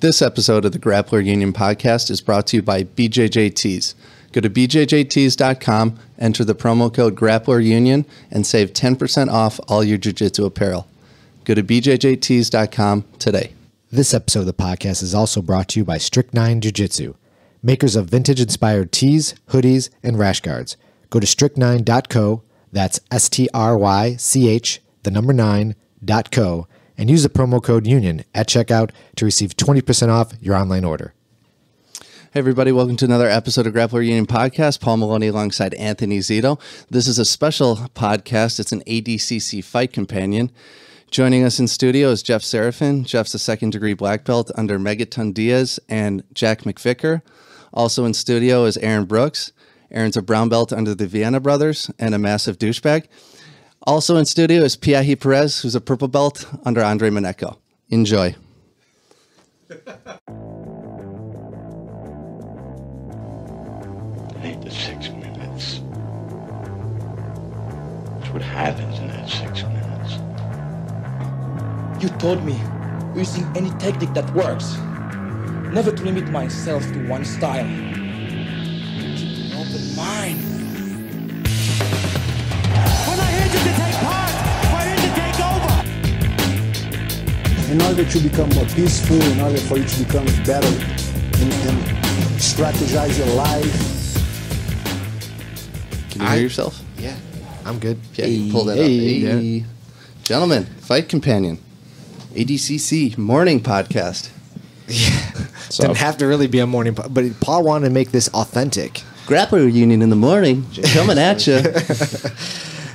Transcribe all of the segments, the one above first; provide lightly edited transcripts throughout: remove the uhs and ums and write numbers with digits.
This episode of the Grappler Union podcast is brought to you by BJJTees. Go to bjjtees.com, enter the promo code Grappler Union, and save 10% off all your jiu-jitsu apparel. Go to bjjtees.com today. This episode of the podcast is also brought to you by Strychnine Jiu-Jitsu, makers of vintage-inspired tees, hoodies, and rash guards. Go to strychnine.co, that's strych9.co, and use the promo code UNION at checkout to receive 20% off your online order. Hey everybody, welcome to another episode of Grappler Union Podcast. Paul Maloney alongside Anthony Zito. This is a special podcast. It's an ADCC fight companion. Joining us in studio is Jeff Serafin. Jeff's a second-degree black belt under Megaton Diaz and Jack McVicker. Also in studio is Aaron Brooks. Aaron's a brown belt under the Vienna brothers and a massive douchebag. Also in studio is Pierre Pires, who's a purple belt under Andre Manecko. Enjoy. 8 to 6 minutes. That's what happens in that 6 minutes. You told me, using any technique that works, never to limit myself to one style. Keep an open mind. We're not here to take part, we're here to take over. In order to become more peaceful, in order for you to become better and strategize your life. Can you hear yourself? Yeah, I'm good. Yeah, you pull that up. Hey. Gentlemen, fight companion. ADCC morning podcast. Yeah, didn't have to really be a morning, but Paul wanted to make this authentic. Grappler Union in the morning, coming at you.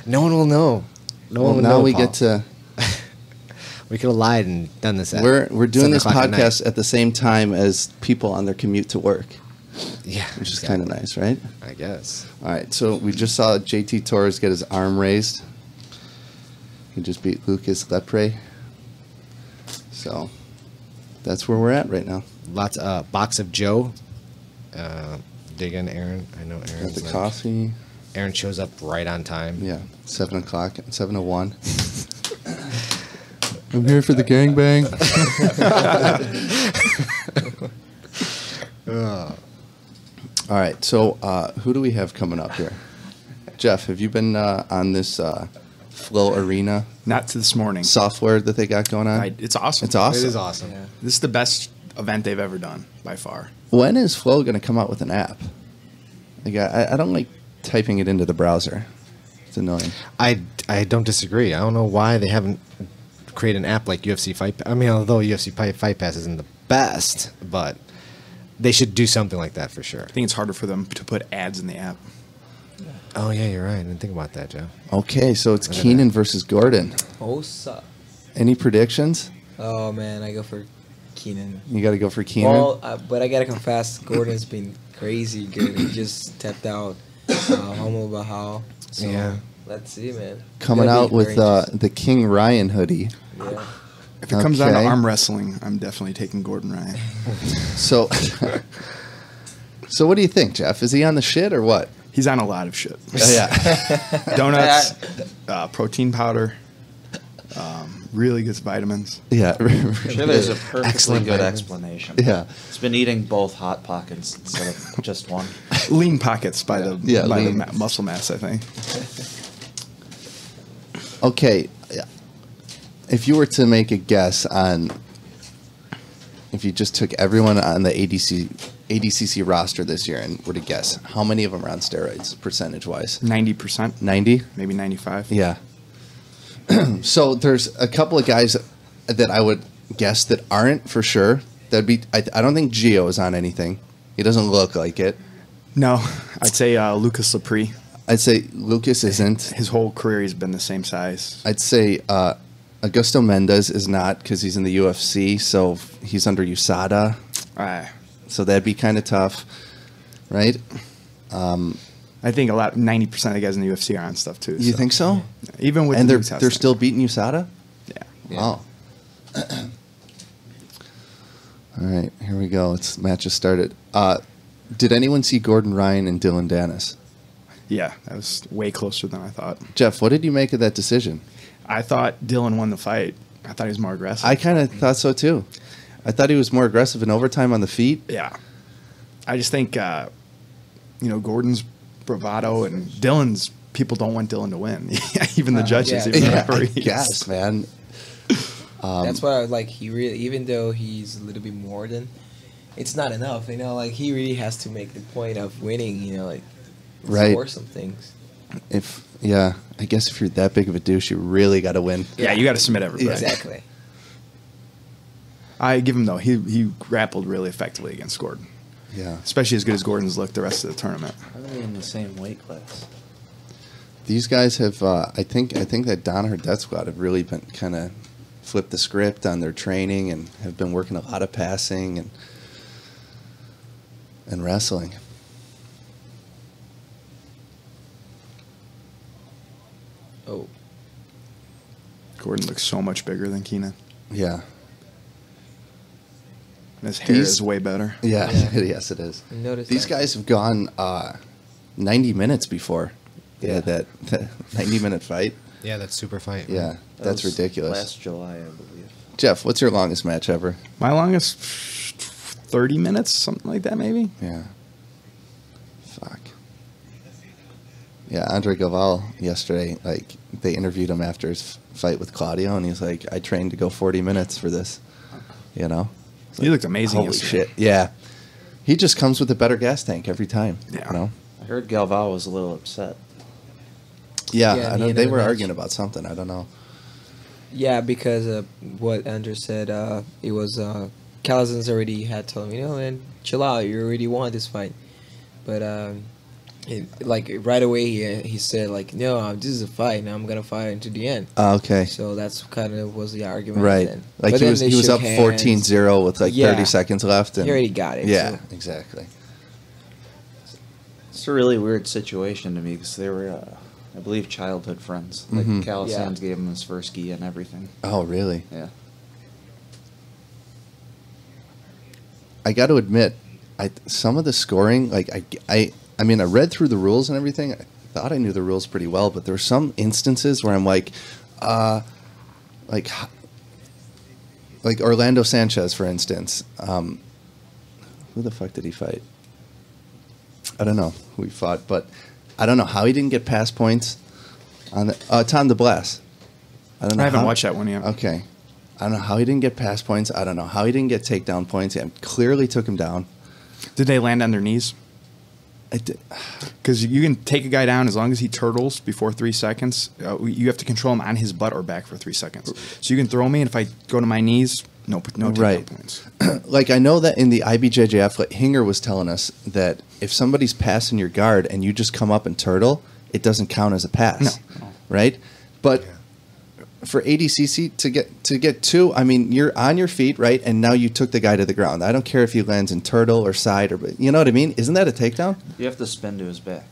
No one will know. No one will now know, we Paul. get to. We could have lied and done this. We're doing this 7 o'clock podcast at the same time as people on their commute to work. Yeah, Which is kind of nice, right? I guess. All right, so we just saw JT Torres get his arm raised. He just beat Lucas Lepre. So that's where we're at right now. Lots of box of Joe. Dig in, Aaron. I know Got Aaron's the like, coffee. Aaron shows up right on time. Yeah, 7 o'clock, 7:01. I'm here for the gangbang. All right, so who do we have coming up here? Jeff, have you been on this Flow Arena Not to this morning. software that they got going on? It's awesome. It's awesome. It is awesome. Yeah. This is the best event they've ever done by far. When is Flow going to come out with an app? Like, I don't like typing it into the browser. It's annoying. I don't disagree. I don't know why they haven't created an app like UFC Fight. I mean, although UFC Fight Pass isn't the best, but they should do something like that for sure. I think it's harder for them to put ads in the app. Oh yeah, you're right. I didn't think about that, Joe. Okay, so it's Look at Keenan that. versus Gordon. Oh, suck. Any predictions? Oh, man, I go for Keenan. You got to go for Keenan. Well, but I gotta confess, Gordon's been crazy good. He just tapped out Homo Bahal. So Yeah. let's see, man. Coming Gonna out be with very interesting. the King Ryan hoodie. Yeah. If it comes down to Okay. arm wrestling, I'm definitely taking Gordon Ryan. So, so what do you think, Jeff? Is he on the shit or what? He's on a lot of shit. Yeah. Donuts, protein powder, really good vitamins. Yeah. Sure, there's a perfectly Excellent good vitamins. explanation. Yeah. He's been eating both Hot Pockets instead of just one. Lean pockets by the lean. muscle mass, I think. Okay. If you were to make a guess on if you just took everyone on the ADCC roster this year and were to guess, how many of them are on steroids, percentage-wise? 90%, 90? maybe 95. Yeah. So there's a couple of guys that I would guess that aren't for sure. That'd be. I don't think Gio is on anything. He doesn't look like it. No, I'd say Lucas Lepre. I'd say Lucas isn't. His whole career he's been the same size. I'd say Augusto Mendez is not because he's in the UFC, so he's under USADA. So that'd be kind of tough, right? I think 90% of the guys in the UFC are on stuff too. You so. think so? Even with And the they're new testing. they're still beating USADA? Yeah. Wow. All right, here we go. Match has started. Did anyone see Gordon Ryan and Dylan Dennis? Yeah, that was way closer than I thought. Jeff, what did you make of that decision? I thought Dylan won the fight. I thought he was more aggressive. I kind of thought so too. I thought he was more aggressive in overtime on the feet. Yeah. I just think, Gordon's bravado and Dylan's, people don't want Dylan to win. Even the judges, even the referees. Yes, man. That's why, like, he really, even though he's a little bit more than, it's not enough. Like, he really has to make the point of winning. Right. Score some things. I guess if you're that big of a douche, you really got to win. Yeah, you got to submit everybody. Exactly. I give him, though, he grappled really effectively against Gordon. Yeah. Especially as good as Gordon's looked the rest of the tournament. Are they in the same weight class? These guys have, I think that Danaher Death Squad have really been kind of flipped the script on their training and have been working a lot of passing and wrestling. Oh. Gordon looks so much bigger than Keenan. Yeah. And his hair is way better. Yeah, yes, it is. These guys have gone 90 minutes before. Yeah, that 90-minute fight. Yeah, that super fight. Yeah, that's ridiculous. Last July, I believe. Jeff, what's your longest match ever? My longest, 30 minutes, something like that, maybe. Yeah. Fuck. Yeah, Andre Galval yesterday, like, they interviewed him after his fight with Claudio, and he's like, I trained to go 40 minutes for this, He looked amazing Holy yesterday. shit, yeah. He just comes with a better gas tank every time, Yeah. I heard Galval was a little upset. Yeah, I know they were match. arguing about something, I don't know. Yeah, because what Andrew said, it was Calazans already had told him, man, chill out, you already won this fight. But right away he said, like, no, this is a fight, and I'm gonna fight into the end. Okay. So that's kind of was the argument. Right. Then. Like But he then was they he was shook up hands. 14-0 with like 30 seconds left. And He already got it. Yeah, so. exactly. It's a really weird situation to me because they were, I believe, childhood friends. Like, Mhm. Calazans gave him his first gi and everything. Oh, really? Yeah. I got to admit, some of the scoring, like I mean, I read through the rules and everything. I thought I knew the rules pretty well, but there were some instances where I'm like Orlando Sanchez, for instance. Who the fuck did he fight? I don't know who he fought, but I don't know how he didn't get pass points on the Tom DeBlas. I don't know. I haven't watched that one yet. Okay. I don't know how he didn't get pass points. I don't know how he didn't get takedown points. He clearly took him down. Did they land on their knees? Because you can take a guy down as long as he turtles before 3 seconds. You have to control him on his butt or back for 3 seconds. So you can throw me, and if I go to my knees, no takedown Right. points. Like, I know that in the IBJJF, like Hinger was telling us that if somebody's passing your guard and you just come up and turtle, it doesn't count as a pass. No. Right? But for ADCC to get two, I mean, you're on your feet, right? And now you took the guy to the ground. I don't care if he lands in turtle or side, or you know what I mean? Isn't that a takedown? You have to spin to his back.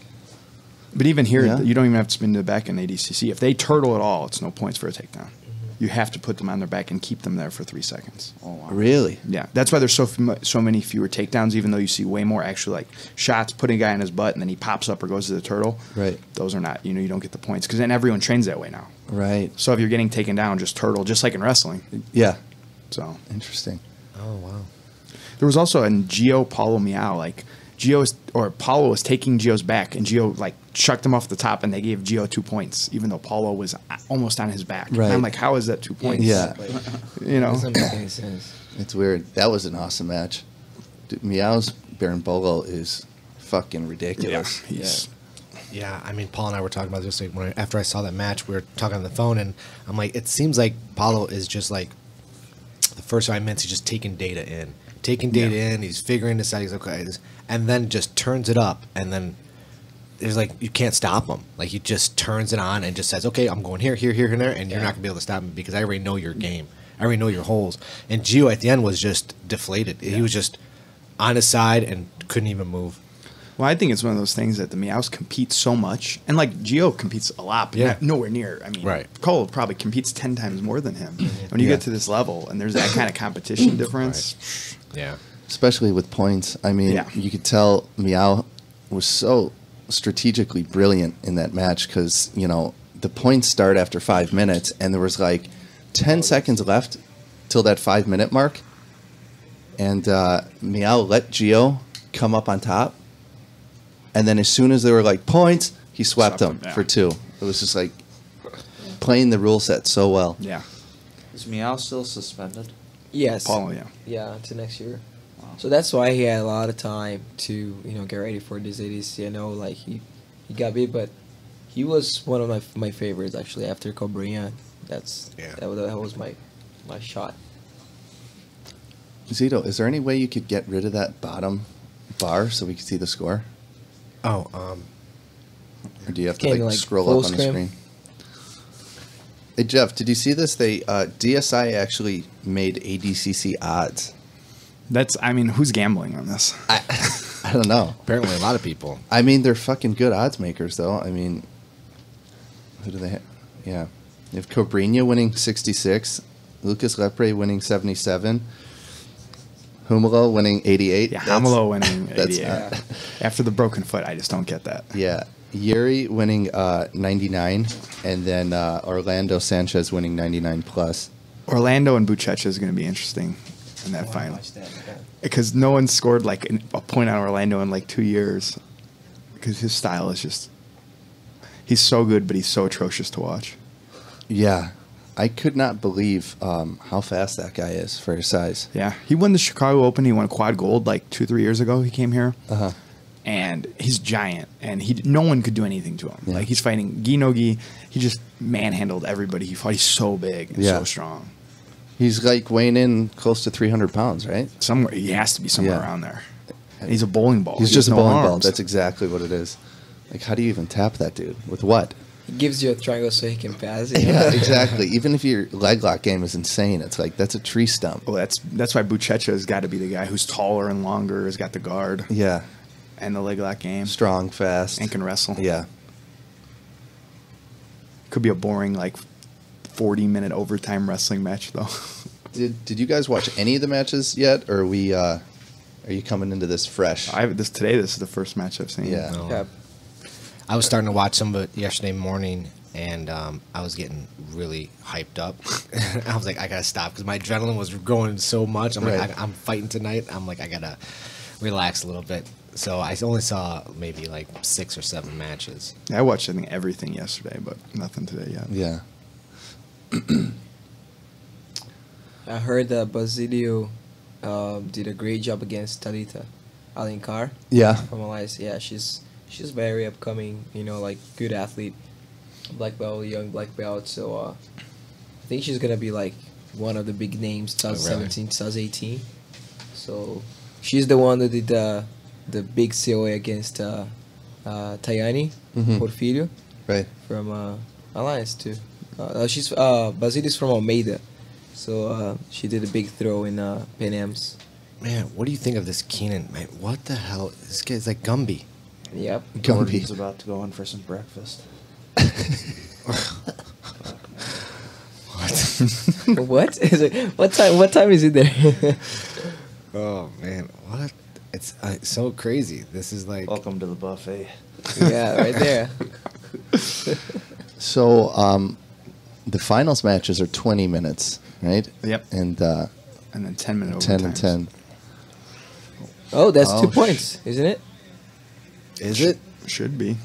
But even here, Yeah. you don't even have to spin to the back in ADCC. If they turtle at all, it's no points for a takedown. You have to put them on their back and keep them there for 3 seconds. Oh, wow. Really? Yeah, that's why there's so many fewer takedowns, even though you see way more actually like shots, putting a guy in his butt, and then he pops up or goes to the turtle. Right. Those are not, you don't get the points because then everyone trains that way now. Right. So if you're getting taken down, just turtle, just like in wrestling. Yeah. So Interesting. Oh, wow. there was also in Gio Paulo Miao, like Paulo was taking Gio's back, and Gio like chucked him off the top, and they gave Gio 2 points, even though Paulo was almost on his back. Right. And I'm like, how is that 2 points? Yeah. Doesn't make any sense. It's weird. That was an awesome match. Dude, Miao's Berimbolo is fucking ridiculous. He's Yeah, I mean, Paul and I were talking about this after I saw that match. We were talking on the phone, and I'm like, it seems like Paulo is just like the first 5 minutes. He's just taking data in. He's figuring this out. He's like, okay, and then just turns it up, and then there's like you can't stop him. Like he just turns it on and just says, okay, I'm going here, and there, and you're not gonna be able to stop me because I already know your game. I already know your holes. And Gio at the end was just deflated. He was just on his side and couldn't even move. Well, I think it's one of those things that the Meows compete so much, and like Gio competes a lot, but not nowhere near. I mean, Right. Cole probably competes 10 times more than him. When you get to this level, and there's that kind of competition difference, Yeah. Especially with points. I mean, Yeah. you could tell Miao was so strategically brilliant in that match because, the points start after 5 minutes, and there was like 10 seconds left till that 5 minute mark. and Meow let Gio come up on top, and then as soon as they were like points, he swept them for 2. It was just like playing the rule set so well. Yeah. Is Meow still suspended? Yes. Paulo, yeah. Yeah, to next year. So that's why he had a lot of time to get ready for this ADCC. I know like he got beat, but he was one of my favorites actually after Cobrinha. That was my shot. Zito, is there any way you could get rid of that bottom bar so we could see the score? Oh, Or do you have to Can't like like scroll full up on the screen? screen? Hey Jeff, did you see this? They DSI actually made ADCC odds. I mean, who's gambling on this? I don't know. apparently a lot of people. I mean, they're fucking good odds makers, though. I mean, who do they have? Yeah. They have Cobrinha winning 66, Lucas Lepre winning 77, Humalo winning 88. Yeah, That's- Hamelo winning that's 88. After the broken foot, I just don't get that. Yeah. Yuri winning 99, and then Orlando Sanchez winning 99 plus. Orlando and Buchecha is going to be interesting in that final. Because no one scored like a point on Orlando in like 2 years. Because his style is just... He's so good, but he's so atrocious to watch. Yeah. I could not believe how fast that guy is for his size. Yeah. He won the Chicago Open. He won quad gold like 2-3 years ago. He came here. Uh-huh. And he's giant. And no one could do anything to him. Yeah. Like he's fighting Gi no Gi. He just manhandled everybody he fought. He's so big and so strong. He's like weighing in close to 300 pounds, right? Somewhere he has to be somewhere Yeah. around there. And he's a bowling ball. He's He just has a no bowling ball. arms. That's exactly what it is. Like, how do you even tap that dude? With what? He gives you a triangle so he can pass it. Yeah, exactly. Even if your leg lock game is insane, it's like that's a tree stump. Well, that's why Buchecha has got to be the guy who's taller and longer, has got the guard Yeah, and the leg lock game, strong, fast, and can wrestle. Yeah, Could be a boring like 40-minute overtime wrestling match though. Did you guys watch any of the matches yet, or are you coming into this fresh? This is the first match I've seen. Yeah. No. Yeah. I was starting to watch some of it yesterday morning, and I was getting really hyped up. I was like, I gotta stop because my adrenaline was going so much. I'm Right. like, I'm fighting tonight. I'm like, I gotta relax a little bit. So I only saw maybe like 6 or 7 matches. I watched I think everything yesterday, but nothing today yet. Yeah. I heard that Basilio did a great job against Talita Alinkar Yeah. from Elias. Yeah, she's very upcoming, like good athlete, black belt, young black belt. So I think she's gonna be like one of the big names 2017, 2018. So she's the one that did the big COA against Tayani Porfirio Right. from Alliance too. She's Basilio's from Almeida, so she did a big throw in Pan Am's. Man, what do you think of this Keenan? Man, what the hell? This guy's like Gumby. Yep. Gordon's about to go in for some breakfast. What? Is it, what time? What time is it there? Oh man, what? It's so crazy. This is like Welcome to the buffet. Yeah, right there. So the finals matches are 20 minutes, right? Yep. And then 10-minute 10 and 10. Oh, that's Oh, 2 points, isn't it? Is it? Should be.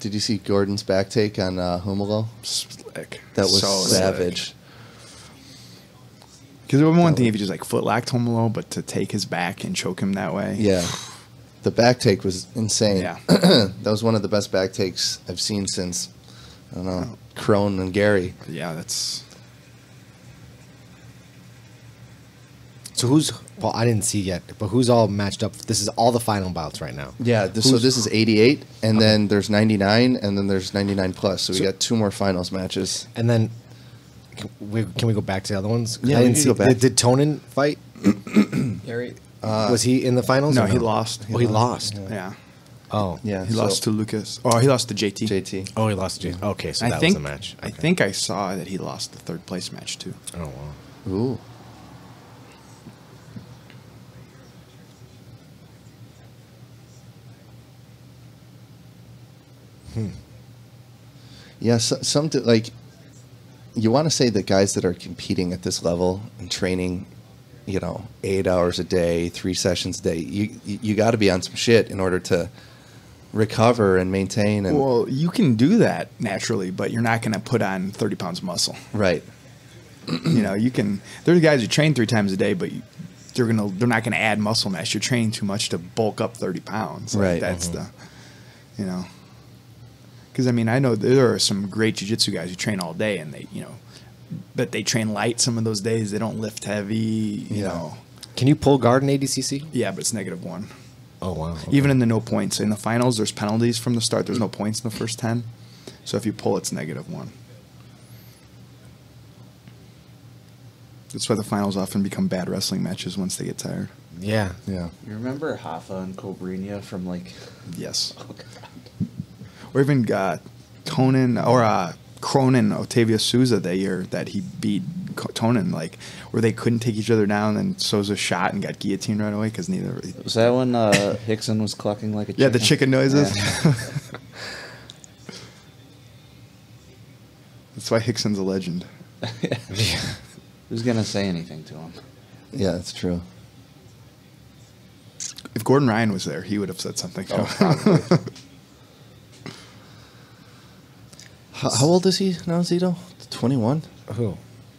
Did you see Gordon's back take on Humalo? Slick. That was So savage. Because one thing if you just like foot locked Homolo, but to take his back and choke him that way. Yeah. The back take was insane. Yeah. That was one of the best back takes I've seen since, I don't know, Crone and Gary. Yeah, that's... So who's? Well, I didn't see yet, but who's all matched up? This is all the final bouts right now. Yeah, so this is 88, and then there's 99, and then there's 99 plus. So we got 2 more finals matches. And then can we go back to the other ones? 'Cause Yeah, I we didn't can see. go back. Did Tonin fight? Gary. Was he in the finals? No, or he lost. Oh, he lost. Yeah. Oh, Yeah, He so- lost to Lucas. Oh, he lost to JT. JT. Oh, he lost to James. Okay, so I that think, was the match. I Okay. think I saw that he lost the third place match too. Oh wow. Ooh. Yeah, like, you want to say that guys that are competing at this level and training 8 hours a day, 3 sessions a day. You got to be on some shit in order to recover and maintain. And Well, you can do that naturally, but you're not going to put on 30 pounds of muscle. right, You can. There's guys who train 3 times a day, but they're not going to add muscle mass. You're training too much to bulk up 30 pounds. Right. That's because I know there are some great jiu-jitsu guys who train all day, and but they train light some of those days. They don't lift heavy. You know. Can you pull guard in ADCC? Yeah, but it's -1. Oh wow. Even in the no points. In the finals, there's penalties from the start. There's no points in the first 10. So if you pull, it's -1. That's why the finals often become bad wrestling matches once they get tired. Yeah. yeah, You remember Hoffa and Cobrinha from like? Yes. Oh God. Or even Conan or Cronin, Otavio Souza that year that he beat Tonin, where they couldn't take each other down, and Souza shot and got guillotined right away because neither. Was that when Hickson was clucking like a chicken? Yeah, the chicken noises. Yeah. That's why Hickson's a legend. Who's gonna say anything to him? yeah, that's true. If Gordon Ryan was there, he would have said something. Oh, How old is he now, Zito? 21? Who?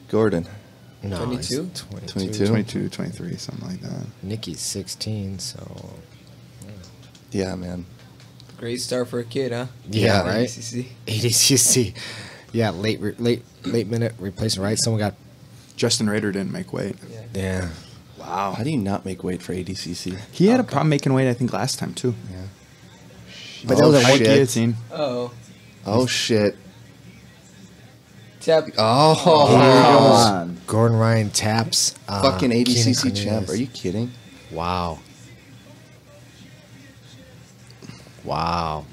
Gordon. No, 22? 22. 22, 23, something like that. Nikki's 16, so. Yeah, man. Great start for a kid, huh? Yeah, right. ADCC. ADCC. Yeah, late minute replacement, right? Someone got. Justin Rader didn't make weight. Yeah. Wow. How do you not make weight for ADCC? He had a problem making weight, I think, last time, too. Yeah. But that was a White shit. guillotine. Oh. Oh, shit. Tap. Oh, Come on. Gordon Ryan taps. fucking Keenan ADCC Cornelius. champ. Are you kidding? Wow. Wow.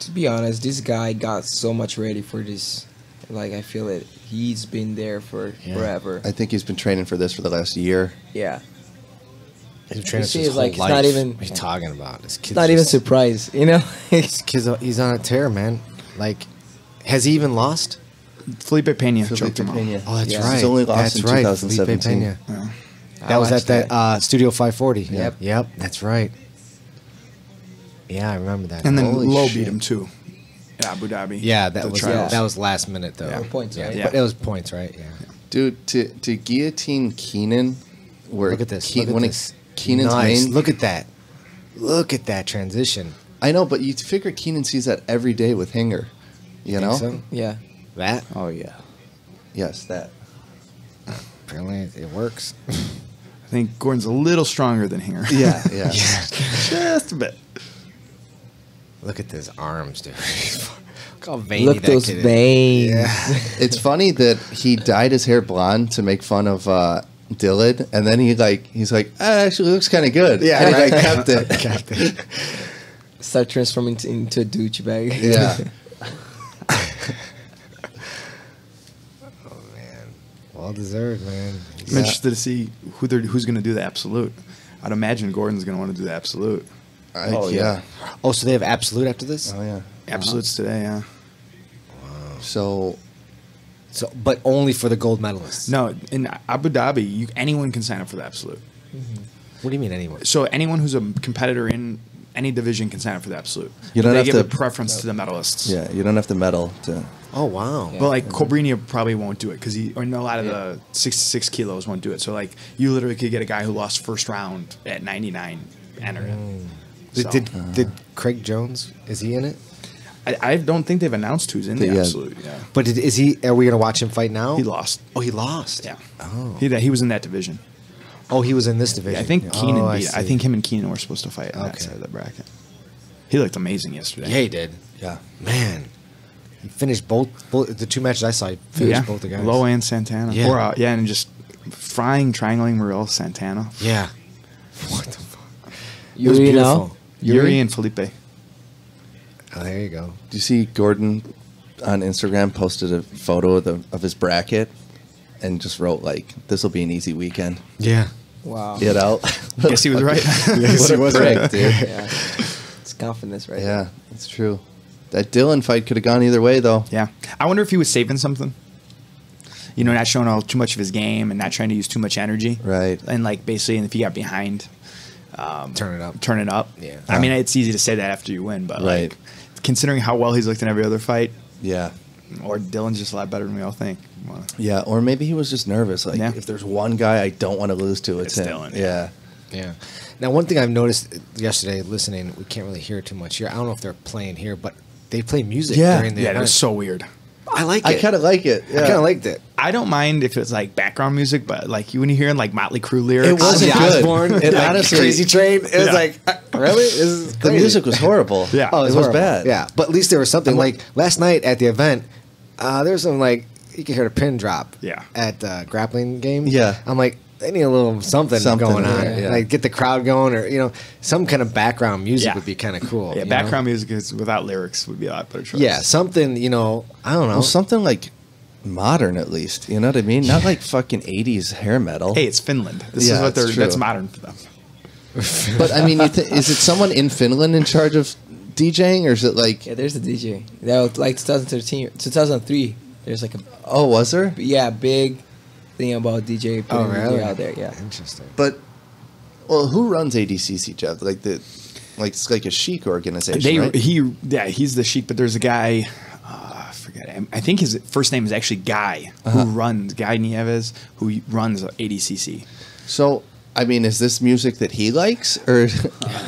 To be honest, this guy got so much ready for this. I feel it. He's been there for forever. I think he's been training for this for the last year. Yeah. He's been training see, his it's whole like, it's life. not even- What are you talking about? This kid's It's not even just- surprised, This kid's he's on a tear, man. Has he even lost? Felipe Pena Felipe choked him out. Pena. Oh, that's Yeah. right. He's only lost that's in right. 2017. Felipe Pena. Yeah. That was at watched that Studio 540. Yep. Yep, that's right. Yeah, I remember that. And then Holy Low shit. beat him, too, in Abu Dhabi. yeah, The that was trials. that was last minute though. Yeah. Points, right? Yeah. But it was points, right? Yeah. Dude, to guillotine Keenan, where Look at this. Ke- Look at when this. Keenan's nice. main. Look at that. Look at that transition. I know, but you figure Keenan sees that every day with Hinger. You know? Think so? Yeah. That Oh yeah. Yes, that. apparently it works. I think Gordon's a little stronger than Hinger. Yeah, yeah. Just a bit. Look at those arms, dude. Look how veiny Look that those kid is. veins. Yeah. It's funny that he dyed his hair blonde to make fun of Dillard, and then he's like, actually looks kind of good. Yeah, and right. I kept it. Kept it. Start transforming into a douchebag. Yeah. Oh man, well deserved, man. I'm interested to see who's going to do the absolute. I'd imagine Gordon's going to want to do the absolute. Yeah. Oh, so they have absolute after this? Oh yeah. Absolutes today, yeah. So So, but only for the gold medalists. No, in Abu Dhabi, anyone can sign up for the absolute. What do you mean anyone? So anyone who's a competitor in any division can sign up for the absolute. You don't they have give to- a preference to the medalists. yeah, you don't have to medal to. Oh wow. But like Cobrinha probably won't do it because a lot of the 66 kilos won't do it. So like you literally could get a guy who lost first round at 99 enter it. So, Did Craig Jones? Is he in it? I don't think they've announced who's in the Yeah. absolute. Yeah, But is he? Are we gonna watch him fight now? he lost. Oh, he lost. Yeah, Oh. he was in that division. Oh, he was in this division. Yeah, I think Keenan Oh, beat. I see. think him and Keenan were supposed to fight in that Okay. side of the bracket. He looked amazing yesterday. Yeah, he did. Yeah. Man, he finished both the two matches I saw. He finished both the guys. Low and Santana. Yeah. Or, and just triangling Morel Santana. Yeah. What the fuck? You It was know? beautiful. Yuri and Felipe. Oh, there you go. Do you see Gordon on Instagram posted a photo of his bracket and just wrote like, "This will be an easy weekend." Yeah. Wow. Get out. Guess he was right. What a prick, dude. Yeah. It's confidence right Yeah, it's true. That Dylan fight could have gone either way, though. Yeah. I wonder if he was saving something. You know, not showing all too much of his game and not trying to use too much energy. Right. And like basically, and if you got behind, Turn it up. turn it up. Yeah. I mean, it's easy to say that after you win, but Right. like considering how well he's looked in every other fight, Yeah. or Dylan's just a lot better than we all think. Yeah, or maybe he was just nervous. Like, Yeah. if there's one guy I don't want to lose to, it's him. Dylan, Yeah. Yeah. Now, one thing I've noticed yesterday listening, we can't really hear too much here. I don't know if they're playing here, but they play music Yeah. during the Yeah, that event. was so weird. I like it. I kind of like it. Yeah. I kind of liked it. I don't mind if it's like background music, but like when you hear like Motley Crue lyrics, It wasn't Ozzy good. Osbourne, It like, honestly- Crazy Train. It was Yeah. like, really? This is The crazy. music was horrible. Yeah. Oh, it was horrible. bad. Yeah, but at least there was something. Like last night at the event, there was some like you could hear the pin drop. Yeah. At the grappling game. Yeah. I'm like, they need a little something going on. yeah. Like get the crowd going, or some kind of background music Yeah. would be kind of cool. yeah, you background music is without lyrics would be a lot better choice. know? Yeah, something. I don't know. Well, something like modern, at least. You know what I mean? Not like fucking 80s hair metal. Hey, it's Finland. This Yeah, is what it's true. that's modern for them. But I mean, is it someone in Finland in charge of DJing, or is it like? Yeah, there's a DJ. That was like 2013, 2003. There's like a Oh, was there? big thing about DJ putting music out there. Yeah. Interesting. But well, who runs ADCC, Jeff? It's like a chic organization, right? He's the Sheik, but there's a guy. I forget. I think his first name is actually Guy, who runs Guy Nieves, who runs ADCC. So, I mean, is this music that he likes, or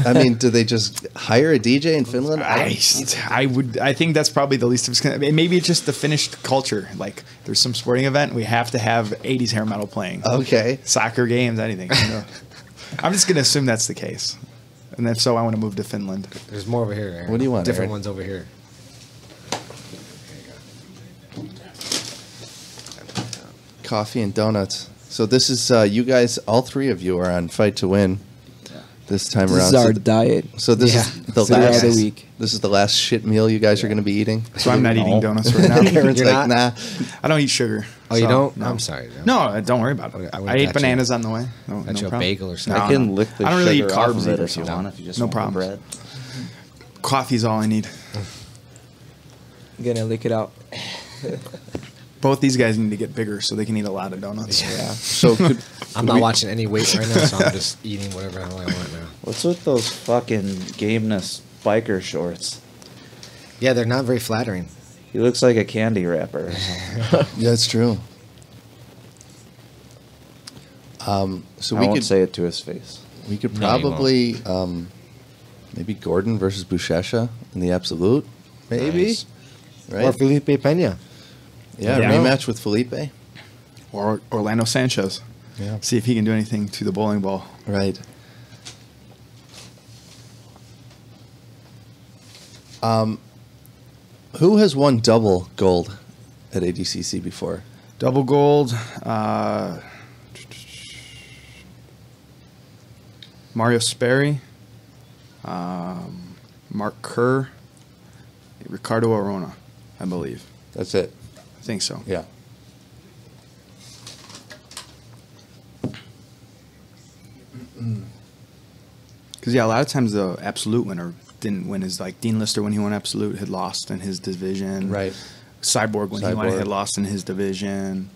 I mean, do they just hire a DJ in Finland? I think that's probably the least of his. Maybe it's just the Finnish culture. Like, there's some sporting event, we have to have 80s hair metal playing. Okay. Soccer games, anything. I'm just gonna assume that's the case, and if so, I want to move to Finland. There's more over here. Aaron. What do you want, Different Aaron? ones over here. Coffee and donuts. So this is you guys. All three of you are on Fight to Win this time This around. is our So diet. So this Yeah. is the Every last other week. This is the last shit meal you guys are going to be eating. So I'm not eating donuts right now. Aaron's You're like, not? nah. I don't eat sugar. Oh, you So, don't? No. I'm sorry. No, don't worry about it. I would've I ate got you. bananas on the way. No, Got no you a problem. bagel or something. I can lick the I don't really eat sugar off carbs of it either, if you so want. If you just no want the problem. bread. Coffee's all I need. I'm gonna lick it out. Both these guys need to get bigger so they can eat a lot of donuts. Yeah. So could, I'm not watching any weights right now, so I'm just eating whatever the hell I want now. What's with those fucking gameness biker shorts? Yeah, they're not very flattering. He looks like a candy wrapper or something. yeah, it's true. So I we won't could say it to his face. we could No, you probably maybe Gordon versus Buchecha in the absolute, maybe. Nice. Right? Or Felipe Pena. yeah, Yeah. rematch with Felipe. Or Orlando Sanchez. Yeah. See if he can do anything to the bowling ball. Right. Who has won double gold at ADCC before? Double gold. Mario Sperry. Mark Kerr. Ricardo Arona, I believe. That's it. I think so. Yeah. Because, yeah, a lot of times the absolute winner didn't win. Is like Dean Lister, when he won absolute, had lost in his division. Right. Cyborg, when he won, Cyborg. had lost in his division.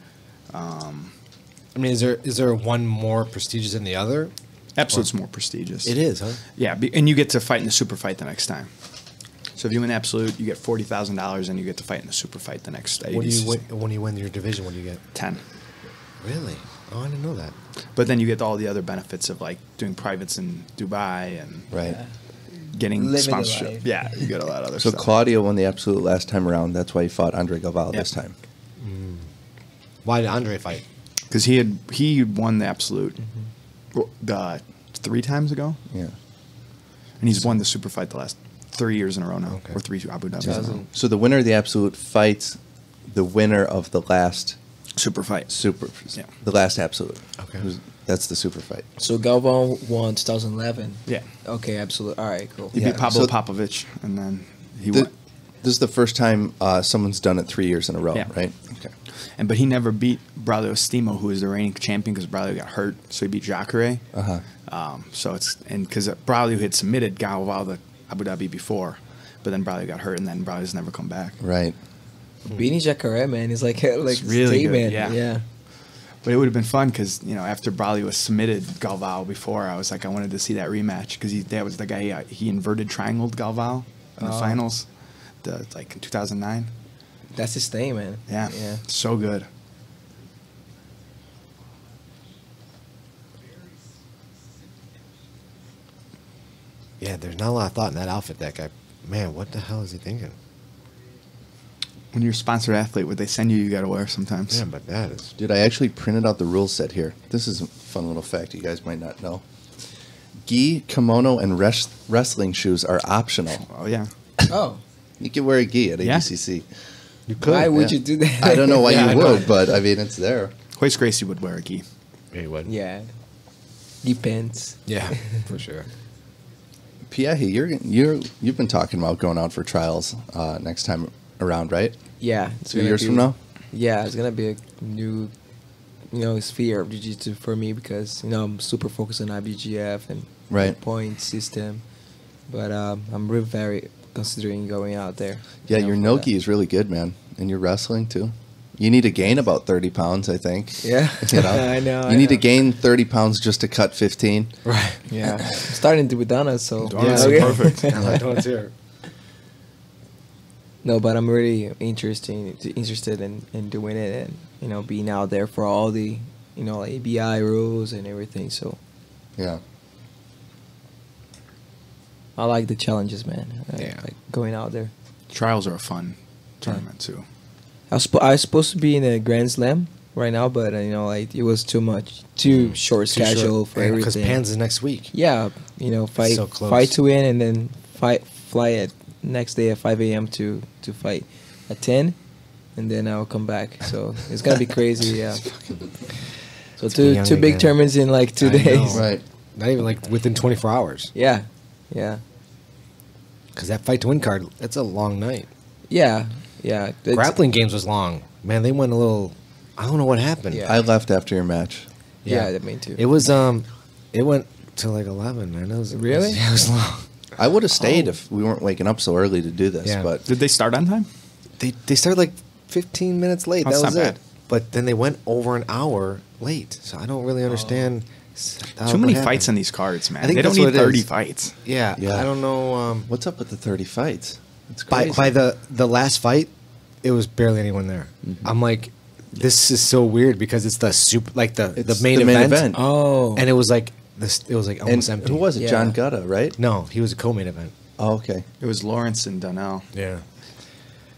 I mean, is there one more prestigious than the other? Absolute's more prestigious. It is, huh? Yeah, and you get to fight in the super fight the next time. So if you win absolute, you get $40,000, and you get to fight in the super fight the next day. When you win your division, what do you get? 10. Really? Oh, I didn't know that. But then you get all the other benefits of like doing privates in Dubai and Right. getting Living the sponsorship. life. Yeah, you get a lot of other So stuff. Claudio won the absolute last time around. That's why he fought Andre Galval this time. Why did Andre fight? Because he won the absolute the 3 times ago, Yeah. and he's won the super fight the last 3 years in a row now, Okay. or 3 Abu Dhabi in a row. So the winner of the absolute fights the winner of the last Super fight. Yeah. the last absolute. Okay. That's the super fight. So Galvan won 2011. Yeah. Okay, absolute. All right, cool. He Yeah, beat Pablo so- Popovich, and then he Th- won. This is the first time someone's done it 3 years in a row, Yeah. right? Okay. But he never beat Braulio Estimo, who is the reigning champion, because Braulio got hurt. So he beat Jacare. So it's because Braulio had submitted Galval the Abu Dhabi before, but then Braulio got hurt, and then Braulio's never come back. Right. Beating Jacare, man, is like a really good, statement. yeah. But it would have been fun because, you know, after Bradley was submitted Galvao before, I was like, I wanted to see that rematch because that was the guy, he inverted triangled Galvao in the finals, like in 2009. That's his thing, man. Yeah, so good. Yeah, there's not a lot of thought in that outfit. That guy, man, what the hell is he thinking? When you're a sponsored athlete, what they send you, you got to wear sometimes. Yeah, but that is. Dude, I actually printed out the rule set here. This is a fun little fact you guys might not know. Gi, kimono, and wrestling shoes are optional. Oh, yeah. Oh. You can wear a gi at Yeah. ADCC. You could. Why would you do that? I don't know why Yeah, you I know. would, but I mean, it's there. Hoist Gracie would wear a gi. Yeah, he would. Yeah. Depends. Yeah, for sure. Piahi, you've been talking about going out for trials next time around, right? Yeah. It's 2 gonna years be- from now? Yeah, it's gonna be a new, sphere of jiu-jitsu for me because I'm super focused on IBGF and Right. point system, but I'm really very considering going out there. Yeah, you know, your for no-gi that. is really good, man. And your wrestling, too. You need to gain about 30 pounds, I think. Yeah, You know? I know. You need to gain 30 pounds just to cut 15. Right. Yeah, I'm starting to with donuts, so Donuts yeah, are perfect. I like donuts here. No, but I'm really interested in doing it and being out there for all the ABI rules and everything. So Yeah. I like the challenges, man. I Yeah. like going out there. Trials are a fun tournament, too. I was supposed to be in a Grand Slam right now, but it was too short schedule for everything. Because Pans is next week. Yeah, fight so close. fight to win, and then fly at next day at 5 a.m. to fight at 10, and then I'll come back. So it's gonna be crazy. Yeah. So be young two big again. tournaments in like 2 I know. days. Right. Not even like within 24 hours. Yeah. Because that fight to win card, that's a long night. Yeah. It's- Grappling games was long. Man, they went a little. I don't know what happened. Yeah. I left after your match. Yeah, that mean too. It was it went to like 11. I know. It was, Really? Yeah, it was long. I would have stayed if we weren't waking up so early to do this, Yeah. but Did they start on time? They started like 15 minutes late. That's that was not it. bad. But then they went over an hour late. So I don't really understand. Too many fights on these cards, man. I think they don't that's what need it 30 is. fights. Yeah, Yeah. I don't know. what's up with the 30 fights? It's By crazy. the last fight, it was barely anyone there. I'm like, this is so weird because it's the the It's main the main event. event. Oh. And it was like this. It was like and almost empty. who was it? Yeah. John Gutta, right? No, he was a co-main event. Oh, okay. It was Lawrence and Donnell. Yeah.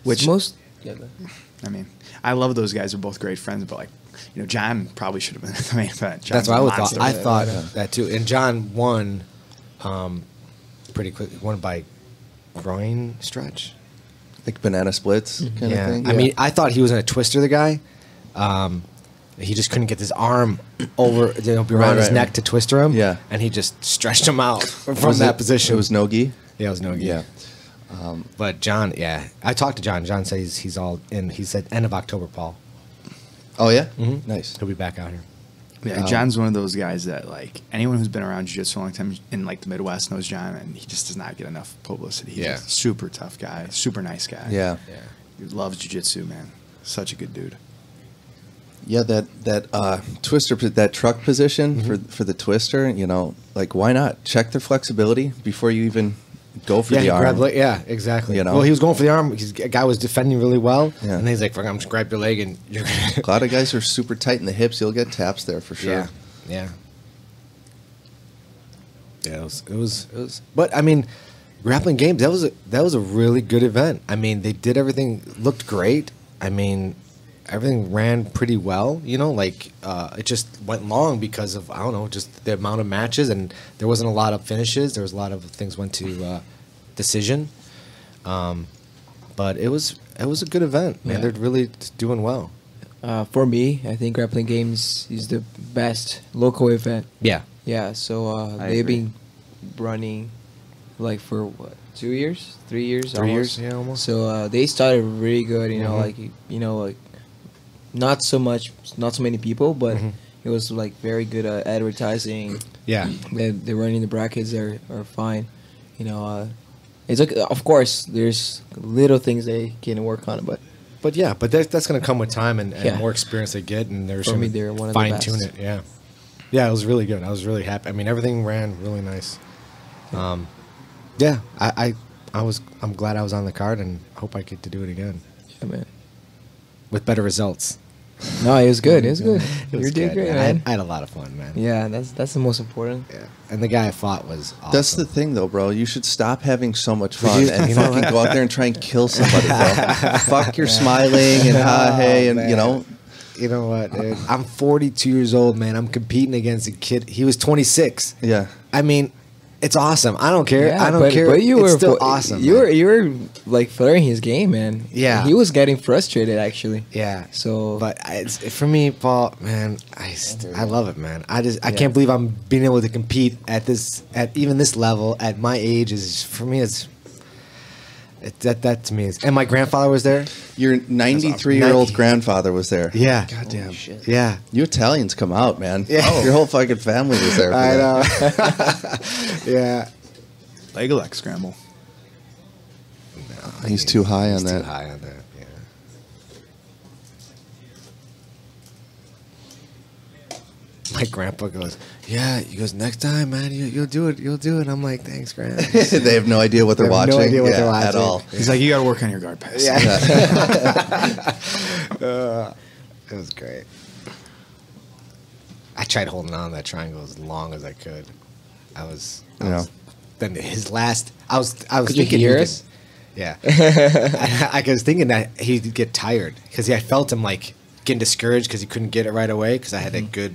Which, most. I mean, I love those guys. They're both great friends, but John probably should have been at the main event. That's John's what I a would monster. thought. I thought that too. And John won pretty quick. Won by groin stretch. Like banana splits kind Yeah. of thing. I mean, I thought he was going to twister the guy. He just couldn't get his arm over around Right, his right. neck to twister him. Yeah. And he just stretched him out from Was that it- position. It was no-gi? Yeah, it was no good. Yeah. But John, yeah. I talked to John. John said he's all in. He said end of October, Paul. Oh, yeah? Mhm. Nice. He'll be back out here. Yeah, John's one of those guys that anyone who's been around jiu-jitsu for a long time in the Midwest knows John, and he just does not get enough publicity. He's Yeah. a super tough guy, super nice guy. Yeah. He loves jiu-jitsu, man. Such a good dude. Yeah, that twister, that truck position for the twister, why not? Check their flexibility before you even go for Yeah, the he arm. grabbed exactly. You know? Well, he was going for the arm. A guy was defending really well, Yeah. and he's like, "Fuck, I'm just grab your leg and you're." A lot of guys are super tight in the hips. You'll get taps there for sure. Yeah. Yeah, it was. But I mean, grappling games. That was a really good event. I mean, they did everything. Looked great. I mean, everything ran pretty well. It just went long because of just the amount of matches, and there wasn't a lot of finishes. There was a lot of things went to decision. But it was a good event, man. Yeah. They're really doing well. For me, I think Grappling Games is the best local event. Yeah. Yeah, so I they've agree. been running for what, 2 years, 3 years, 3 almost. years, yeah, almost. So they started really good. Mhm. Not so many people, but Mhm. it was very good advertising. Yeah. They're running the brackets are fine. It's of course there's little things they can work on, but But yeah, that's going to come with time and Yeah. more experience they get, and they're For me, they're one of the fine tune best. it. Yeah, yeah, it was really good. I was really happy. I mean, everything ran really nice. Yeah, I'm glad I was on the card, and hope I get to do it again Yeah, man. with better results. No, it was good. It was good. It You was did good, great, man. man. I had a lot of fun, man. Yeah, that's the most important. Yeah. And the guy I fought was awesome. That's the thing, though, bro. You should stop having so much fun you- and you know fucking what? go out there and try and kill somebody, bro. Fuck your smiling and ha hey and you man. know. You know what, dude? I'm 42 years old, man. I'm competing against a kid. He was 26. Yeah. I mean, it's awesome. I don't care. Yeah, I don't care. But you it's were still awesome. You man. were like flaring his game, man. Yeah. he was getting frustrated actually. Yeah. So, But for me, Paul, man, I love it, man. I can't believe I'm being able to compete at even this level at my age. Is for me, that to me is. And my grandfather was there. Your 93-year-old grandfather was there. Yeah. Goddamn. Yeah. You Italians come out, man. Yeah. Your whole fucking family was there. For I that. know. Yeah. Leg lock scramble. He's too high on that. Too high on that. Yeah. My grandpa goes, yeah. He goes, next time, man, you'll do it. You'll do it. I'm like, thanks, Grandpa. They have no idea what they're They have watching. no idea what Yeah, they're watching. at all. He's like, you got to work on your guard pass. Yeah. It was great. I tried holding on to that triangle as long as I could. Then his last. I was Could you thinking hear he would us? get- Yeah. I was thinking that he'd get tired because I felt him like getting discouraged because he couldn't get it right away because I had that good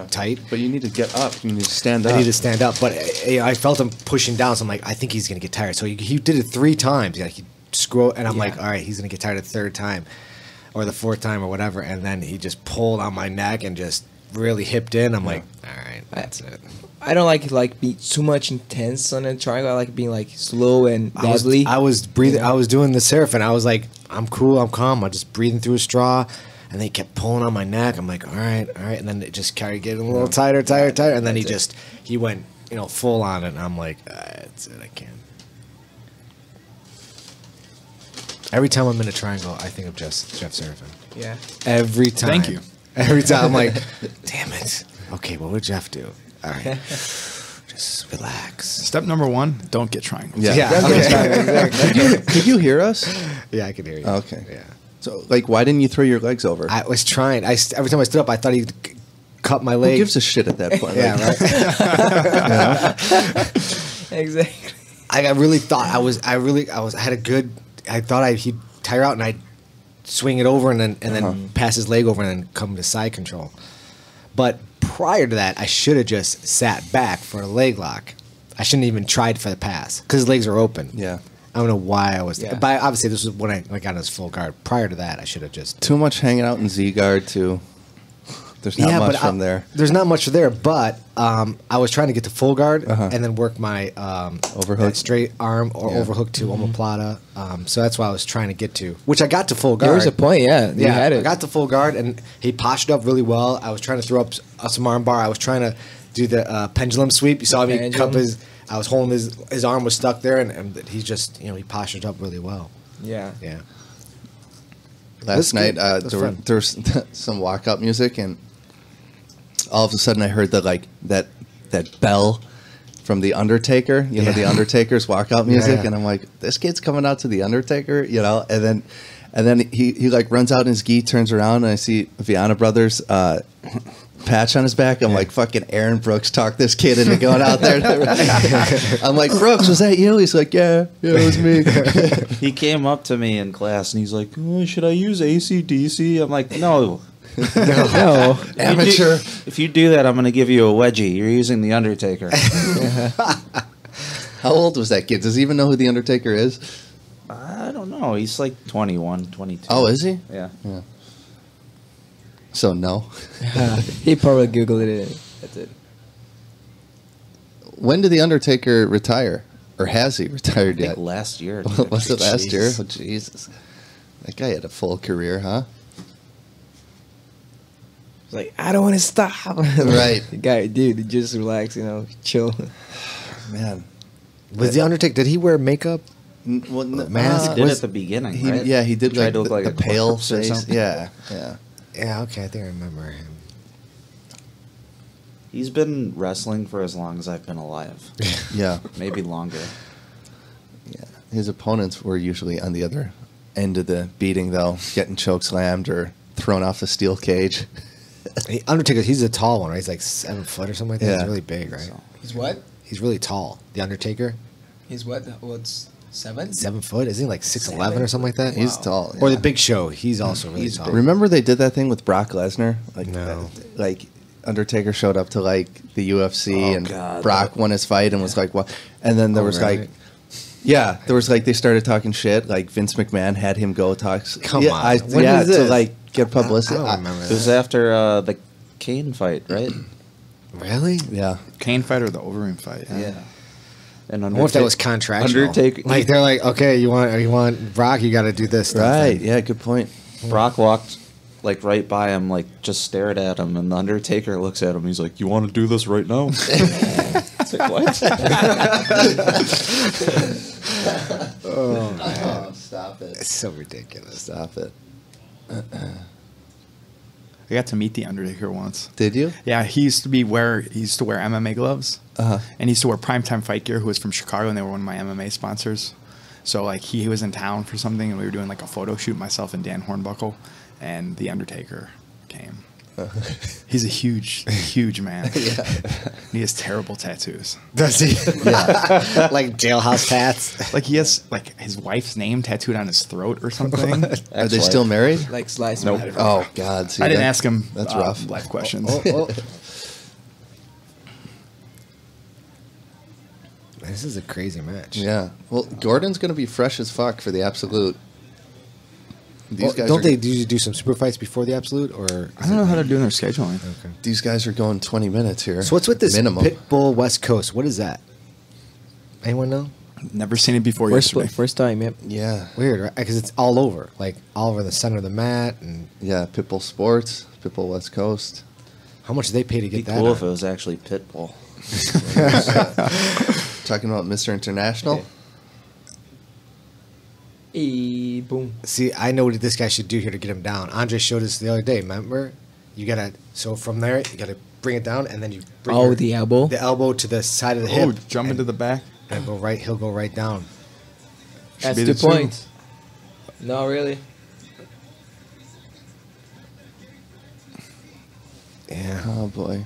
tight. But you need to get up. You need to stand up. I need to stand up, but I felt him pushing down. So I'm like, I think he's gonna get tired. So he did it 3 times. Like he scroll, and I'm like, all right, he's gonna get tired the 3rd time, or the 4th time, or whatever. And then he just pulled on my neck and just really hipped in. I'm like, all right, that's it. I don't like be too much intense on a triangle. I like being like slow and deadly. I was breathing. I was doing the Serafin. I was like, I'm cool. I'm calm. I'm just breathing through a straw. And they kept pulling on my neck. I'm like, all right. And then it just carried getting a little tighter. And then he went, full on it. And I'm like, that's it. I can't. Every time I'm in a triangle, I think of Jeff Serafin. Yeah. Every time. Thank you. Every time I'm like, damn it. Okay, what would Jeff do? All right. Just relax. Step number 1, don't get triangles. Yeah. Okay. Could you hear us? Yeah, I can hear you. Okay. Yeah. So, why didn't you throw your legs over? I was trying. Every time I stood up, I thought he'd cut my leg. Who gives a shit at that point? Yeah, right. Exactly. I really thought I thought he'd tire out and I'd swing it over and then pass his leg over and then come to side control. But prior to that, I should have just sat back for a leg lock. I shouldn't have even tried for the pass because his legs are open. Yeah. I don't know why I was. Yeah. But obviously, this was when I got in his full guard. Prior to that, I should have just. Too much hanging out in Z guard too. There's not much from there. There's not much there, but I was trying to get to full guard and then work my Overhook. that straight arm or overhook to omoplata. So that's what I was trying to get to, which I got to full guard. There was a point, yeah. You had it. I got to full guard, and he postured up really well. I was trying to throw up some arm bar. I was trying to do the pendulum sweep. You saw me cup his. I was holding his arm was stuck there, and he just he postured up really well. Yeah. Yeah. Last night That's there fun. was some walkout music, and all of a sudden I heard that bell from the Undertaker. You know, the Undertaker's walkout music, and I'm like, this kid's coming out to the Undertaker, and then he like runs out in his gi, turns around, and I see Viana Brothers patch on his back. I'm like, fucking Aaron Brooks talked this kid into going out there. I'm like, Brooks, was that you? He's like, yeah, it was me. He came up to me in class and he's like, oh, should I use ACDC? I'm like, no. No. Amateur. If you do that, I'm going to give you a wedgie. You're using the Undertaker. How old was that kid? Does he even know who the Undertaker is? I don't know. He's like 21, 22. Oh, is he? Yeah. So no. He probably Googled it. That's it. When did the Undertaker retire, or has he retired I yet? think last year. Was it last year? Jesus. Oh, Jesus. That guy had a full career, huh? It's like, I don't want to stop. Right. The guy, dude, just relax, chill. Man. Was the Undertaker? Did he wear makeup? Mask He did was- at the beginning, He, right? yeah, he did Tried like to look like the a pale corpse or face. something. Yeah. Yeah, okay, I think I remember him. He's been wrestling for as long as I've been alive. Yeah. Maybe longer. Yeah. His opponents were usually on the other end of the beating, though, getting choke slammed or thrown off a steel cage. Undertaker, he's a tall one, right? He's like 7 foot or something like that. Yeah. He's really big, right? He's what? He's really tall. The Undertaker, He's what? What's 7? 7 foot. Isn't he like 6'11" or something like that? He's tall. Or yeah. the Big Show, he's also really tall. Remember they did that thing with Brock Lesnar? Like, No. like Undertaker showed up to like the UFC and God, Brock won his fight and was like, "What?" And then there was really? like, yeah, there was like they started talking shit. Like Vince McMahon had him go talk. Come yeah, on. When yeah, was to this? like get publicity. I don't remember It was that. after the Kane fight, right? Really? Yeah, Kane fight or the Overeem fight? And I wonder if that was contractual. Undertaker, Like they're like, okay, you want Brock, you got to do this stuff. right. then. Yeah, good point. Brock walked like right by him, like just stared at him, and the Undertaker looks at him. He's like, "You want to do this right now?" It's like, what? Oh, stop it! It's so ridiculous. Stop it! I got to meet the Undertaker once. Did you? Yeah, he used to wear MMA gloves, Uh-huh. and he used to wear Primetime Fight Gear. Who was from Chicago, and they were one of my MMA sponsors. So like he was in town for something, and we were doing like a photo shoot, myself and Dan Hornbuckle, and the Undertaker came. He's a huge man. Yeah. He has terrible tattoos. Does he? Yeah. Like jailhouse tats. Like he has like his wife's name tattooed on his throat or something. Are they still married? Like slice. Nope. Nope. Oh God! See, I didn't that- ask him. That's rough. Life questions. This is a crazy match. Yeah. Well, Gordon's going to be fresh as fuck for the Absolute. These Well, guys don't are, they usually do some super fights before the Absolute, or I don't know how they're doing their scheduling. Okay. These guys are going 20 minutes here. So what's with this minimum? Pitbull West Coast? What is that? Anyone know? Never seen it before First, yesterday. first time, yep. Yeah. Weird, right? Because it's all over, like all over the center of the mat. And Yeah. Pitbull Sports, Pitbull West Coast. how much do they pay to It'd get be that? cool on? if it was actually Pitbull. Talking about Mr. International. Boom. See, I know what this guy should do here to get him down. Andre showed us the other day. Remember, you gotta from there you gotta bring it down, and then you bring Oh, the elbow. the elbow to the side of the Oh, hip. jump into the back. and go right. He'll go right down. That's be 2 the two. points. No, really. Yeah, Oh boy.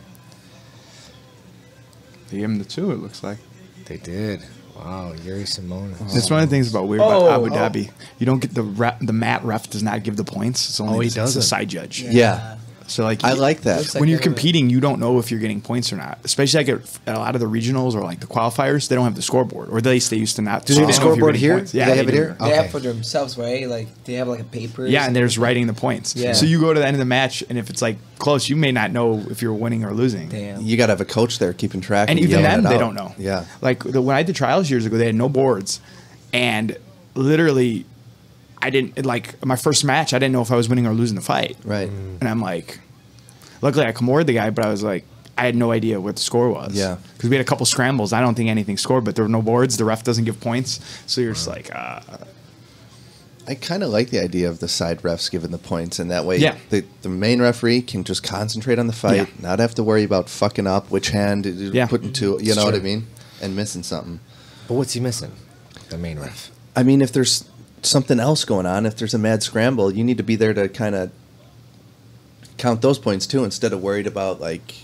They gave him the 2. It looks like. they did. Wow, Yuri Simone. That's one of the things about weird Oh, about Abu Dhabi. You don't get the mat ref does not give the points. It's only Oh, he it's a doesn't? side judge. Yeah. So like I like that. Looks when like you're a- competing, you don't know if you're getting points or not. Especially like at a lot of the regionals or like the qualifiers, they don't have the scoreboard, or at least they used to not. Do they have a know if you're scoreboard getting here? points. Do Yeah, they have it do. here? They Okay. have for themselves, right? Like they have like a paper. Yeah, and there's writing the points. Yeah. So you go to the end of the match, and if it's like close, you may not know if you're winning or losing. Damn. You got to have a coach there keeping track. And even yelling then, it they out. don't know. Yeah. Like when I did trials years ago, they had no boards, and literally, I didn't like my first match. I didn't know if I was winning or losing the fight. Right. And I'm like, luckily I commorted the guy, but I was like, I had no idea what the score was. Yeah. Because we had a couple scrambles. I don't think anything scored, but there were no boards. The ref doesn't give points, so you're just like, I kind of like the idea of the side refs giving the points, and that way Yeah. the main referee can just concentrate on the fight, Yeah. not have to worry about fucking up, which hand Yeah. putting to, you know what I Sure. mean, and missing something. But what's he missing? The main ref. I mean, if there's something else going on, if there's a mad scramble, you need to be there to kind of count those points too, instead of worried about like.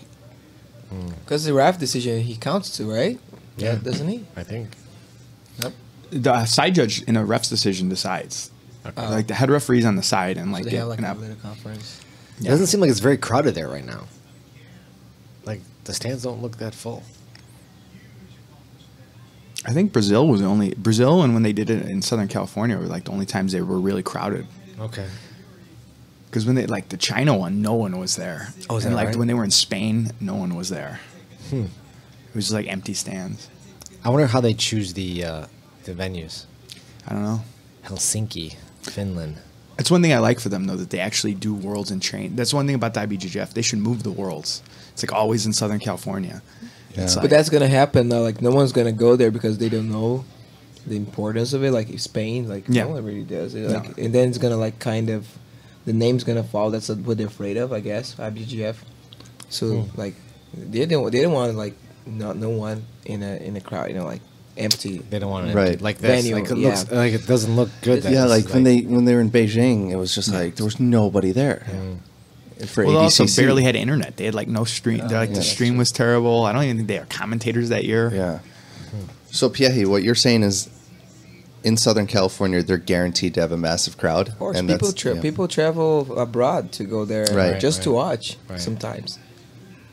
Because the ref decision he counts to, right? Yeah. Doesn't he? I think. the side judge in a ref's decision decides. Like the head referee's on the side and like So they get have like an a app. little conference. It doesn't seem like it's very crowded there right now. Like the stands don't look that full. I think Brazil was the only Brazil, and when they did it in Southern California, were like the only times they were really crowded. Okay. Because when they like the China one, no one was there. Oh, is and that like right? when they were in Spain, no one was there. It was just like empty stands. I wonder how they choose the venues. I don't know. Helsinki, Finland. That's one thing I like for them, though, that they actually do worlds and train. That's one thing about the IBJJF. They should move the worlds. It's like always in Southern California. It's Yeah. like, But that's gonna happen though. Like no one's gonna go there because they don't know. the importance of it. Like Spain, like Yeah. no one really does it. Like, and then it's gonna like kind of the name's gonna fall. That's what they're afraid of, I guess. IBGF. So like they didn't want like no one in a crowd. You know, like empty. They don't want it Right. like this. Venue, Like it yeah. looks like it doesn't look good. that Yeah, this like is, when they were in Beijing, it was just like there was nobody there. For Well, they also ADCC. barely had internet. They had like no stream. They're like the stream was terrible. I don't even think they had commentators that year. Yeah. So Pierre, what you're saying is, in Southern California, they're guaranteed to have a massive crowd. Of course, and people that's- yeah. people travel abroad to go there Right. just to Right. watch. Right. Sometimes,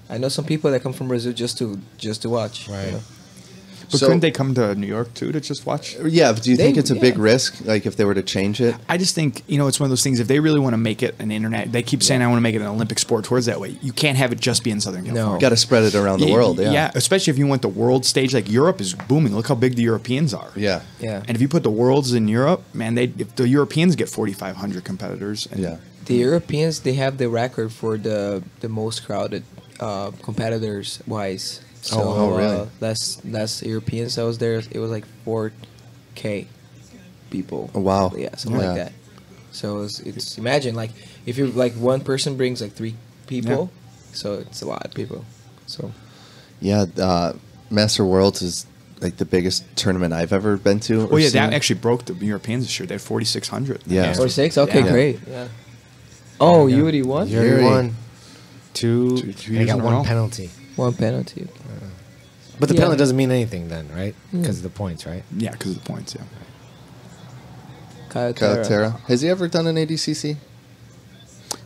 I know some people that come from Brazil just to watch. Right. You know? But So- couldn't they come to New York too to just watch? Yeah, but do you think They- it's a big yeah. risk, like if they were to change it? I just think, it's one of those things. If they really want to make it an internet, they keep saying, I want to make it an Olympic sport towards that way. You can't have it just be in Southern California. Got to spread it around the world. Yeah. Yeah, especially if you want the world stage. Like Europe is booming. Look how big the Europeans are. Yeah. Yeah. And if you put the worlds in Europe, man, if the Europeans get 4,500 competitors. And Yeah. The Europeans, they have the record for the most crowded competitors wise. So Oh, really? last Europeans I was there, it was like 4K people. Oh, wow. Yeah, something Yeah. like that. So it's imagine like if you like one person brings like 3 people, so it's a lot of people. So Yeah. Master Worlds is like the biggest tournament I've ever been to. or well, yeah, seen. that actually broke the Europeans this year. They had 4,600. Yeah. or 6. Okay, Yeah. great. Yeah. Oh, you already won. You already Yuri. won. Two Two and years got in a one row. penalty. One penalty. But the Yeah. penalty doesn't mean anything then, right? Because of the points, right? Yeah, because of the points, yeah. Kyle Kyle Terra. Terra. Has he ever done an ADCC?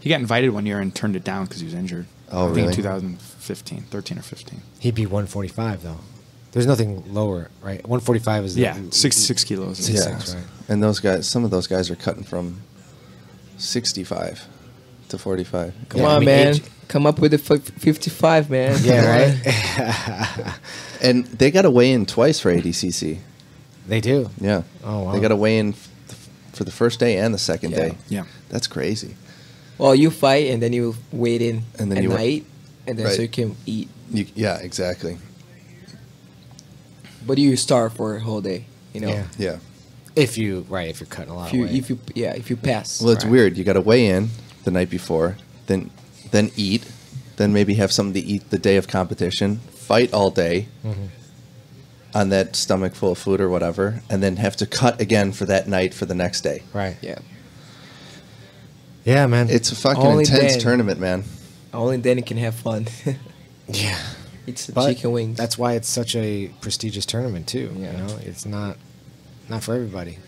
He got invited one year and turned it down because he was injured. Oh, I think really? in 2015, 13 or 15. He'd be 145 though. There's nothing lower, right? 145 is Yeah, 66 kilos. Six- Yeah. right. And those guys, some of those guys are cutting from 65 to 45. Come Yeah, on, I mean, man. age- Come up with the 55, man. Yeah, right. And they got to weigh in twice for ADCC. They do. Yeah. Oh, wow. They got to weigh in for the first day and the second Yeah. day. Yeah. That's crazy. Well, you fight and then you wait in And then at you wa- night, and then so Right. you can eat. Yeah, exactly. But you starve for a whole day. You know, Yeah. Yeah. If you're cutting a lot if you of weight. if you pass. Well, it's Right. weird. You got to weigh in the night before, then eat, then maybe have something to eat the day of competition, fight all day on that stomach full of food or whatever, and then have to cut again for that night for the next day. right. Yeah. Yeah, man. It's a fucking Only intense then. tournament, man. Only then you can have fun. yeah. It's the But chicken wings. that's why it's such a prestigious tournament too. Yeah. You know, it's not for everybody.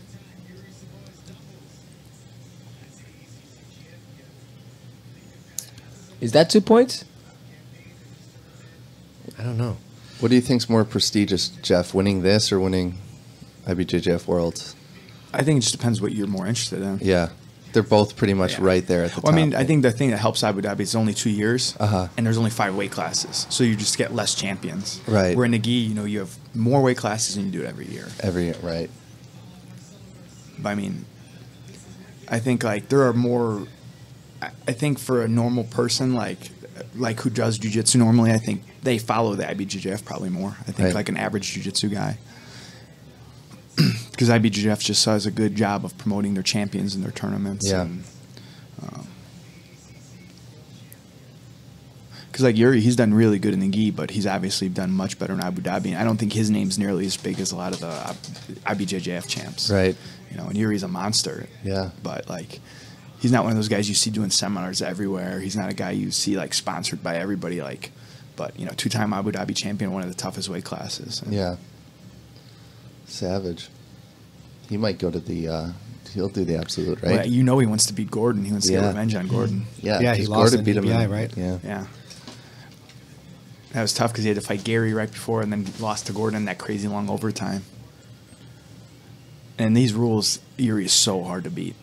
Is that 2 points? I don't know. What do you think's more prestigious, Jeff? Winning this or winning IBJJF Worlds? I think it just depends what you're more interested in. Yeah, they're both pretty much Yeah. right there at the Well, top. I mean, I think the thing that helps Abu Dhabi is only 2 years, Uh-huh. and there's only 5 weight classes, so you just get less champions. Right. Where in Nagi, you have more weight classes and you do it every year. right. But I mean, I think like there are more. I think for a normal person like who does jiu-jitsu normally, I think they follow the IBJJF probably more. I think Right. like an average jiu-jitsu guy. Because IBJJF just does a good job of promoting their champions and their tournaments. Yeah. Because like Yuri, he's done really good in the gi, but he's obviously done much better in Abu Dhabi. And I don't think his name's nearly as big as a lot of the IBJJF champs. Right. And Yuri's a monster. Yeah. But like, he's not one of those guys you see doing seminars everywhere. He's not a guy you see like sponsored by everybody. Like, but 2-time Abu Dhabi champion, one of the toughest weight classes. And Yeah. Savage. He might go to the. He'll do the absolute, right? well, he wants to beat Gordon. He wants to get Yeah. revenge on Gordon. Yeah. Yeah, he 'cause lost Gordon in beat him EBI, in- right? Yeah. Yeah. That was tough because he had to fight Gary right before and then lost to Gordon in that crazy long overtime. And these rules, Yuri is so hard to beat.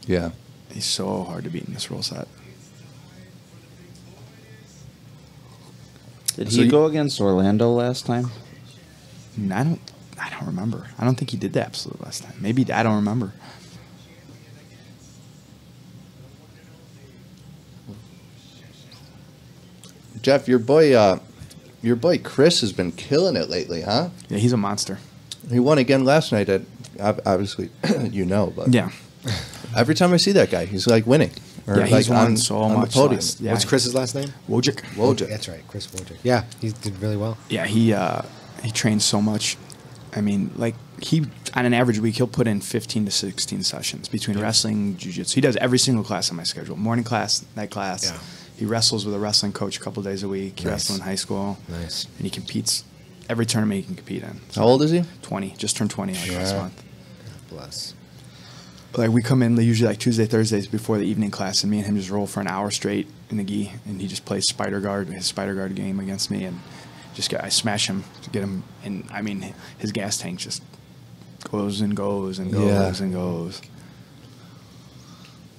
Yeah. He's so hard to beat in this rule set. Did So he you- go against Orlando last time? And I don't remember. I don't think he did the absolute last time. Maybe I don't remember. Jeff, your boy Chris has been killing it lately, huh? Yeah, he's a monster. He won again last night at, obviously, but Yeah. every time I see that guy, he's like winning. Or Yeah, he's like won so the much podium. Yeah. What's Chris's last name? Wojcik. Wojcik. That's right, Chris Wojcik. Yeah, he did really well. Yeah, he trains so much. I mean, like he on an average week he'll put in 15 to 16 sessions between wrestling, jiu-jitsu. He does every single class on my schedule: morning class, night class. Yeah. He wrestles with a wrestling coach a couple days a week. He wrestled in high school. Nice. And he competes every tournament he can compete in. How old is he? 20. Just turned 20 last month. Bless. Like we come in usually like Tuesday, Thursdays before the evening class, and me and him just roll for an hour straight in the gi, and he just plays his spider guard game against me, and I smash him to get him. And I mean, his gas tank just goes and goes and goes and goes.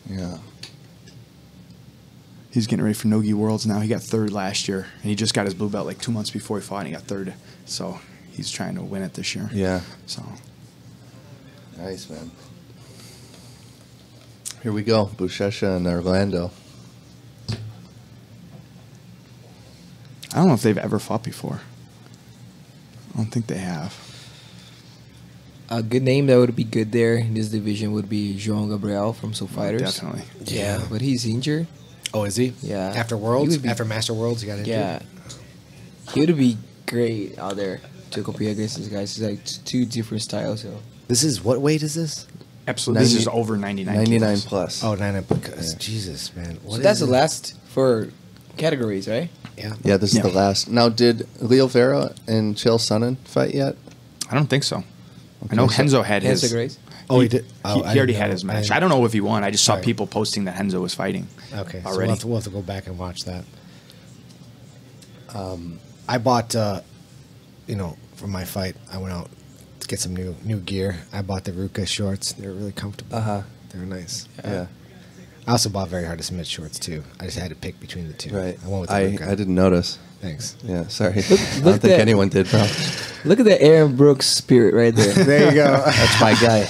Yeah. He's getting ready for No-Gi Worlds now. He got third last year, and he just got his blue belt like 2 months before he fought, and he got third. So he's trying to win it this year. Yeah. So Nice, man. Here we go. Buchecha and Orlando. I don't know if they've ever fought before. I don't think they have. A good name that would be good there in this division would be João Gabriel from Soul Fighters. Definitely. Yeah, but he's injured. Oh, is he? Yeah. After He Worlds? would be- After Master Worlds, he got injured? Yeah. He would be great out there to compete against these guys. It's like two different styles. So. This is, what weight is this? Absolutely. This 90 is over 99 99 kilos. plus. Oh, 99, because, Jesus, man. So that's the last for categories, right? Yeah. Yeah, this is Yeah. the last. Now, did Leo Vera and Chael Sonnen fight yet? I don't think so. I know so- Henzo had his. Hansa Grace. Oh, he did? He Oh, I already didn't had know. his match. I- I don't know if he won. I just saw Right. people posting that Henzo was fighting. Okay, so already. we'll have to go back and watch that. I bought, for my fight, I went out to get some new gear. I bought the Ruka shorts. They're really comfortable. Uh-huh. They're nice. Yeah. I also bought Very Hard to Submit shorts, too. I just had to pick between the two. Right. I went with the I Ruka. didn't notice. Thanks. Yeah, sorry. I look don't think at- anyone did, bro. Look at the Aaron Brooks spirit right there. There you go. That's my guy.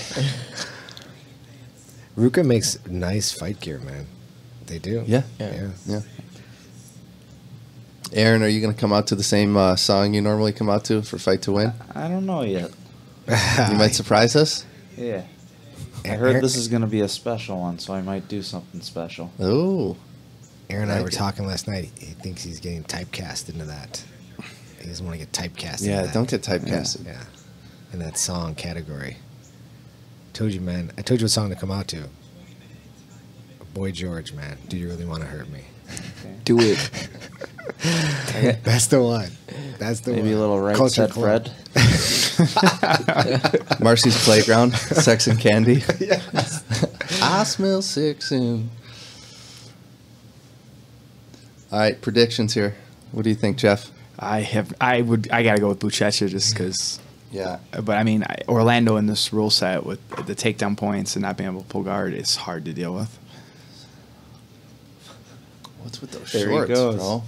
Ruka makes nice fight gear, man. They do. Yeah. Yeah. Yeah. Aaron, are you going to come out to the same song you normally come out to for Fight to Win? I don't know yet. You might surprise us. Yeah. I heard this is going to be a special one, so I might do something special. Oh. Aaron and I Like were it. talking last night. He thinks he's getting typecast into that. He doesn't want to get typecast into Yeah, that. don't get typecasted. Yeah. In that song category. Told you, man. I told you what song to come out to. Boy George, man. Do you really want to hurt me? Do it. That's the one. That's the Maybe one. a little right Culture set Club. Fred. Marcy's Playground, Sex and Candy. I smell sex and... All right, predictions here. What do you think, Jeff? I gotta go with Buchecha just because. Yeah. But I mean, Orlando in this rule set with the takedown points and not being able to pull guard is hard to deal with. What's with those There he shorts, goes. bro?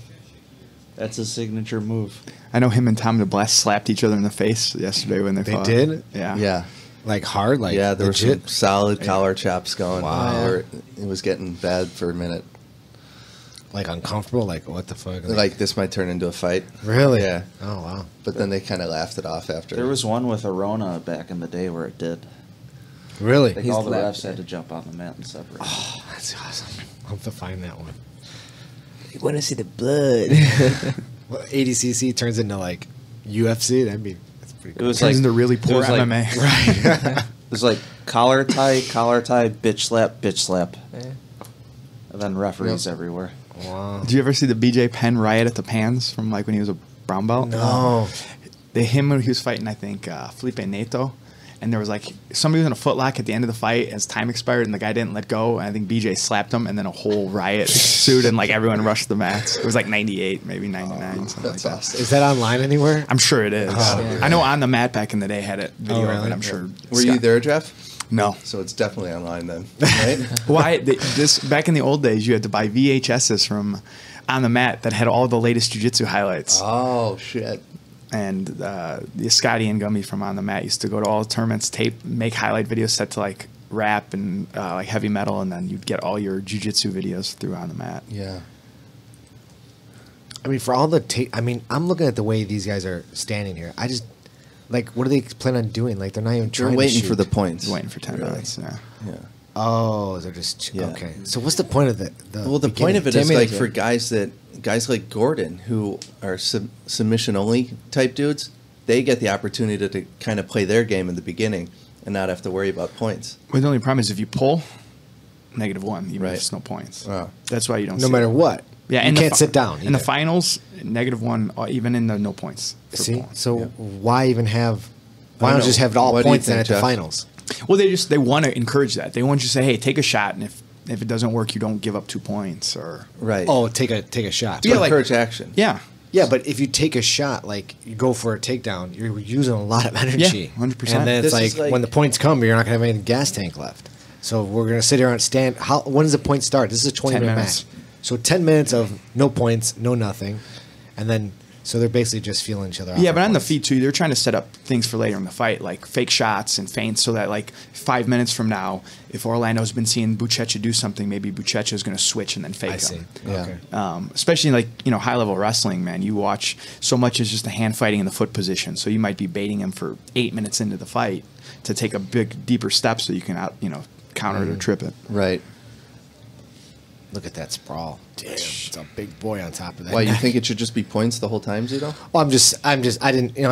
That's his signature move. I know him and Tom DeBless slapped each other in the face yesterday when they They fought. did? Yeah. Yeah. Like hard? Like Yeah, there were legit? some solid collar chops going. Wow. It was getting bad for a minute. Like uncomfortable? Like what the fuck? Like, this might turn into a fight. Really? Yeah. Oh, wow. But then they kind of laughed it off after. There was one with Arona back in the day where it did. Really? Like all the refs had to jump on the mat and separate. Oh, that's awesome. I'll have to find that one. You want to see the blood? Well, ADCC turns into like UFC. That's pretty It cool. was Turns like into really poor it was like- MMA. Right. It was like collar tie, bitch slap, and then referees everywhere. Wow. Did you ever see the BJ Penn riot at the Pans from like when he was a brown belt? No. Him when he was fighting, I think, Felipe Neto. And there was like somebody was in a footlock at the end of the fight as time expired and the guy didn't let go. And I think BJ slapped him and then a whole riot ensued and like everyone rushed the mats. It was like 98, maybe 99, something like that. Is that online anywhere? I'm sure it is. Oh, I know On the Mat back in the day had it video of really? it, I'm sure. Were you there, Jeff? No. So it's definitely online then, right? Why this back in the old days you had to buy VHSs from On the Mat that had all the latest jiu-jitsu highlights. Oh, shit. And the Scotty and Gummy from On the Mat used to go to all the tournaments, make highlight videos set to like rap and like heavy metal, and then you'd get all your jiu-jitsu videos through On the Mat. Yeah. I mean, for all the I'm looking at the way these guys are standing here. Like, what do they plan on doing? Like, they're not even They're trying to waiting shoot. for the points. Waiting for 10 minutes. Yeah. Yeah. Oh, they're just Yeah. okay. So what's the point of the Well, the point of it 10 is like minutes, for yeah. guys like Gordon who are submission only type dudes, they get the opportunity to kind of play their game in the beginning and not have to worry about points. Well, the only problem is if you pull, -1, even Right. if it's no points. Wow. That's why you don't no see matter it. what. Yeah, you and can't sit down. In the either. finals, -1, even in the no points. for See, pulling. so Yeah. why even have? Why I don't don't just know. have it all What do you points then think, at the Jeff? finals? Well, they want to encourage that. They want you to say, "Hey, take a shot," and if it doesn't work, you don't give up 2 points. Or Right. Oh, take a shot. to encourage action. yeah, Yeah, but if you take a shot, like you go for a takedown, you're using a lot of energy. 100%. And then it's This is like- when the points come, you're not going to have any gas tank left. So we're going to sit here and stand. When does the point start? This is a 20-minute minutes. match. So 10 minutes of no points, no nothing, and then so they're basically just feeling each other out. yeah, for but on the points. feet too, they're trying to set up things for later in the fight, like fake shots and feints, so that like 5 minutes from now, if Orlando's been seeing Buchecha do something, maybe Buchecha is going to switch and then fake I see. him. Yeah. Okay. Especially like high level wrestling, man. You watch so much as just the hand fighting in the foot position, so you might be baiting him for 8 minutes into the fight to take a big deeper step so you can counter it or trip it. Right. Look at that sprawl. Damn, it's a big boy on top of that. Why, you neck. think it should just be points the whole time, Zito? Well, I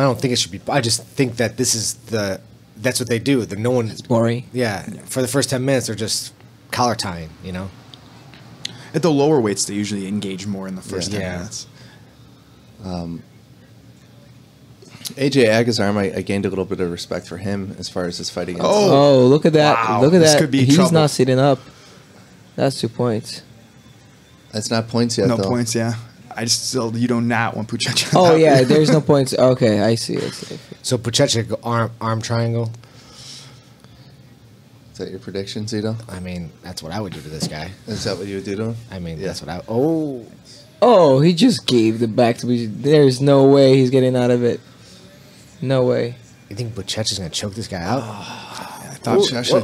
don't think it should be. I just think that that's what they do. No one. It's boring. Yeah, for the first 10 minutes, they're just collar tying. At the lower weights, they usually engage more in the first Yeah. 10 Yeah. minutes. AJ Agazarm, I gained a little bit of respect for him as far as his fight against. Oh, look at that! Wow. Look at This that! could be He's trouble. not sitting up. That's 2 points. That's not points yet, No though. points, yeah. You do not want Buchecha. Oh out yeah, there. there's no points. Okay, I see it. So Buchecha arm triangle. Is that your prediction, Zito? I mean, that's what I would do to this guy. Is that what you would do to him? I mean, Yeah. that's what I. Oh, Oh, he just gave the back to me. There's no way he's getting out of it. No way. you think Buchecha's gonna choke this guy out? I thought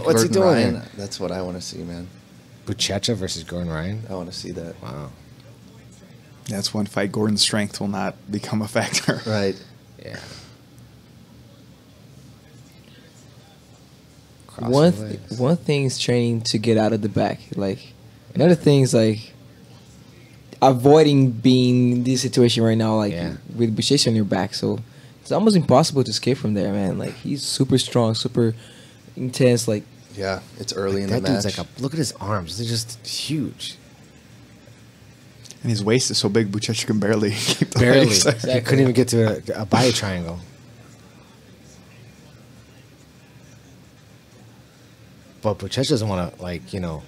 what's he doing Ryan. here? That's what I want to see, man. Buchecha versus Gordon Ryan. I want to see that. Wow. That's one fight. Gordon's strength will not become a factor. Right. Yeah. One thing is training to get out of the back. Like another thing is like avoiding being in this situation right now, like Yeah. with Buchecha on your back. So it's almost impossible to escape from there, man. Like he's super strong, super intense. Like Yeah, it's early in the That match. dude's like look at his arms. They're just huge. And his waist is so big, Buchecha can barely keep the Barely. legs. He couldn't even get to a body triangle. But Buchecha doesn't want to,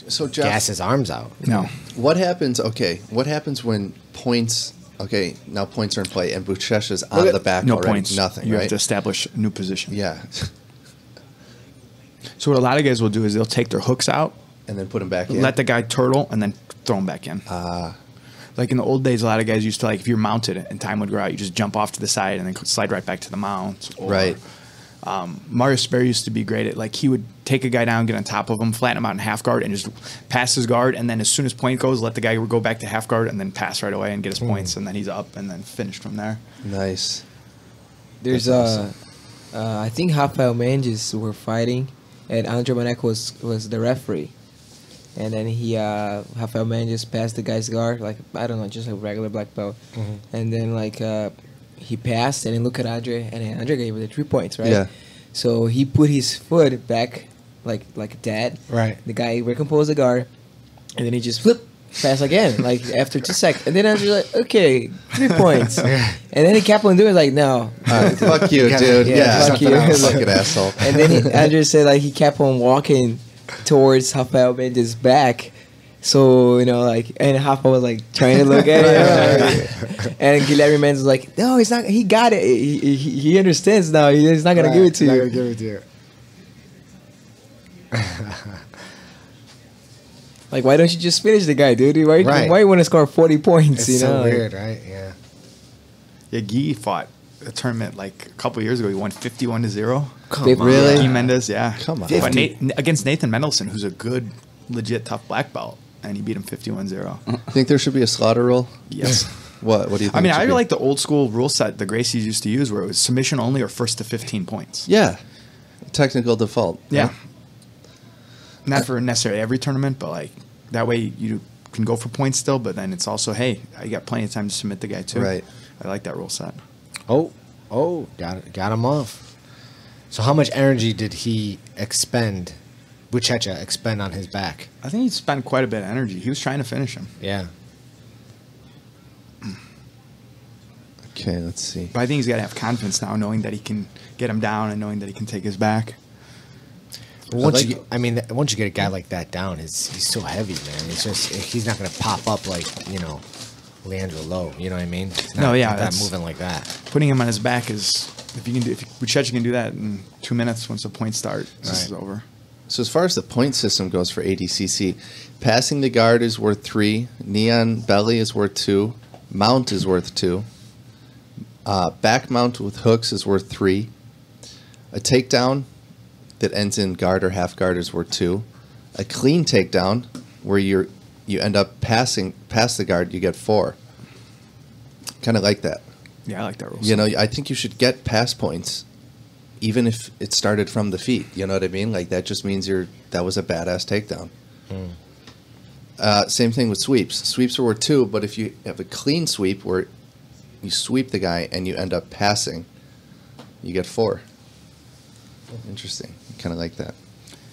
So, Jeff, gas his arms out. No. what happens? Okay, what happens when points? Okay, now points are in play, and Buchecha's on the back No already. points. Nothing. You right? have to establish a new position. Yeah, So what a lot of guys will do is they'll take their hooks out, and then put him back in. let the guy turtle, and then throw him back in. Like in the old days, a lot of guys used to, like, if you're mounted and time would go out, you just jump off to the side and then slide right back to the mount. Or, Right. Mario Sperry used to be great at, like, he would take a guy down, get on top of him, flatten him out in half guard, and just pass his guard. And then as soon as point goes, let the guy go back to half guard and then pass right away and get his points. And then he's up and then finished from there. Nice. there's I think Rafael Mendes were fighting, and Andre Manek was the referee. And then Rafael Mendes passed the guy's guard, like, I don't know, just a regular black belt. And then, he passed, and then look at Andre, and then Andre gave it the 3 points, right? Yeah. So he put his foot back, like that. Right. The guy recomposed the guard, and then he just pass again, like, after 2 seconds. And then Andre's like, okay, 3 points. And then he kept on doing, like, no. Fuck you, dude. Yeah, Yeah, fuck you. Fucking asshole. And then Andre said, like, he kept on walking towards Rafael Mendes' back. So, and Rafa was, like, trying to look at it. And Guilherme Mendes was like, no, he's not, he got it. He understands now. He's not going to give it to Not you. gonna give it to you. Like, why don't you just finish the guy, dude? Why Right. you want to score 40 points, It's so Like, weird, right? Yeah. Yeah, Guy fought a tournament like a couple years ago. He won 51-0. Come on. Really? Guy Mendes, yeah. Come on. But against Nathan Mendelsohn, who's a good, legit, tough black belt, and he beat him 51-0. Think there should be a slaughter rule? Yes. What do you think? I mean, it should I be? like the old school rule set the Gracies used to use, where it was submission only or first to 15 points. Yeah, technical default. Yeah. right? Not for necessarily every tournament, but like that way you can go for points still. But then it's also, hey, I got plenty of time to submit the guy too. Right. I like that rule set. Oh, got him off. So how much energy did he expend, Buchecha expend on his back? I think he spent quite a bit of energy. He was trying to finish him. Yeah. Okay, let's see. But I think he's got to have confidence now, knowing that he can get him down and knowing that he can take his back. Once you get a guy like that down, he's so heavy, man. It's just he's not gonna pop up like Leandro Lowe. You know what I mean? He's not, not that's moving like that. Putting him on his back is if Buchecha can do that in 2 minutes once the points start, this is over. So as far as the point system goes for ADCC, passing the guard is worth 3, neon belly is worth 2, mount is worth 2, back mount with hooks is worth 3, a takedown that ends in guard or half guard is worth 2, a clean takedown where you end up passing past the guard, you get 4. Kind of like that. Yeah, I like that rule. You know, I think you should get pass points, even if it started from the feet. You know what I mean? Like that just means that was a badass takedown. Same thing with sweeps. Sweeps are worth 2, but if you have a clean sweep where you sweep the guy and you end up passing, you get 4. Interesting. Kind of like that.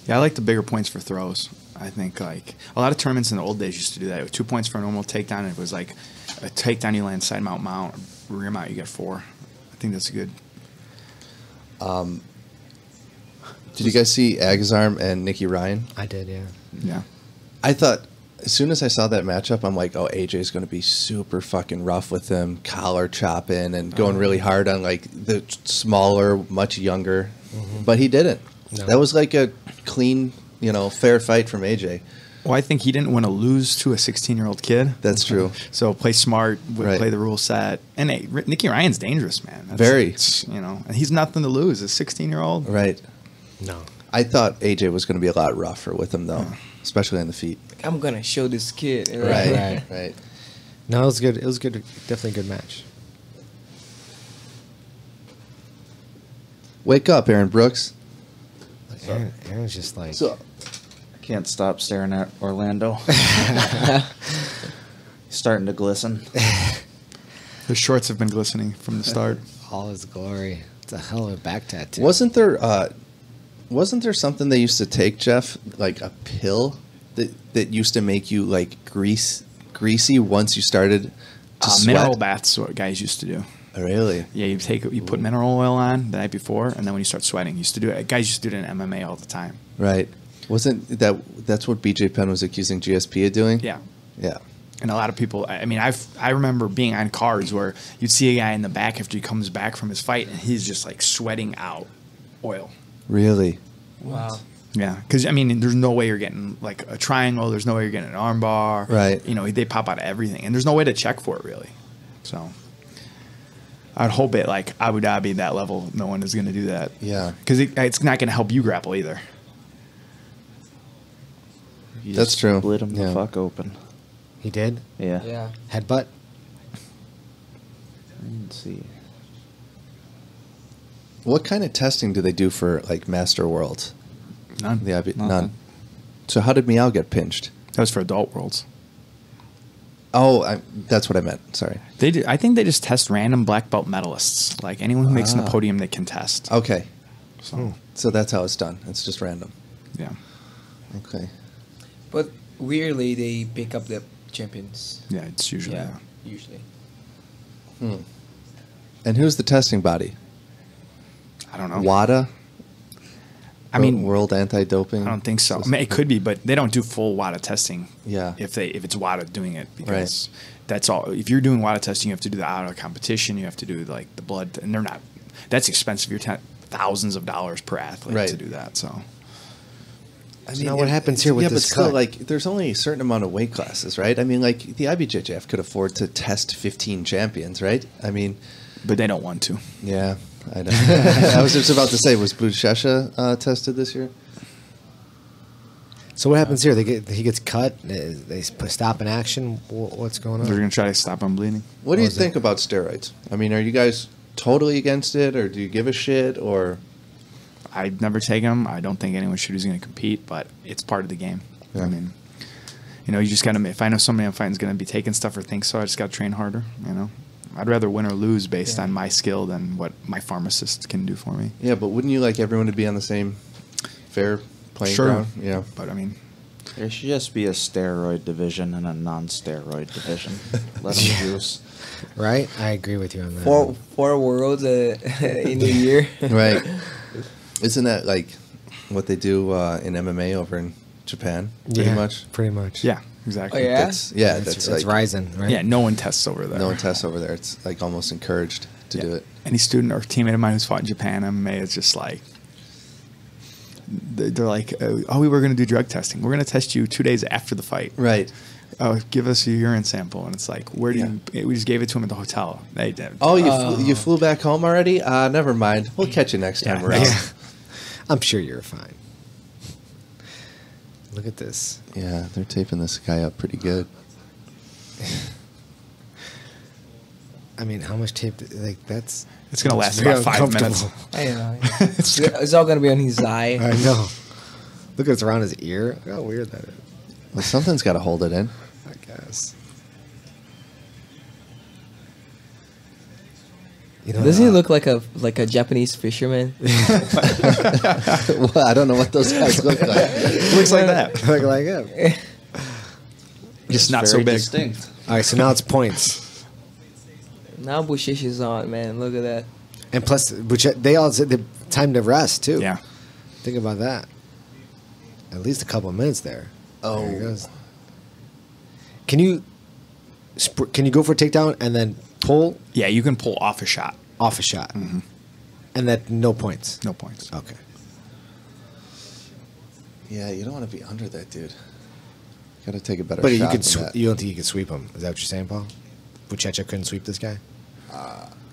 Yeah, I like the bigger points for throws. I think like a lot of tournaments in the old days used to do that. It was 2 points for a normal takedown, and it was like a takedown you land side mount, rear mount you get 4. I think that's good. Did you guys see Agazarm and Nicky Ryan? I did, yeah. Yeah. I thought as soon as I saw that matchup, I'm like, oh, AJ's going to be super fucking rough with him, collar chopping and going really hard on like the smaller, much younger. But he didn't. No. That was like a clean, fair fight from AJ. Well, I think he didn't want to lose to a 16-year-old kid. That's true. So play smart, play the rule set. And hey, Nicky Ryan's dangerous, man. Very. And he's nothing to lose. A 16-year-old. Right. No. I thought AJ was going to be a lot rougher with him, though, especially on the feet. I'm going to show this kid. Right. No, it was good. It was good. Definitely a good match. Wake up, Aaron Brooks. Aaron's just like... So, I can't stop staring at Orlando. Starting to glisten. His shorts have been glistening from the start. All his glory. It's a hell of a back tattoo. Wasn't there something they used to take, Jeff, like a pill that used to make you like greasy once you started to sweat? Mineral baths is what guys used to do. Oh, really? Yeah, you put mineral oil on the night before, and then when you start sweating, you used to do it. Guys used to do it in MMA all the time. Right. Wasn't that's what BJ Penn was accusing GSP of doing? Yeah. Yeah. And a lot of people, I mean, I remember being on cards where you'd see a guy in the back after he comes back from his fight, and he's just like sweating out oil. Really? Wow. Yeah, because I mean, there's no way you're getting like a triangle. There's no way you're getting an arm bar. Right. They pop out of everything, and there's no way to check for it really. So I'd hope it like Abu Dhabi that level. No one is going to do that. Yeah. Because it's not going to help you grapple either. You That's just true. Split him Yeah. the fuck open. He did? Yeah. Yeah. Headbutt? Let's see. What kind of testing do they do for like Master Worlds? None. None. So how did Meow get pinched? That was for adult worlds. Oh, that's what I meant. Sorry. They do, I think they just test random black belt medalists. Like anyone who makes in the podium, they can test. Okay. So that's how it's done. It's just random. yeah. Okay. But weirdly, they pick up the champions. Yeah, it's usually. Yeah, usually. And who's the testing body? I don't know. WADA? I mean, World Anti-Doping? I don't think so. I mean, it could be, but they don't do full WADA testing. Yeah. If it's WADA doing it, because that's all. If you're doing WADA testing, you have to do the auto competition. You have to do like the blood, and they're not. That's expensive. You're thousands of dollars per athlete to do that. So. I mean, now what happens here with yeah, this but still, cut? like, there's only a certain amount of weight classes, right? I mean, like, the IBJJF could afford to test 15 champions, right? I mean, but they don't want to. Yeah, I know. I was just about to say, was Buchecha tested this year? So what happens here? He gets cut. They stop in action. What's going on? They're going to try to stop him bleeding. What do you think about steroids? I mean, are you guys totally against it, or do you give a shit, or? I'd never take them. I don't think anyone should who's going to compete, but it's part of the game. Yeah. I mean, you know, you just got to. If I know somebody I'm fighting is going to be taking stuff or think so, I just got to train harder. You know, I'd rather win or lose based on my skill than what my pharmacist can do for me. Yeah, but wouldn't you like everyone to be on the same fair playing Sure. ground? Yeah, But I mean, There should just be a steroid division and a non-steroid division. Let them juice. Right? I agree with you on that. Four worlds in a year. right. Isn't that like what they do in MMA over in Japan? Pretty much. Pretty much. yeah, exactly. Oh, yeah? That's like rising, right? Yeah, no one tests over there. no one tests over there. It's like almost encouraged to do it. Any student or teammate of mine who's fought in Japan MMA is just like, they're like, oh, we were going to do drug testing. We're going to test you 2 days after the fight. Right. Oh, give us your urine sample. And it's like, where do you, we just gave it to him at the hotel. They did. Oh, you flew back home already? Never mind. We'll catch you next time around. Yeah. I'm sure you're fine. Look at this. Yeah, they're taping this guy up pretty good. I mean, how much tape? Like that's. It's going to last very about 5 minutes. uncomfortable. I know. It's all gonna be on his eye. I know. Look, it's around his ear. Look how weird that is. Well, something's got to hold it in. I guess. You know, Doesn't he look like a Japanese fisherman? Well, I don't know what those guys look like. Looks like that. look like him? Just not so Very big. distinct. All right, so now it's points, Now Bushish is on, man. Look at that. and plus, which they all said the time to rest too. Yeah. Think about that. At least a couple of minutes there. Oh. There he goes. Can you go for a takedown and then pull Yeah, you can pull off a shot. off a shot, Mm-hmm. and that no points? No points. Okay. Yeah, you don't want to be under that dude. Got to take a better But shot you can. than that. You don't think you can sweep him? Is that what you're saying, Paul? Buchecha couldn't sweep this guy.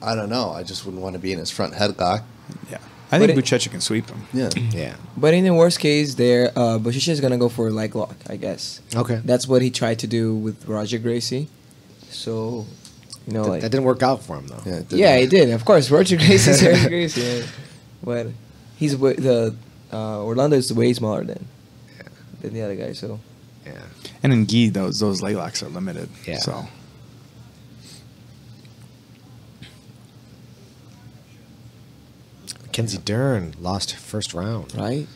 I don't know. I just wouldn't want to be in his front headlock. Yeah. I think But Buchecha can sweep him. Yeah. Yeah. But in the worst case, there, Bushish is gonna go for a leg lock, I guess. Okay. That's what he tried to do with Roger Gracie. So, you know, That didn't work out for him though. Yeah, it didn't yeah, work. he did. Of course, Roger Gracie is Roger Gracie. Yeah. But he's Orlando is way smaller than the other guy. So Yeah. And in gi, those leg locks are limited. Yeah. So Mackenzie Dern lost first round. right,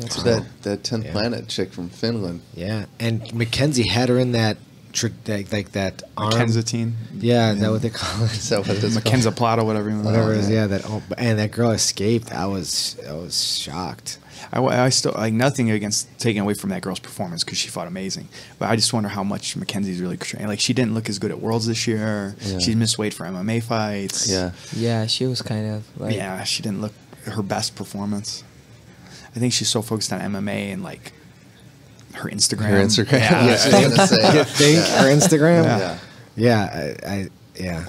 So that 10th Yeah. planet chick from Finland. Yeah, and Mackenzie had her in that like that arm. Mackenzatine. Yeah, is that what they call it? Is that what it is? Mackenza Plata, whatever you want to Whatever it call is. it. Yeah, that. And that girl escaped. I was shocked. I still like nothing against taking away from that girl's performance because she fought amazing, but I just wonder how much Mackenzie's really trained. Like she didn't look as good at Worlds this year. Yeah. She missed weight for MMA fights. Yeah. she was kind of like Yeah, she didn't look her best performance. I think she's so focused on MMA and like her Instagram. Her Instagram. Yeah. Yeah, I was gonna say. You think her Instagram? Yeah. Yeah, yeah.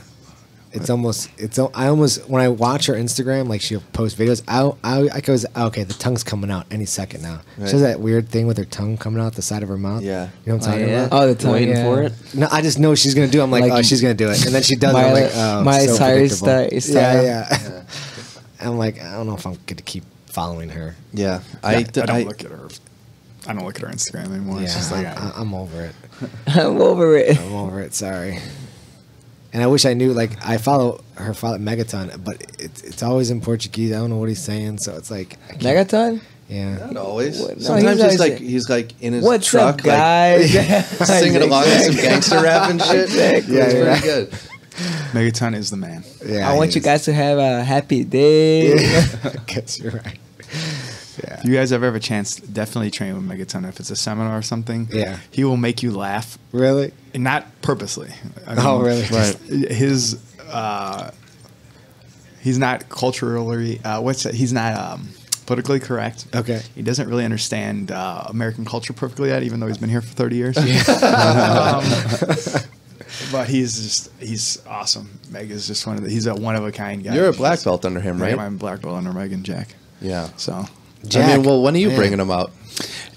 It's almost. I almost when I watch her Instagram, like she'll post videos. I goes, okay, the tongue's coming out any second now. Right. She has that weird thing with her tongue coming out the side of her mouth. Yeah. You know what I'm talking about? Oh, the tongue, Waiting yeah. for it. No, I just know she's gonna do it. I'm like, Like oh, she's gonna do it, and then she does it. I'm like, oh, my so Cyrus predictable. style. Yeah. I'm like, I don't know if I'm gonna keep following her. Yeah. I don't look at her. I don't look at her Instagram anymore. It's just like I'm over it. I'm over it. I'm over it. Sorry. And I wish I knew. Like I follow her father Megaton, but it's always in Portuguese. I don't know what he's saying, so it's like I can't- Megaton? Yeah. Not always. What? No, Sometimes he's he's always- he's like in his What's truck, up, guys? like, singing along with some gangster rap and shit. Exactly. It's Yeah, pretty good. Megaton is the man. Yeah. I want you guys to have a happy day. I guess you're right. Yeah. If you guys ever have a chance, definitely train with Megaton. If it's a seminar or something, Yeah. he will make you laugh. Really? And not purposely. I Oh, really? Right. His, he's not culturally, he's not politically correct. Okay. He doesn't really understand American culture perfectly yet, even though he's been here for 30 years. But he's awesome. Meg is just he's a one of a kind guy. You're a black belt under him, right? I'm a black belt under Meg and Jack. Yeah. So I mean, well, when are you man. bringing him out?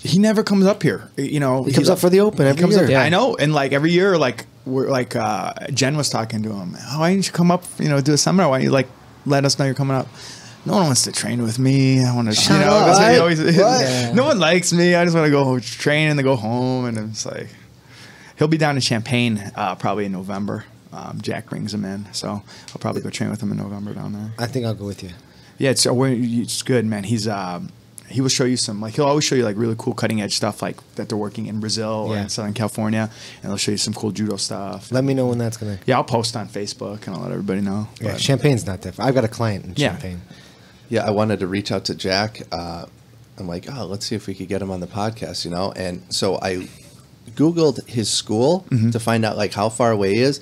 he never comes up here. You know, He comes up for the Open every year. Yeah. I know, and like every year, like we're like Jen was talking to him. Oh, why didn't you come up? You know, do a seminar? Why don't you like let us know you're coming up? No one wants to train with me. I want to, Shut you know, up. that's what he What? always. No one likes me. I just want to go train and then go home. And it's like he'll be down in Champaign probably in November. Jack brings him in, so I'll probably go train with him in November down there. I think I'll go with you. Yeah, it's good, man. He will show you some, like, he'll always show you like really cool cutting edge stuff like that they're working in Brazil or in Southern California, and they'll show you some cool judo stuff. Let me know when that's gonna. Yeah, I'll post on Facebook and I'll let everybody know. Yeah, But- Champagne's not that far. I've got a client in Champagne. Yeah, I wanted to reach out to Jack. I'm like, oh, let's see if we could get him on the podcast, you know? And so I Googled his school to find out, like, how far away he is.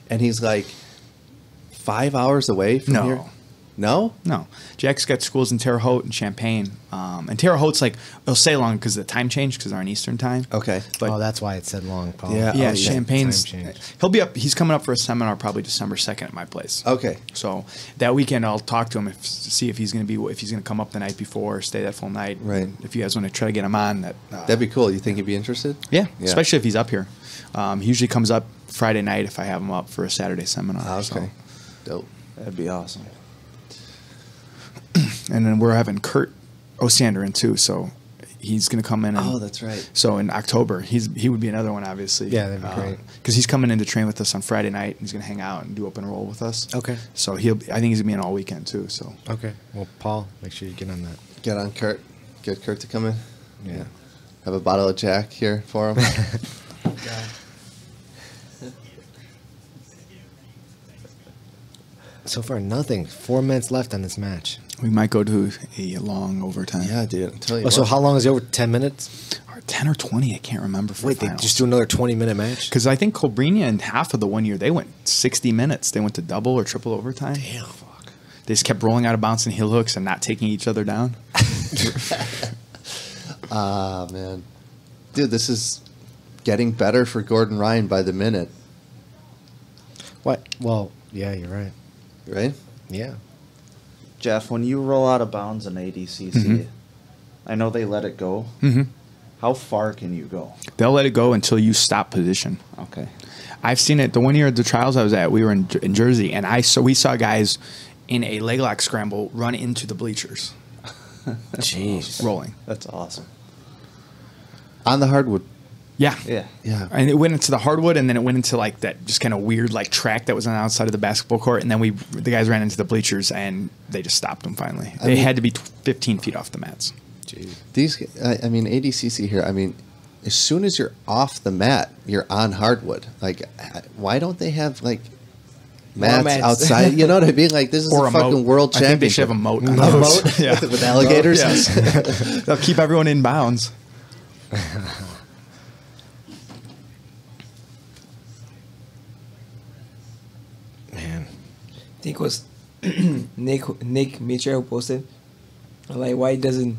And he's, like, 5 hours away from here. No? No. Jack's got schools in Terre Haute and Champaign. And Terre Haute's like, it'll say long because the time change because they're on Eastern time. Okay. But that's why it said long, Paul. Yeah, Oh, Champagne's. time change. He'll be up. He's coming up for a seminar probably December 2nd at my place. Okay. So that weekend I'll talk to him see if he's going to come up the night before or stay that full night. Right. And if you guys want to try to get him on, that'd be cool. You think he'd be interested? Yeah, especially if he's up here. He usually comes up Friday night if I have him up for a Saturday seminar. Okay. So. Dope. That'd be awesome. And then we're having Kurt Osander in too, so he's going to come in. Oh, that's right. So in October, he would be another one, obviously. Yeah, that'd be great. Because he's coming in to train with us on Friday night. He's going to hang out and do open roll with us. Okay. So I think he's going to be in all weekend too. So Okay. Well, Paul, make sure you get on that. Get on Kurt. Get Kurt to come in. Yeah. Have a bottle of Jack here for him. So far, nothing. 4 minutes left on this match. we might go to a long overtime. Yeah, dude. I'll tell you So what. how long is it over? 10 minutes? Or 10 or 20, I can't remember. For Wait, they finals. just do another 20-minute match? Because I think Cobrini in half of the 1 year, they went 60 minutes. They went to double or triple overtime. Damn. Fuck. They just kept rolling out of bounds and heel hooks and not taking each other down. Ah, man. Dude, this is getting better for Gordon Ryan by the minute. What? Well, yeah, you're right. Right? Yeah. Jeff, when you roll out of bounds in ADCC, Mhm. I know they let it go. Mm-hmm. How far can you go? They'll let it go until you stop position. Okay. I've seen it. The 1 year at the trials I was at, we were in Jersey, and we saw guys in a leg lock scramble run into the bleachers. Jeez. Rolling. That's awesome. On the hardwood. Yeah. Yeah. Yeah. And it went into the hardwood, and then it went into like that just kind of weird like track that was on the outside of the basketball court, and then the guys ran into the bleachers, and they just stopped them finally. They had to be 15 feet off the mats. Jeez. These, I mean, ADCC here, I mean, as soon as you're off the mat, you're on hardwood. Like, why don't they have, like, mats mats. outside? You know what I mean? Like, this is Or a a fucking moat. world I think they championship. should have a moat. on A those. moat? Yeah. With alligators? Yes. They'll keep everyone in bounds. Man. I think it was Nick Mitchell who posted, like, why doesn't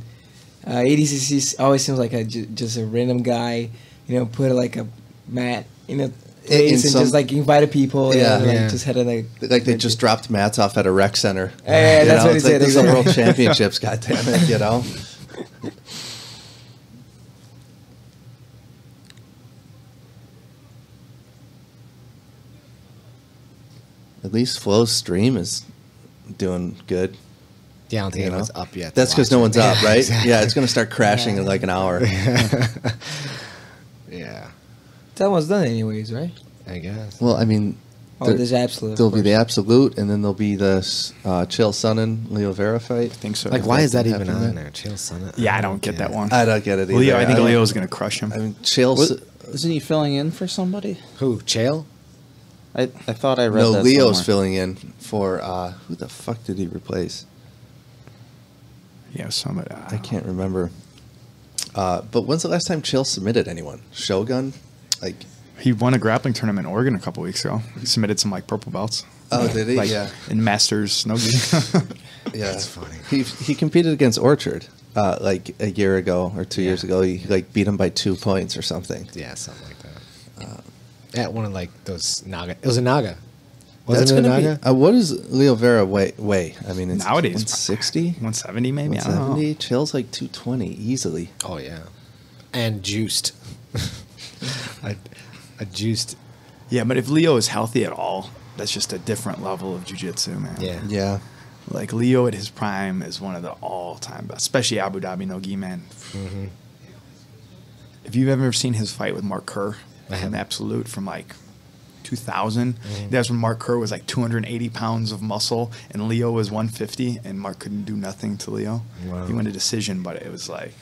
ADCC always seems like just a random guy, you know, put like a mat in a place and just like invited people, Yeah. and like Yeah. just had a like they just dropped mats off at a rec center. Yeah, You that's know, what he it's like, said, This is a exactly. world championships, goddammit, you know? At least Flow's stream is doing good. Yeah, I don't think You know? anyone's up yet. to That's because watch no it. one's up, right? Exactly. Yeah, it's going to start crashing in like an hour. Yeah, that was done anyways, right? I guess. Well, I mean, Oh, there- there's absolute. there'll be the absolute, and then there'll be the Chael Sonnen Leo Vera fight. I think so. Like, why is that even happening on there? there? Chael Sonnen? Yeah, I don't get that one. I don't get it either. Leo, I think don't- Leo's going to crush him. I mean, Chael. Isn't he filling in for somebody? Who? Chael? I thought I read No, that Leo's somewhere. filling in for who the fuck did he replace? Yeah, somebody. I can't remember. But when's the last time Chael submitted anyone? Shogun? Like, He won a grappling tournament in Oregon a couple weeks ago. He submitted some like purple belts. oh, did he? Like Yeah, in Masters Nogi. yeah. That's funny. He competed against Orchard like a year ago or 2 years ago. He like beat him by 2 points or something. Yeah, something like that. At one of like those Naga. It was a Naga. Wasn't That's it a gonna Naga? be. What does Leo Vera weigh? I mean, it's Nowadays, 160, 170 maybe. I don't know. 170. Chael's like 220 easily. Oh yeah. and juiced. a juiced. Yeah, but if Leo is healthy at all, that's just a different level of jiu-jitsu, man. Yeah. Yeah. Like Leo at his prime is one of the all-time best, especially Abu Dhabi no-gi, man. Mm-hmm. If you've ever seen his fight with Mark Kerr I have. from Absolute from like 2000, Mm-hmm. that's when Mark Kerr was like 280 pounds of muscle and Leo was 150, and Mark couldn't do nothing to Leo. Wow. He won a decision, but it was like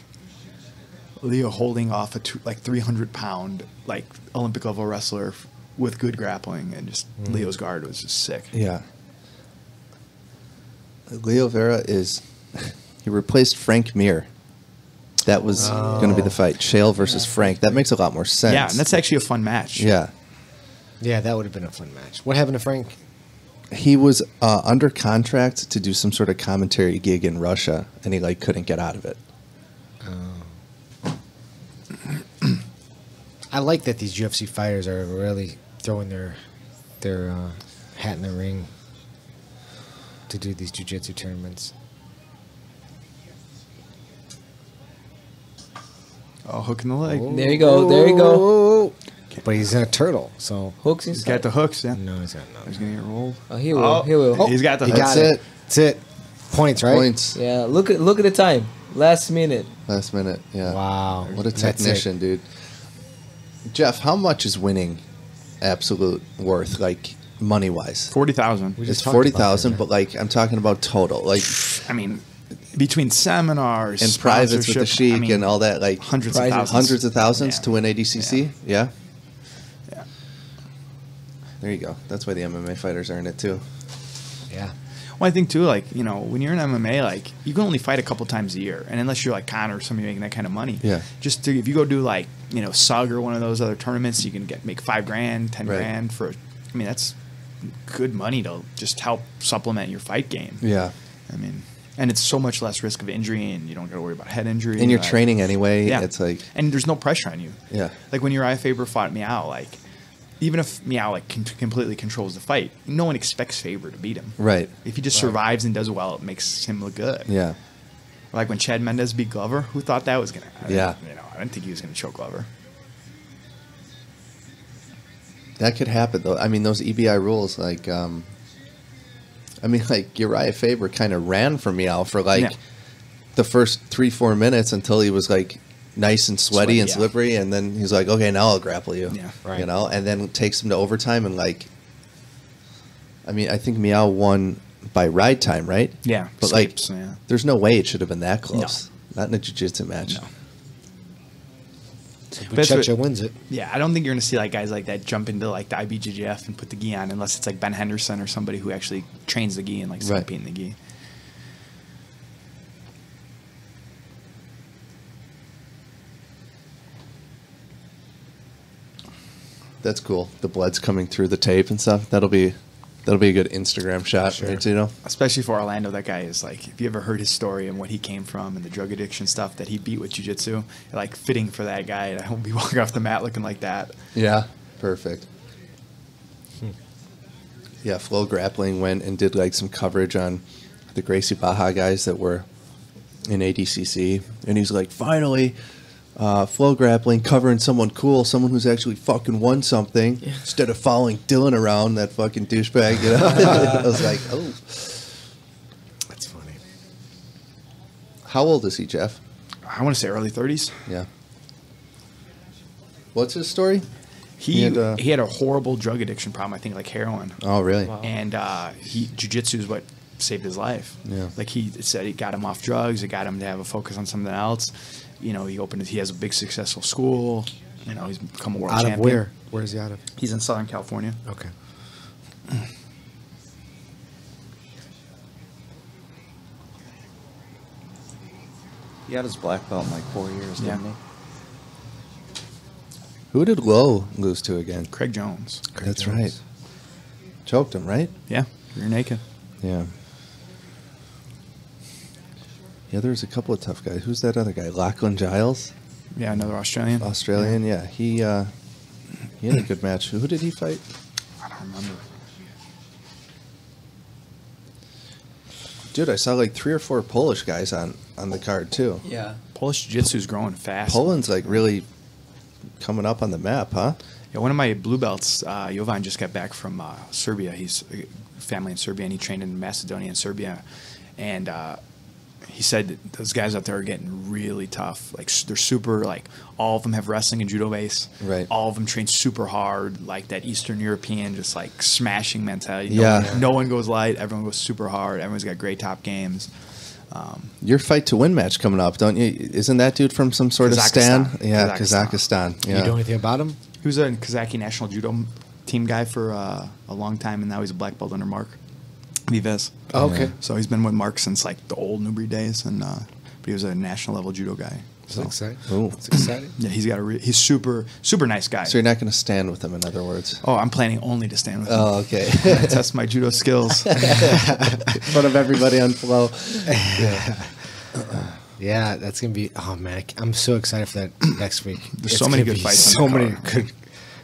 Leo holding off a 300-pound like Olympic level wrestler with good grappling, and just Leo's guard was just sick. Yeah. Leo Vera he replaced Frank Mir. That was going to be the fight. Shale versus Frank. That makes a lot more sense. Yeah, and that's actually a fun match. Yeah. Yeah, that would have been a fun match. What happened to Frank? He was under contract to do some sort of commentary gig in Russia, and he like couldn't get out of it. I like that these UFC fighters are really throwing their hat in the ring to do these jiu-jitsu tournaments. Oh, hook in the leg. There you go. There you go. But he's in a turtle, so Hooks He's inside. got the hooks, yeah. no, he's got no. He's going to get rolled. Oh, he will. He will. He's got the He hooks. got That's it. That's it. Points, right? Points. Yeah. Look at the time. Last minute. Last minute. Yeah. Wow. What a That's it. technician, dude. Jeff, how much is winning Absolute worth, like money wise? 40,000. We It's just talked about 40,000, that, but like I'm talking about total, like I mean, between seminars and privates with the sponsorship, Sheik I mean, and all that, like hundreds Prizes. of thousands. hundreds of thousands Yeah. to win ADCC. Yeah. Yeah. There you go. That's why the MMA fighters earn it too. Yeah. Well, I think too, like, you know, when you're in MMA, like, you can only fight a couple times a year, and unless you're like Conor or somebody making that kind of money, Yeah. Just if you go do like, you know, SUG or one of those other tournaments, you can make $5 grand, 10 Right. grand for. I mean, that's good money to just help supplement your fight game. Yeah. I mean, and it's so much less risk of injury, and you don't got to worry about head injury. And you're like- training anyway. Yeah, It's like and there's no pressure on you. Yeah. Like when Uriah Faber fought Meow, like even if Meow like completely controls the fight, no one expects Faber to beat him. Right. If he just survives and does well, it makes him look good. Yeah. Like when Chad Mendez beat Glover, who thought that was gonna? Yeah. You know, I didn't think he was gonna choke Glover. That could happen though. I mean, those EBI rules, like, like Uriah Faber kind of ran for Meow for like Yeah. the first 3-4 minutes until he was like nice and sweaty Sweaty, and yeah. slippery, and then he's like, okay, now I'll grapple you. Yeah. Right. You know, and then takes him to overtime, and like, I mean, I think Meow won by ride time, right? Yeah, But escapes, like, yeah. there's no way it should have been that close. Not in a jiu-jitsu match. No. So That's what- Buchecha wins it. Yeah, I don't think you're gonna see like guys like that jump into like the IBJJF and put the gi on unless it's like Ben Henderson or somebody who actually trains the gi and likes to Right. compete in the gi. That's cool. The blood's coming through the tape and stuff. That'll be a good Instagram shot, Sure. right? You know? Especially for Orlando, that guy is like, if you ever heard his story and what he came from and the drug addiction stuff that he beat with jiu-jitsu, like fitting for that guy to be walking off the mat looking like that. Yeah, perfect. Yeah, Flow Grappling went and did like some coverage on the Gracie Baja guys that were in ADCC, and he's like, finally, Flow Grappling covering someone cool, someone who's actually fucking won something, instead of following Dylan around, that fucking douchebag. You know, I was like, oh, That's funny. how old is he, Jeff? I want to say early 30s. Yeah. What's his story? He had, had a horrible drug addiction problem, I think, like heroin. Oh, really? And jiu-jitsu is what saved his life. Yeah. Like he said, it got him off drugs. It got him to have a focus on something else. You know, he has a big successful school. You know, he's become a world Out champion. of where? Where is he out of? He's in Southern California. Okay. He had his black belt in like 4 years, Yeah. didn't he? Who did Lowe lose to again? Craig Jones. That's right. Choked him, right? Yeah, you're naked. Yeah. Yeah, there's a couple of tough guys. Who's that other guy? Lachlan Giles? Yeah, another Australian. Australian, yeah. He had a good match. Who did he fight? I don't remember. Dude, I saw like 3 or 4 Polish guys on the card too. Yeah. Polish jiu-jitsu is growing fast. Poland's like really coming up on the map, huh? Yeah, one of my blue belts, Jovan, just got back from Serbia. He's family in Serbia, and he trained in Macedonia and Serbia. And he said that those guys out there are getting really tough. Like, they're super, like, all of them have wrestling and judo base. Right. All of them train super hard, like that Eastern European, just like smashing mentality. Yeah. No one goes light. Everyone goes super hard. Everyone's got great top games. Your fight to win match coming up, don't you? Isn't that dude from some sort of Kazakhstan. stand? Yeah, Kazakhstan. Yeah. You know anything about him? He was a Kazakh national judo team guy for a long time, and now he's a black belt under Mark Vives. Oh, okay. So he's been with Mark since like the old Newbury days, and but he was a national level judo guy. So exciting. Ooh. That's exciting. Yeah, he's got he's super nice guy. So you're not going to stand with him, in other words? Oh, I'm planning only to stand with him. Oh, okay. Test my judo skills. In front of everybody on Flow. Yeah. Yeah, that's gonna be. Oh man, I'm so excited for that next week. There's so many good fights So on the many card.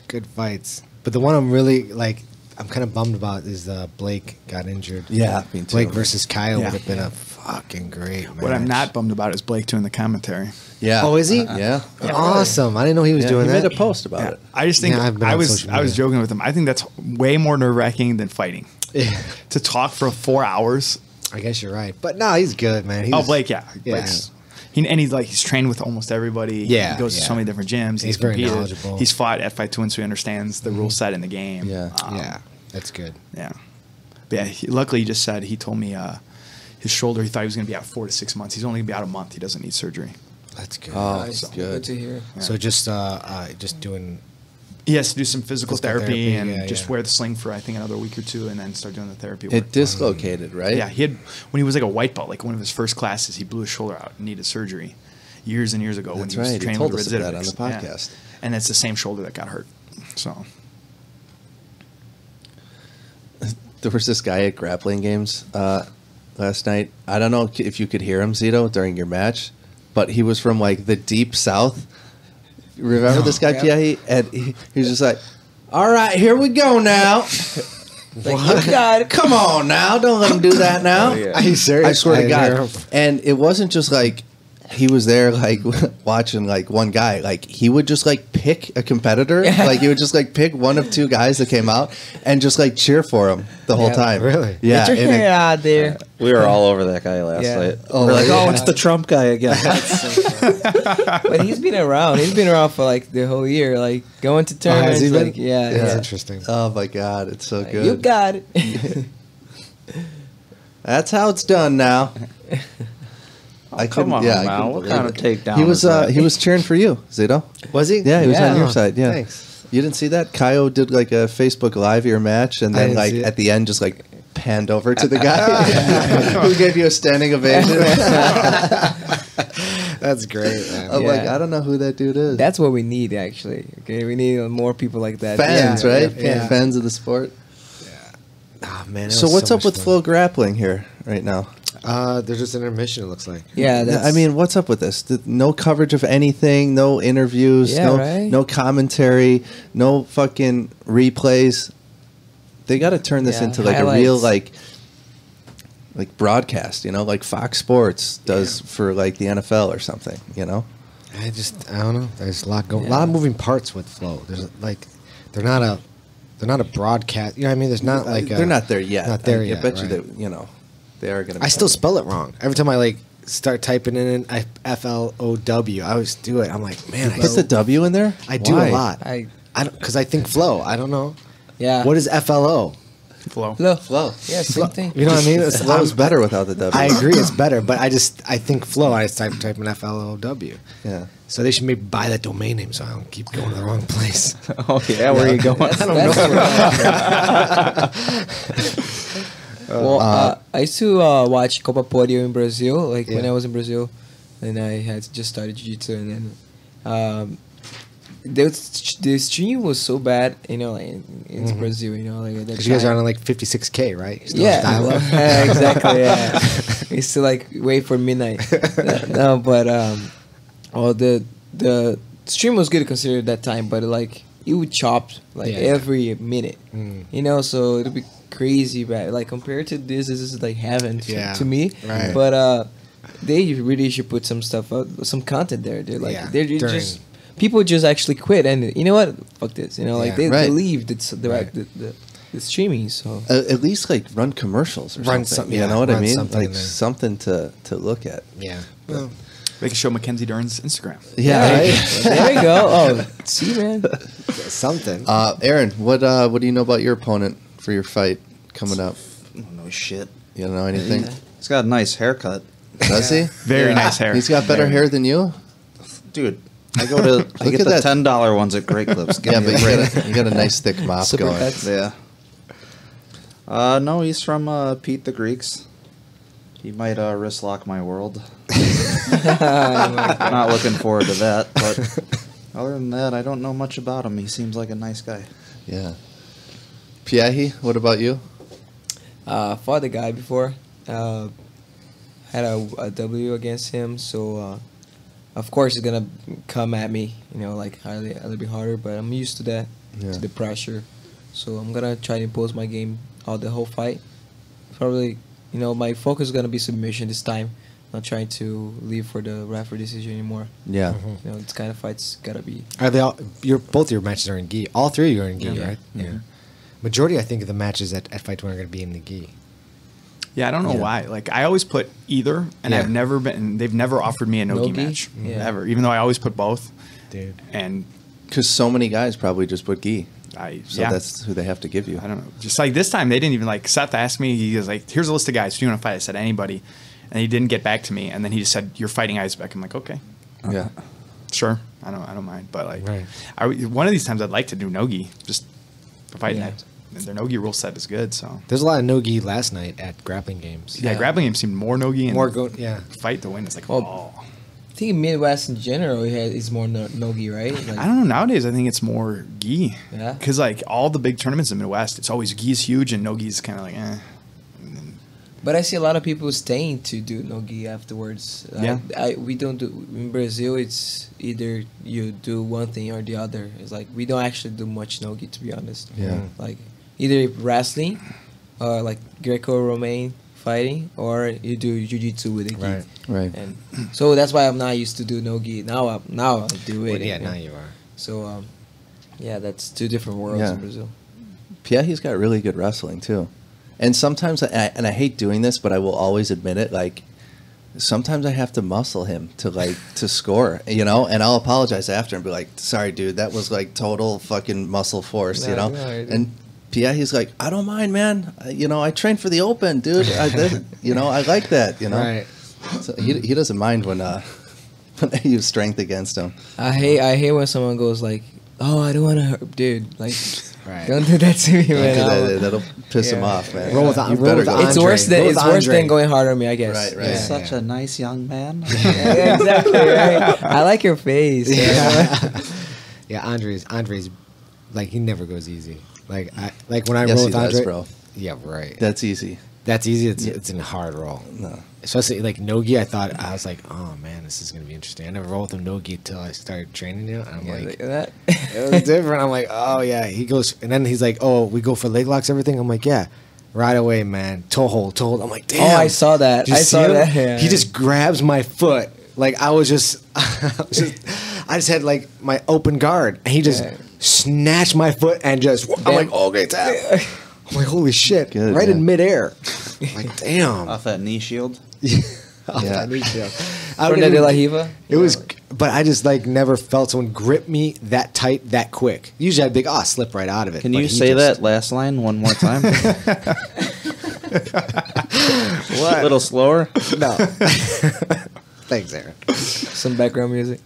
good fights. But the one I'm really like, I'm kind of bummed about is Blake got injured. Yeah, me too. Blake versus Kyle Yeah. would have been a fucking great match. What I'm not bummed about is Blake doing the commentary. Yeah. Oh, is he? Yeah. Awesome. I didn't know he was Yeah, doing he that. made a post about Yeah, it. I just think Yeah, I've been I on was social I was media. joking with him. I think that's way more nerve wracking than fighting. Yeah. To talk for 4 hours. I guess you're right. But no, he's good, man. Oh, Blake, yeah. Yeah. Blake's, he's trained with almost everybody. Yeah, He goes to yeah. so many different gyms. He's very competed. knowledgeable. He's fought at Fight to Win, so he understands the rule set in the game. Yeah. Yeah, that's good. Yeah. But yeah, luckily he just said, he told me his shoulder, he thought he was going to be out 4 to 6 months. He's only going to be out a month. He doesn't need surgery. That's good. Oh, Nice. that's Good good. to hear. So just doing. He has to do some physical therapy, therapy, and yeah, just yeah. wear the sling for, I think, another week or two, and then start doing the therapy work. It dislocated, right? Yeah, he had, when he was like a white belt, like one of his first classes, he blew his shoulder out and needed surgery years and years ago when That's he was right. He training told with us of that Residovics. on the podcast. Yeah. And it's the same shoulder that got hurt. So There was this guy at grappling games last night. I don't know if you could hear him, Zito, during your match, but he was from like the deep south. Remember this guy, Yeah. he was just like, "All right, here we go now." Like, you got it. Come on now, don't let him do that now. Are you serious? I swear to didn't hear God. him. And it wasn't just like he was there like watching like one guy. Like he would just like pick a competitor. Like he would just like pick one of 2 guys that came out and just like cheer for him the whole Yeah, time. really? Yeah. Get your and hair out there. We were all over that guy last Yeah. night. Oh, We're like, yeah. oh, it's the Trump guy again. But he's been around. He's been around for like the whole year. Like going to tournaments. he been? Like, yeah. That's yeah. interesting. Oh my God, it's so Like, good. you got it. That's how it's done now. I come couldn't- on, yeah, I man. couldn't What believe kind of it. takedown He is was that? he was cheering for you, Zito. Was he? Yeah, he was on Yeah. your side. Yeah, Thanks. You didn't see that? Kaio did like a Facebook Live of your match, and I then didn't like see it. at the end, just like panned over to the guy who gave you a standing ovation. That's great, man. I'm like, Yeah. I don't know who that dude is. That's what we need, actually. Okay, we need more people like that. fans, Yeah, right? yeah. Fans of the sport. Oh, man. So what's up with Flow Grappling here right now? There's just an intermission, it looks like. Yeah, that's, I mean, what's up with this? No coverage of anything, no interviews, Yeah, no right? no commentary, no fucking replays. They got to turn this Yeah, into like highlights. a real like broadcast, you know, like Fox Sports does for like the NFL or something, you know? I don't know. There's a lot going. A Yeah. lot of moving parts with Flow. There's like, they're not a broadcast. You know what I mean? There's not like they're not there yet. Not there I yet. bet you right. that, you know, they are going to. I still spell it wrong every time I like start typing in FLOW. I always do it. I'm like, man, I, Put the W in there. I do Why? a lot. I don't because I think Flow. I don't know. yeah. What is FLO? Flow. Flow? Flow. Yeah, same thing. You know what I mean? It's, Flow's better without the W. I agree, it's better, but I think Flow. I just type in FLOW. Yeah. So they should maybe buy that domain name so I don't keep going to the wrong place. Oh, yeah, where are you going? I don't know. Well, I used to watch Copa Podio in Brazil, like when Yeah. I was in Brazil, and I had just started jiu-jitsu, and then the stream was so bad, you know, like in Brazil, you know, like at that Because you guys are time. on like 56K, right? You're still Yeah, dial-up? yeah, exactly. Yeah, I used to like wait for midnight. No, but the stream was good considered that time, but like it would chop like Yeah. every minute, you know. So it'd be crazy bad. Like compared to this is like heaven to me. Right. But they really should put some stuff out, some content there. They're like they're just people just actually quit and you know what? Fuck this. You know, like they leave the streaming. So at least like run commercials or something. You know what I mean? Like something to look at. Yeah. Well, they can show Mackenzie Dern's Instagram. Yeah. Right. There you go. Oh, see, man. Something. Aaron, what do you know about your opponent for your fight coming up? I don't know shit. You don't know anything? He's got a nice haircut. Does he? Very nice hair. He's got better hair than you? Dude, I get the $10 ones at Great Clips. Yeah, but you got a nice thick mop Super going. cuts. Yeah. No, he's from Pete the Greeks. He might wrist lock my world. Not looking forward to that, but other than that, I don't know much about him. He seems like a nice guy. Yeah. Piahi, what about you? Fought the guy before. Had a W against him, so of course he's gonna come at me. You know, like a little bit harder, but I'm used to that, to the pressure. So I'm gonna try to impose my game out the whole fight. Probably, you know, my focus is gonna be submission this time. Not trying to leave for the referee decision anymore. Yeah. You know, this kind of fights gotta be. Are they all? Both your matches are in gi. All three of you are in gi, Yeah. right? Yeah. Majority, I think, of the matches at Fight 20 are going to be in the gi. Yeah, I don't know why. Like I always put either, and Yeah. I've never been. They've never offered me a no-gi No-gi? match Yeah. ever. Even though I always put both. Dude. And Because so many guys probably just put gi. So yeah. that's who they have to give you. I don't know. Just like this time, they didn't even like. Seth asked me. He was like, "Here's a list of guys. Who do you want to fight?" I said anybody, and he didn't get back to me. And then he just said, "You're fighting Isaac." I'm like, "Okay, Yeah. sure. I don't mind." But like, Right. one of these times, I'd like to do no-gi. Just fight Yeah. night. Their no-gi rule set is good. So There's a lot of no-gi last night at grappling games. yeah, grappling games seemed more no-gi and More yeah. fight to win. It's like, Oh. I think Midwest in general is more no-gi, right? Like, I don't know. Nowadays, I think it's more gi. Yeah. Because like all the big tournaments in the Midwest, it's always gi's huge and no gi's kind of like, eh. But I see a lot of people staying to do no-gi afterwards. Yeah. We don't do in Brazil. It's either you do one thing or the other. It's like we don't actually do much no-gi, to be honest. Yeah. Like either wrestling, or like Greco-Romaine fighting, or you do jiu-jitsu with a gi. Right. Right. And so that's why I'm not used to do no-gi. Now I do it. Well, yeah, now you are. So yeah, that's two different worlds Yeah. in Brazil. Piahi's got really good wrestling too. And sometimes, and I hate doing this, but I will always admit it, like, sometimes I have to muscle him to score, you know? And I'll apologize after and be like, sorry, dude, that was like total fucking muscle force, you know? And Piahi's like, I don't mind, man. I train for the Open, dude. I like that, you know? Right. So he doesn't mind when I use strength against him. I hate when someone goes like, "Oh, I don't want to hurt," dude. Like, Right. don't do that to me, man. That'll piss him off, man. Roll with You better go. It's worse than Andre. going hard on me, I guess. Right, right. He's such a nice young man. Yeah, exactly. Right. I like your face. Yeah, Andre's like he never goes easy. Like when I Yes, roll he with Andre, does, bro. Yeah, right. That's easy. That's easy. It's a hard roll. No. Especially like no-gi, I was like, oh man, this is gonna be interesting. I never rolled with him no-gi until I started training him. And I'm like, Look at that. it was different. I'm like, oh yeah. He goes, and then he's like, oh, we go for leg locks, everything. I'm like, yeah, right away, man. Toe hold. I'm like, damn. Oh, I saw that. Did you I see saw him? that. Yeah. He just grabs my foot. Like I just had like my open guard, and he just snatched my foot and just. I'm like, oh, okay, tap. I'm like, holy shit! Good, right man. in midair. I'm like, damn. Off that knee shield. Yeah. Fernando de la Riva. It was, but I just like never felt someone grip me that tight, that quick. Usually I'd be like, slip right out of it. Can But you he say just- that last line one more time? What? A little slower. No. Thanks, Aaron. Some background music.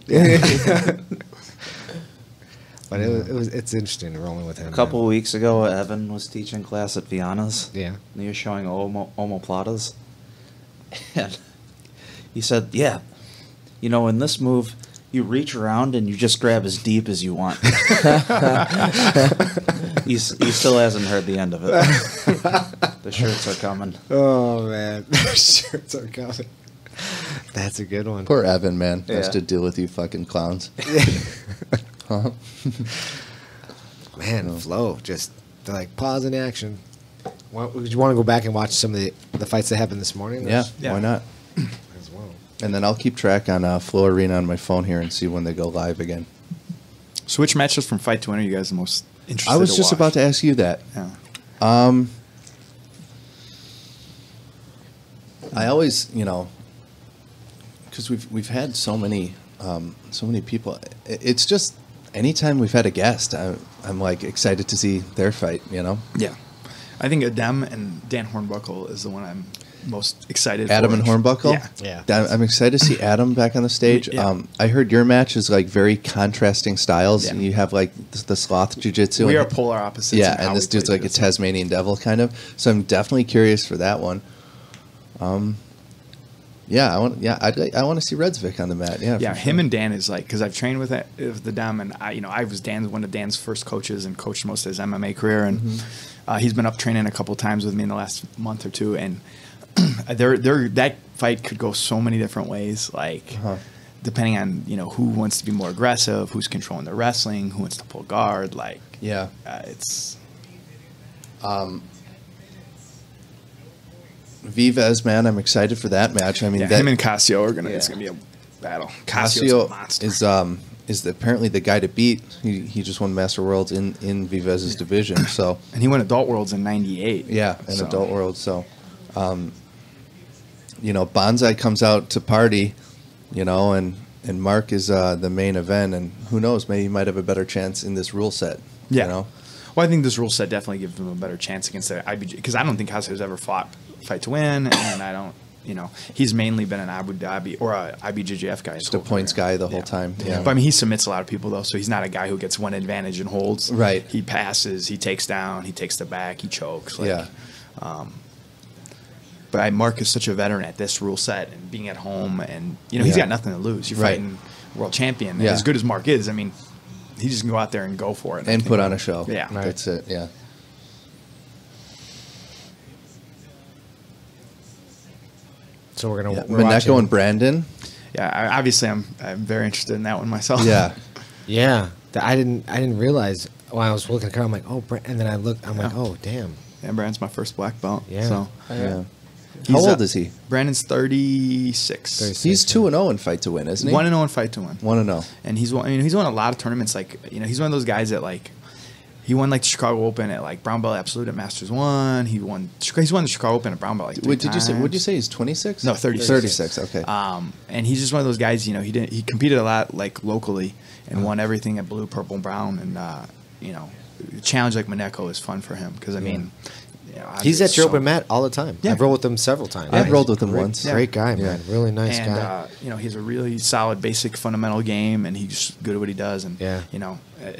But it's interesting rolling with him. A couple weeks ago, Evan was teaching class at Viana's. Yeah. And he was showing omoplatas. And he said, yeah, in this move, you reach around and you just grab as deep as you want. He still hasn't heard the end of it. The shirts are coming. Oh man, the shirts are coming. That's a good one. Poor Evan, man. Yeah. Has to deal with you fucking clowns. Huh? Man, flow. Just they're like pause in action. Would you want to go back and watch some of the fights that happened this morning? Yeah, Yeah. why not? As well. And then I'll keep track on Flow Arena on my phone here and see when they go live again. So which matches from Fight to Win are you guys the most interested I was to just watch? about to ask you that. Yeah. I always, because we've had so many people. It's just anytime we've had a guest, I'm like excited to see their fight. Yeah. I think Adem and Dan Hornbuckle is the one I'm most excited for. Adam and Hornbuckle. Yeah. I'm excited to see Adam back on the stage. Yeah. I heard your match is like very contrasting styles. Yeah. And you have like the sloth jiu-jitsu. We and- are polar opposites. Yeah, in how and this we dude's play like a jiu-jitsu. Tasmanian devil kind of. So I'm definitely curious for that one. Yeah, I want to see Redsvik on the mat. Yeah, Yeah, for him sure. and Dan is like, because I've trained with the Dem, and I was one of Dan's first coaches and coached most of his MMA career, and he's been up training a couple times with me in the last month or two, and that fight could go so many different ways, like depending on who wants to be more aggressive, who's controlling the wrestling, who wants to pull guard, like it's. Vives, man, I'm excited for that match. I mean, him and Casio are it's gonna be a battle. Casio's a monster. is apparently the guy to beat. He just won Master Worlds in Vives' division. So and he won Adult Worlds in '98. Yeah, in Adult Worlds. So, Bonsai comes out to party, and Mark is the main event, and who knows, maybe he might have a better chance in this rule set. Yeah. Well, I think this rule set definitely gives him a better chance against the IBJ, because I don't think Casio's ever fought Fight to Win, and I don't. He's mainly been an Abu Dhabi or a IBJJF guy. Just a points guy the whole time. Yeah. But I mean, he submits a lot of people though, so he's not a guy who gets one advantage and holds. Right. He passes, he takes down, he takes the back, he chokes. Yeah. But Mark is such a veteran at this rule set and being at home, and he's got nothing to lose. You're fighting world champion, and as good as Mark is, I mean, he just can go out there and go for it and put on a show. Yeah, that's it. Yeah. So we're gonna Mineko and Brandon. Yeah, obviously I'm very interested in that one myself. Yeah. Yeah. I didn't realize when I was looking at the card, I'm like, oh, and then I looked, I'm like, oh, damn. Yeah, Brandon's my first black belt. Yeah. So Yeah. How old is he? Brandon's 36. He's 2-0 in Fight to Win, isn't he? 1-0 in Fight to Win. 1-0. And he's won a lot of tournaments. Like he's one of those guys that like he won like the Chicago Open at like brown belt absolute at Masters 1. He's won the Chicago Open at brown belt like 3 times. Would you say he's 26? No, 36. 36. Okay. And he's just one of those guys. He competed a lot like locally and won everything at blue, purple, and brown. And a challenge like Mineko is fun for him because I mean. He's at your open mat all the time. Yeah. I've rolled with him several times. I've rolled with him once. Great guy, man. Really nice and, guy. he has a really solid, basic, fundamental game, and he's good at what he does. And I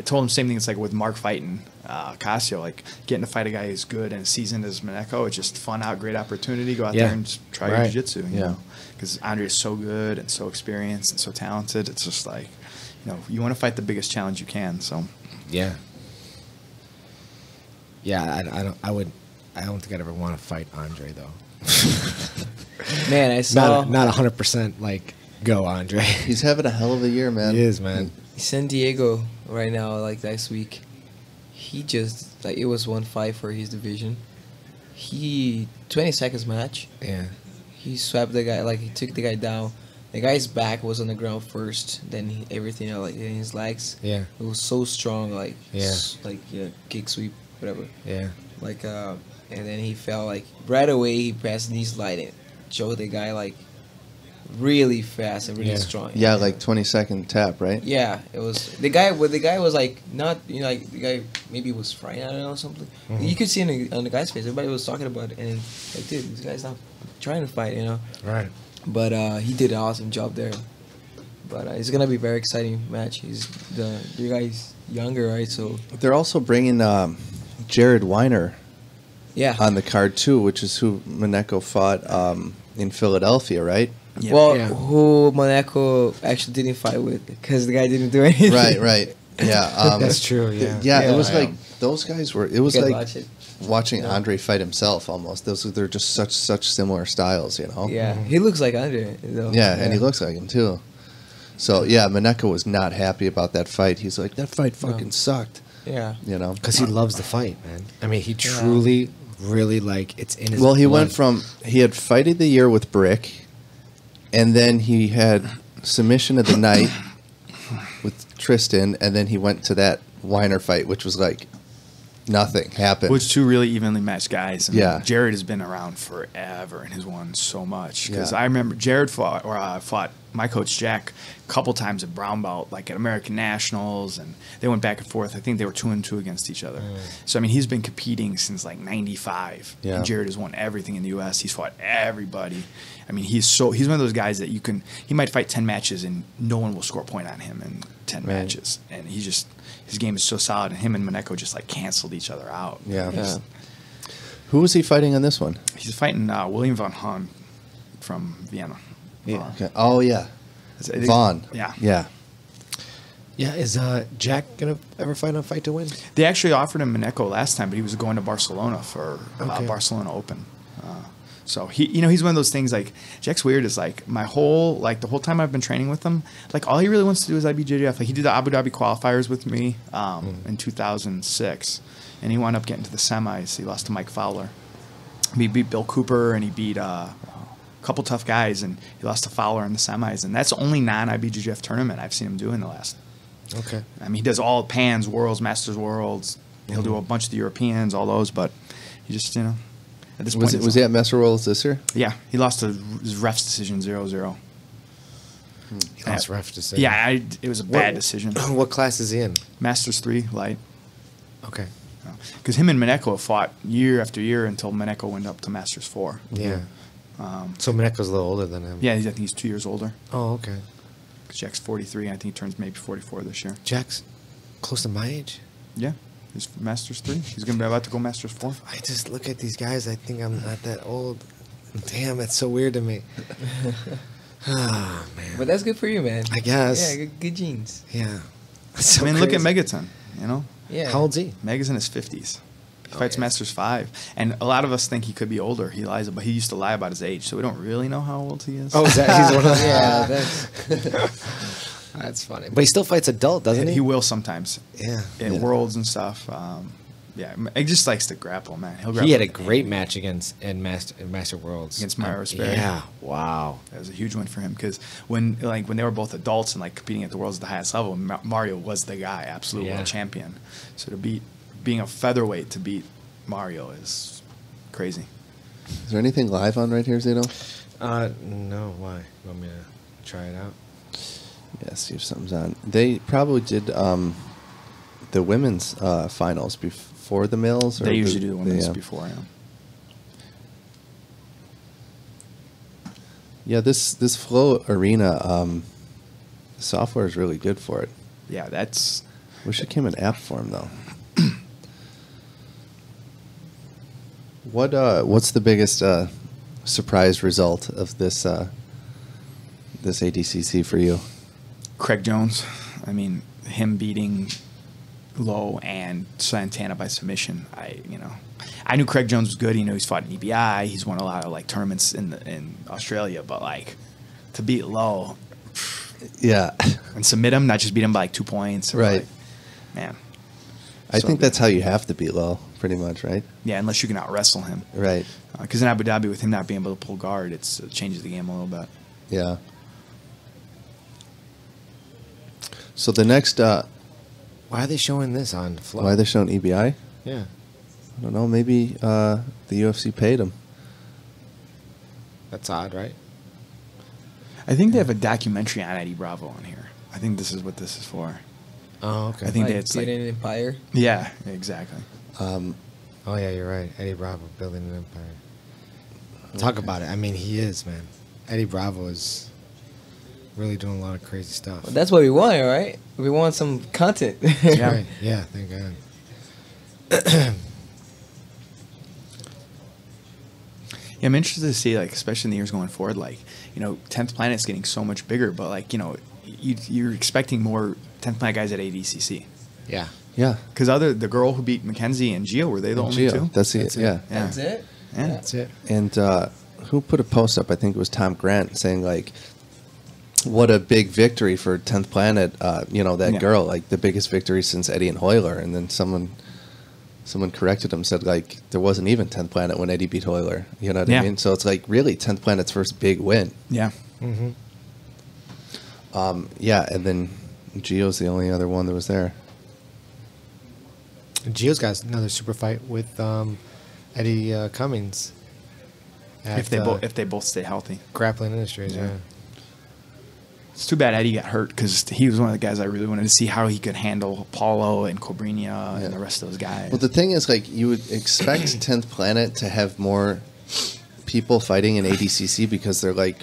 told him the same thing. It's like with Mark fighting Casio, like getting to fight a guy who's good and seasoned as Mineko. It's just fun out, great opportunity. Go out there and just try your jiu-jitsu. You know, because Andre is so good and so experienced and so talented. It's just like, you want to fight the biggest challenge you can. So yeah. I don't think I'd ever want to fight Andre though. Man, I saw not 100% like go Andre. He's having a hell of a year, man. He is, man. San Diego right now, like last week. He just it was 1-5 for his division. 20 seconds match. Yeah. He swept the guy, he took the guy down. The guy's back was on the ground first, then everything in his legs. Yeah. It was so strong, kick sweep, whatever. Yeah. And then he fell right away. He passed knee slide and showed the guy really fast and really strong. Yeah, 20-second tap, right? Yeah, it was the guy. Well, the guy was not the guy maybe was frying. I don't know something. Mm-hmm. You could see on the guy's face. Everybody was talking about it, and dude, this guy's not trying to fight, Right. But he did an awesome job there. But it's gonna be a very exciting match. The guy's younger, right? So they're also bringing Jared Weiner. Yeah. On the card too, which is who Mineko fought in Philadelphia, right? Yeah. Well, who Monaco actually didn't fight with because the guy didn't do anything. Right. Yeah. That's true. Yeah. Yeah. It was those guys were. It was watch it. watching Andre fight himself almost. They're just such similar styles, Yeah. He looks like Andre. Though. Yeah, and he looks like him too. So yeah, Mineko was not happy about that fight. He's like, that fight fucking sucked. Yeah. Because he loves the fight, man. I mean, he truly really like it's in his Well, he blood. went from he had fight of the year with Brick, and then he had submission of the night with Tristan, and then he went to that Weiner fight, which was like nothing happened. Which two really evenly matched guys. I mean, Yeah. Jared has been around forever and has won so much. Because Yeah. I remember Jared fought my coach Jack a couple times at brown belt, like at American Nationals, and they went back and forth. I think they were 2-2 against each other. So I mean, he's been competing since like '95. Yeah. And Jared has won everything in the U.S. He's fought everybody. I mean, he's one of those guys that he might fight 10 matches and no one will score a point on him in 10 Right. matches, and his game is so solid. And him and Moneko just like canceled each other out. Yeah. Who was he fighting on this one? He's fighting William von Hahn from Vienna. Yeah. Okay. Oh yeah, Vaughn. Yeah. Yeah. Yeah, is Jack gonna ever fight on Fight to Win? They actually offered him Moneko last time, but he was going to Barcelona for Okay. Barcelona Open. So he's one of those things like Jack's weird. Is like the whole time I've been training with him, like all he really wants to do is IBJJF. Like he did the Abu Dhabi qualifiers with me in 2006, and he wound up getting to the semis. He lost to Mike Fowler. He beat Bill Cooper, and he beat a couple tough guys, and he lost to Fowler in the semis. And that's the only non-IBJJF tournament I've seen him do in the last. Okay. I mean, he does all Pans, Worlds, Masters, Worlds. He'll do a bunch of the Europeans, all those, but he just at this point Was he at Master Worlds this year? yeah, he lost to his ref's decision 0-0. That's rough to say. Yeah, it was a bad decision. What class is he in? Masters 3 light. Okay. Because him and Moneko fought year after year until Moneko went up to Masters 4. Yeah. So Moneko's a little older than him. Yeah, I think he's 2 years older. Oh, okay. 'Cause Jack's 43. I think he turns maybe 44 this year. Jack's close to my age. Yeah, he's Masters 3. He's gonna be about to go Masters 4. I just look at these guys. I think I'm not that old. Damn, that's so weird to me. Oh man. But that's good for you, man. I guess. Yeah, good genes. Yeah. I mean, look at Megaton. You know, Yeah. How old's he? Meg's in his 50s. He fights Masters 5, and a lot of us think he could be older. He used to lie about his age, so we don't really know how old he is. Oh, is that he's one of the? Yeah, that's That's funny. But he still fights adult, doesn't he? He will sometimes. Yeah. At Worlds and stuff. Yeah, he just likes to grapple, man. He'll grapple He had a great match against in Master Worlds against Mario Sperry. Yeah. Wow. That was a huge win for him because when they were both adults and like competing at the Worlds at the highest level, Mario was the guy, absolute world champion. So being a featherweight to beat Mario is crazy. Is there anything live on right here, Zito? No. Why? You want me to try it out? Yeah, see if something's on. They probably did the women's finals before the males. Or They usually do the women's yeah. before. Yeah. Yeah, this Flow Arena software is really good for it. Yeah, that's. Wish it came in app form though. What's the biggest surprise result of this this ADCC for you? Craig Jones. I mean, him beating Lowe and Santana by submission. I knew Craig Jones was good. He's fought in EBI. He's won a lot of like tournaments in Australia. But like to beat Lowe, Yeah, and submit him, not just beat him by like 2 points. Right. Like, man. I So think good. that's how you have to beat Low, pretty much, right? Yeah, unless you can out wrestle him. Right. Because in Abu Dhabi, with him not being able to pull guard, it changes the game a little bit. Yeah. So the next, why Why are they showing this on Flow? are they showing EBI? Yeah. I don't know. Maybe the UFC paid him. That's odd, right? I think they have a documentary on Eddie Bravo on here. I think this is what this is for. Oh, okay. I think like it's like, building an empire. yeah, exactly. Oh, yeah, you're right. Eddie Bravo building an empire. Talk about it. I mean, he is, man. Eddie Bravo is really doing a lot of crazy stuff. Well, that's what we want, right? We want some content. Yeah. Right. Yeah, thank God. Yeah, I'm interested to see, like, especially in the years going forward, like, 10th Planet's getting so much bigger, but, like, you're expecting more 10th Planet guys at ADCC. Yeah. Yeah. Because the girl who beat Mackenzie and Gio, were they the only Gio. two? That's it. Yeah. Yeah. That's it? Yeah. That's it. And who put a post up? I think it was Tom Grant saying like, "What a big victory for 10th Planet." That Yeah. girl, like the biggest victory since Eddie and Hoyler. And then someone someone corrected him, said like there wasn't even 10th Planet when Eddie beat Hoyler. You know what Yeah. I mean? So it's like really 10th Planet's first big win. Yeah. Mm-hmm. Yeah, and then Gio's the only other one that was there. And Gio's got another super fight with Eddie Cummings. If they both stay healthy. Grappling Industries, yeah. It's too bad Eddie got hurt because he was one of the guys I really wanted to see how he could handle Paulo and Cobrinha and the rest of those guys. Well, the thing is, like, you would expect 10th Planet to have more people fighting in ADCC because they're like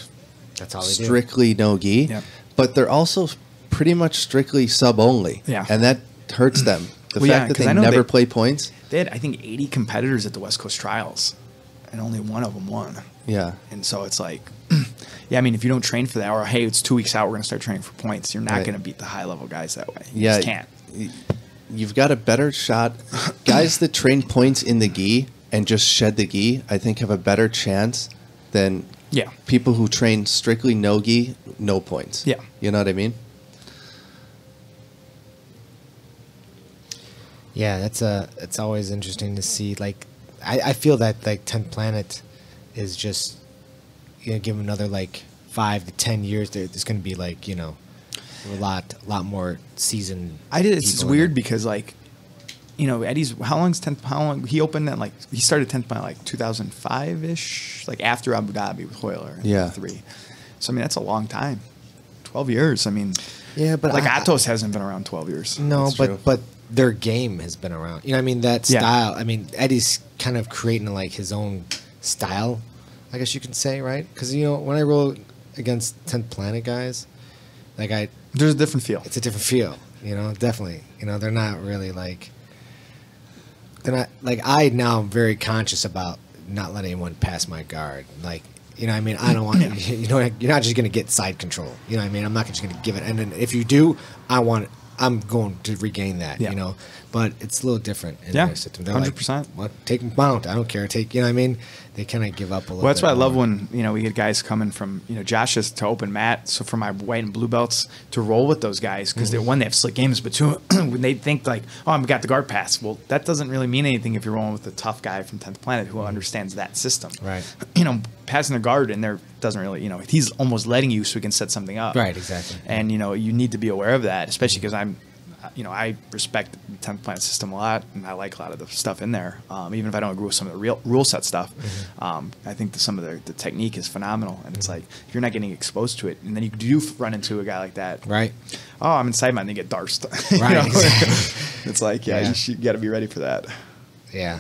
That's all they do. strictly no gi, Yep. but they're also pretty much strictly sub only. Yeah. And that hurts them. The Well, yeah, fact that 'cause they I know never they- play points. They had, I think, 80 competitors at the West Coast Trials, and only one of them won. Yeah. And so it's like, yeah, I mean, if you don't train for that, or hey, it's 2 weeks out, we're going to start training for points, you're not Right. going to beat the high level guys that way. You Yeah. just can't. You've got a better shot. Guys that train points in the gi and just shed the gi, I think, have a better chance than Yeah. people who train strictly no gi, no points. Yeah. You know what I mean? Yeah, it's always interesting to see. Like, I feel that like 10th Planet is just, give them another like 5 to 10 years. There's going to be like a lot more seasoned. It's people in weird there. because like, Eddie's how long he opened at, like, he started 10th by like 2005 ish, like after Abu Dhabi with Hoyler. Yeah. 3. So I mean that's a long time, 12 years. I mean, Yeah, but like Atos hasn't been around 12 years. No, That's true. but their game has been around. You know what I mean? That Yeah. style. I mean, Eddie's kind of creating like his own style, I guess you can say, right? Because when I roll against 10th Planet guys, like There's a different feel. it's a different feel. Definitely. They're not really like. They're not like I now am very conscious about not letting anyone pass my guard. Like. What I mean? I don't want you're not just going to get side control. You know what I mean? I'm not just going to give it. And then if you do, I'm going to regain that, Yeah. But it's a little different in Yeah, their system. They're 100%. like, what? Take mount. I don't care. Take, what I mean? They kind of give up a little Well, that's bit why I love more. when we get guys coming from Josh is to open Matt, so for my white and blue belts to roll with those guys because one, they have slick games, but two, when they think like, oh, I've got the guard pass. Well, that doesn't really mean anything if you're rolling with a tough guy from 10th Planet who understands that system. Right. Passing the guard in there doesn't really, he's almost letting you so he can set something up. Right, exactly. And you need to be aware of that, especially because I respect the 10th Planet system a lot, and I like a lot of the stuff in there. Even if I don't agree with some of the real rule set stuff, I think some of the technique is phenomenal. And it's like, if you're not getting exposed to it, and then you do run into a guy like that. Right. Oh, I'm inside mine, and they get darsed. Right. It's like, Yeah. you got to be ready for that. Yeah.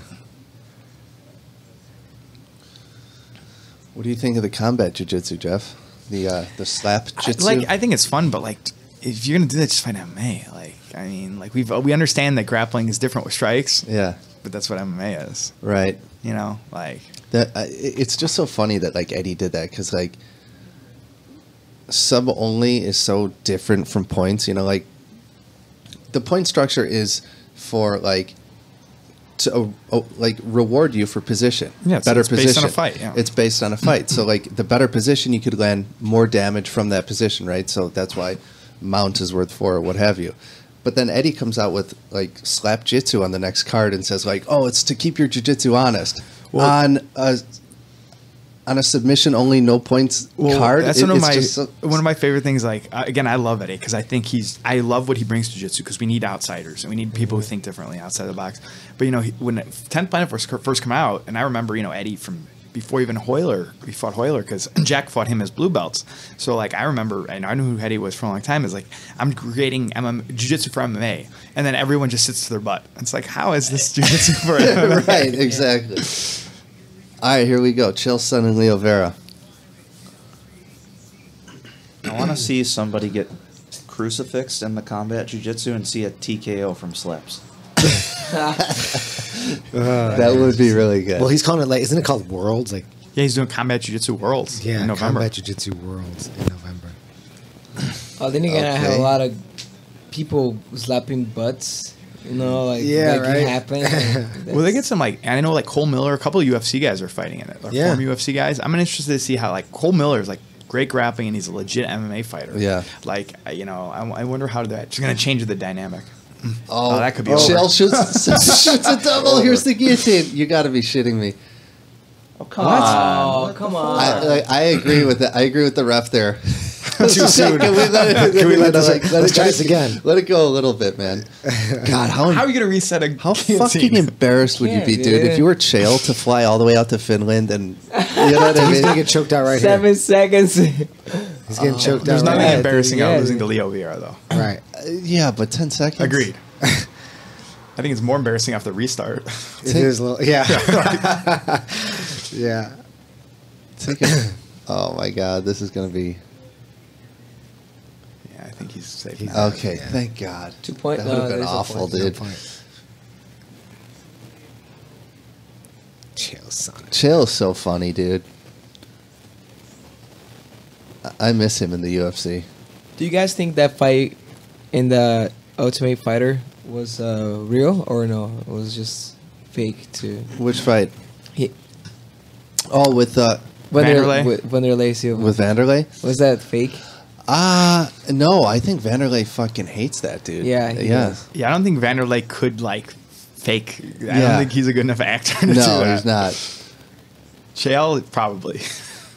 What do you think of the combat jiu-jitsu, Jeff? The slap jitsu? I think it's fun, but like, if you're gonna do that, just fight MMA. Like, I mean, like we understand that grappling is different with strikes. Yeah. But that's what MMA is. Right. Like That it's just so funny that like Eddie did that because like sub only is so different from points. Like the point structure is for like to like reward you for position. Yeah, better it's position. based on a fight, yeah. It's based on a fight. So like the better position, you could land more damage from that position, right? So that's why mount is worth 4 or what have you. But then Eddie comes out with like slap jitsu on the next card and says like, oh, it's to keep your jiu-jitsu honest. On a submission only no points card. That's one of my favorite things. Like again, I love Eddie because I think I love what he brings to jiu-jitsu because we need outsiders and we need people who think differently outside the box. But when 10th Planet first come out, and I remember Eddie from before even Hoyler, he fought Hoyler because Jack fought him as blue belts. So like I remember, and I knew who Eddie was for a long time. Is like I'm creating jiu-jitsu for MMA, and then everyone just sits to their butt. It's like, how is this jiu-jitsu for MMA? Right, exactly. All right, here we go. Chael Sonnen and Leo Vera. I want to see somebody get crucifixed in the combat jiu-jitsu and see a TKO from slaps. That would be really good. Well, he's calling it like, isn't it called Worlds? Like, Yeah, he's doing combat jiu-jitsu worlds yeah, in November. Combat Jiu-Jitsu Worlds in November. Oh, then you're gonna have Okay. a lot of people slapping butts. Like Yeah, that right. can happen. Well, they get some I know Cole Miller, a couple of UFC guys are fighting in it. Like Yeah. former UFC guys. I'm interested to see how Cole Miller is great grappling and he's a legit MMA fighter. Yeah. I wonder how that's going to change the dynamic. Oh, that could be Chael over. shoots a double. Here's the guillotine. You got to be shitting me. Oh, come on. Oh, come on. I agree with that. I agree with the ref there. Too soon. Can we let Let's try this it again. Let it go a little bit, man. God, How are you gonna reset a how guillotine? fucking embarrassed would you be, dude, if you were Chael to fly all the way out to Finland and you know what I He's mean? gonna get choked out right 7 seconds. here. He's getting choked There's out. nothing Right. embarrassing yeah, about losing dude. to Leo Vieira, though. Right. Yeah, but 10 seconds. Agreed. I think it's more embarrassing after the restart. It is a little. Yeah. Yeah. Take it. Oh my God, this is gonna be Yeah, I think he's safe. now. okay. Thank God. 2 point. That would have been there's no awful, point. dude. Chill, son. Chael's so funny, dude. I miss him in the UFC. Do you guys think that fight in the Ultimate Fighter was real or no? It was just fake too. Which fight? He, Oh, with Vanderlei? Vanderlei Silva. with Vanderlei? Was that fake? No, I think Vanderlei fucking hates that dude. Yeah, he does. Yeah, I don't think Vanderlei could like fake. I Yeah. don't think he's a good enough actor to do No, that. he's not. Chael probably.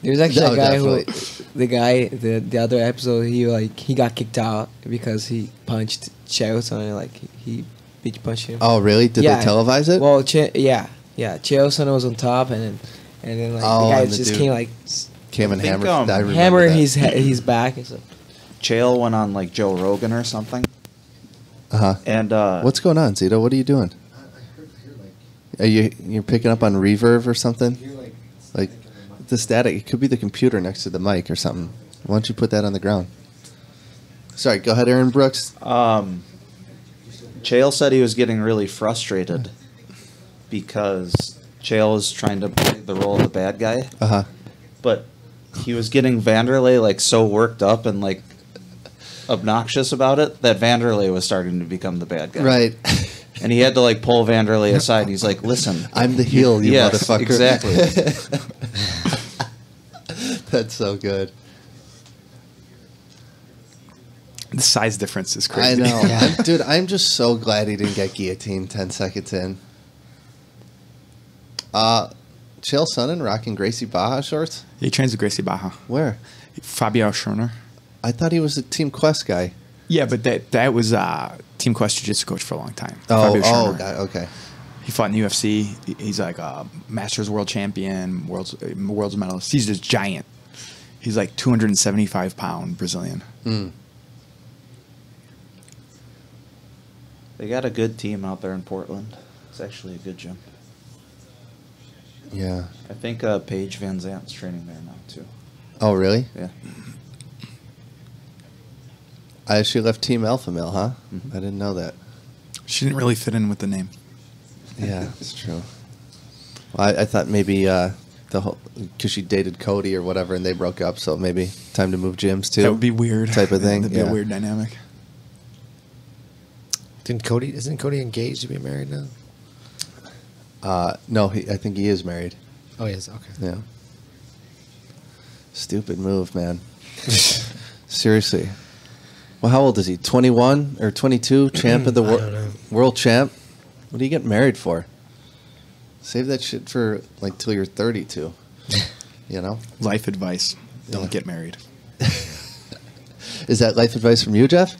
There's actually No, a guy definitely. the other episode he got kicked out because he punched Chaelson, like he bitch punched him. Oh, really? Did they televise it? Well, Chaelson was on top, and then like Oh, the guy and the just dude came like Came and I think, hammered. I remember hammer that. his back. And so. Chael went on like Joe Rogan or something. Uh-huh. And What's going on, Zito? What are you doing? Are you're picking up on reverb or something? Like the static. It could be the computer next to the mic or something. Why don't you put that on the ground? Sorry, go ahead, Aaron Brooks. Chael said he was getting really frustrated because Chael was trying to play the role of the bad guy, Uh-huh. but he was getting Vanderlei like so worked up and like obnoxious about it that Vanderlei was starting to become the bad guy. Right. And he had to like pull Vanderlei aside. He's like, "Listen, I'm the heel, you yes, motherfucker." exactly." That's so good. The size difference is I crazy. know. Dude, I'm just so glad he didn't get guillotined 10 seconds in. Chael Sonnen rocking Gracie Baja shorts? He trains with Gracie Baja. Where? Fabio Schroner. I thought he was a Team Quest guy. Yeah, but that was Team Quest Jiu-Jitsu coach for a long time. Oh, Fabio Schroner. God, okay. He fought in the UFC. He's like a Masters world champion, world's medalist. He's just giant. He's like 275-pound Brazilian. Mm. They got a good team out there in Portland. It's actually a good gym. Yeah. I think Paige Van Zant's training there now too. Oh, really? Yeah. She left Team Alpha Male, huh? Mhm. I didn't know that. She didn't really fit in with the name. Yeah, it's true. Well, I thought maybe the whole because she dated Cody or whatever, and they broke up, so maybe time to move gyms too. That would be weird. Type of thing. That'd be a weird dynamic. Isn't Cody engaged to be married now? No, I think he is married. Oh, he is. Okay. Yeah. Stupid move, man. Seriously. Well, how old is he? 21 or 22? Champ of the I don't know. world champ? What do you get married for? Save that shit for like till you're 32. You know? Life advice: don't get married. Is that life advice from you, Jeff?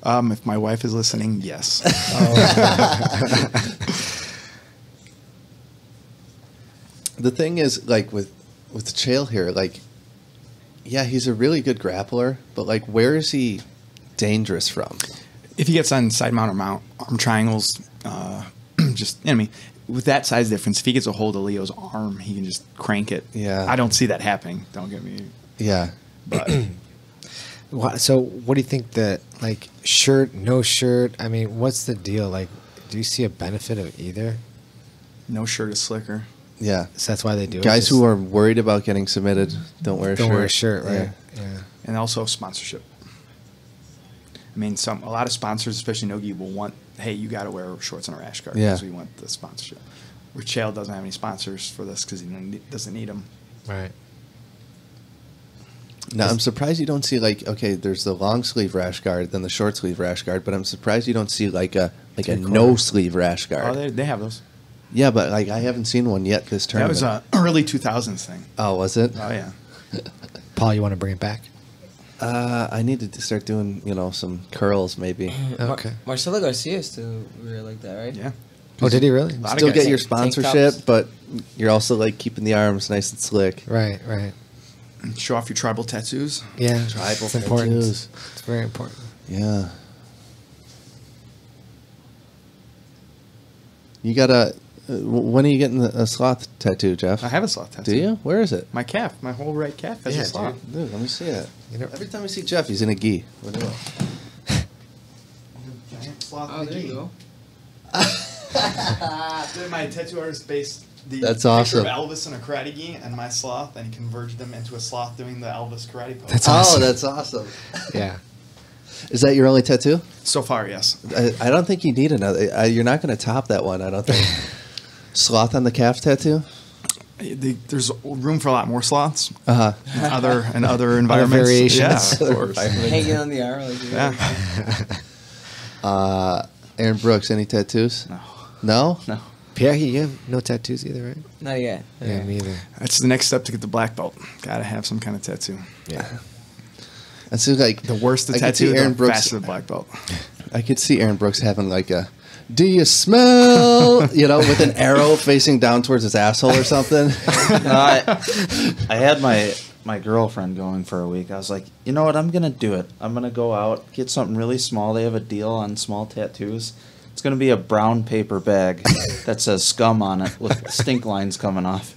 If my wife is listening, yes. The thing is, like with Chael here, like, yeah, he's a really good grappler, but like, where is he dangerous from? If he gets on side mount or mount arm triangles, just I mean, with that size difference, if he gets a hold of Leo's arm, he can just crank it. Yeah. I don't see that happening. Don't get me. Yeah. But So, what do you think that like shirt, no shirt? I mean, what's the deal? Like, do you see a benefit of either? no shirt is slicker. Yeah. So that's why they do it. Guys just who are worried about getting submitted don't wear a don't shirt. wear a shirt, right? Yeah. Yeah. And also sponsorship. I mean, a lot of sponsors, especially Nogi, will want, hey, you got to wear shorts on a rash guard Yeah. because we want the sponsorship. Where Chael doesn't have any sponsors for this because he doesn't need them. Right. Now, I'm surprised you don't see like, okay, there's the long sleeve rash guard, then the short sleeve rash guard, but I'm surprised you don't see like a no sleeve rash guard. Oh, they have those. Yeah, but like I haven't seen one yet this That tournament. was a early 2000s thing. Oh, was it? Oh yeah. Paul, you want to bring it back? I needed to start doing, some curls maybe. Okay. Marcelo Garcia still wear like that, right? Yeah. Oh, did he really? lot of Still guys get your tank sponsorship, tops. but you're also like keeping the arms nice and slick. Right, right. Show off your tribal tattoos. Yeah, Tribal it's important. tattoos. It's very important. Yeah. You got when are you getting a sloth tattoo, Jeff? I have a sloth tattoo. Do you? Where is it? My calf, my whole right calf has Yeah, a sloth. Dude, let me see it. You know- Every time I see Jeff, he's in a gi. What do you want? Giant sloth Oh, there you go. My tattoo artist based the That's picture awesome. of Elvis in a karate gi and my sloth, and he converged them into a sloth doing the Elvis karate pose. That's awesome. Oh, that's awesome. Yeah. Is that your only tattoo? So far, yes. I don't think you need another. You're not going to top that one, I don't think. Sloth on the calf tattoo? There's room for a lot more sloths. Uh-huh. In other environments. variations. Yeah, of course. Hanging on the arm like Yeah. Aaron Brooks, any tattoos? No? No. Pierre, you have no tattoos either, right? Not yet. Yeah, me either. That's the next step to get the black belt. Gotta have some kind of tattoo. Yeah. And so like The worse the I could see tattoo, Aaron the Brooks- faster the black belt. I could see Aaron Brooks having like a, do you smell? With an arrow facing down towards his asshole or something. No, I had my girlfriend going for a week. I was like, you know what? I'm gonna do it. I'm gonna go out, get something really small. They have a deal on small tattoos. It's gonna be a brown paper bag that says "scum" on it with stink lines coming off.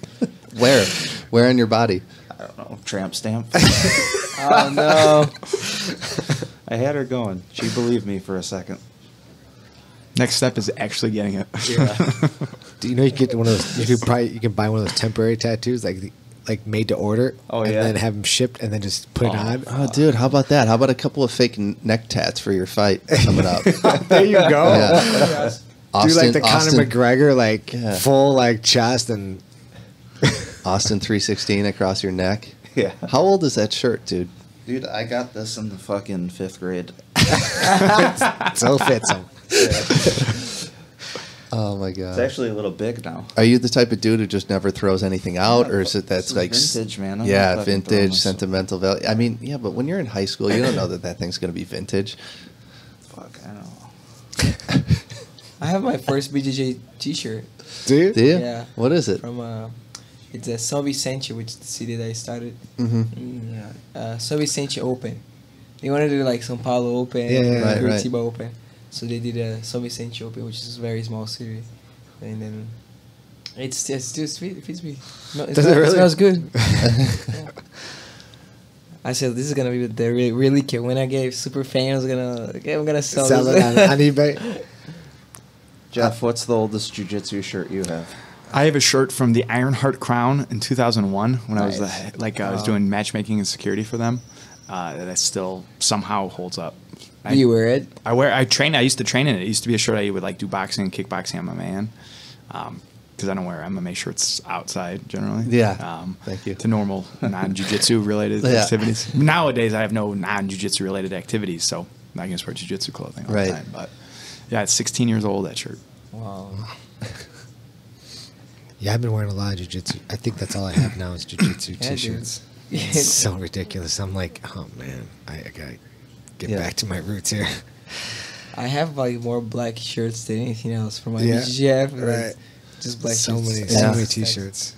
Where on your body? I don't know, tramp stamp. Oh no. I had her going. She believed me for a second. Next step is actually getting it. Do you know you get one of those? You can buy one of those temporary tattoos, like made to order. Oh, and yeah. then have them shipped, and then just put it on. Oh, dude, how about that? How about a couple of fake neck tats for your fight coming up? There you go. Yeah. Do like the Conor McGregor, Yeah. full chest and. Austin 316 across your neck. Yeah. How old is that shirt, dude? Dude, I got this in the fucking 5th grade. So fits him. Oh my god. It's actually a little big now. Are you the type of dude who just never throws anything out, or is it that's This is like vintage, man. I'm yeah, not fucking throwing vintage, this. sentimental value? I mean, yeah, but when you're in high school, you don't know that thing's gonna be vintage. Fuck, I don't know. I have my first BJJ T-shirt Do you? Do you? Yeah. What is it? from it's a São Vicente, which is the city that I started. Mm-hmm. São Vicente Open. They wanted to do like São Paulo Open, Yeah, right, Curitiba Open. So they did a São Vicente Open, which is a very small city, and then it's still sweet. It fits me. No, Does it really? It smells good. Yeah. I said this is gonna be the really cute. When I get super fans, I'm gonna sell Sell this. it on eBay. Jeff, what's the oldest jiu-jitsu shirt you have? I have a shirt from the Ironheart Crown in 2001 when I was Nice. I was doing matchmaking and security for them. That still somehow holds up. Do you wear it? I used to train in it. It used to be a shirt I would do boxing and kickboxing MMA in. Because I don't wear MMA shirts outside generally. Yeah. Thank you. To normal non-jiu-jitsu related Yeah. activities. Nowadays, I have no non-jiu-jitsu related activities, so I'm not going to wear jiu-jitsu clothing all Right. the time. But yeah, it's 16 years old, that shirt. Wow. Yeah, I've been wearing a lot of jiu-jitsu. I think that's all I have now is jiu-jitsu Yeah, dude. t-shirts. It's so ridiculous. I'm like, oh man, I gotta get Yeah. back to my roots here. I have like more black shirts than anything else for my Yeah. BGF. Right. Just black so shirts. many t-shirts,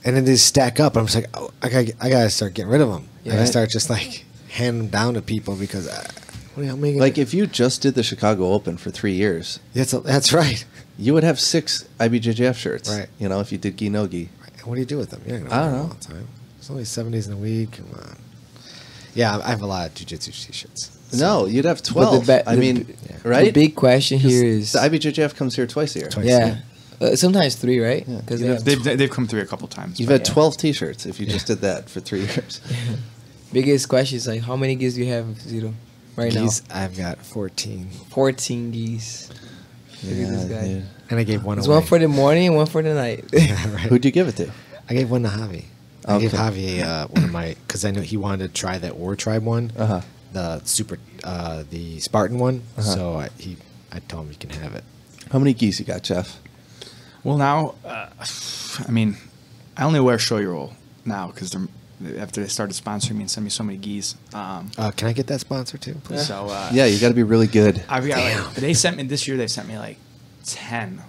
and then they stack up. I'm just like, oh, I gotta start getting rid of them. I Yeah. gotta start just hand them down to people because how many? Like if you just did the Chicago Open for 3 years, that's right. you would have 6 IBJJF shirts. Right. If you did gi no gi. What do you do with them? You're not I gonna don't wear them know. all the time. It's only 7 days in a week. Come on. Yeah, I have a lot of jiu-jitsu t-shirts. No, you'd have But 12. the I mean, yeah. right? The big question here is the IBJJF comes here twice a year. Twice. yeah, sometimes 3, right? Yeah. Because You They've come through a couple times. You've but- had 12 T-shirts if you just did that for 3 years. biggest question is like, how many gigs do you have, Zito, right Geese, I've got 14. now? 14 geese. Look at this guy. dude. And I gave one It's away. one for the morning and one for the night. Yeah, right. Who'd you give it to? I gave one to Javi. I gave Javier one of my, because I know he wanted to try that War Tribe one, the the Spartan one. So I told him he can have it. How many geese you got, Jeff? Well, now, I mean, I only wear show your roll now because after they started sponsoring me and sending me so many geese. Can I get that sponsor too, please? So yeah, you got to be really good. I've got like, they sent me this year. They sent me like 10.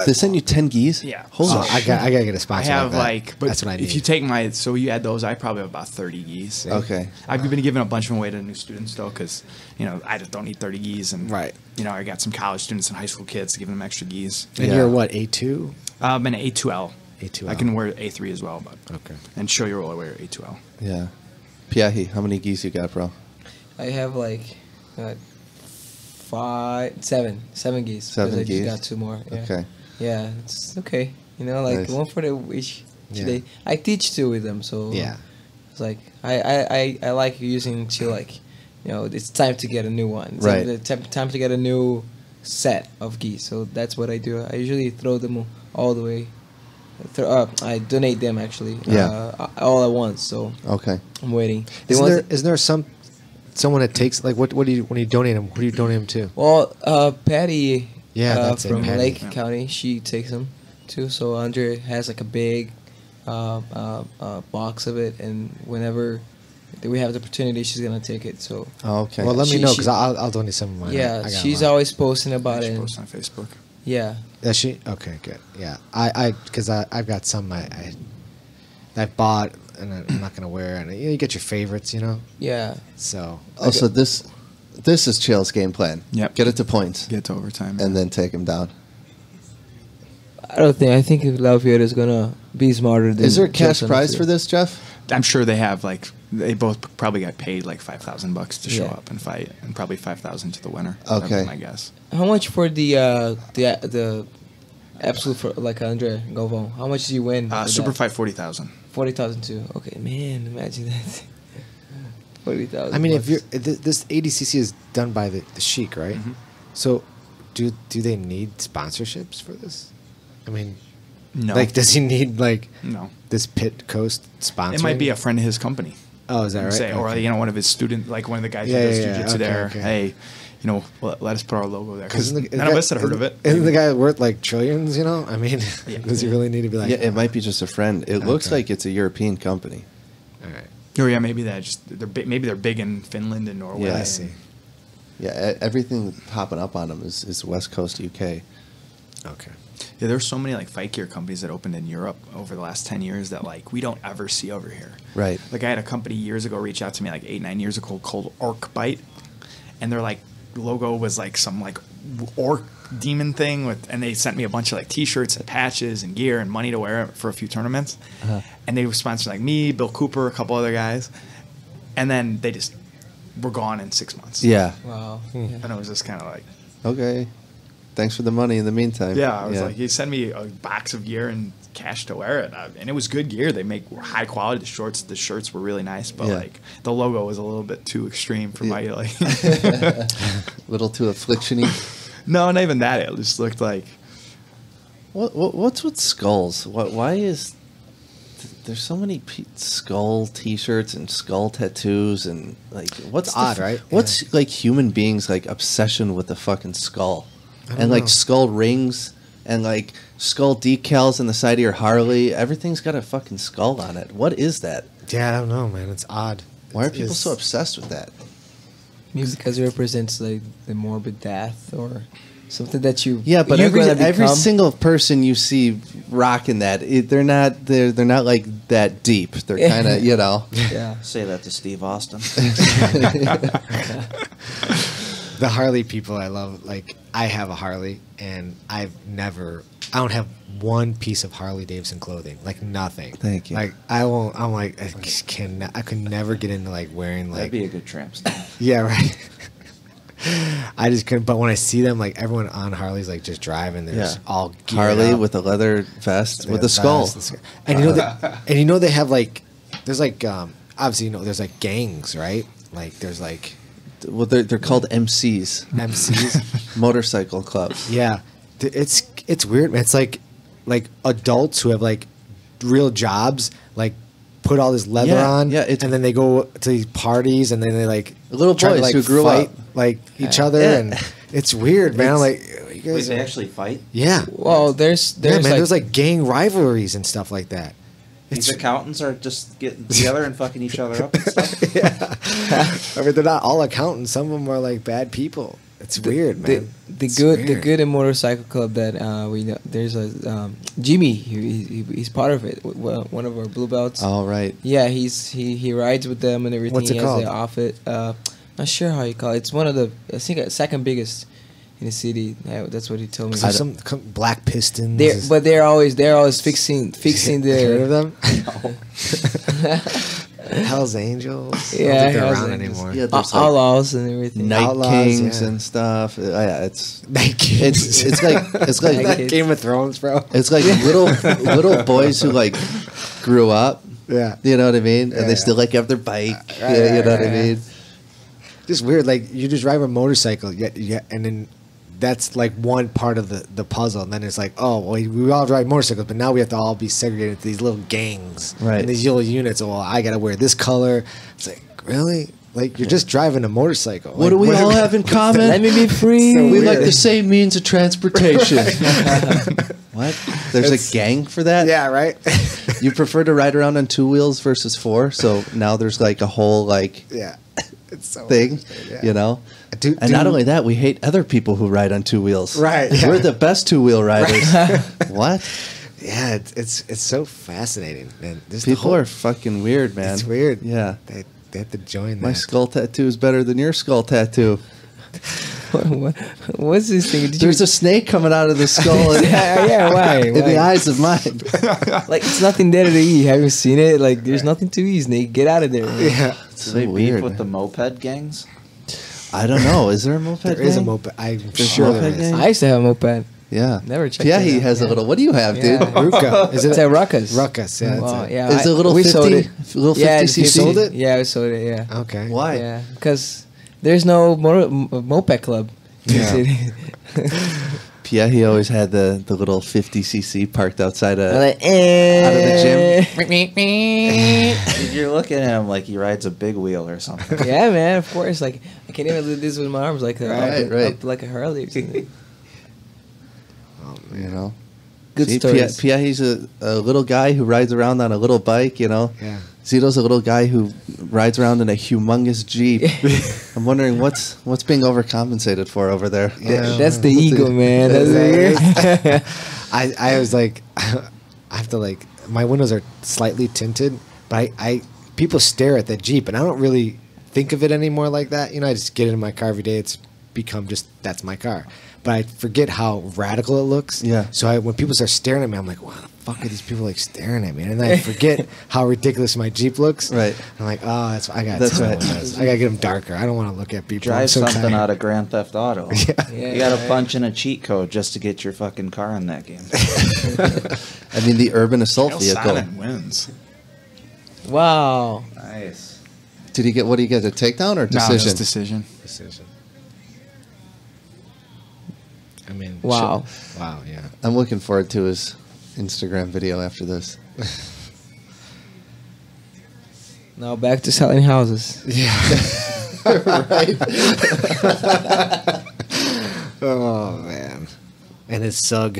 They sent you 10 geese? Yeah. Holy I gotta get a I sponsor. have like that. but that's what I need. if you take so you add those, I probably have about 30 geese. Okay. I've been giving a bunch of them away to new students though, because I just don't need 30 geese, and Right. I got some college students and high school kids giving them extra geese. And you're what, A2? I'm an A2L. A2L. I can wear A3 as well, but Okay. And show your roll, I wear A2L. Yeah. Piahi, how many geese you got, bro? I have like 7 geese. 7 I geese? just got 2 more. Yeah. Okay. Yeah, it's okay. Like Nice. one for each Yeah. day. I teach too with them, so Yeah. it's like I like using to like, it's time to get a new one. It's Right. like time to get a new set of geese. So that's what I do. I usually throw them all the way. I donate them actually. Yeah. All at once. So Okay. I'm waiting. Isn't there someone that takes when you donate them? Who do you donate them to? Well, Patty. Yeah, that's it, from Patty. Lake Yeah. County. She takes them too. So Andre has like a big box of it, and whenever we have the opportunity, she's gonna take it. So Okay. Well, let me She- know she- because I'll donate some of mine. yeah, I got she's mine. always posting about She it. posts on Facebook. Yeah, Is she? Okay, good. Yeah, because I've got some I bought and I'm not gonna wear, and you get your favorites, yeah. So Also, this is Chill's game plan. Yep. Get it to points Get to overtime. and then take him down. I think Lafayette is gonna be smarter than. Is there a cash Chelsea prize next for year. this, Jeff? I'm sure they have they both probably got paid like $5,000 to show Yeah. up and fight, and probably $5,000 to the winner. Okay. That'd be my guess. How much for the absolute for like Andre Galvão? How much did you win? for Super that? fight 40,000. 40,000 too. Okay, man, imagine that. 40,000. I mean, if you're this ADCC is done by the Sheik, right? Mm-hmm. So do they need sponsorships for this? I mean, No. does he need No. this Pit Coast sponsor? It might be a friend of his company. Oh, is that right? Say, or Okay. one of his students, like one of the guys Yeah, who does yeah, yeah. jiu-jitsu Okay, there. okay. Hey, let us put our logo there because Isn't the none of guy- us had heard of it. Isn't the guy worth like trillions? I mean, Yeah. does he really need to be like? Yeah, it might be just a friend. It looks Okay. like it's a European company. All right. Oh yeah, maybe maybe they're big in Finland and Norway. Yeah, I see. Yeah, everything popping up on them is West Coast UK. Okay. Yeah, there's so many fight gear companies that opened in Europe over the last 10 years that we don't ever see over here. Right. Like I had a company years ago reach out to me 8-9 years ago called Orc Bite, and their logo was some orc demon thing and they sent me a bunch of T-shirts and patches and gear and money to wear for a few tournaments, and they were sponsoring me, Bill Cooper, a couple other guys, and then they just were gone in 6 months. Yeah. wow. And it was just kind of Okay. Thanks for the money in the meantime. yeah, I was he sent me a box of gear and cash to wear it, and it was good gear. They make high quality. The shirts were really nice, but Yeah. the logo was a little bit too extreme for my Little too affliction-y. No, not even that. It just looked like What's with skulls? Why is there's so many skull T-shirts and skull tattoos and what's It's odd, right? What's human beings obsession with the fucking skull and know. skull rings and skull decals on the side of your Harley? Everything's got a fucking skull on it. What is that? Yeah, I don't know, man. It's odd. Why are people so obsessed with that? Maybe because it represents the morbid death or something that you. Yeah, but you're every gonna become. single person you see rocking that, they're not that deep. They're kind of Yeah. Say that to Steve Austin. The Harley people I love, I have a Harley, and I don't have one piece of Harley Davidson clothing, nothing. Thank you. I could never get into wearing That'd be a good tramp stamp. yeah, right. I just couldn't. But when I see them, everyone on Harley's just driving, they're just all geared Harley up. with a leather vest with a Vest, skull. and they have there's obviously there's gangs, right? There's Well, they're called MCs, MCs. motorcycle clubs. Yeah, it's weird, man. It's like adults who have real jobs, put all this leather Yeah, on, yeah, it's- and then they go to these parties, and then they like Little try to, boys like, who grew fight, up. like each other, Yeah. and it's weird, man. Like you Wait, guys, they actually fight? yeah, Well, there's yeah, man. like, There's like gang rivalries and stuff like that. These accountants are just getting together and fucking each other up and stuff. I mean, they're not all accountants. Some of them are like bad people. It's weird, man. the It's good the weird. good in motorcycle club that we know. There's a Jimmy. He's part of it. One of our blue belts. Oh, right. Yeah, he rides with them and everything. What's it he called? has the outfit. Not sure how you call it. It's one of the I think second biggest in the city. Yeah, that's what he told me. So some black pistons. They're always fixing Heard of the them? Hell's Angels. I don't Yeah, think they're Hell's around Angels. anymore. Yeah, there's like outlaws and everything. Night Outlaws, Kings yeah. and stuff. Yeah, it's Night Kings. it's like Night Kings. Game of Thrones, bro. it's like little boys who like grew up. Yeah. You know what I mean? And Yeah. they still like have their bike. Right, Yeah, you know right, what I right. mean? Just weird. Like you just drive a motorcycle, yeah, and then that's like one part of the puzzle. And then it's like, oh, well, we all drive motorcycles, but now we have to all be segregated into these little gangs, Right. And these little units. Well, I gotta wear this color. It's like, really? Like you're just driving a motorcycle. What do we all have in common? Let me be free. So We like weird. the same means of transportation. What? There's a gang for that? Yeah, right. You prefer to ride around on 2 wheels versus 4, so now there's like a whole like Yeah, it's so thing, interesting, yeah. you know. Do- And do- not only that, we hate other people who ride on 2 wheels. Right, yeah. We're the best 2-wheel riders. What? Yeah, it's so fascinating, man. This People are fucking weird, man. It's weird. Yeah. They have to join My that. skull tattoo is better than your skull tattoo. What's this thing? Did There's a snake coming out of the skull yeah, why? in the eyes of mine. Like it's nothing there to eat. Have you seen it? Like there's nothing to eat, Snake. Get out of there. Man. Yeah, It's Do so they weird. beef with the moped gangs? I don't know. Is there a moped? there is a gang? moped. I'm There's sure moped there is. gang? I used to have a moped. Yeah. Never checked Yeah, it he out. has a Yeah. little. What do you have, dude? Yeah. Ruka. Is It's it a ruckus. Ruckus? Yeah, that's Wow, it. yeah. Is it a little we 50? sold it. Little 50 Yeah, cc? You sold it? Yeah, we sold it. Yeah. Okay. Why? Yeah, because there's no moped club. in the Yeah. city. Yeah, he always had the little 50cc parked outside of. I'm like, Out of the Dude, you're looking at him like he rides a big wheel or something. Yeah, man. Of course. Like I can't even do this with my arms, like Right. up like a Harley or something. You know. Good See, stories. Pia, he's a little guy who rides around on a little bike, you know. Yeah. Zito's a little guy who rides around in a humongous Jeep. I'm wondering what's being overcompensated for over there. That's the ego, man. That's the I was like, I have to like, my windows are slightly tinted, but I people stare at that Jeep, and I don't really think of it anymore like that. You know, I just get in my car every day. It's become just that's my car. But I forget how radical it looks. Yeah. So when people start staring at me, I'm like, why the fuck are these people like staring at me? And then I forget how ridiculous my Jeep looks. Right. I'm like, oh, that's I got. That's right. I gotta get them darker. I don't want to look at people. I'm Drive so something tired. out of Grand Theft Auto. Yeah. You got to punch in a cheat code just to get your fucking car in that game. I mean, the urban assault Real vehicle. silent wins. Wow. Nice. Did he get? What did he get? A takedown or No, decision? just decision. Decision. I mean, Wow. shit. Wow, yeah. I'm looking forward to his Instagram video after this. Now back to selling houses. Right. Oh man, and his sug.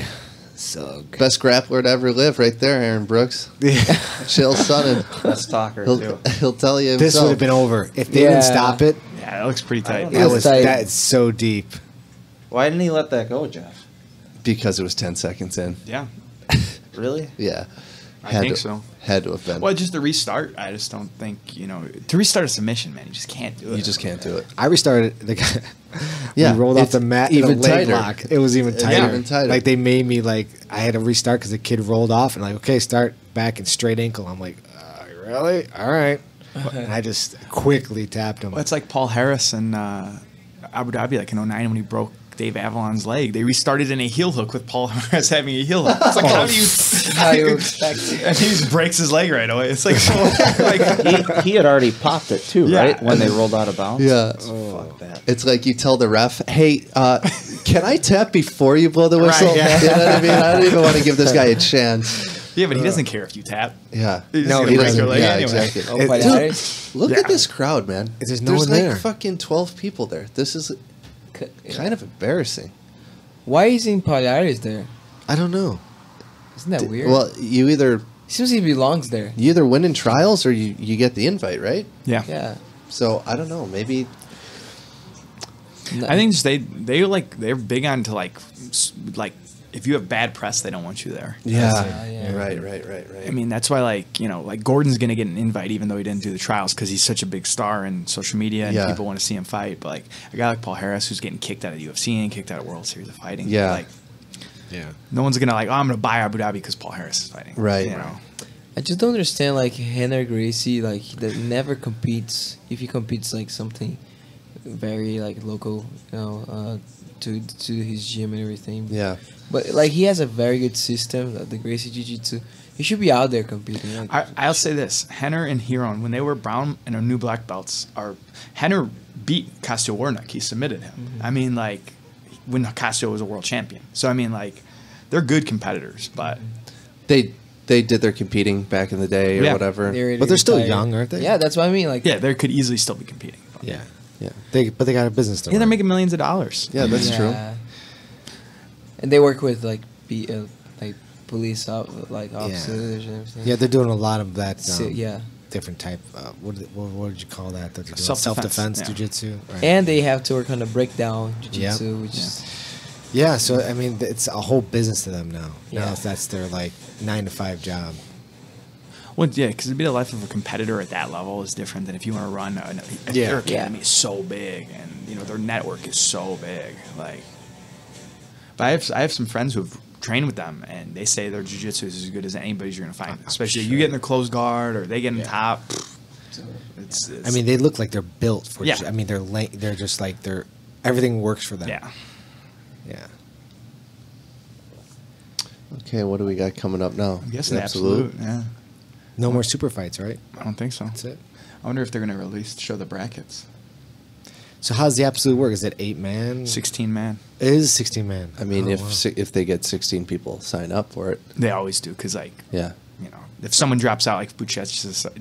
Best grappler to ever live, right there, Aaron Brooks. Yeah. Chill son. Best talker, He'll, too. he'll tell you This would himself. have been over if they Yeah. didn't stop it. Yeah, that looks pretty tight. That was tight. that's so deep. Why didn't he let that go, Jeff? Because it was 10 seconds in. Yeah, Really? Yeah. I think so. Had to have been. Well, just the restart. I just don't think to restart a submission, man. You just can't do it. You just can't do it. I restarted the guy. Yeah, we rolled off it's the mat in a even leg tighter. lock. It was even It's tighter. even tighter. Like they made me like I had to restart because the kid rolled off and like okay start back and straight ankle. I'm like really all right. And I just quickly tapped him. Well, it's like Paul Harris in Abu Dhabi, like in '09 when he broke Dave Avalon's leg. They restarted in a heel hook with Paul Harris having a heel hook. It's like How you expect? and he just breaks his leg right away. It's like, so, like He had already popped it, too, Yeah. right? When they rolled out of bounds? Yeah. Fuck that. It's like you tell the ref, hey, can I tap before you blow the whistle? Right, yeah. You know what I mean? I don't even want to give this guy a chance. Yeah, but he doesn't care if you tap. Yeah. He's No, just he gonna break doesn't. your leg Yeah, anyway. exactly. Oh, but Dude, look Yeah. at this crowd, man. There's no one like there. fucking 12 people there. This is kind of embarrassing. Why isn't Polaris there? I don't know. Isn't that weird? Well, you either seems he belongs there. win in trials or you get the invite, right? Yeah. Yeah. So I don't know. Maybe I think just they're big on to like if you have bad press, they don't want you there. yeah. Right. I mean, that's why like Gordon's gonna get an invite even though he didn't do the trials because he's such a big star in social media and Yeah. people want to see him fight. But like a guy like Paul Harris who's getting kicked out of the UFC and kicked out of World Series of Fighting. Yeah. Like Yeah. no one's gonna like, oh, I'm gonna buy Abu Dhabi because Paul Harris is fighting. Right. You know. I just don't understand, like, Henry Gracie, like, that never competes. If he competes, like, something very, like, local, to his gym and everything. yeah. But, like, he has a very good system, the Gracie Jiu-Jitsu. He should be out there competing. Like, I'll say this: Henner and Huron, when they were brown and new black belts, Henner beat Casio Warnock. He submitted him. Mm-hmm. I mean, like when Casio was a world champion. So I mean, like they're good competitors, but They did their competing back in the day or Yeah. whatever. But they're still retired. young, aren't they? Yeah, that's what I mean. Like, yeah, they could easily still be competing. Yeah. Yeah. But they got a business to Yeah, they're run. making millions of dollars. Yeah, that's true. And they work with, like, police officers and everything. Yeah, they're doing a lot of that. So, yeah. Different type. What did you call that? That they're doing? Self-defense, Self-defense yeah. jiu-jitsu. Right. And they have to work on the breakdown jiu-jitsu, which is... Yeah, so I mean, it's a whole business to them now. Yeah. Now that's their like 9-to-5 job. Well, yeah, because to be the life of a competitor at that level is different than if you want to run. Their academy is so big, and their network is so big. Like, but I have some friends who've trained with them, and they say their jiu-jitsu is as good as anybody's you're gonna find. Especially if you get in their closed guard or they get in top. It's I mean, they look like they're built for. Yeah. I mean, they're just like everything works for them. yeah. Yeah. Okay, what do we got coming up now? I'm guessing absolute. Yeah. No more super fights, right? I don't think so. That's it. I wonder if they're gonna show the brackets. So how's the absolute work? Is it 8-man? 16 man. It is 16-man. I mean, Oh, if wow. if they get 16 people sign up for it, They always do because yeah. if someone drops out like Buchet,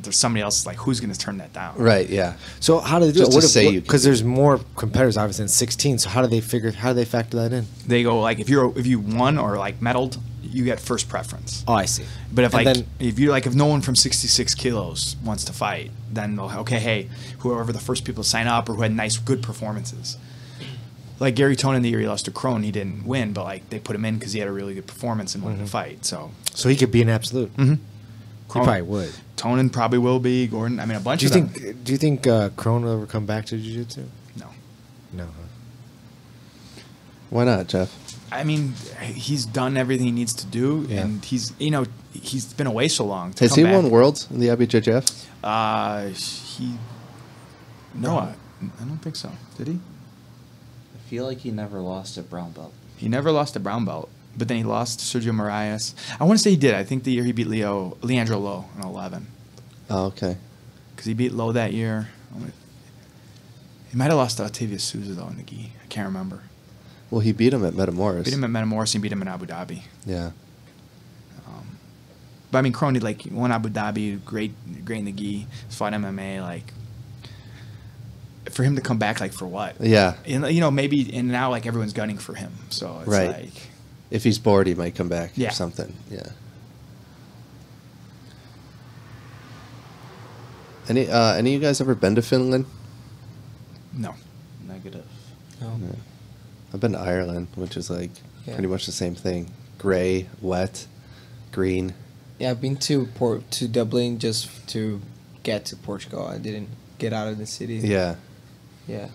there's somebody else like who's gonna turn that down? Right, yeah. So how do they do Just it? to say you Because there's more competitors obviously than 16. So how do they factor that in? They go like if you won or like medaled, you get first preference. Oh, I see. But if And like then- if no one from 66 kilos wants to fight, then they'll hey, whoever the first people to sign up or who had good performances. Like Gary Tonin the year he lost to Crone, he didn't win, but like they put him in because he had a really good performance and wanted to fight. So So he could be an absolute. Mhm. He probably would. Tonin probably will be. Gordon, I mean a bunch Do you of them. think? Do you think Crone will ever come back to jiu-jitsu? No. No. Why not, Jeff? I mean, he's done everything he needs to do, Yeah. and he's been away so long. To Has come he back. won worlds in the IBJJF? No, I don't think so. Did he? I feel like he never lost a brown belt. He never lost a brown belt, but then he lost to Sergio Moraes. I want to say he did. I think the year he beat Leandro Lowe in 11, Oh, okay. because he beat Lowe that year. He might have lost to Octavia Souza though in the gi. I can't remember. Well, he beat him at Metamoris. Beat him at Metamoris and beat him in Abu Dhabi. Yeah. But I mean, Crone did won Abu Dhabi, great in the gi, fought MMA. Like, for him to come back, for what? Yeah. And, maybe, and now everyone's gunning for him. So it's Right. If he's bored, he might come back Yeah. or something. Yeah. Any of you guys ever been to Finland? no. Negative. No. I've been to Ireland, which is Yeah. pretty much the same thing. Gray, wet, green. Yeah, I've been to Dublin just to get to Portugal. I didn't get out of the city. Yeah. Yeah.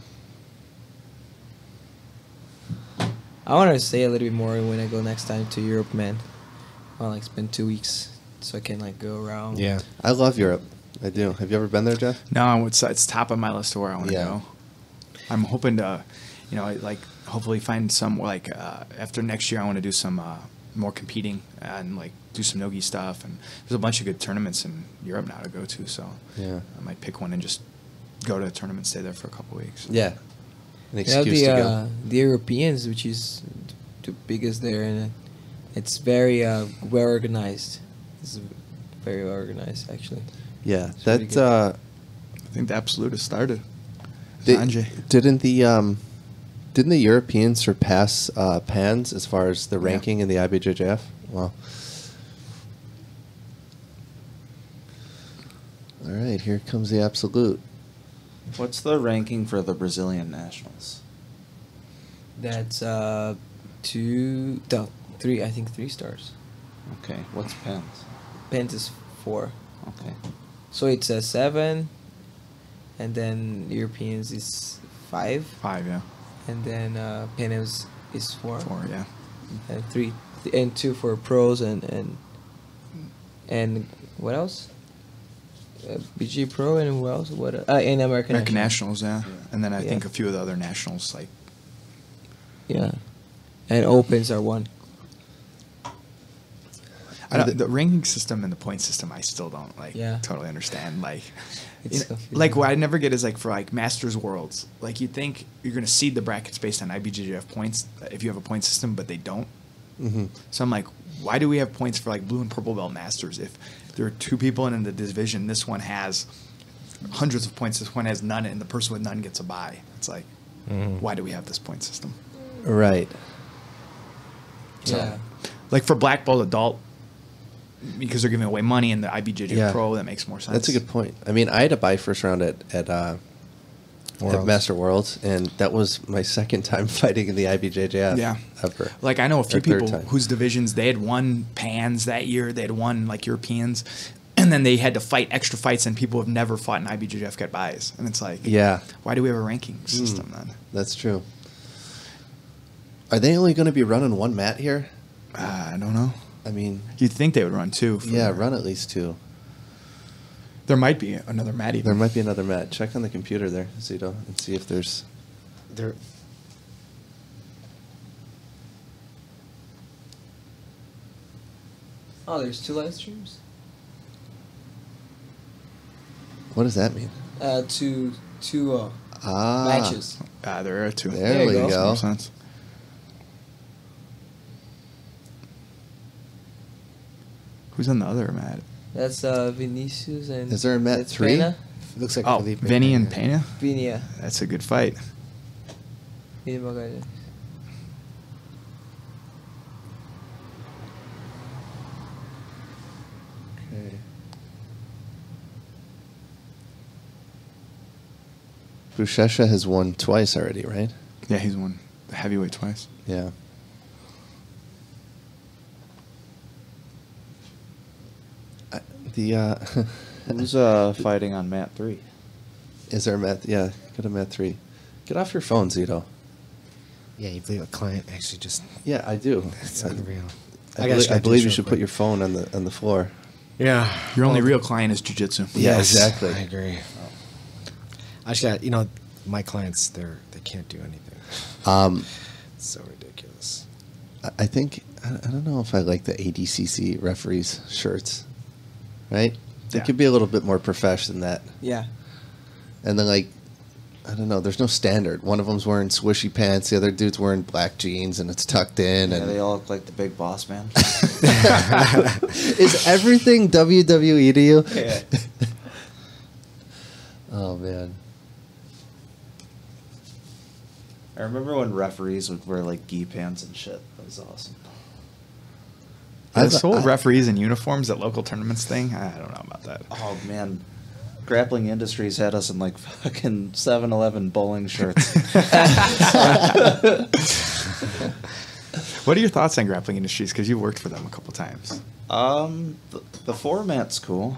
I want to stay a little bit more when I go next time to Europe, man. I want to spend 2 weeks so I can go around. Yeah. I love Europe. I do. Have you ever been there, Jeff? No, it's top of my list of where I want to Yeah. go. I'm hoping to, hopefully find some, after next year I want to do some more competing and, do some no-gi stuff. And there's a bunch of good tournaments in Europe now to go to, so Yeah. I might pick one and just go to a tournament, stay there for a couple weeks. Yeah. An Yeah, excuse to go. the Europeans, which is the biggest there, and it's very well organized. It's very organized, actually. Yeah, It's really that good. I think the Absolute has started. didn't the Europeans surpass Pans as far as the ranking in the IBJJF? Well, all right, here comes the Absolute. What's the ranking for the Brazilian nationals? That's 3. I think 3 stars. Okay, what's Pens? Pens is 4. Okay. So it's a 7, and then Europeans is 5, 5, yeah. and then Pens is 4. 4, yeah. And 3 and 2 for pros and what else? BG Pro and who else? What? And American Nationals, yeah. And then I Yeah. think a few of the other nationals, like. Yeah, and Opens are 1. The ranking system and the point system, I still don't totally understand. Like, It's like what I never get is like for like Masters Worlds, like you think you're gonna seed the brackets based on IBJJF points if you have a point system, but they don't. Mm-hmm. So I'm like, why do we have points for like blue and purple belt Masters if there are 2 people in the division? This one has hundreds of points, this one has none, and the person with none gets a bye. It's like, why do we have this point system? Right. So, Yeah. like for black belt adult, because they're giving away money in the IBJJF Pro, that makes more sense. That's a good point. I mean, I had a bye first round at Master Worlds, and that was my second time fighting in the IBJJF ever. Like I know a few Or third people time. whose divisions they had won Pans that year, they had won like Europeans, and then they had to fight extra fights, and people who have never fought in IBJJF get buys, and it's like, why do we have a ranking system then? That's true. Are they only going to be running 1 mat here? I don't know. I mean, You'd think they would run 2. run at least 2. There might be another mat even. There might be another mat. Check on the computer there, Zito, and see if there's. There. Oh, there's 2 live streams. What does that mean? Two matches. There are 2. There we Makes go. more sense. Who's on the other mat? That's Vinicius and. Is there a mat that's 3? Pena. Looks like Oh, Felipe Vinny and Pena. Pena? Vinia. That's a good fight. Vini Magallanes. Okay. Bushesha has won twice already, right? Yeah, he's won the heavyweight twice. Yeah. Who's fighting on mat 3? Is there a mat? Yeah, go to mat 3. Get off your phone, Zito. Yeah, you believe a client actually just. Yeah, I do. It's unreal. I believe you should put your phone on the floor. Yeah. Your only real client is jiu-jitsu. Yeah, Yes, exactly. I agree. I just got, my clients, they can't do anything. It's so ridiculous. I think I don't know if I like the ADCC referees shirts. Right? They Yeah. could be a little bit more professional than that. Yeah. And then I don't know. There's no standard. One of them's wearing swishy pants. The other dude's wearing black jeans, and it's tucked in. Yeah, And they all look like the big boss man. is everything WWE to you? Yeah. Oh man. I remember when referees would wear like gi pants and shit. That was awesome. This whole referees in uniforms at local tournaments thing, I don't know about that. Oh man, Grappling Industries had us in like fucking 7-Eleven bowling shirts. What are your thoughts on Grappling Industries? Because you worked for them a couple times. The format's cool.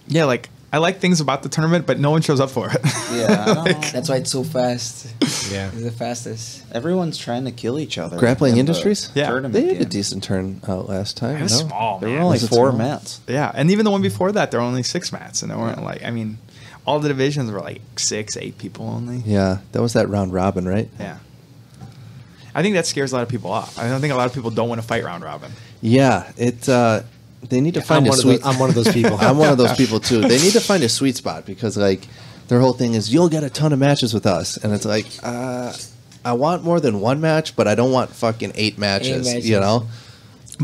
Yeah, like I like things about the tournament, but no one shows up for it. Yeah, I know. That's why it's so fast. Yeah. It's the fastest. Everyone's trying to kill each other. Grappling in the Industries? Yeah. tournament They had a game. decent turnout last time. It was no? small, There man. were only Was it 4 small? mats. Yeah, and even the one before that, there were only 6 mats, and there weren't like, I mean, all the divisions were like 6, 8 people only. Yeah, that was that round robin, right? Yeah. I think that scares a lot of people off. I don't think a lot of people don't want to fight round robin. Yeah, they need to find a sweet. I'm one of those people. I'm one of those people too. They need to find a sweet spot because like their whole thing is you'll get a ton of matches with us, and it's like I want more than 1 match, but I don't want fucking 8 matches. matches. You know?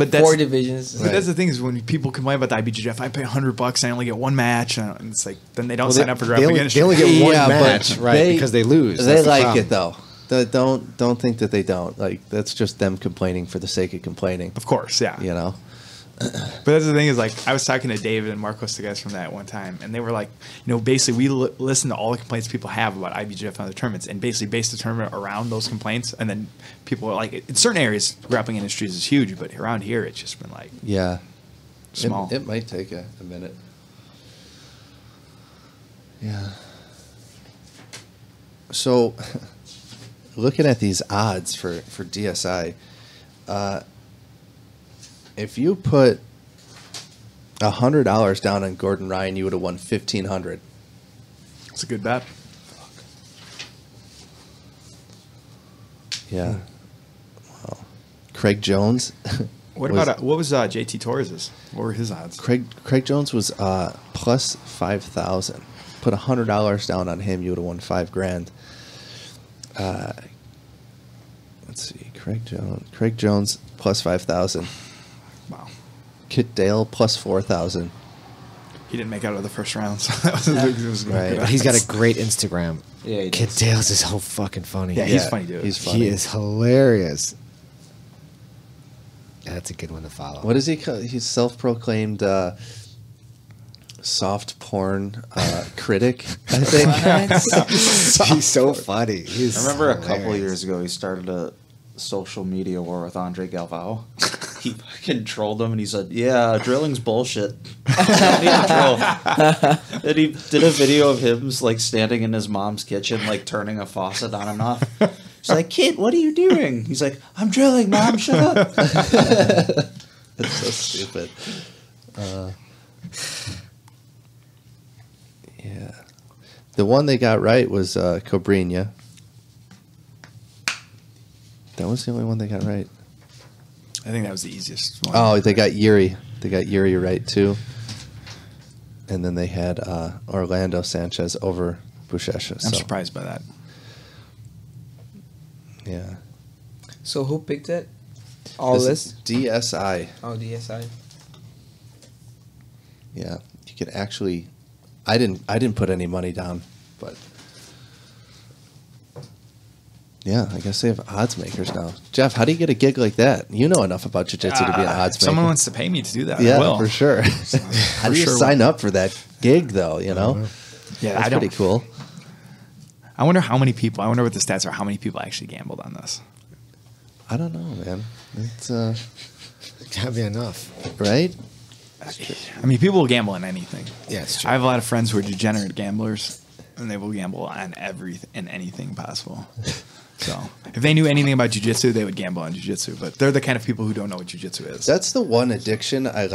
But that's, 4 divisions. But that's the thing is when people complain about the IBJJF, I pay $100 and I only get one match, and it's like then they don't sign up for grappling They only get one Yeah, but match, right? Because they lose. They That's the like problem. it though. Don't think that they don't. Like that's just them complaining for the sake of complaining. Of course, yeah. You know. But that's the thing is like I was talking to David and Marcos, the guys from that one time, and they were like, basically we listen to all the complaints people have about IBJJF and other tournaments, and basically base the tournament around those complaints. And then people are like, in certain areas, grappling industries is huge, but around here it's just been like small. It might take a minute. Yeah. So, looking at these odds for DSI, if you put $100 down on Gordon Ryan, you would have won $1,500. It's a good bet. Yeah. Wow. Craig Jones. What was JT Torres's? What were his odds? Craig Jones was plus 5,000. Put $100 down on him, you would have won $5,000. Let's see, Craig Jones plus 5,000. Wow. Kit Dale plus 4,000. He didn't make out of the first round, so that was Right. But he's got a great Instagram. Yeah, he Kid does. Dales is so fucking funny. Yeah, he's funny, dude. He's funny. He is hilarious. That's a good one to follow. What is he called? He's self-proclaimed soft porn critic, I think. He's so funny. He's I remember a couple hilarious. years ago he started a social media war with Andre Galvao. He fucking trolled him and he said, "Yeah, drilling's bullshit. Don't need to drill." And he did a video of him like standing in his mom's kitchen, like turning a faucet on and off. She's like, "Kid, what are you doing?" He's like, "I'm drilling, Mom. Shut up." That's so stupid. Yeah. The one they got right was Cobrinha. That was the only one they got right. I think that was the easiest one. Oh, they got Yuri. They got Yuri right too. And then they had Orlando Sanchez over Buchecha. I'm surprised by that. Yeah. So who picked it? All this? DSI. Oh, DSI. Yeah. You could actually I didn't put any money down, but yeah, I guess they have odds makers now. Jeff, how do you get a gig like that? You know enough about jiu-jitsu to be an odds maker. Someone wants to pay me to do that. Yeah, I will. for sure. How do you sure sign up for that gig, though? You know, Yeah, that's pretty cool. I wonder how many people. I wonder what the stats are. How many people actually gambled on this? I don't know, man. It's Gotta be enough. right. I mean, people will gamble on anything. Yeah, it's true. I have a lot of friends who are degenerate gamblers, and they will gamble on everything and anything possible. So, if they knew anything about jiu-jitsu, they would gamble on jiu-jitsu. But they're the kind of people who don't know what jiu-jitsu is. That's the one addiction I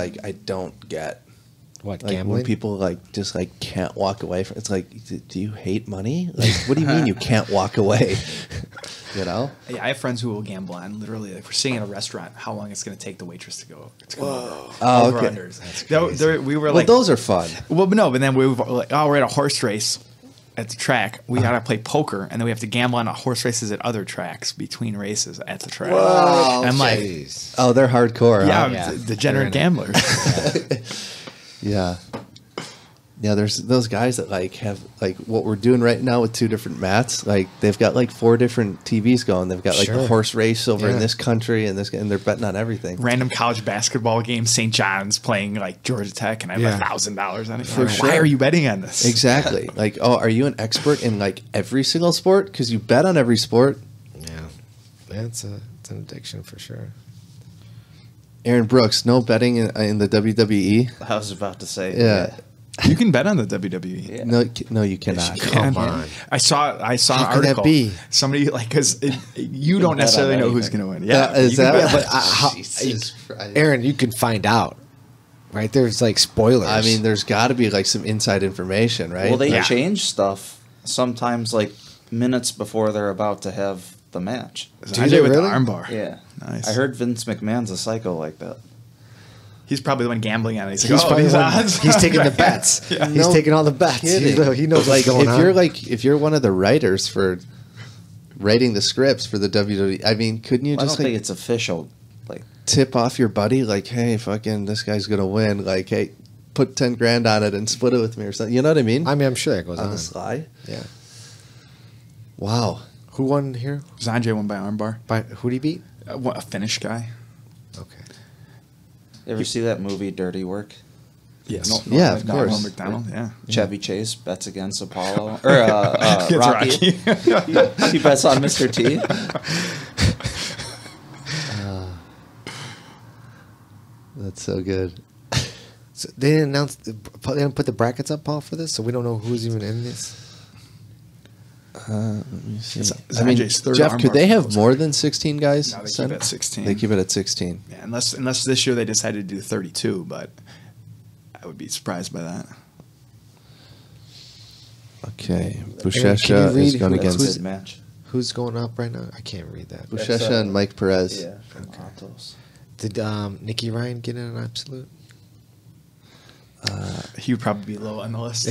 don't get. What, Like gambling? when people just can't walk away from. It's like, do you hate money? Like, what do you mean you can't walk away? You know? Yeah, I have friends who will gamble on literally, like we're sitting in a restaurant, how long it's going to take the waitress to go. Oh, okay. Unders. We were Well, like, those are fun. well, but no, but then we were like, oh, we're at a horse race at the track. We got to play poker, and then we have to gamble on horse races at other tracks between races at the track. Whoa, And I'm like, jeez. Oh, they're hardcore. yeah, Huh? Yeah. degenerate gamblers. Yeah. Yeah, there's those guys that have what we're doing right now with 2 different mats. Like they've got 4 different TVs going. They've got the Sure. horse race over in Yeah. this country and they're betting on everything. Random college basketball game, St. John's playing Georgia Tech, and I have $1,000 on it. For Like, sure. Why are you betting on this? Exactly. Are you an expert in every single sport? Because you bet on every sport. Yeah, it's an addiction for sure. Aaron Brooks, no betting in the WWE. I was about to say, Yeah. You can bet on the WWE. Yeah. No, you cannot. Come on. I saw How an could that article. be? Somebody because you don't bet on necessarily know who's anything. going to win. Yeah, Is you can that? bet. But how, Jesus Christ. Aaron, you can find out, right? There's spoilers. I mean, there's got to be some inside information, right? Well, they Yeah. change stuff sometimes minutes before they're about to have the match. Is Do Ajay they with really? the armbar. Yeah. Nice. I heard Vince McMahon's a psycho like that. He's probably the one gambling on it. He's he's like, oh, probably these the one- odds. he's taking the bets. Yeah. He's No taking all the bets. kidding. He knows what's if going on. if you're one of the writers for writing the scripts for the WWE, I mean, couldn't you I don't just think it's official. tip off your buddy, like, hey, fucking, this guy's gonna win. Like, hey, put 10 grand on it and split it with me or something. You know what I mean? I mean, I'm sure that goes on. On the sly. Yeah. Wow. Who won here? Sanjay won by armbar. By who did he beat? A Finnish guy. Okay. You ever see that movie Dirty Work? Yes. Yeah, of Norman course. McDonald. Yeah. Chevy Chase bets against Apollo or Against Rocky. He bets on Mr. T. That's so good. So they didn't announce. They didn't put the brackets up, Paul, for this, so we don't know who's even in this. Let me see. It's I mean, Sanjay's third Jeff, could armbar they have proposal. more than 16 guys? No, they keep sent? it at 16. They keep it at 16. Yeah, unless this year they decided to do 32, but I would be surprised by that. Okay. Can you Buchecha read is going who- against who's- match. Who's going up right now? I can't read that. Buchecha and Mike Perez. Yeah, from Atos. Did Nicky Ryan get in an absolute? He would probably be low on the list.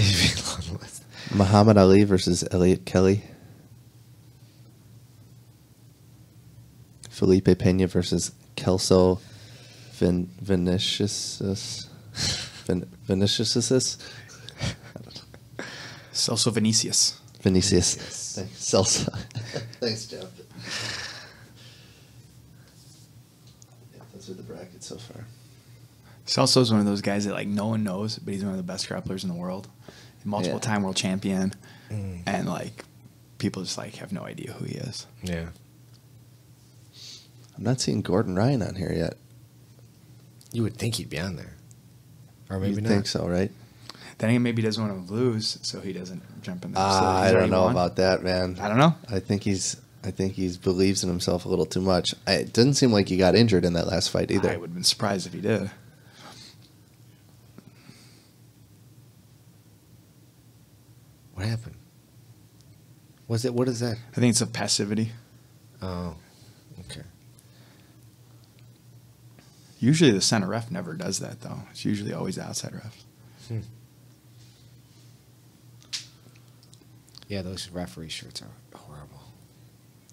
Muhammad Ali versus Elliot Kelly. Felipe Pena versus Kelso Vinicius. Vinicius. Celso Vinicius. Vinicius. Thanks. Celso. Thanks, Jeff. Yeah, those are the brackets so far. Celso's one of those guys that like no one knows, but he's one of the best grapplers in the world. Multiple time world champion. And like people just like have no idea who he is. Yeah. I'm not seeing Gordon Ryan on here yet. You would think he'd be on there, or maybe You not. think so, right? Then he maybe doesn't want to lose, so he doesn't jump in there. I don't know about that, man. I don't know. I think he believes in himself a little too much. It didn't seem like he got injured in that last fight either. I would have been surprised if he did. What happened? Was it? What is that? I think it's a passivity. Oh, okay. Usually the center ref never does that, though. It's usually always the outside ref. Yeah, those referee shirts are horrible.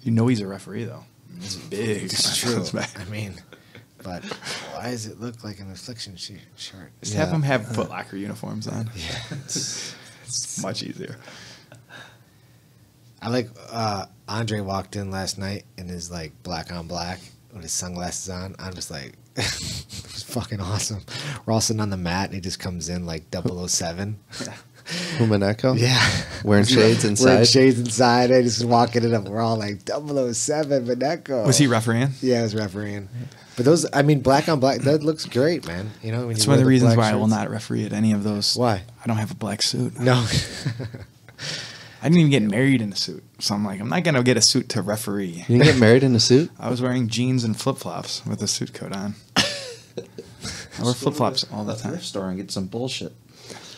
You know he's a referee, though. I mean, it's big. It's true. I mean, but why does it look like an affliction shirt? Just have them have Foot Locker uniforms on. Yeah. It's much easier. I like Andre walked in last night in his like black on black with his sunglasses on. I'm just like, it was fucking awesome. We're all sitting on the mat and he just comes in like 007. Humaneko? Yeah. Wearing shades inside? Wearing shades inside. I just walking it up. We're all like 007 Maneko. Was he refereeing? Yeah, he was refereeing. But those, I mean, black on black, that looks great, man. You know, when That's you one of wear the reasons black why I will shirts. not referee at any of those. Why? I don't have a black suit. No. I didn't even get married in a suit. So I'm like, I'm not going to get a suit to referee. You didn't get married in a suit? I was wearing jeans and flip-flops with a suit coat on. I wear flip-flops all the time. Thrift store and get some bullshit.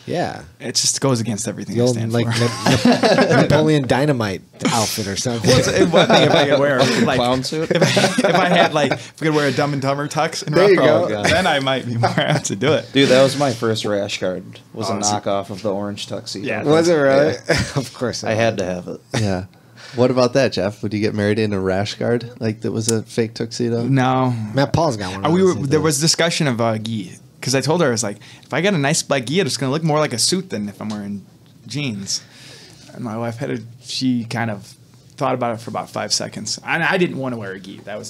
Yeah. It just goes against everything The I old, stand like, for. Napoleon Dynamite outfit or something. It one thing if I could wear like Clown suit? If I had like if I could wear a Dumb and Dumber tux and There you ruffle, go. then I might be more apt to do it. Dude, that was my first rash guard. Was a Oh, so- knockoff of the orange tuxedo. Yeah. Was it really? Yeah. Of course. I had to have it. Yeah. What about that, Jeff? Would you get married in a rash guard? Like that was a fake tuxedo? No, Matt Paul's got one. of we those. were there was discussion of gi because I told her I was like, if I got a nice black gi, it's gonna look more like a suit than if I'm wearing jeans. And my wife she kind of thought about it for about 5 seconds. I didn't want to wear a gi. I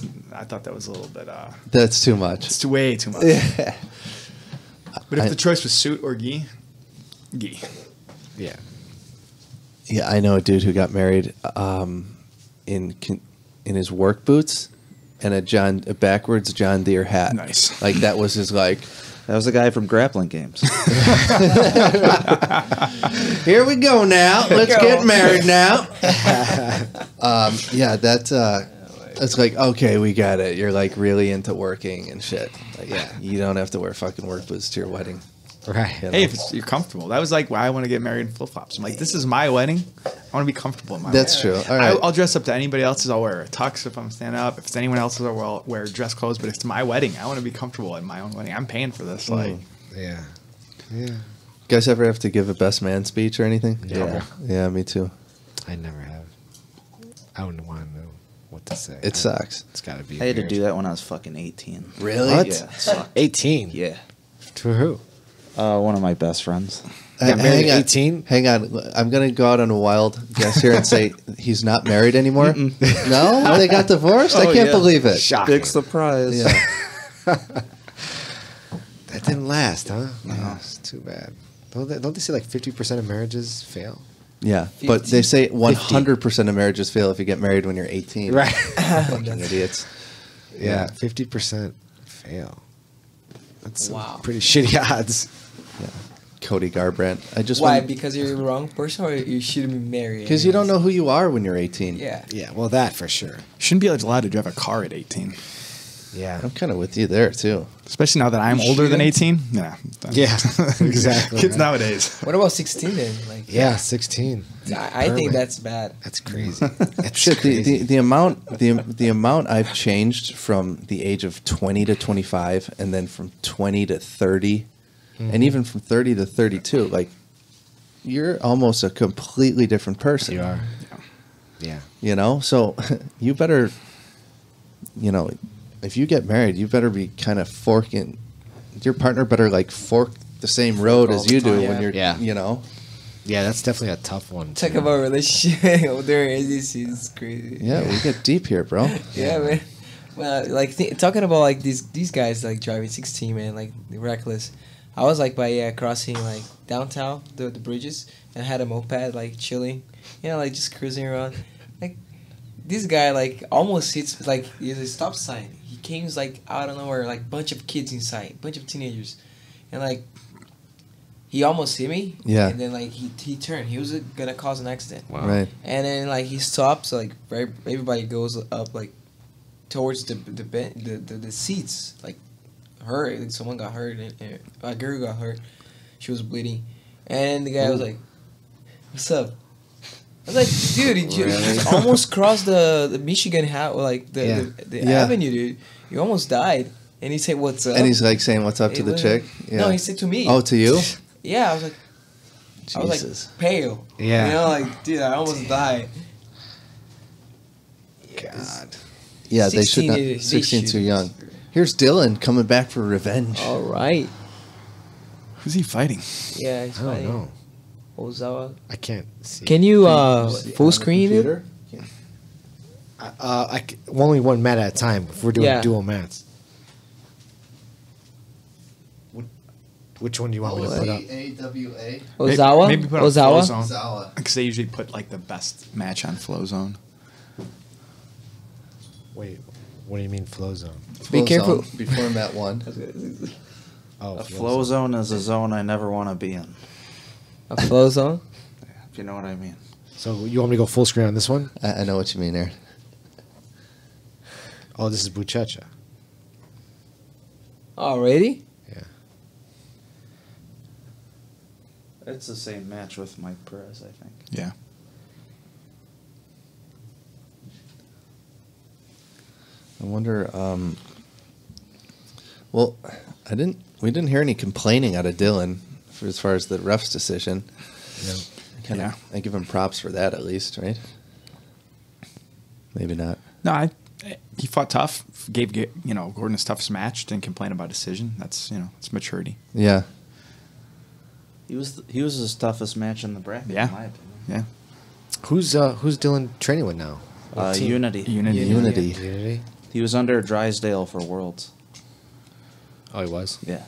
thought that was a little bit. That's too much. It's way too much. Yeah. But if the choice was suit or gi. Yeah. Yeah, I know a dude who got married in his work boots and a backwards John Deere hat. Nice. Like that was his like. That was the guy from Grappling Games. Here we go now. Let's get married now. Yeah, it's like, okay, we got it. You're like really into working and shit. Like, yeah, you don't have to wear fucking work boots to your wedding. Right. You know? Hey, if you're comfortable. That was like why I want to get married in flip-flops. I'm like, this is my wedding. I want to be comfortable in my That's wedding. true. All right. I'll dress up to anybody else's. I'll wear a tux if I'm standing up. If it's anyone else's, I'll wear dress clothes. But if it's my wedding, I want to be comfortable at my own wedding. I'm paying for this. Like, Yeah. Yeah. You guys ever have to give a best man speech or anything? Yeah. Yeah, me too. I never have. I wouldn't want to know. what to say. It sucks. It's got to be. I had to weird. do that when I was fucking 18. Really? What? Yeah, it sucked. 18. Yeah. To who? One of my best friends. Got married Hang on. at 18? Hang on. I'm going to go out on a wild guess here and say he's not married anymore. No? They got divorced? I can't believe it. Shocking. Big surprise. Yeah. That didn't last, huh? No, it's too bad. Don't they say like 50% of marriages fail? Yeah. But they say 100% of marriages fail if you get married when you're 18. Right. Fucking idiots. Yeah, 50% fail. That's some Wow. pretty shitty odds. Cody Garbrandt. I just Why? want- Because you're the wrong person, or you shouldn't be married? Because you don't know who you are when you're 18. Yeah. Yeah, well, that for sure. Shouldn't be allowed to drive a car at 18. Yeah. I'm kind of with you there, too. Especially now that I'm older than 18. Yeah. Yeah, exactly. Kids right. nowadays. What about 16 then? Like, Yeah, 16. I think that's bad. That's crazy. That's Shit, crazy. the amount I've changed from the age of 20 to 25 and then from 20 to 30 and even from 30 to 32, like you're almost a completely different person. You are. Yeah. You know? So you better, you know, if you get married, you better be kind of forking, your partner better like fork the same road all as the you do time. when you're, Yeah. you know? Yeah, that's definitely a tough one. Talk too. about relationship over ADCC is crazy. Yeah, we get deep here, bro. Yeah, man. Well, like talking about like these guys like driving 16, man, like reckless. I was like by crossing like downtown the bridges and had a moped like chilling, you know, like just cruising around. Like this guy like almost hits like there's a stop sign. He came like out of nowhere, like bunch of kids inside, bunch of teenagers, and like he almost hit me. Yeah. And then like he turned. He was gonna cause an accident. Wow. Right. And then like he stops, so, like everybody goes up like towards the seats. Like her, like, someone got hurt, and a girl got hurt. She was bleeding, and the guy was like, "What's up?" I was like, "Dude, you just almost crossed the Michigan the Yeah. avenue, dude. You almost died." And he said, "What's up?" And he's like saying what's up to It the was- chick? Yeah. No, he said to me. Oh, to you? Yeah, I was like, Jesus. pale. Yeah. You know, like, dude, I almost died. God. Yeah, they should 16 not. is- 16 they too should. young. Here's Dylan coming back for revenge. All right. Who's he fighting? Yeah, it's I don't funny. know. Ozawa. I can't see. Can you full screen it? Only one mat at a time if we're doing Yeah. dual mats. Which one do you want me to put up? AWA. Ozawa? Maybe put on Ozawa? Flow Zone. Zawa. Because they usually put like the best match on Flow Zone. Wait, what do you mean flow zone? Be Flow careful. zone before mat one. Oh, A flow zone is a zone I never want to be in. A flow zone? If you know what I mean. So you want me to go full screen on this one? I know what you mean there. Oh, this is Buchecha. Already? Yeah. It's the same match with Mike Perez, I think. Yeah. I wonder. Well, we didn't hear any complaining out of Dylan as far as the ref's decision. No. I give him props for that at least, right? Maybe not. No, he fought tough. Gave Gordon his toughest match. Didn't complain about decision. That's it's maturity. Yeah. He was his toughest match in the bracket, Yeah. in my opinion. Yeah. Who's Dylan training with now? What team? Unity. Unity. Unity. He was under Drysdale for Worlds. Oh, he was. Yeah.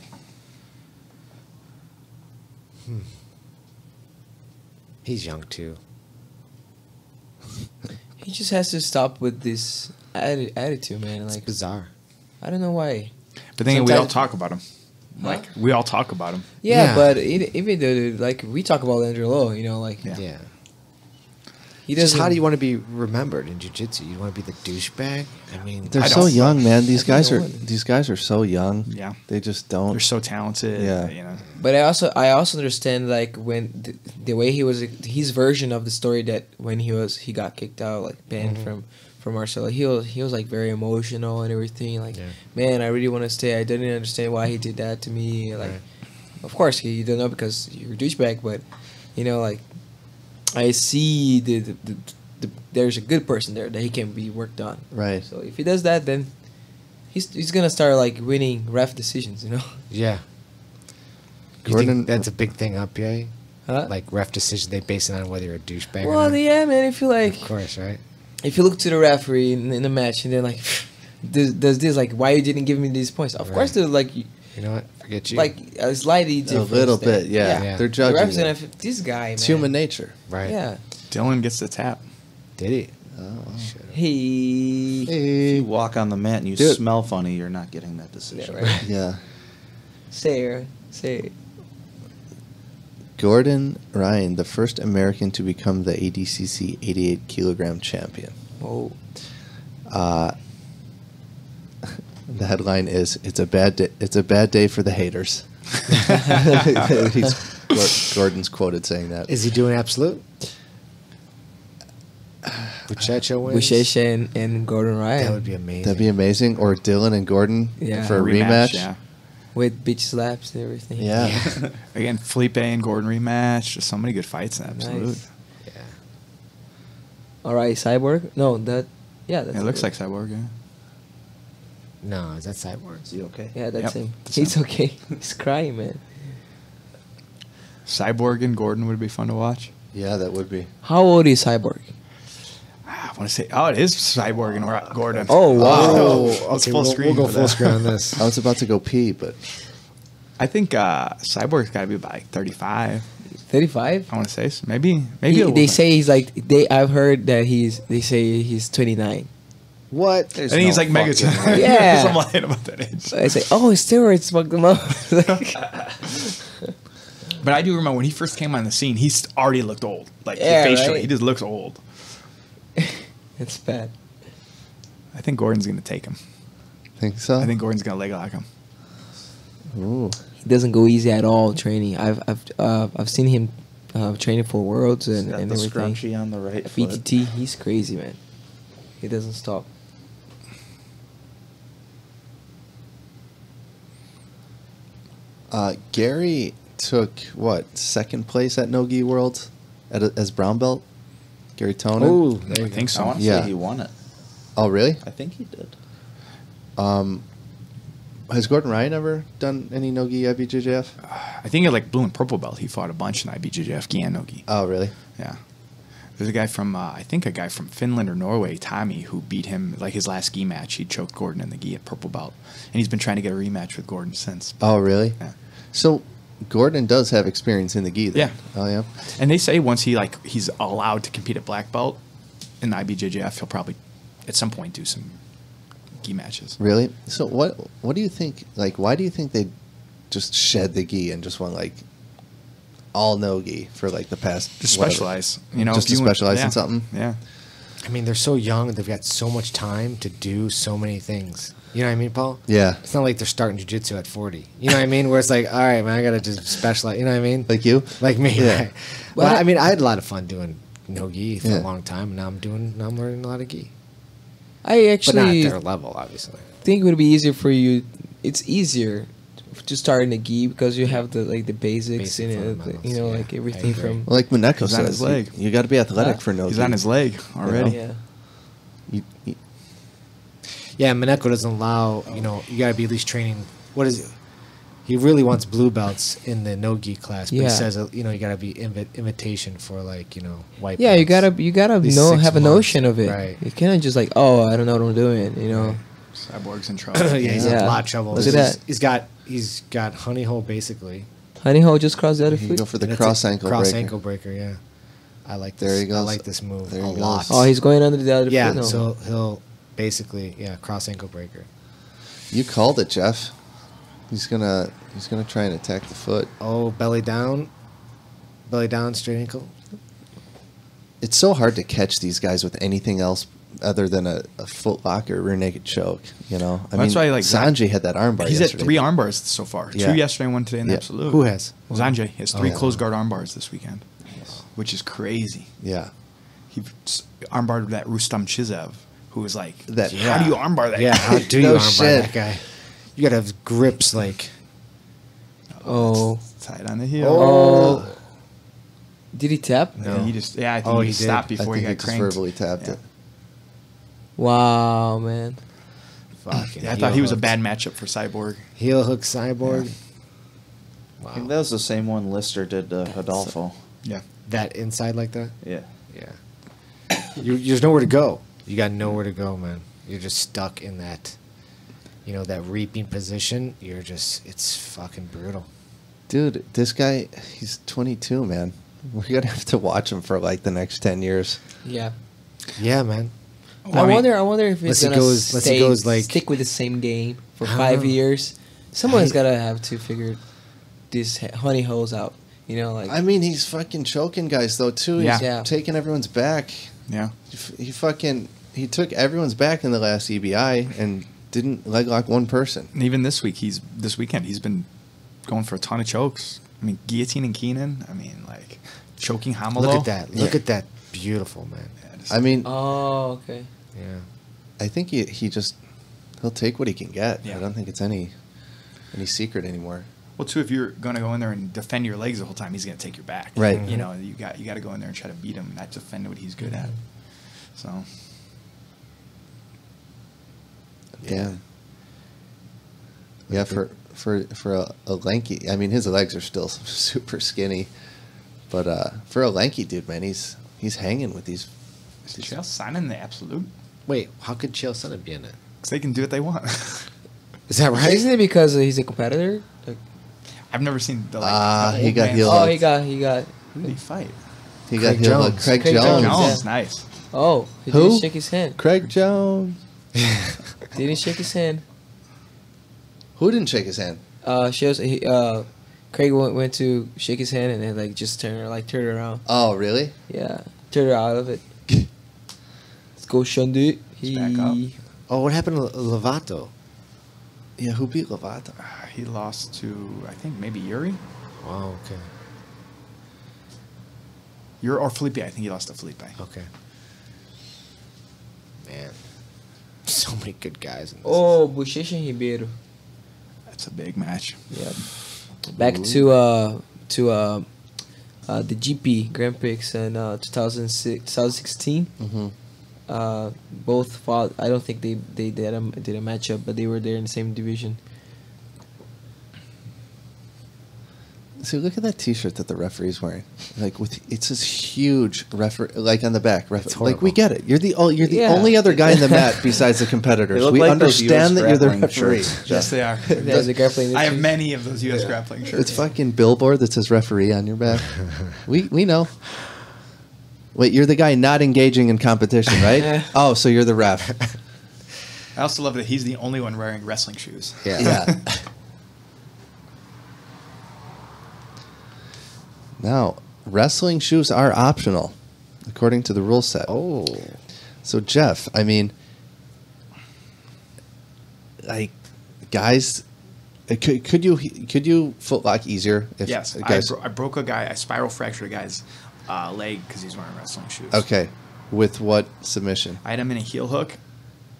He's young too. He just has to stop with this attitude, man. It's Like, bizarre. I don't know why. But then we all Sometimes- talk about him. Like we all talk about him. Yeah, Yeah. but even though, like, we talk about Andrew Lowe, like, Yeah. he Just doesn't. how do you want to be remembered in jiu-jitsu? You want to be the douchebag? I mean, They're I so don't. young, man. These I guys don't are know. these guys are so young. Yeah. They just don't. They're so talented. Yeah. But I also understand, like, when the way he was, his version of the story, that when he got kicked out, like banned from Marcelo, he was like very emotional and everything. Like, Yeah. man, I really want to stay. I didn't understand why he did that to me. Like, Right. of course you don't know because you're a douchebag, but like, I see there's a good person there that he can be worked on. Right. So if he does that, then he's gonna start like winning ref decisions. You know. Yeah. You Gordon- think that's a big thing up, yeah? Huh? Like ref decisions, they base it on whether you're a douchebag or Well, not. yeah, man. If you like, Of course, right? if you look to the referee in the match and they're like, does this like why you didn't give me these points? Of course, they're like, You know what? Forget you. like a slightly A different. little bit, yeah. Yeah. They're The judging. ref's gonna it. this guy, man. It's human nature. right. Yeah. Dylan gets the tap. Did he? He. If you walk on the mat and you Dude. smell funny, you're not getting that decision. Yeah, right. Yeah. Say it. Gordon Ryan, the first American to become the ADCC 88 kilogram champion. Oh. The headline is "It's a bad day. It's a bad day for the haters." Gordon's quoted saying that. Is he doing absolute? Buchecha wins? Buchecha and Gordon Ryan. That would be amazing. That'd be amazing. Or Dylan and Gordon Yeah. for a rematch. Yeah. with bitch slaps and everything. Yeah. Again, Felipe and Gordon rematch. Just so many good fights. Absolutely. Nice. All right, Cyborg. No, that. Yeah, that's It looks Cyborg. like Cyborg. Yeah. No, is that Cyborg? Is he okay? Yeah, that's Yep, him. that's He's him. okay. He's crying, man. Cyborg and Gordon would be fun to watch. Yeah, that would be. How old is Cyborg? I want to say, it is Cyborg and Gordon. Oh, wow. It's full screen. We'll go for full that. screen on this. I was about to go pee, but I think Cyborg's got to be about like 35. 35. I want to say maybe a little They bit. say he's like I've heard that they say he's 29. What? There's And he's no like Megaton. fucking way. Yeah. I'm lying about that age. I say, oh, steroids fucked him up. But I do remember when he first came on the scene, he already looked old. Like Yeah, facially, right? he just looks old. It's bad. I think Gordon's going to take him. think so. I think Gordon's going to leg lock him. Ooh. He doesn't go easy at all training. I've seen him training for Worlds He's and got the everything. scrunchie on the right foot. BTT, he's crazy, man. He doesn't stop. Gary took second place at No-Gi Worlds as brown belt. Gary Tonin. Oh, I think I so. want to Yeah. say he won it. Oh, really? I think he did. Has Gordon Ryan ever done any No-Gi IBJJF? I think at like blue and purple belt, he fought a bunch in IBJJF gi and no-gi. Oh, really? Yeah. There's a guy from, I think a guy from Finland or Norway, Tommy, who beat him, like his last gi match. He choked Gordon in the gi at purple belt. And he's been trying to get a rematch with Gordon since. Oh, really? Yeah. So Gordon does have experience in the gi, then? Yeah. Oh, yeah. And they say once he's allowed to compete at black belt in the IBJJF, he'll probably at some point do some gi matches. Really? So what do you think, like, why do you think they just shed the gi and just went, like, all no-gi for, like, the past... Just whatever? specialize. You know, Just if to you want- specialize in yeah. something? Yeah. I mean, they're so young. They've got so much time to do so many things. You know what I mean, Paul? Yeah. It's not like they're starting jiu-jitsu at 40. You know what I mean? Where it's like, all right, man, I got to just specialize. You know what I mean? Like you? Like me. Yeah. Right? Well, I mean, I had a lot of fun doing no-gi for Yeah. a long time. And now I'm learning a lot of gi. I But not actually at their level, obviously. think it would be easier for you. It's easier to start in the gi because you have the basics Basic and fundamentals, you know yeah. like I everything agree. from Well, like Mineko He's on says, his leg. you got to be athletic Huh? for no-gi. He's on his leg already. yeah. You- Yeah, Mineko doesn't allow, you got to be at least training. What is it? He really wants blue belts in the no-gi class, but Yeah. he says, you got to be invitation for white Yeah, you belts. gotta least know 6 have a months. notion of it. Right. You cannot just like, oh, I don't know what I'm doing. You know. Cyborg's in trouble. yeah, he's in Yeah. a lot of trouble. Look at that. He's got honey hole basically. Honey hole just crossed the other You foot. go for the And it's cross a ankle cross breaker. ankle breaker. Yeah, I like this. There he I goes. like this move There a he goes. lot. Oh, he's going under the other yeah. foot. No. So he'll basically cross ankle breaker. You called it, Jeff. He's gonna try and attack the foot. Oh, belly down, straight ankle. It's so hard to catch these guys with anything else other than a foot lock or rear naked choke. I Well, mean, that's why, like, Sanjay had that armbar. He's yesterday. at 3 arm bars so far. Yeah. 2 yesterday, 1 today in the Yeah. absolute. Who has? Zanjay has 3 yeah. closed guard arm bars this weekend, which is crazy. Yeah. He armbarred that Rustam Chizev, who was like, That- how do you armbar that Yeah, guy? how do you No armbar shit. that guy? You gotta have grips like. Oh. Tied on the heel. Oh. Did he tap? No. Yeah, I think he did. stopped I before think he he got just cranked. verbally tapped it. Wow, man. Fucking Yeah, I thought he was a heel bad matchup for Cyborg. heel hook Cyborg. I think that was the same one Lister did to Rodolfo. Yeah. That inside like that. Yeah. Yeah. There's nowhere to go. You got nowhere to go, man. You're just stuck in that, that reaping position. It's fucking brutal. Dude, this guy, he's 22, man. We're going to have to watch him for like the next 10 years. Yeah. Yeah, man. I wonder if he's Unless he gonna goes, like- stick with the same game for I don't 5 know. years. Someone's gotta have to figure these honey holes out. I mean, he's fucking choking guys, though, too. He's Yeah. taking everyone's back. Yeah. He took everyone's back in the last EBI and didn't leg lock one person. And even this weekend, he's been going for a ton of chokes. I mean, guillotining Keenan. I mean, like, choking Hamalo. Look at that. Look at that. Beautiful, man. I mean, Oh, okay. Yeah. I think he'll take what he can get. Yeah. I don't think it's any secret anymore. Well, too, if you're going to go in there and defend your legs the whole time, he's going to take your back. Right. You know, you got to go in there and try to beat him and not defend what he's good at. So. Damn. Yeah, for a lanky, I mean, his legs are still super skinny, but for a lanky dude, man, he's hanging with these. Is Chael Sonnen the absolute? Wait, how could Chael Sonnen be in it? Because they can do what they want. Is that right? Isn't it because he's a competitor? Like, I've never seen the he old got man- heel oh, hooked. he got. Who did he fight? He got Craig heel hooked. Jones. Craig Craig Jones. Jones. Jones, nice. Oh, he Who? didn't shake his hand. Craig Jones. Didn't shake his hand. Who didn't shake his hand? Craig went to shake his hand and then like just turned it around. Oh, really? Yeah, turned her out of it. Let's go, Shundi. back up. Oh, what happened to Lovato? Yeah, who beat Lovato? He lost to, I think, maybe Yuri? Oh, okay. Yuri or Felipe. I think he lost to Felipe. Okay. Man. So many good guys in this. Oh, Bochecha Ribeiro. That's a big match. Yeah. Back to the GP Grand Prix in 2016. Mm-hmm. Both fought. I don't think they did a matchup, but they were there in the same division. See, look at that T-shirt that the referee's wearing. Like it's this huge like on the back. Like we get it. You're the only other guy in the mat besides the competitors. look We like those understand US that you're the grappling referee. shirts. Yes, they are. There's a grappling. I have many of those U.S. grappling shirts. It's fucking billboard that says referee on your back. We know. Wait, you're the guy not engaging in competition, right? Oh, so you're the ref. I also love that he's the only one wearing wrestling shoes. Yeah. Now, wrestling shoes are optional, according to the rule set. Oh. So, Jeff, I mean, like, guys, could you footlock easier? If Yes, guys, I broke I spiral fractured a guy's leg because he's wearing wrestling shoes. okay, with what submission? I had him in a heel hook.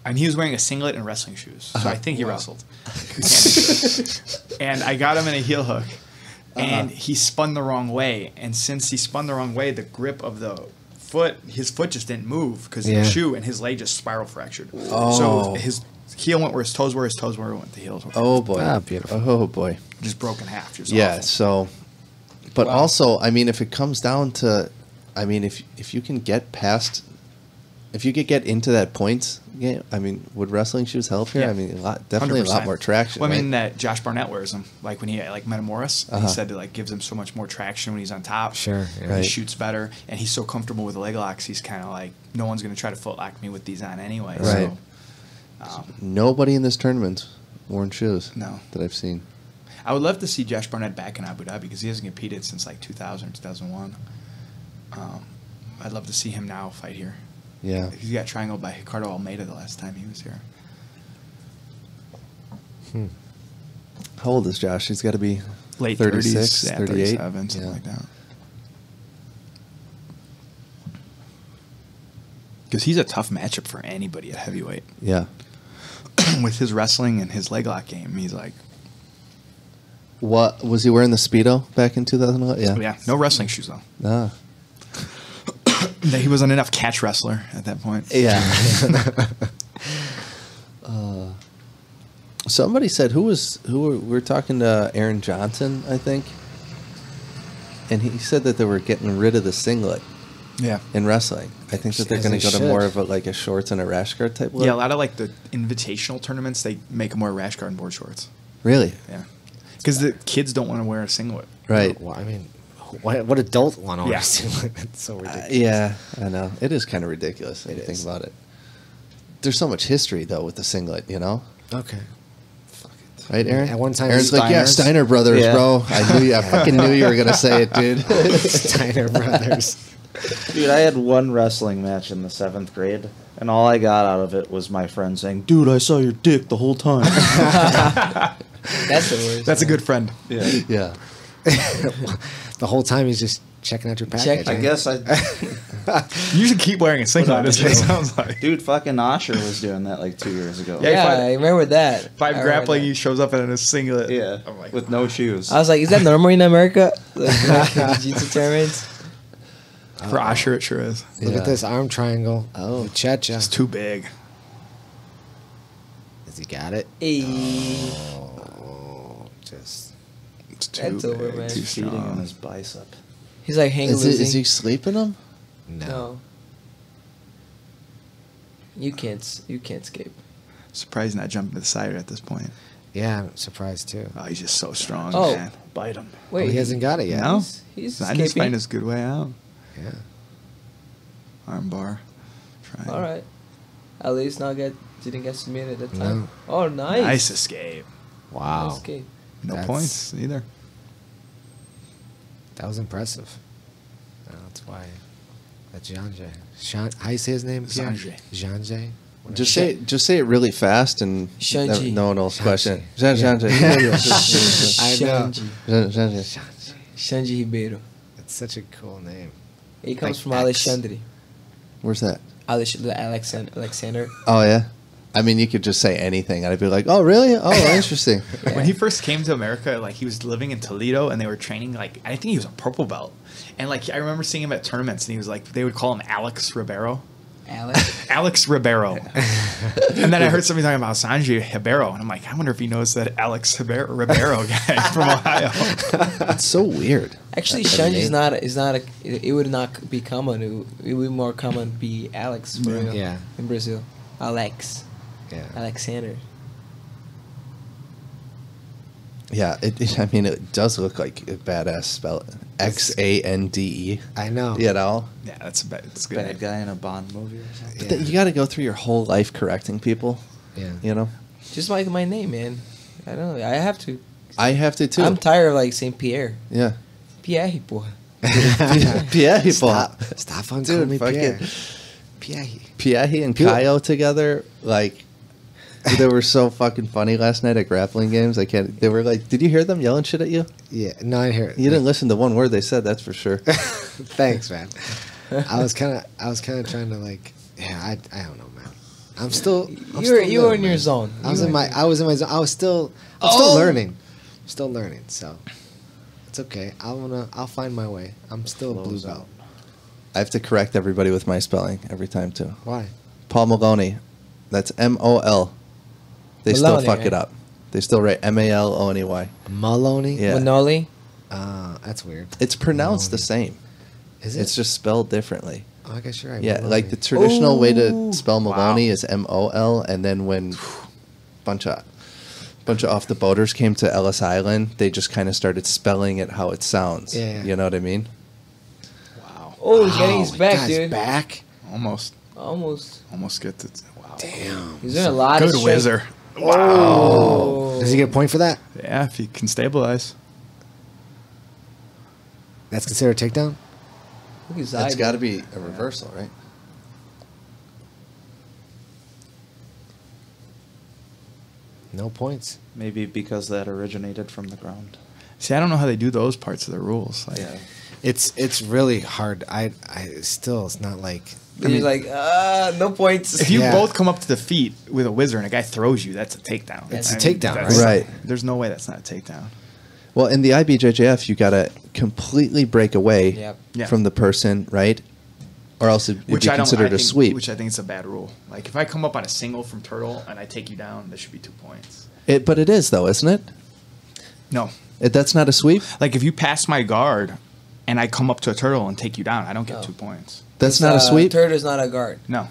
I mean, he was wearing a singlet and wrestling shoes, so I think he wrestled. And I got him in a heel hook, and he spun the wrong way. And since he spun the wrong way, the grip of the foot, his foot just didn't move because of the shoe, and his leg just spiral fractured. Oh. So his heel went where his toes were, his toes were went the heels were. Oh boy! Ah, beautiful. Oh boy! Just broke in half. Just Yeah. awful. So, but also, I mean, if it comes down to, I mean, if you can get past, if you could get into that points game, I mean, would wrestling shoes help here? Yeah. I mean, definitely a lot 100%. more traction. Well, I mean, right? that Josh Barnett wears them. Like when he met Morris, he said it like gives him so much more traction when he's on top. Sure, yeah. Right. He shoots better, and he's so comfortable with the leg locks. He's kind of like, no one's going to try to foot lock me with these on anyway. Right. So, Nobody in this tournament's worn shoes. No. that I've seen. I would love to see Josh Barnett back in Abu Dhabi because he hasn't competed since like 2000, 2001. I'd love to see him now fight here. Yeah. He got triangled by Ricardo Almeida the last time he was here. How old is Josh? He's got to be Late 36, 30s, yeah, 38, 37, something yeah. like that. Because he's a tough matchup for anybody at heavyweight. Yeah. With his wrestling and his leg lock game, he's like, What was he wearing the Speedo back in 2011? Yeah. oh, yeah, no wrestling shoes though. Ah. That he wasn't enough catch wrestler at that point. Yeah. Somebody said we were talking to Aaron Johnson, I think, and he said that they were getting rid of the singlet. Yeah. In wrestling, I think that they're going to go to more of a shorts and a rash guard type look. Yeah, a lot of like the invitational tournaments, they make them wear rash guard and board shorts. Really? Yeah. Because the kids don't want to wear a singlet. Right. Well, I mean, what adult want to wear Yeah. a singlet? It's so ridiculous. Yeah, I know. It is kind of ridiculous when you think about it. There's so much history though with the singlet, you know. Okay. Right, Aaron? At one time, Aaron's like, yeah, Steiner Brothers, bro. I fucking knew you were gonna say it, dude. Steiner Brothers. Dude, I had one wrestling match in the 7th grade, and all I got out of it was my friend saying, "Dude, I saw your dick the whole time." That's the worst. That's a good friend. Yeah. Yeah. The whole time he's just checking out your package. I guess I. You should keep wearing a singlet. That's what it sounds like. Dude, fucking Osher was doing that like 2 years ago. Yeah, Yeah, I remember that. Five I remember grappling, that. he shows up in a singlet. Yeah, I'm like, with no shoes. I was like, is that normal in America? Like, jiu-jitsu tournaments? for Osher, it sure is. Look Yeah. at this arm triangle. Oh. Checha. It's too big. Has he got it? Hey. Oh, just. It's too That's over, big, man. too Feeding him strong. his bicep. He's like hang Is loosing. he sleeping him? No. You can't escape. Surprised not jumping to the side at this point. Yeah, I'm surprised too. Oh, he's just so strong, Oh. man. Bite him. Wait, he hasn't got it yet. No? He's I just find escaping. his good way out. Yeah. Arm bar. Try. All right. At least didn't get submitted at the time. No. Oh, nice. Nice escape. Wow. Nice escape. No That's- points either. That was impressive. That's why. That's Jean-Jay. How you say his name? Pierre? Sanjay. Jean-Jay? Just say it really fast and Shanji. no one will question. Shanji. Shanji. I know. Shanji. Shanji Ribeiro. It's such a cool name. He comes Like from X. Alexandre. Where's that? Alexander. Oh yeah. I mean, you could just say anything, and I'd be like, "Oh, really? Oh, interesting." When he first came to America, like he was living in Toledo, and they were training. Like I think he was a purple belt, and like I remember seeing him at tournaments, and he was like they would call him Alex Ribeiro. Alex Ribeiro. And then I heard somebody talking about Sanjay Ribeiro, and I'm like, I wonder if he knows that Alex Ribeiro guy from Ohio. It's so weird. Actually, That's Shanji is amazing. not it would not be common. It would be more common to be Alex for real Yeah. in Brazil. Alex. Yeah. Alexander. Yeah, I mean, it does look like a badass spell. Xande. I know. You know, Yeah, it's good. Bad guy in a Bond movie or something. but then you got to go through your whole life correcting people. Yeah. You know, Just like my name, man. I don't know. I have to. I have to too. I'm tired of like saying Pierre. Yeah. Pierre, porra. Pierre, Stop on calling me Pierre. Pierre. Pierre and Kaio together, like, they were so fucking funny last night at grappling games. I can't. They were like, did you hear them yelling shit at you? Yeah. No, I hear it. You didn't listen to one word they said. That's for sure. Thanks, man. I was kind of trying to like. Yeah, I don't know, man. I'm still You were new, in your man. zone. I was in my zone. I'm still learning. Still learning. So it's okay. I'll find my way. I'm still a blue belt. I have to correct everybody with my spelling every time too. Why? Paul Maloney. That's MOL. They still Maloney, fuck right? it up. They still write MALONEY. Maloney. Yeah. Manoli. That's weird. It's pronounced the same. Is it? It's just spelled differently. Oh, I guess you're right. Yeah, Maloney. like the traditional way to Ooh. spell Maloney is MOL, and then when bunch of off the boaters came to Ellis Island, they just kind of started spelling it how it sounds. Yeah. You know what I mean? Oh, he's getting his the back, guy's dude. back. Almost Almost. gets it. Wow. Damn. He's doing a lot of Good strength. whizzer. Oh. Does he get a point for that? Yeah, if he can stabilize. That's considered a takedown. Look at his That's eye, got to dude. be a reversal, right? No points. Maybe because that originated from the ground. See, I don't know how they do those parts of the rules. Like, Yeah. It's really hard. I still, it's not like. He's like, no points. If you Yeah. both come up to the feet with a whizzer and a guy throws you, that's a takedown. It's a I mean, takedown, that's- right? There's no way that's not a takedown. Well, in the IBJJF, you got to completely break away Yep. Yeah. from the person, right? Or else it'd be I don't considered a think, sweep. Which I think is a bad rule. Like if I come up on a single from turtle and I take you down, that should be 2 points. But it is though, isn't it? No. That's not a sweep? Like if you pass my guard and I come up to a turtle and take you down, I don't get 2 points. That's not a sweep? Turtle's not a guard. No.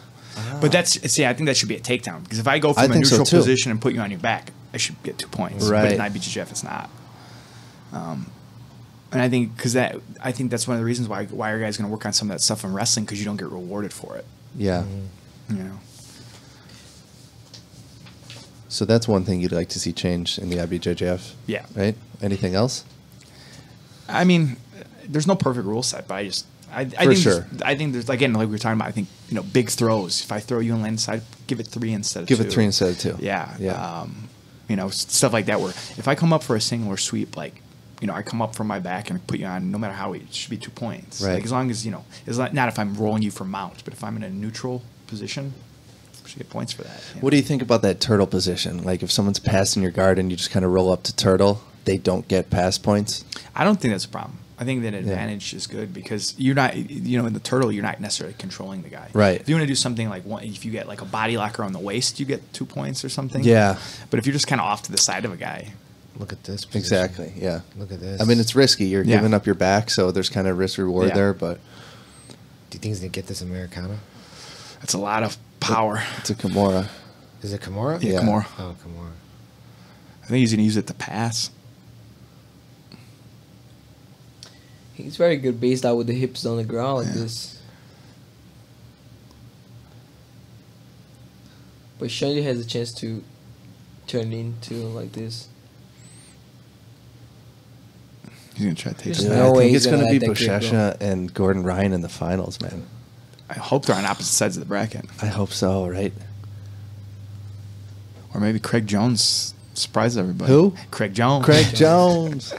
But I think that should be a takedown. Because if I go I from a think so, neutral too. position and put you on your back, I should get 2 points. Right. But in IBJJF, it's not. And I think that's one of the reasons why your guy's going to work on some of that stuff in wrestling, because you don't get rewarded for it. Yeah. You know. So that's one thing you'd like to see change in the IBJJF. Yeah. Right? Anything else? I mean, there's no perfect rule set, but I think there's again, like we were talking about. I think big throws. If I throw you and land inside, give it 3 instead of 2. Give it 3 instead of 2. Yeah. Yeah. Stuff like that. Where if I come up for a single or sweep, like I come up from my back and put you on, no matter how it should be 2 points. Right. Like as long as it's not if I'm rolling you for mount, but if I'm in a neutral position, I should get points for that. What do you think about that turtle position? Like if someone's passing your guard and you just kind of roll up to turtle, they don't get pass points? I don't think that's a problem. I think that advantage is good because you're not, in the turtle, you're not necessarily controlling the guy. Right. If you want to do something like if you get like a body locker on the waist, you get 2 points or something. Yeah. But if you're just kind of off to the side of a guy. Look at this position. Exactly, yeah. Look at this. I mean, it's risky. You're giving up your back, so there's kind of risk-reward there, but... Do you think he's going to get this Americana? That's a lot of power. It's a Kimura. Is it Kimura? Yeah, Kimura. Oh, Kimura. I think he's going to use it to pass. He's very good based out with the hips on the ground like this. But Shandy has a chance to turn into like this. He's going to try to take There's it. no I way think he's it's going to gonna be let that kid go. Bushesha and Gordon Ryan in the finals, man. I hope they're on opposite sides of the bracket. I hope so, right? Or maybe Craig Jones surprises everybody. Who? Craig Jones. Craig Jones.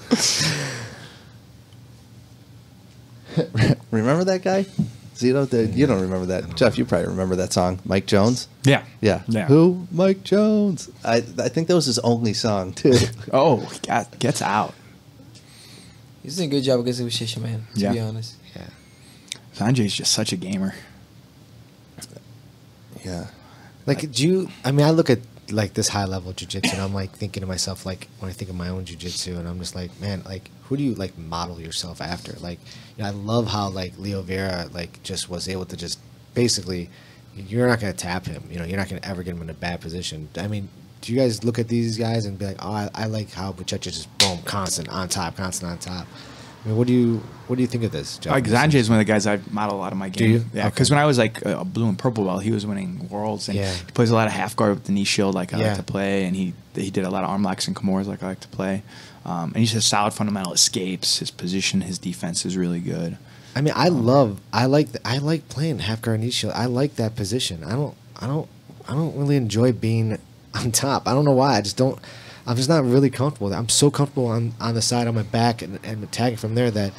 Remember that guy? Zito? You don't remember that. Jeff, you probably remember that song. Mike Jones? Yeah. Yeah. Who? Mike Jones. I think that was his only song, too. Oh, he gets out. He's doing a good job against Bushesha, man, to be honest. Yeah. Sanjay's just such a gamer. Yeah. Like, I look at like this high level jiu-jitsu and I'm like thinking to myself, like when I think of my own jiu-jitsu, and I'm just like, man, like who do you like model yourself after? Like, I love how like Leo Vera like just was able to just basically, you're not going to tap him, you're not going to ever get him in a bad position. I mean, do you guys look at these guys and be like, oh, I like how Buchecha just boom, constant on top. I mean, what do you think of this, Jeff? Sanjay is one of the guys I model a lot of my game. Do you? Yeah, because when I was like a blue and purple belt, he was winning worlds, and he plays a lot of half guard with the knee shield like I like to play, and he did a lot of arm locks and Kimuras like I like to play. And he's just solid fundamental escapes. His position, his defense is really good. I mean, I like playing half guard knee shield. I like that position. I don't really enjoy being on top. I don't know why. I'm just not really comfortable. I'm so comfortable on the side, on my back, and attacking from there that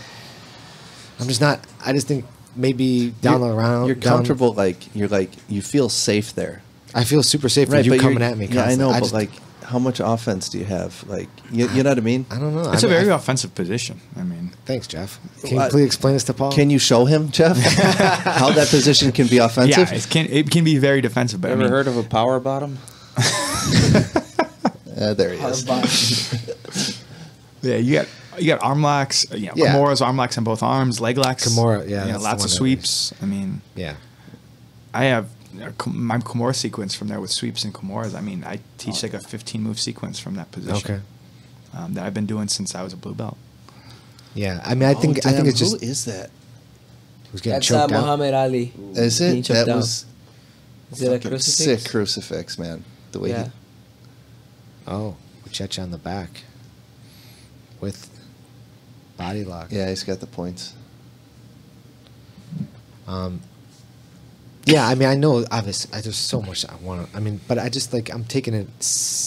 I'm just not. I just think maybe down the round. You're comfortable, you feel safe there. I feel super safe with you coming at me. Yeah, I know, I but like, how much offense do you have? Like, you know what I mean? I don't know. It's a very offensive position. I mean, thanks, Jeff. Can you please explain this to Paul? Can you show him, Jeff, how that position can be offensive? Yeah, it can be very defensive. But Ever heard of a power bottom? There he is. Yeah, you got arm locks. Kimura's arm locks on both arms, leg locks. Kimura, lots of sweeps. I mean, I have my Kimura sequence from there with sweeps and Kimuras. I mean, I teach like a 15-move sequence from that position. Okay. That I've been doing since I was a blue belt. Yeah, I mean, I think it's just. Who is that? Who's getting That's choked out? Muhammad Ali. Is being it? choked That down. was Is it a crucifix? sick crucifix, man. The way he. Oh, Buchecha on the back with body lock. Yeah, he's got the points. Yeah, I mean, I know, obviously, there's so much I want to, I mean, but I just, like, I'm taking it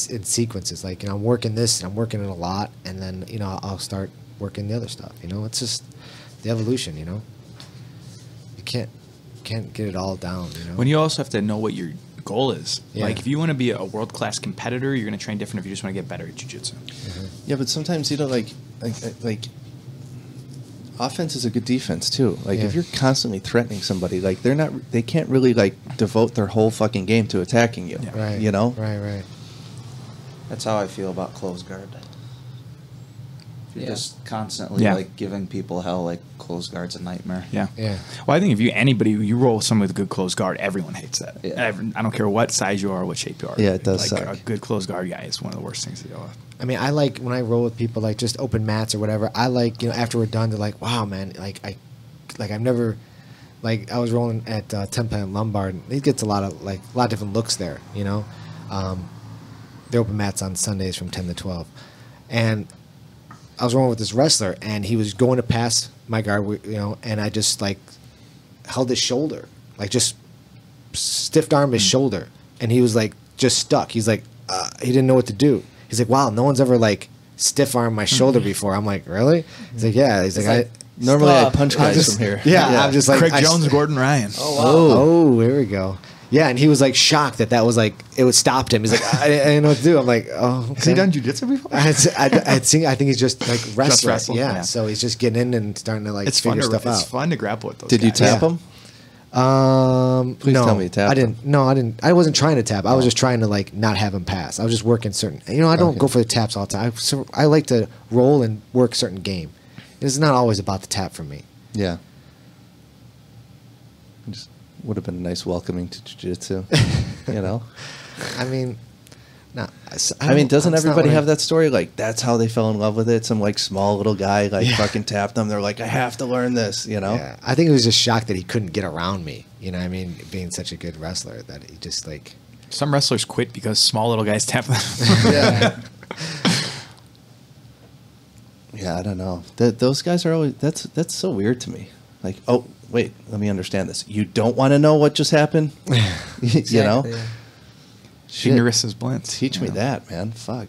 in sequences. Like, I'm working this, and I'm working it a lot, and then, I'll start working the other stuff, It's just the evolution, You can't get it all down, When you also have to know what your goal is. Yeah. Like, if you want to be a world-class competitor, you're going to train different if you just want to get better at jiu-jitsu. Yeah, but sometimes, like offense is a good defense too. Like Yeah. if you're constantly threatening somebody, like they can't really like devote their whole fucking game to attacking you. Right. You know? Right. That's how I feel about close guard. If you're Yeah. just constantly Yeah. like giving people hell, like close guard's a nightmare. Yeah. Yeah. Well, I think if you roll someone with a good close guard, everyone hates that. Yeah. I don't care what size you are or what shape you are. Yeah, it does Like suck. a good close guard guy is one of the worst things to deal with. I mean, I like when I roll with people like just open mats or whatever. I like, after we're done, they're like, "Wow, man! I've never, like, I was rolling at Tempe and Lombard. And he gets a lot of different looks there. The open mats on Sundays from 10 to 12, and I was rolling with this wrestler, and he was going to pass my guard, and I just like held his shoulder, like just stiff armed his shoulder, and he was like just stuck. He's like, he didn't know what to do. He's like, wow, no one's ever like stiff armed my shoulder before. I'm like, really? He's like, yeah. He's like, normally I Stop. punch guys from here. yeah, I'm just like Craig Jones, Gordon Ryan. Oh, here we go. Yeah, and he was like shocked that was like it stopped him. He's like, I didn't know what to do. I'm like, oh, okay. Has he done jiu-jitsu before? I think he's just like wrestling. wrestle, Yeah, yeah. so he's just getting in and starting to like It's fun figure stuff It's out. fun to grapple with those Did you guys. tap Yeah. him? Please tell me you tapped I didn't. No, I didn't. I wasn't trying to tap. I was just trying to like not have him pass. I was just working certain. I don't go for the taps all the time. I like to roll and work certain game. It's not always about the tap for me. Yeah. Just would have been nice welcoming to jiu-jitsu, I mean, no. I mean, doesn't everybody have that story? Like, that's how they fell in love with it. Some like small little guy fucking tapped them. They're like, I have to learn this. Yeah, I think he was just shocked that he couldn't get around me. You know what I mean? Being such a good wrestler that he just like. Some wrestlers quit because small little guys tap them. Yeah. Yeah, I don't know. Those guys are always that's so weird to me. Like, oh wait, let me understand this. You don't want to know what just happened, you know? Yeah. Shit. Ignorance is bliss. Teach me that, man. Fuck.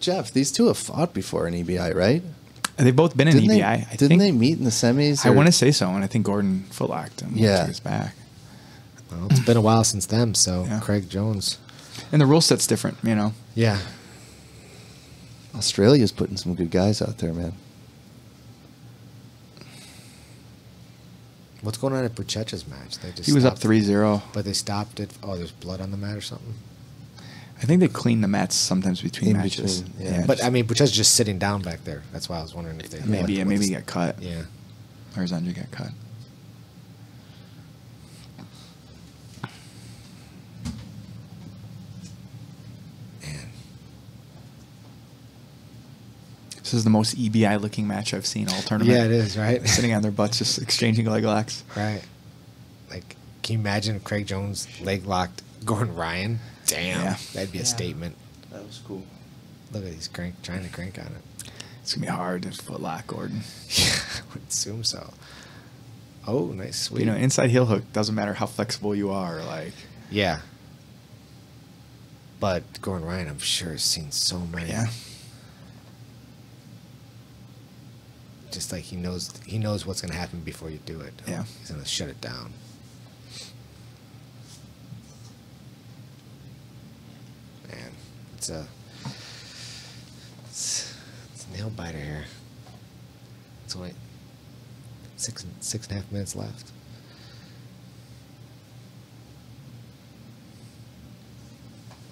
Jeff, these two have fought before in EBI, right? They've both been in Didn't EBI. they, I didn't think they meet in the semis? I or- want to say so, and I think Gordon footlocked him. Yeah. Once he was back. Well, it's been a while since them, so Yeah. Craig Jones. And the rule set's different, Yeah. Australia's putting some good guys out there, man. What's going on at Bruchecha's match? They just He was up stopped- 3-0. but they stopped it. Oh, there's blood on the mat or something. I think they clean the mats sometimes between In matches. between, yeah. But I mean, Bruchecha's just sitting down back there. That's why I was wondering if they maybe what he the- got cut. Yeah. Or Zandri got cut. Man. This is the most EBI looking match I've seen all tournament. Yeah, it is, right? Sitting on their butts, just exchanging leg locks. Right. Like, can you imagine if Craig Jones leg locked Gordon Ryan? Damn, Yeah. that'd be a statement. That was cool. Look at he's trying to crank on it. It's gonna be hard to footlock Gordon. Yeah, I would assume so. Oh, nice, sweet. Inside heel hook doesn't matter how flexible you are. Like, Yeah. But Gordon Ryan, I'm sure, has seen so many. yeah, Just like he knows what's gonna happen before you do it. Yeah. He's gonna shut it down. Man, it's a nail biter here. It's only 6.5 minutes left.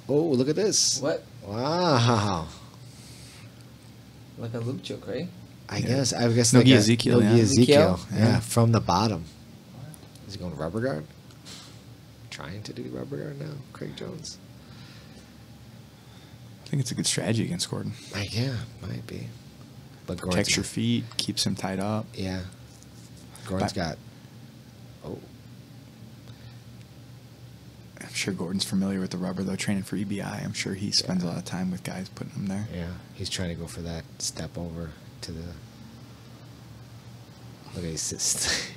Oh, look at this. What? Wow. Like a loop choke, right? I guess Nogi like Ezekiel, Nogi yeah. Ezekiel. Yeah. Yeah, from the bottom. Is he going to rubber guard? Trying to do rubber guard now, Craig Jones. I think it's a good strategy against Gordon. Yeah, might be. But Gordon's Protects your feet, keeps him tied up. Yeah. Gordon's But- got. Oh, I'm sure Gordon's familiar with the rubber, though, training for EBI. I'm sure he spends a lot of time with guys putting them there. yeah. He's trying to go for that step over to the. Look at his assist.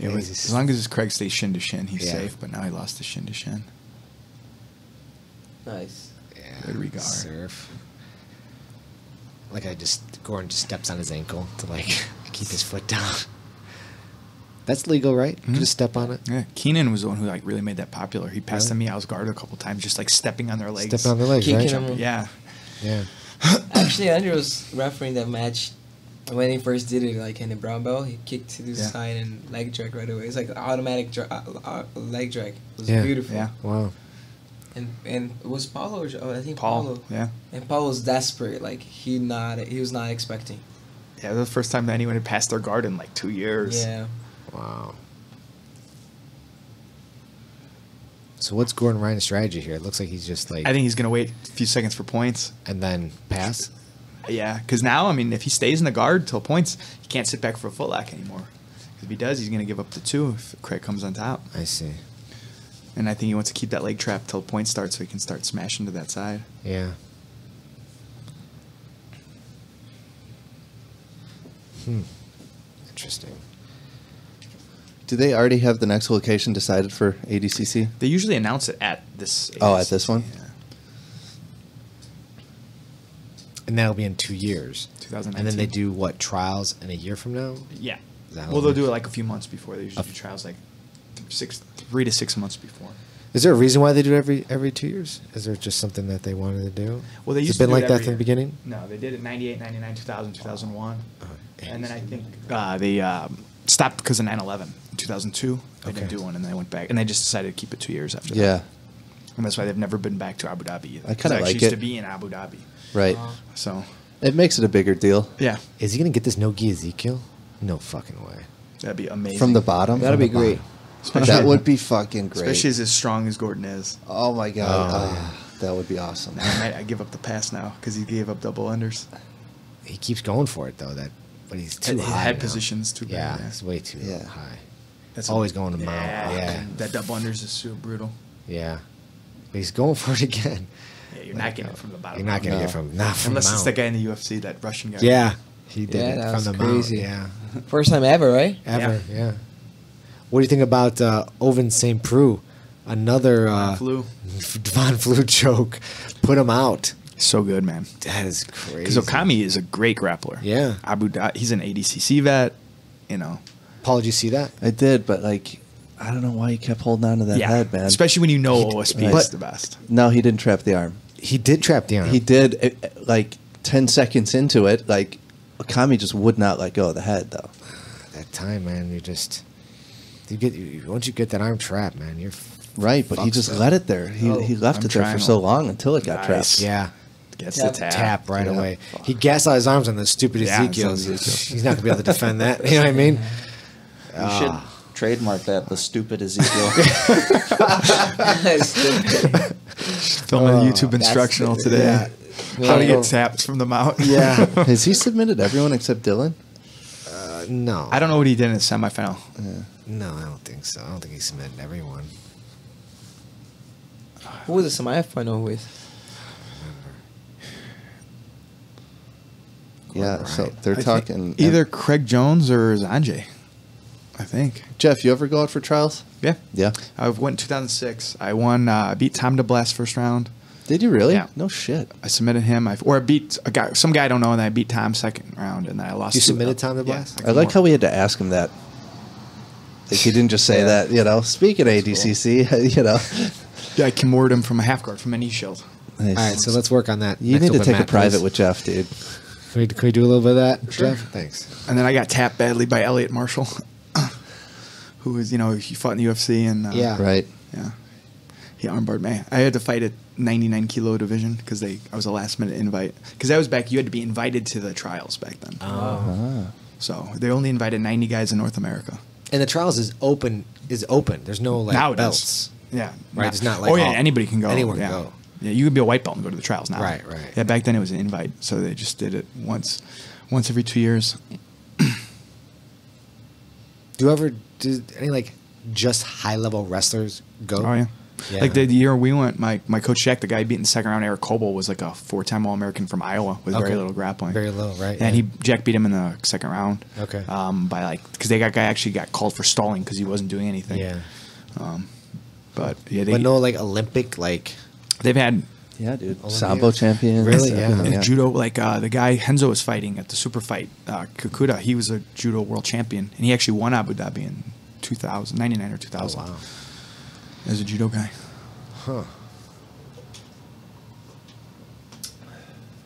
It was, as long as Craig stays shin to shin, he's Yeah. safe. But now he lost the shin to shin. Nice. Yeah. Good regard. Surf. Like Gordon just steps on his ankle to like keep his foot down. That's legal, right? You Mhm. just step on it. Yeah, Keenan was the one who like really made that popular. He passed Really? me. I was guarded a couple times, just like stepping on their legs. Stepping on their legs, Kicking right? them. Yeah, Yeah. Actually, Andrew was refereeing that match when he first did it, like in the brown belt. He kicked to the side and leg drag right away. It's like an automatic leg drag. It was beautiful. Yeah. Wow. And it was Paulo. I think Paul. Paulo. Yeah. And Paulo was desperate. Like he was not expecting. Yeah, the first time that anyone had passed their guard in like 2 years. Yeah. Wow. So what's Gordon Ryan's strategy here? It looks like he's just like... I think he's going to wait a few seconds for points. And then pass? Yeah, because now, I mean, if he stays in the guard till points, he can't sit back for a footlock anymore. If he does, he's going to give up the 2 if Craig comes on top. I see. And I think he wants to keep that leg trap till points start so he can start smashing to that side. Yeah. Interesting. Do they already have the next location decided for ADCC? They usually announce it at this. Oh, at this one? Yeah. And that'll be in 2 years. 2019. And then they do, what, trials in a year from now? Yeah. Is that how Well, it they'll do works? it like a few months before. They usually do trials like 3 to 6 months before. Is there a reason why they do it every 2 years? Is there just something that they wanted to do? Well, they Has used it to been do like it that every from the year. beginning? No, they did it 98, 99, 2000, 2001. And then I think they stopped because of 9/11 in 2002. They didn't Okay. do one, and they went back. And they just decided to keep it 2 years after that. Yeah. And that's why they've never been back to Abu Dhabi either. I 'Cause kinda actually like used it. to be in Abu Dhabi. Right. So, It makes it a bigger deal. yeah, Is he going to get this no-gi Ezekiel? No fucking way. that'd be amazing. From the bottom? That'd be great. That would be fucking great. Especially as strong as Gordon is. Oh my god. Oh, Ah, that would be awesome. I give up the pass now because he gave up double unders. He keeps going for it, though. But he's too His high head now. position's too bad. Yeah, it's way too Yeah. high. That's Always going to mount. Yeah, Yeah. that double unders is so brutal. Yeah. But he's going for it again. Yeah, you're not getting it from the bottom. You're not getting it from not from unless the it's mount. the guy in the UFC, that Russian guy. Yeah, he did Yeah, it that from the was mount. crazy. Yeah, First time ever, right? ever. Yeah. What do you think about Oven St. Preux? Another Flu. Von Flu choke. Put him out. So good, man. That is crazy. Because Okami is a great grappler. Yeah. Abu Dhabi, he's an ADCC vet. You know. Paul, did you see that? I did, but like, I don't know why he kept holding on to that head, man. Especially when you know OSP is But- the best. No, he didn't trap the arm. He did trap the arm. He did, like 10 seconds into it, like, Okami just would not let go of the head, though. That time, man, once you get that arm trapped, man, you're Right, but he just let it there. He left I'm it there trying for to- so long until it got Nice. trapped. yeah. Gets Tap. the tap. Tap right Yeah. away. He gassed out his arms on the stupid Yeah, Ezekiel. it's on Ezekiel. He's not gonna be able to defend that. You know what I mean? You should trademark that, the stupid Ezekiel. Filming a YouTube instructional today. How to get tapped from the mount. Yeah. Has he submitted everyone except Dylan? No. I don't know what he did in the semifinal. No, I don't think so. I don't think he submitted everyone. Who was the semifinal with? Yeah, so Right. they're I talking. think either Craig Jones or Zanjay, I think. Jeff, you ever go out for trials? Yeah. Yeah. I went in 2006. I won, beat Tom DeBlas first round. Did you really? Yeah. No shit. I submitted him. I beat a guy, some guy I don't know, and I beat Tom second round, and then I lost. You to- submitted Tom DeBlas? I like how we had to ask him that. Like, he didn't just say that, you know. Speaking of ADCC, you know. Yeah, I kimmored him from a half guard from an E shield. Nice. All right, so let's work on that. You next need to open take a mat, private please. with Jeff, dude. Can we do a little bit of that, Jeff? Thanks. And then I got tapped badly by Elliot Marshall, who was, he fought in the UFC, and Yeah. Right. yeah, he armbarred me. I had to fight at 99 kilo division because I was a last minute invite. Because that was back, you had to be invited to the trials back then. So they only invited 90 guys in North America. And the trials is open. There's no like Now it is. belts. Yeah. Right, it's not like oh yeah, all- anybody can go. anyone yeah. can go. Yeah, you could be a white belt and go to the trials now. Right. Yeah, back then it was an invite, so they just did it once every 2 years. Do any like just high level wrestlers go? Oh yeah. Yeah. Like the year we went, my coach Shaq, the guy beat in the second round, Eric Coble, was like a 4-time All-American from Iowa with very Okay. little grappling. Very low, right? And yeah. Jack beat him in the second round. Okay. By because they actually got called for stalling because he wasn't doing anything. Yeah. But yeah, But no like Olympic like. they've had Yeah, dude. Olympians? Sambo champion. Really? everything, Yeah. and judo. Like the guy Henzo was fighting at the super fight, Kakuta. He was a judo world champion, and he actually won Abu Dhabi in 99 or 2000. Oh, wow. As a judo guy. Huh.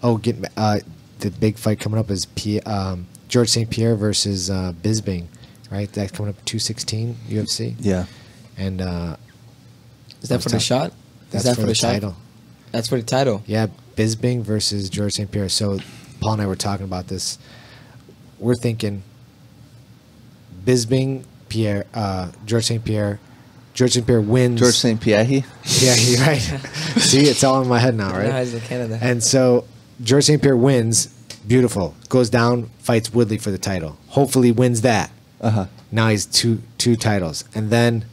Oh, the big fight coming up is George St. Pierre versus Bisping, right? That's coming up 216 UFC. Yeah. And Is that for the shot? That's Is that for the shot? title. That's for the title. Yeah, Bisping versus George St. Pierre. So Paul and I were talking about this. We're thinking Bisping, Pierre, George St. Pierre. George St. Pierre wins. George St. Pierre. Yeah, you're right. See, it's all in my head now, right? No, he's in Canada. And so George St. Pierre wins. Beautiful. Goes down, fights Woodley for the title. Hopefully wins that. Uh-huh. Now he's two titles. And then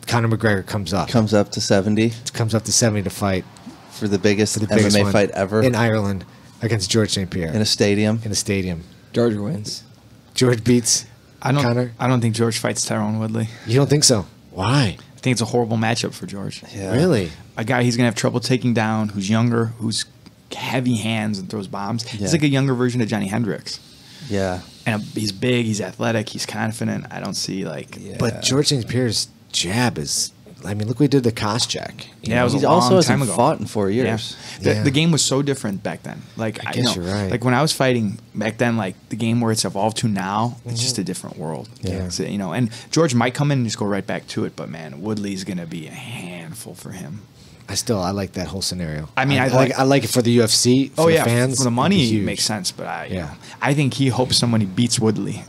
Conor McGregor comes up. Comes up to 70 Comes up to 70 to fight. for the biggest biggest MMA one fight ever in Ireland against George St. Pierre. in a stadium. In a stadium. George wins. George beats Conor. I don't think George fights Tyrone Woodley. You don't think so? Why? I think it's a horrible matchup for George. Yeah. Really? A guy he's gonna have trouble taking down, who's younger, who's heavy hands and throws bombs. Yeah. He's like a younger version of Johnny Hendricks. Yeah. And he's big, he's athletic, he's confident. I don't see like. Yeah. But George St. Pierre's jab is. I mean, look what he did to Koscheck. Yeah, it was He a also long hasn't time ago. fought in 4 years. Yeah. Yeah. The game was so different back then. Like I guess you're right. Like when I was fighting back then, like the game where it's evolved to now, it's just a different world. Yeah. So, and George might come in and just go right back to it, but man, Woodley's gonna be a handful for him. I like that whole scenario. I mean, I like it for the UFC. For the fans, for the it'd money be huge. makes sense, but Yeah. I think he hopes somebody beats Woodley.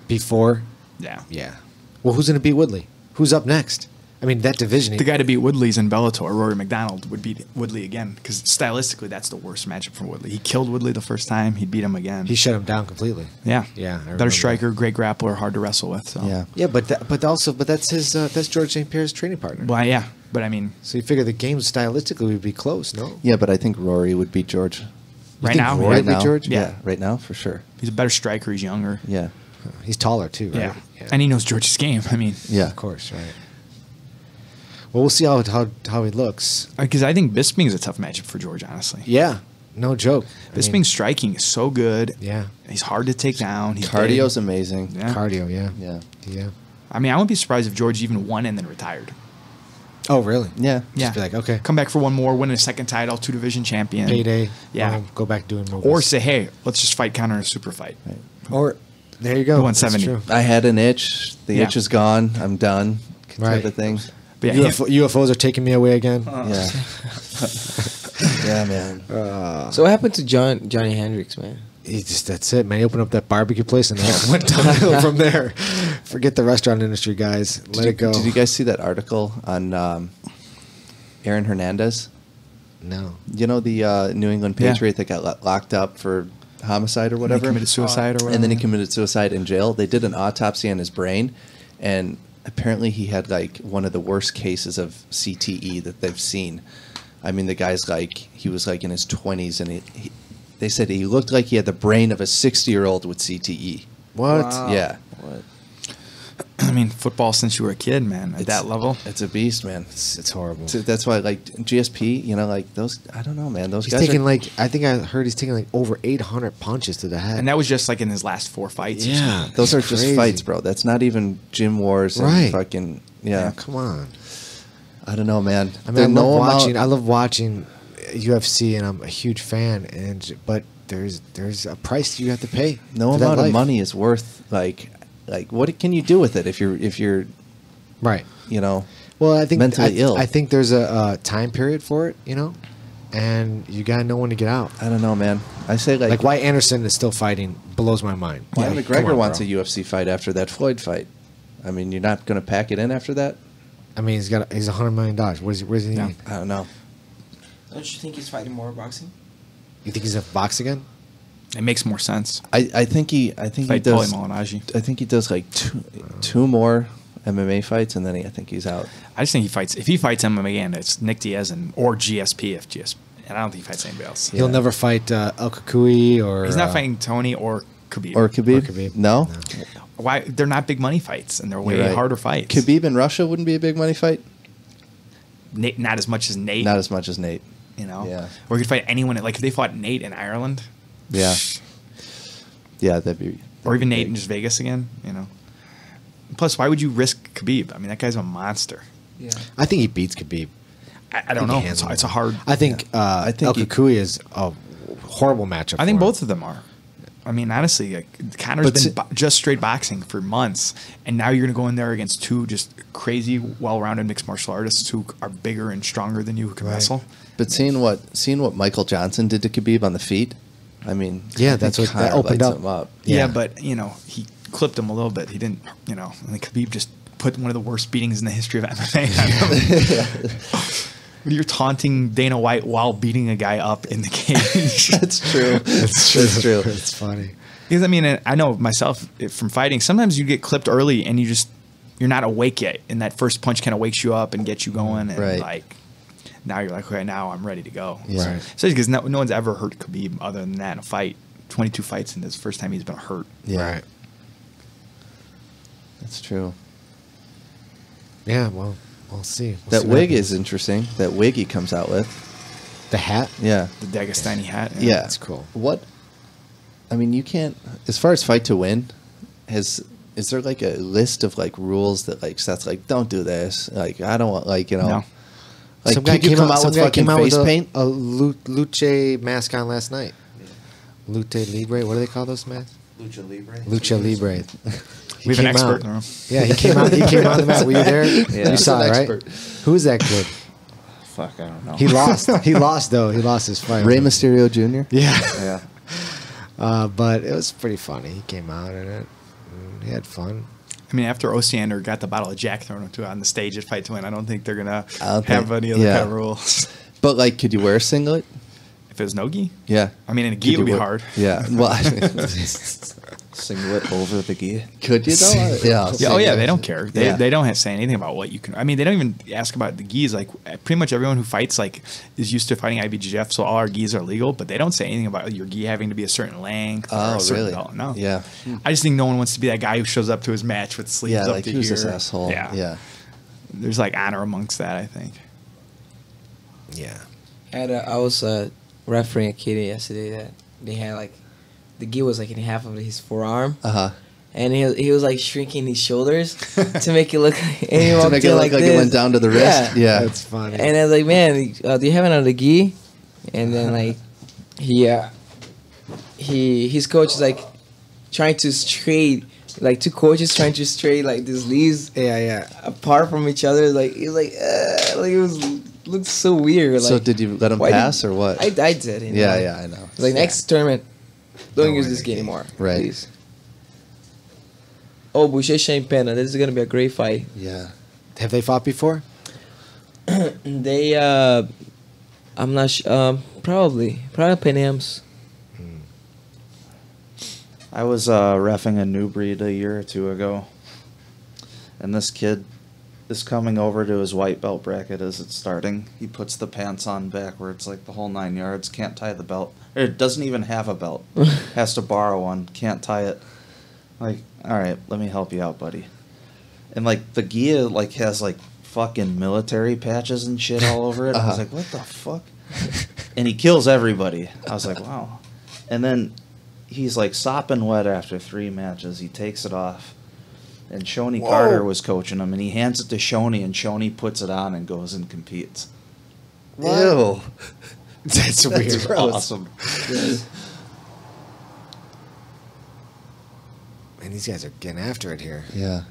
Before. Yeah. Yeah. Well, who's going to beat Woodley? Who's up next? I mean, that division. The guy to beat Woodley's in Bellator, Rory McDonald, would beat Woodley again because stylistically, that's the worst matchup for Woodley. He killed Woodley the first time. He'd beat him again. He shut him down completely. Yeah. Yeah. I remember Better striker, great grappler, hard to wrestle with. So. Yeah. Yeah, but that's his that's George St. Pierre's training partner. Well, yeah, but I mean, So you figure the game stylistically would be close, no? Yeah, but I think Rory would beat George. right think now, Rory Right would beat now, George? Yeah, right now for sure. he's a better striker. He's younger. Yeah, He's taller too, right? Yeah. And he knows George's game. I mean, yeah. Of course, right. Well, we'll see how he looks. because I think Bisping's a tough matchup for George, honestly. Yeah, no joke. I Bisping's mean, striking is so good. yeah, He's hard to take down. He's Cardio's big. amazing. Yeah. cardio, yeah, Yeah. yeah. I mean, I wouldn't be surprised if George even won and then retired. Oh, really? Yeah. Yeah. Be like, okay, Come back for one more, win a second title, 2 division champion. payday. Yeah. Go back doing movies. Or say, hey, let's just fight Conor in a super fight. Or there you go. Who won That's 70? true. I had an itch. The Yeah. itch is gone. I'm done. Right. Type of thing. But yeah, UFOs are taking me away again. Yeah. Yeah, man. So what happened to Johnny Hendricks, man? That's it, man. He opened up that barbecue place and it went downhill from there. Forget the restaurant industry, guys. Let it go. Did you guys see that article on Aaron Hernandez? No. You know, the New England Yeah. Patriot that got locked up for homicide or he whatever? committed suicide or whatever. And then he committed suicide in jail. They did an autopsy on his brain, and apparently he had like one of the worst cases of CTE that they've seen. I mean, the guy's like, he was like in his 20s, and they said he looked like he had the brain of a 60-year-old with CTE. What? Yeah. I mean, football since you were a kid, man. At that level. It's a beast, man. It's horrible. So that's why, like, GSP, you know, like those, I don't know, man. Those He's guys taking are, I think I heard he's taking like over 800 punches to the head. And that was just like in his last 4 fights. or Yeah. something. those are just crazy. fights, bro. That's not even gym wars and Right. fucking, yeah. Come on. I don't know, man. I mean, There's no amount- I love watching UFC, and I'm a huge fan. But there's a price you have to pay. no for that amount of life. money is worth like what can you do with it if you're Right. you know Well, I think mentally ill? I think there's a time period for it, and you gotta know when to get out. I don't know, man. I say Like why Anderson is still fighting blows my mind. why Like, McGregor come on, wants bro. a UFC fight after that Floyd fight. I mean, you're not going to pack it in after that? I mean, he's $100 million. Where's he? Yeah. I don't know. Don't you think he's fighting more boxing? You think he's a box again? It makes more sense. I think he Fight does. Paulie Malignaggi. I think he does like two more MMA fights, and then I think he's out. I just think he fights. If he fights MMA again, it's Nick Diaz or GSP. If GSP, and I don't think he fights anybody else. He'll never fight El Kakui or. He's not fighting Tony or Khabib. Or Khabib? Or Khabib. No? Why? They're not big money fights, and they're way You're right. harder fights. Khabib in Russia wouldn't be a big money fight? Nate, not as much as Nate. Not as much as Nate. You know. Yeah. Or he could fight anyone. Like if they fought Nate in Ireland. Yeah. Yeah, that'd be. Or even that'd be Nate big. in just Vegas again. You know. Plus, why would you risk Khabib? I mean, that guy's a monster. Yeah. I think he beats Khabib. I don't know. He handles It's a him. hard. I think I think El he- Kakui is a horrible matchup. I think for him. both of them are. I mean, honestly, like, Connor's been just straight boxing for months, and now you're going to go in there against two just crazy, well-rounded mixed martial artists who are bigger and stronger than you, who can wrestle. But seeing what Michael Johnson did to Khabib on the feet, I mean, Yeah, that's what that opened lights up. him up. Yeah, but he clipped him a little bit. He didn't, like Khabib just put one of the worst beatings in the history of MMA on him. You're taunting Dana White while beating a guy up in the cage. That's true. That's true. It's funny. Because I mean, I know myself from fighting. Sometimes you get clipped early and you're not awake yet, and that first punch kind of wakes you up and gets you going, and like now you're like, okay, now I'm ready to go. Yeah. Right. Especially because no one's ever hurt Khabib other than that in a fight. 22 fights, and this is the first time he's been hurt. Yeah. Right. That's true. Yeah. Well, we'll see. We'll That see what wig happens. is interesting. That wig he comes out with. the hat. Yeah. The Dagestani hat. Yeah. That's cool. What? I mean, you can't. As far as fight to win, is there like a list of like rules that like Seth's like, don't do this. Like, I don't want like No. Like, Some guy could you came come out, out some with guy fucking came out face with paint? a Luce mask on last night. Lutte Libre. What do they call those masks? Lucha Libre. Lucha Libre. We have an came expert out. in the room. Yeah, he came out. He came out the mat. Were you there? Yeah. You saw it, He's an right? expert. Who is that kid? Fuck, I don't know. He lost. He lost though. He lost his fight. Rey Mysterio Jr. Yeah. Yeah. But it was pretty funny. He came out in it. And he had fun. I mean, after Osiander got the bottle of Jack thrown into on the stage at Fight to Win, I don't think they're gonna have any other kind of rules. But like, could you wear a singlet? If it was no gi, Yeah. I mean, in a gi it would be hard. Yeah. Well, I mean, Singlet over the gi. could you though? Yeah. Yeah, oh yeah, they don't care. They, Yeah. they don't have to say anything about what you can. I mean, they don't even ask about the gis. Like pretty much everyone who fights like is used to fighting IBJJF, so all our gis are legal. But they don't say anything about your gi having to be a certain length. Or Oh, a certain really? belt. No. Yeah. I just think no one wants to be that guy who shows up to his match with sleeves Yeah. up Like, to who's here. this asshole? Yeah. Yeah. There's like honor amongst that, I think. Yeah. I was refereeing a kid yesterday that they had like the gi was like in half of his forearm, and he was like shrinking his shoulders to make it look like, and he To walked make in it look like it this. went down to the wrist. Yeah. That's funny. And I was like, man, do you have another gi? And then like his coach is like trying to straight, like two coaches trying to straight like these leaves Yeah. apart from each other. Like it was like it was looked so weird. So Like, did you let him why pass or what? I did. You know? Yeah. I know. It's like next tournament, don't Don't use wear this the gi gi. anymore. Right. Please. Oh, Buchecha and Pena. This is gonna be a great fight. Yeah. Have they fought before? They I'm not sure. Probably Panams. I was reffing a new breed a year or two ago, and this kid is coming over to his white belt bracket as it's starting. He puts the pants on backwards, like the whole 9 yards. Can't tie the belt. Or it doesn't even have a belt. Has to borrow one. Can't tie it. Like, all right, let me help you out, buddy. And like the gi like has like fucking military patches and shit all over it. I was like, what the fuck? And he kills everybody. I was like, wow. And then he's like sopping wet after 3 matches. He takes it off. And Shoney Carter was coaching him, and he hands it to Shoney, and Shoney puts it on and goes and competes. Ew. That's weird. It's awesome. Man, these guys are getting after it here. Yeah.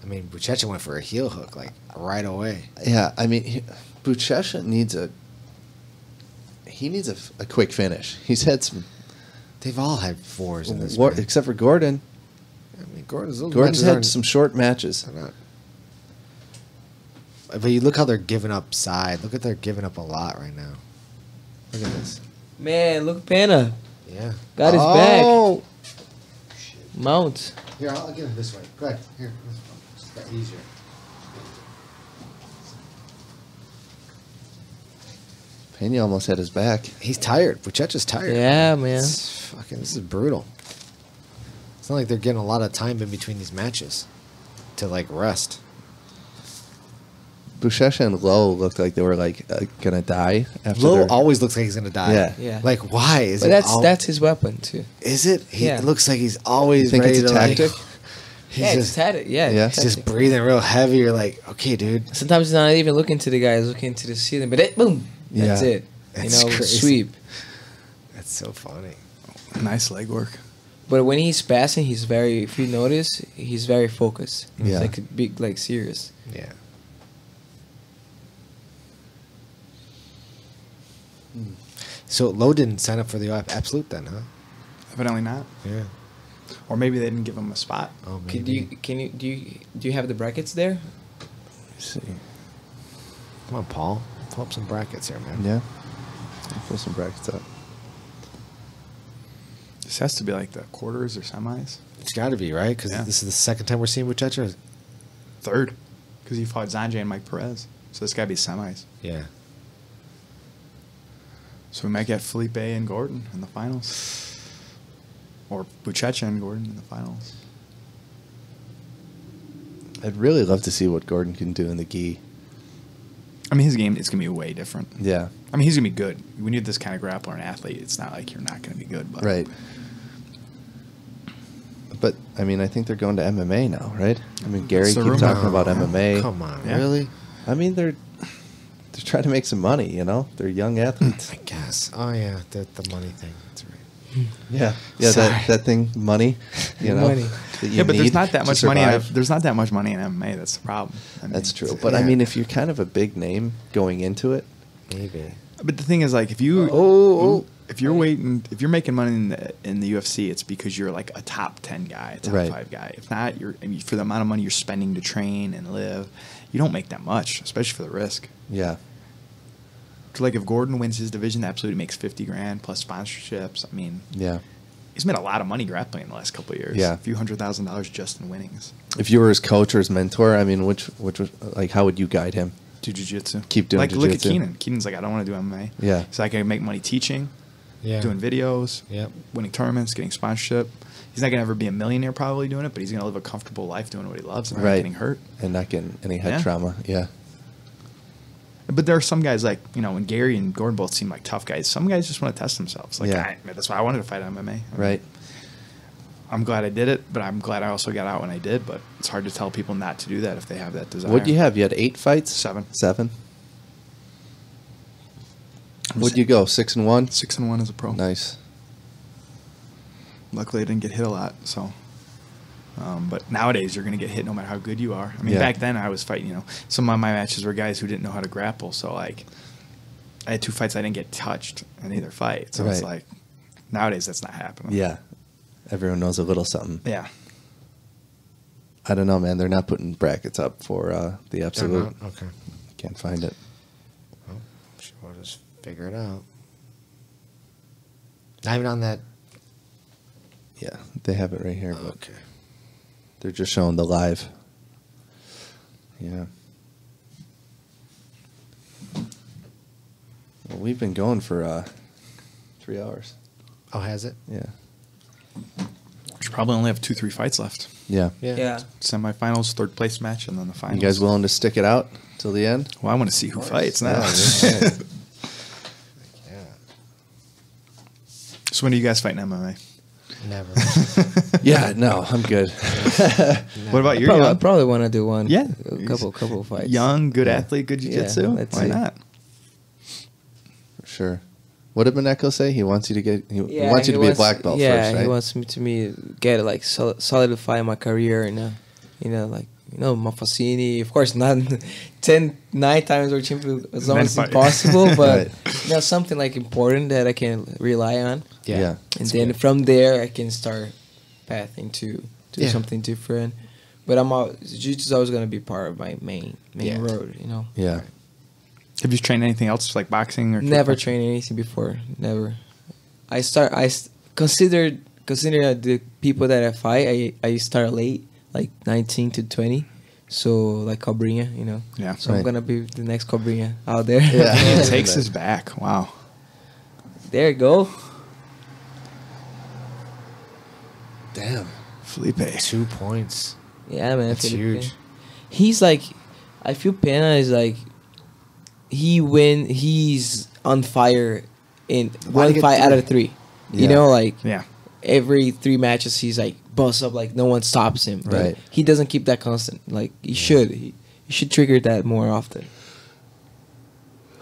I mean, Buchecha went for a heel hook like right away. Yeah. I mean, Buchecha needs a quick finish. He's had some, They've all had fours in this. Man. except for Gordon. I mean, Gordon's Had some short matches. But you look how they're giving up side. Look at they're giving up a lot right now. Look at this. Man, look Pena. Yeah. Got his back. Mount. Here, I'll give him this way. Go ahead. Here. It's got easier. Pena almost had his back. He's tired. Buchecha's tired. Yeah, man. This is brutal. It's not like they're getting a lot of time in between these matches to like rest. Buchecha and Lowe looked like they were like gonna die after. Lowe always looks like he's gonna die. Yeah. Yeah. Like why is But it? that's his weapon too. Is it? He Yeah. looks like he's always You think ready it's a to like. tactic? He's Yeah, just, it's tatted. Yeah, Yeah. it's he's just tactic. breathing real heavy. You're like, okay, dude. Sometimes he's not even looking to the guy; he's looking to the ceiling. But boom, that's Yeah. it. That's you know, crazy. sweep. That's so funny. Nice leg work. But when he's passing, he's very. If you notice, he's very focused. Yeah. He's like a big, like serious. Yeah. So Lowe didn't sign up for the Absolute then, huh? Evidently not. Yeah. Or maybe they didn't give him a spot. Oh, Can maybe. do you have the brackets there? Let's see. Come on, Paul. Pull up some brackets here, man. Yeah. I'll pull some brackets up. This has to be like the quarters or semis. It's got to be, right? Because Yeah. this is the second time we're seeing Buchecha. Third. Because he fought Sanjay and Mike Perez. So this got to be semis. Yeah. So we might get Felipe and Gordon in the finals. Or Buchecha and Gordon in the finals. I'd really love to see what Gordon can do in the gi. I mean, his game is going to be way different. Yeah. I mean, he's going to be good. When you're this kind of grappler and athlete, it's not like you're not going to be good. But Right. But, I mean, I think they're going to MMA now, right? I mean, Gary It's the keeps rumor. talking about MMA. Come on, Yeah. really? I mean, they're trying to make some money, you know? They're young athletes. I guess. Oh, yeah. The money thing. That's right. Yeah. Yeah, Sorry. that thing, money, you know? Money. that you yeah, but there's need not that to much money. survive. There's not that much money in MMA. That's the problem. I mean, That's true. it's- But, I yeah. mean, if you're kind of a big name going into it, Maybe. But the thing is, like, if you Oh. if you're waiting, if you're making money in the UFC, it's because you're like a top 10 guy, top Right. 5 guy. If not, I mean, for the amount of money you're spending to train and live, you don't make that much, especially for the risk. yeah. 'Cause, like, if Gordon wins his division, that absolutely makes $50,000 plus sponsorships. I mean, Yeah. he's made a lot of money grappling in the last couple of years. Yeah. A few $100,000 just in winnings. If you were his coach or his mentor, I mean, which like, how would you guide him? Do jiu-jitsu. Keep doing like, look at jiu-jitsu. Keenan. Keenan's like, I don't want to do MMA. Yeah. So I can make money teaching, Yeah. doing videos, Yep. winning tournaments, getting sponsorship. He's not going to ever be a millionaire probably doing it, but he's going to live a comfortable life doing what he loves and not Right. getting hurt. And not getting any head Yeah. trauma. Yeah. But there are some guys like, you know, when Gary and Gordon both seem like tough guys, some guys just want to test themselves. Like, Yeah. that's why I wanted to fight MMA. I mean, Right. I'm glad I did it, but I'm glad I also got out when I did. But it's hard to tell people not to do that if they have that desire. What'd you have? You had 8 fights? 7. 7? What'd you go? 6-1? 6-1 as a pro. Nice. Luckily, I didn't get hit a lot. So, but nowadays you're going to get hit no matter how good you are. I mean, Yeah. back then I was fighting. You know, some of my matches were guys who didn't know how to grapple. So like, I had 2 fights I didn't get touched in either fight. So it's Right. like, nowadays that's not happening. Yeah. Everyone knows a little something. Yeah. I don't know, man. They're not putting brackets up for the absolute. Okay. Can't find it. Well, sure, we'll just figure it out. Not even on that. Yeah, they have it right here. But Okay. they're just showing the live. Yeah. Well, we've been going for 3 hours. Oh, has it? Yeah. We should probably only have 2-3 fights left. Yeah. Yeah. Semifinals, 3rd place match, and then the finals. You guys willing to stick it out till the end? Well, I want to see who fights now. Yeah. Yeah. So when do you guys fight in MMA? Never. Yeah, no, I'm good. What about you? I probably want to do one. Yeah. A couple of fights. Young, good Yeah. athlete, good Yeah, jiu-jitsu. let's Why see. not? For sure. What did Mineko say? He wants you to get. He Yeah, wants you to be a wants- black belt yeah, first, right? he wants me to get like solidify my career and like Mafasini. Of course, not 9 times world champion as long Men as it's fight. possible, but Right. something like important that I can rely on. Yeah. And then from there, I can start pathing to Yeah. something different. But jiu-jitsu is always going to be part of my main Yeah. road, Yeah. Have you trained anything else like boxing or Never kickboxing? trained anything before. Never. Consider the people that I fight. I start late, like 19 to 20. So like Cobrinha, Yeah. So I'm Right. gonna be the next Cobrinha out there. Yeah. He takes his back. Wow. There you go. Damn. Felipe. 2 points. Yeah, man. That's Felipe. huge. He's like, I feel Pena is like, he's on fire in Why one get fight out three? of 3. Yeah. Like Yeah. every 3 matches he's like busts up, like no one stops him. But Right. he doesn't keep that constant. Like he should. He should trigger that more often.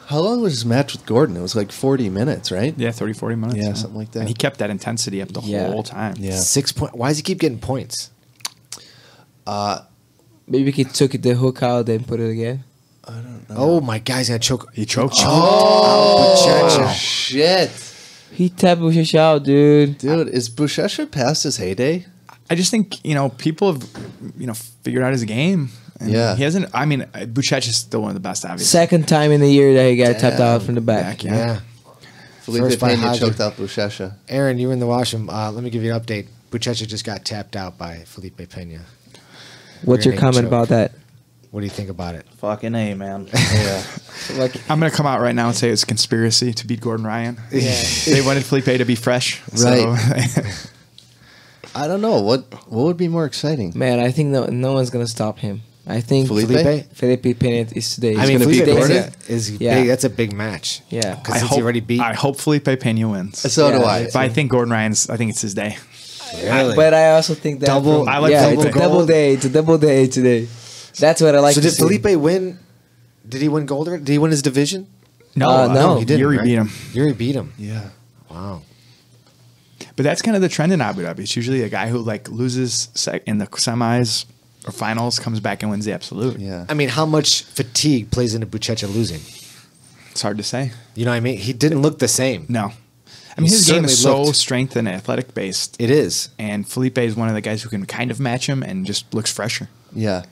How long was his match with Gordon? It was like 40 minutes, right? Yeah, 30, 40 minutes. Yeah, something like that. And he kept that intensity up the whole time. Yeah. 6 point. Why does he keep getting points? Maybe he took the hook out and put it again. I don't know. Oh my God, he's gonna choke. He choked. Oh, shit. He tapped Buchecha out, dude. Dude, is Buchecha past his heyday? I just think, people have, figured out his game. And Yeah. He hasn't, Buchecha is still one of the best, obviously. Second time in the year that he got tapped out from the back. Yeah. Felipe First by Pena Hager. choked out Buchecha. Aaron, you were in the washroom. Let me give you an update. Buchecha just got tapped out by Felipe Pena. What's your Rear naked comment choke. about that? What do you think about it? Fucking A, man. Yeah. I'm going to come out right now and say it's a conspiracy to beat Gordon Ryan. Yeah. They wanted Felipe to be fresh. Right. So. I don't know. What would be more exciting? Man, I think no one's gonna stop him. I think Felipe? Felipe Pena is today. I mean, gonna Felipe beat Pena Gordon? is Yeah. big. That's a big match. Yeah. Because since he already beat. I hope Felipe Pena wins. So do Yeah, I. But I think Gordon Ryan's, I think it's his day. Really? But I also think that Double- I like yeah, double it's a double gold. day. It's a double day today. That's what I like So to did see. Felipe win? Did he win gold? Did he win his division? No, he didn't. Yuri right? beat him. Yuri beat him. Yeah. Wow. But that's kind of the trend in Abu Dhabi. It's usually a guy who loses in the semis or finals, comes back and wins the absolute. Yeah. I mean, how much fatigue plays into Buchecha losing? It's hard to say. You know what I mean? He didn't look the same. No. I mean, He his game is so certainly looked- strength and athletic based. It is. And Felipe is one of the guys who can kind of match him and just looks fresher. Yeah.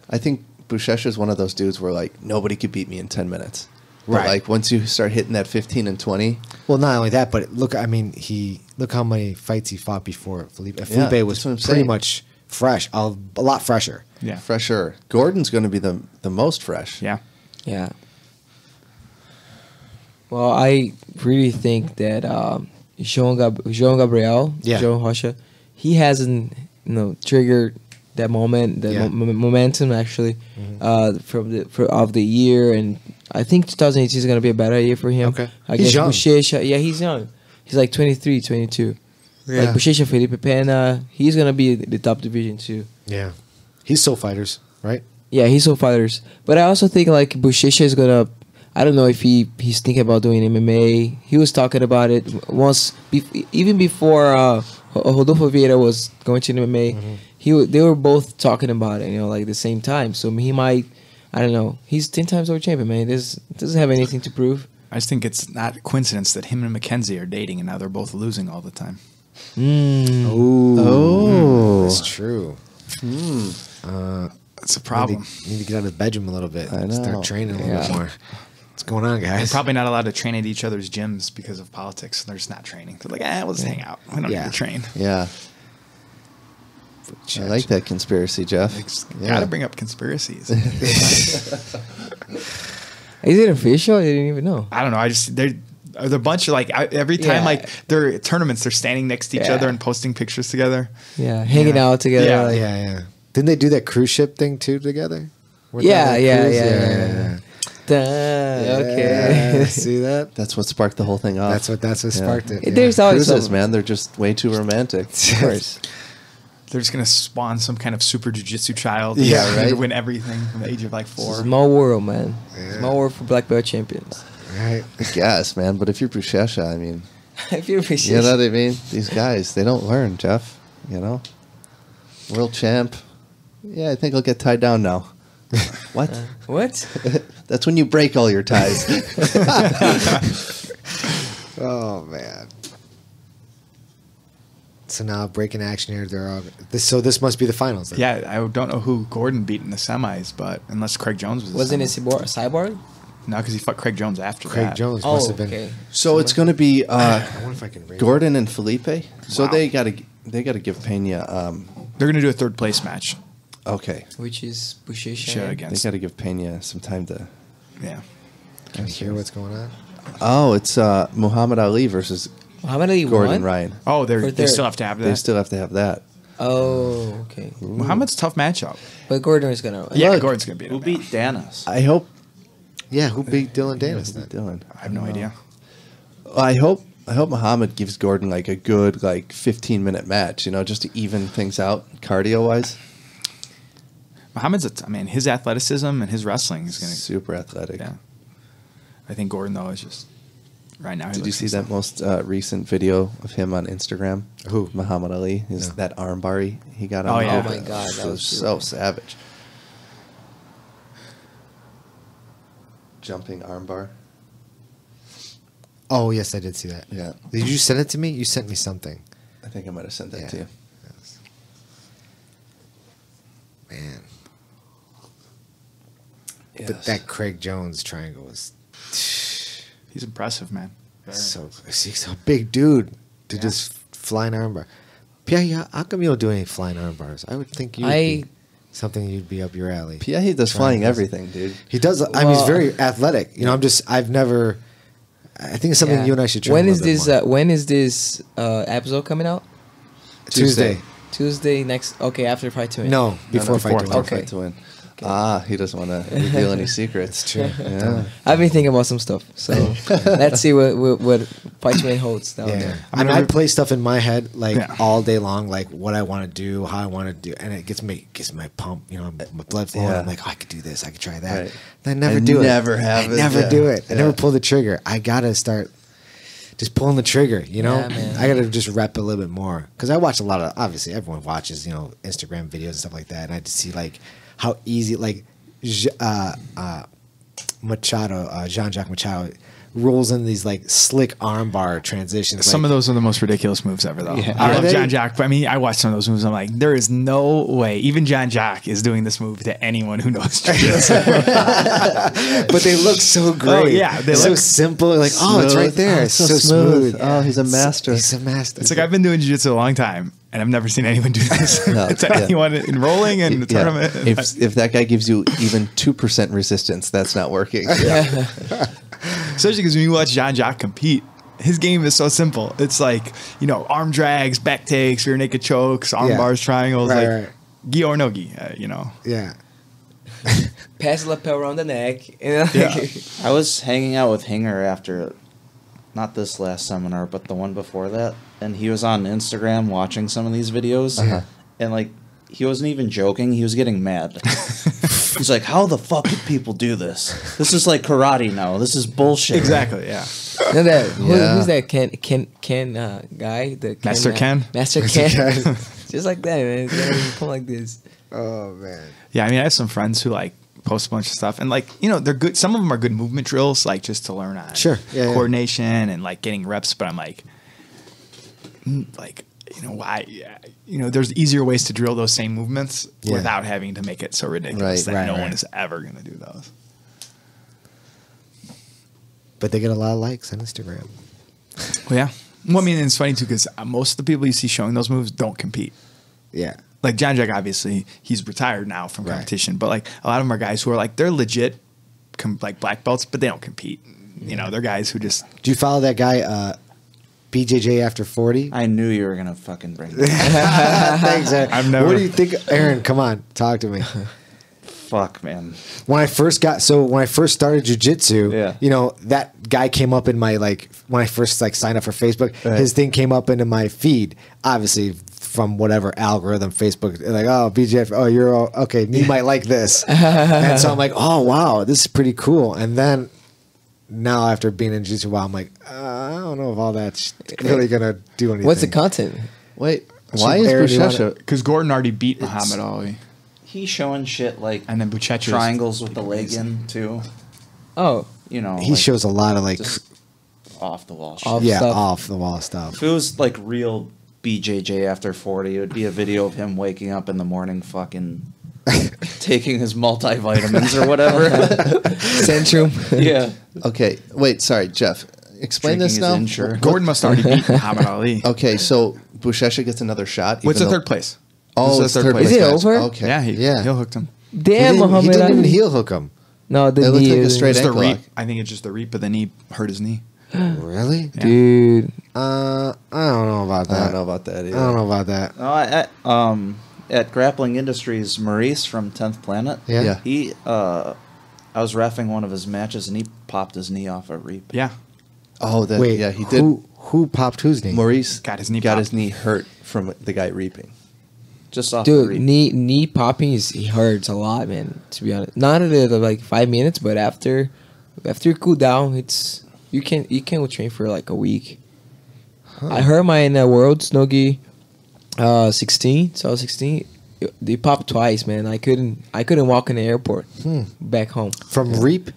I think Buchecha is one of those dudes where, nobody could beat me in 10 minutes. But, Right. once you start hitting that 15 and 20, Well, not only that, but look. I mean, look how many fights he fought before Felipe. Felipe was that's what I'm pretty saying. much fresh, a lot fresher. Yeah. fresher. Gordon's going to be the most fresh. Yeah. Yeah. Well, I really think that João Gabriel, Yeah. João Rocha, he hasn't triggered that moment, the Yeah. momentum actually of the year, and I think 2018 is going to be a better year for him. Okay. I He's guess young. Buchecha, yeah, he's young. He's like 23, 22. Yeah. Like Buchecha, Felipe Pena, he's going to be the top division too. Yeah, he's Soul Fighters, right? Yeah, he's so fighters. But I also think Buchecha is gonna. I don't know if he's thinking about doing MMA. He was talking about it once, even before Rodolfo Vieira was going to MMA. Mm-hmm. They were both talking about it, the same time. So he might. I don't know. He's 10 times over champion, man. Doesn't have anything to prove. I just think it's not a coincidence that him and Mackenzie are dating and now they're both losing all the time. Oh, that's true. That's a problem. Need to get out of the bedroom a little bit. I know. Start training a little bit Yeah. more. What's going on, They're guys? probably not allowed to train at each other's gyms because of politics. They're just not training. They're like, we'll just hang out. We don't Yeah. need to train. Yeah. I like that conspiracy, Jeff. Gotta bring up conspiracies. Is it official? I didn't even know. I don't know. They're a bunch of every time Yeah. they're at tournaments, they're standing next to each Yeah. other and posting pictures together. Yeah, hanging Yeah. out together. Yeah. like- Yeah. Didn't they do that cruise ship thing too together? Weren't Yeah, they on yeah, that cruise? yeah. Okay. Yeah, see that? That's what sparked the whole thing off. That's what sparked it. There's always Cruises, some- man. They're just way too romantic. Of course. They're just gonna spawn some kind of super jujitsu child. Yeah, right. To win everything from the age of 4. Small world, man. Small world for black belt champions. Right. I guess, man. But if you're Buchecha, I mean, If you're you know what I mean? These guys, they don't learn, Jeff. World champ. Yeah, I think I'll get tied down now. What? What? That's when you break all your ties. Oh man. So now breaking action here. They're all so this must be the finals. Then. Yeah, I don't know who Gordon beat in the semis, but unless Craig Jones was. Wasn't it Cyborg? No, because he fought Craig Jones after Craig that. Jones Oh, must have been. okay. So it's going to be I wonder if I can read Gordon and Felipe. So Wow. they got to give Pena. They're gonna do a third place match. Okay, Which is Buchecha. Show they against. got to give Pena some time to. Yeah. Can you hear what's going on? Oh, it's Muhammad Ali versus Muhammad Ali Gordon won? Ryan. Oh, For they third. still have to have that. They still have to have that. Oh, okay. Muhammad's a tough matchup. But Gordon is gonna. Yeah, Look, Gordon's gonna beat him. Who beat Danis? I hope. Yeah, who beat Dylan Danis then? Dylan. I have no idea. I hope Muhammad gives Gordon a good 15-minute match. Just to even things out cardio wise. Muhammad's his athleticism and his wrestling is gonna. Super athletic. Yeah. I think Gordon though is just right now. Did you see that most recent video of him on Instagram? Who? Muhammad Ali. Is that armbar he got on? Oh, yeah. Oh my God, that was so savage. Jumping armbar. Oh yes, I did see that. Yeah. Did you send it to me? You sent me something. I think I might have sent that to you. Yes. Man. Yes. But that Craig Jones triangle was He's impressive, man. so he's a big dude to just fly an armbar. Pierre, how come you don't do any flying arm bars? I would think you'd be something you'd be up your alley. Yeah, he does flying everything, dude. He does. I mean, he's very athletic. You know, I've never. I think it's something you and I should try. When is this? When is this episode coming out? Tuesday. Tuesday next. Okay, after Fight to Win. No, before Fight to Win. Okay. Fight to Win. Okay. He doesn't want to reveal any secrets. It's true. Yeah. I've been thinking about some stuff, so let's see what Fight to Win holds down there. I mean, I play stuff in my head all day long, like what I want to do, how I want to do, and it gets my pump. You know, my blood flowing. I'm like, oh, I could do this, I could try that. Right. I never do it. I never do it. I never pull the trigger. I gotta start just pulling the trigger. You know, I gotta just rep a little bit more because I watch a lot of. Obviously, everyone watches Instagram videos and stuff like that, and I just see how easy Machado, Jean-Jacques Machado rolls in these slick armbar transitions. Some of those are the most ridiculous moves ever, though. Yeah. I love Jean-Jacques, but I mean, I watch some of those moves. I'm like, there is no way. Even Jean-Jacques is doing this move to anyone who knows jiu-jitsu. But they look so great. Oh, yeah. They're so simple. Oh, it's right there. It's so smooth. Oh, he's a master. He's a master. It's like I've been doing jiu-jitsu a long time, and I've never seen anyone do this. Anyone enrolling in the tournament. If that guy gives you even 2% resistance, that's not working. Especially because when you watch Jean-Jacques compete, his game is so simple. It's arm drags, back takes, rear naked chokes, arm bars, triangles, right. gi or no gi, Yeah. Pass the lapel around the neck. I was hanging out with Hinger after, not this last seminar, but the one before that, and he was on Instagram watching some of these videos, and he wasn't even joking. He was getting mad. He's like, how the fuck did people do this? This is like karate now. This is bullshit. Exactly, yeah. Who's that Ken guy? Master Ken? Master Ken. Just like that, man. He's pull like this. Oh, man. Yeah, I mean, I have some friends who post a bunch of stuff, and they're good. Some of them are good movement drills, just to learn on coordination and getting reps. But I'm why? There's easier ways to drill those same movements without having to make it so ridiculous that no one is ever going to do those. But they get a lot of likes on Instagram. Well, yeah. Well, I mean, it's funny too because most of the people you see showing those moves don't compete. Yeah. Like Jean-Jacques, obviously, he's retired now from competition, but a lot of them are guys who are they're legit, black belts, but they don't compete. They're guys who just. Do you follow that guy? BJJ after 40. I knew you were gonna fucking bring that. Thanks, Aaron. I've never. What do you think, Aaron? Come on, talk to me. Fuck, man. When I first started jiu-jitsu, that guy came up in my when I first signed up for Facebook, his thing came up into my feed. Obviously, from whatever algorithm Facebook, oh BJJ, oh you're okay, you might like this, and so I'm like, oh wow, this is pretty cool, and then. Now, after being in jiu-jitsu a while, I'm like, I don't know if all that's really going to do anything. What's the content? Wait, why is Buchecha? Because Gordon already beat Muhammad Ali. He's showing shit and then Buchecha triangles with the leg in, too. Oh. He shows a lot of, off the wall shit. Off the wall stuff. If it was, real BJJ after 40, it would be a video of him waking up in the morning fucking... taking his multivitamins or whatever. Centrum. Yeah. Okay. Wait. Sorry, Jeff. Explain this now. Gordon must already beat Muhammad Ali. Okay, so Buchecha gets another shot. What's the third place? Oh, it's third place. Is it over? Okay. Yeah, he heel hooked him. Damn, Muhammad He didn't Ali. even heel hook him. No, the It looked knee. like a straight ankle lock. I think it's just the reap of the knee hurt his knee. Really? Yeah. Dude. I don't know about that. I don't know about that either. I don't know about that. No, at Grappling Industries, Maurice from 10th Planet, Yeah. he, I was reffing one of his matches, and he popped his knee off a reap. Yeah. Oh, that, Wait, yeah, he did. Who popped whose knee? Maurice got his knee hurt from the guy reaping. Just off the reap. knee popping he hurts a lot, man, to be honest. Not at 5 minutes, but after after you cool down, you can train for like a week. I hurt my Worlds Nogi 16. So I was 16. They popped twice, man. I couldn't walk in the airport back home. From reap?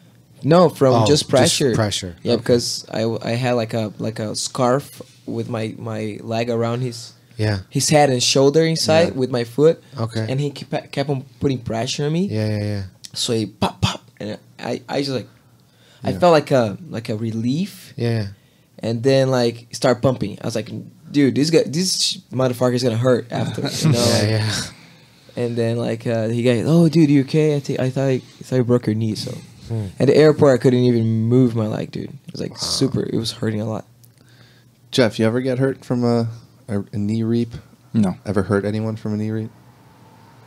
No, from just pressure. Just pressure. Yeah, because I had like a scarf with my leg around his head and shoulder inside with my foot. Okay. And he kept on putting pressure on me. Yeah. So he pop, and I just like I felt like a relief. Yeah. And then like start pumping. I was like, dude, this motherfucker's gonna hurt after. You know? Yeah. And then like he goes, oh dude, you okay? I thought you broke your knee. So at the airport I couldn't even move my leg, dude. It was like it was hurting a lot. Jeff, you ever get hurt from a knee reap? No. Ever hurt anyone from a knee reap?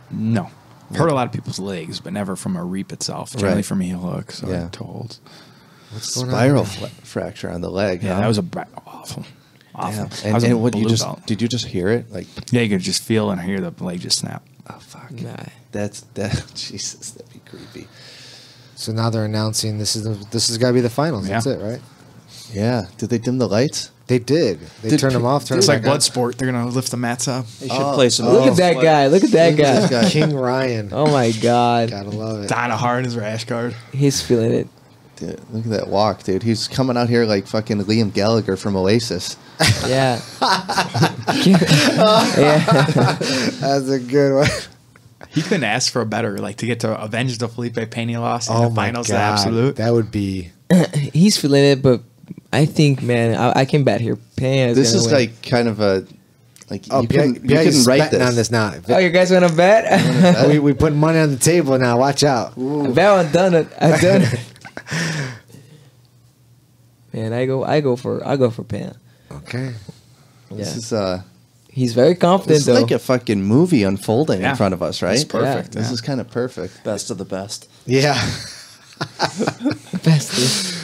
No. I've hurt a lot of people's legs, but never from a reap itself. Generally from a heel hook, so toe holds. What's going Spiral on? fracture on the leg. Yeah, huh? that was awful. Yeah. I was a And what blue belt. did you just hear it? Like, Yeah, you could just feel and hear the leg just snap. oh fuck, Nah. that Jesus, that'd be creepy. So now they're announcing this is got to be the finals. Yeah. That's it, right? Yeah. Did they dim the lights? They did. They turned them off. Turned It's them like back on. blood sport. They're gonna lift the mats up. They should play some. Look at that guy. Look at that this guy. guy. King Ryan. Oh my god. Gotta love it. Donna Hart is rash guard. He's feeling it. Dude, look at that walk, dude. He's coming out here like fucking Liam Gallagher from Oasis. Yeah. Yeah. That's a good one. He couldn't ask for a better, like to get to avenge the Felipe Pena loss in Oh the my finals. god, The absolute. that would be. He's feeling it, but I think, man, I can bet here. Pena This is win. like kind of a like Oh, you couldn't write this. on this now. Oh, you guys want to bet? we put money on the table now. Watch out. Bet I've done it. I've done it. Man, I go for Pena. Okay. This is He's very confident It's though. like a fucking movie unfolding Yeah. in front of us, right? It's perfect. This Yeah. is kind of perfect. Best of the best. Yeah. Best.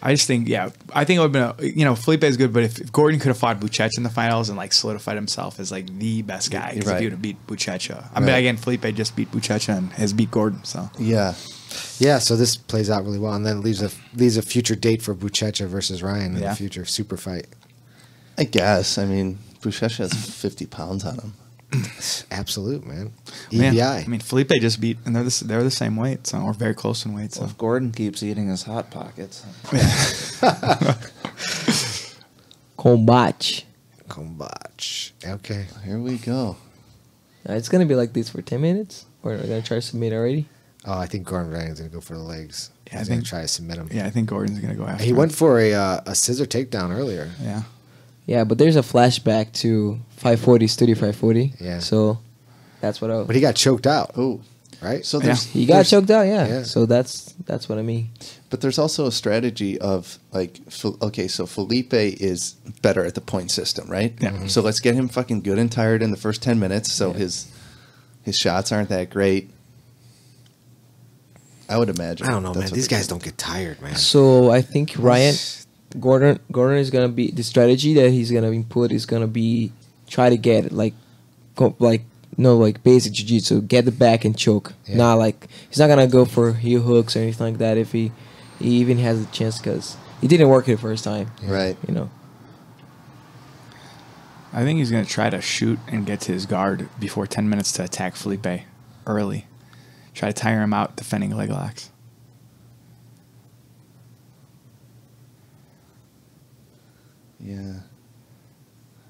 I just think, I think it would have been, Felipe is good, but if Gordon could have fought Buchecha in the finals and like solidified himself as like the best guy, 'cause Right. if he would have beat Buchecha. I mean, Right. again, Felipe just beat Buchecha and has beat Gordon, so. Yeah. Yeah, so this plays out really well, and then leaves a future date for Buchecha versus Ryan in Yeah. the future super fight. I guess. I mean, Buchecha has 50 pounds on him. Absolute, man. Man, EBI. I mean, Felipe just beat, and they're the same weight, so or very close in weight. So Well, if Gordon keeps eating his hot pockets, Combate. Okay. Here we go. It's gonna be like this for 10 minutes. Or we're gonna try to submit already. Oh, I think Gordon Ryan's gonna go for the legs. Yeah, He's I gonna think- try to submit him. yeah, I think Gordon's gonna go after. He him. went for a scissor takedown earlier. Yeah, Yeah, but there's a flashback to 540 Studio 540. Yeah. So that's what I. But he got choked out, Oh, right? so there's He got choked out. Yeah. Yeah. So that's what I mean. but there's also a strategy of like, okay, so Felipe is better at the point system, right? Yeah. So let's get him fucking good and tired in the first 10 minutes, so his shots aren't that great. I would imagine. I don't know, that's man. what These they're guys doing. don't get tired, man. So I think Gordon is gonna be the strategy that he's gonna input is gonna be try to get like basic jiu-jitsu, get the back and choke. Yeah. Not like he's not gonna go for heel hooks or anything like that if he even has a chance because he didn't work it the first time. Right. You know. I think he's gonna try to shoot and get to his guard before 10 minutes to attack Felipe early. Try to tire him out defending leg locks. Yeah.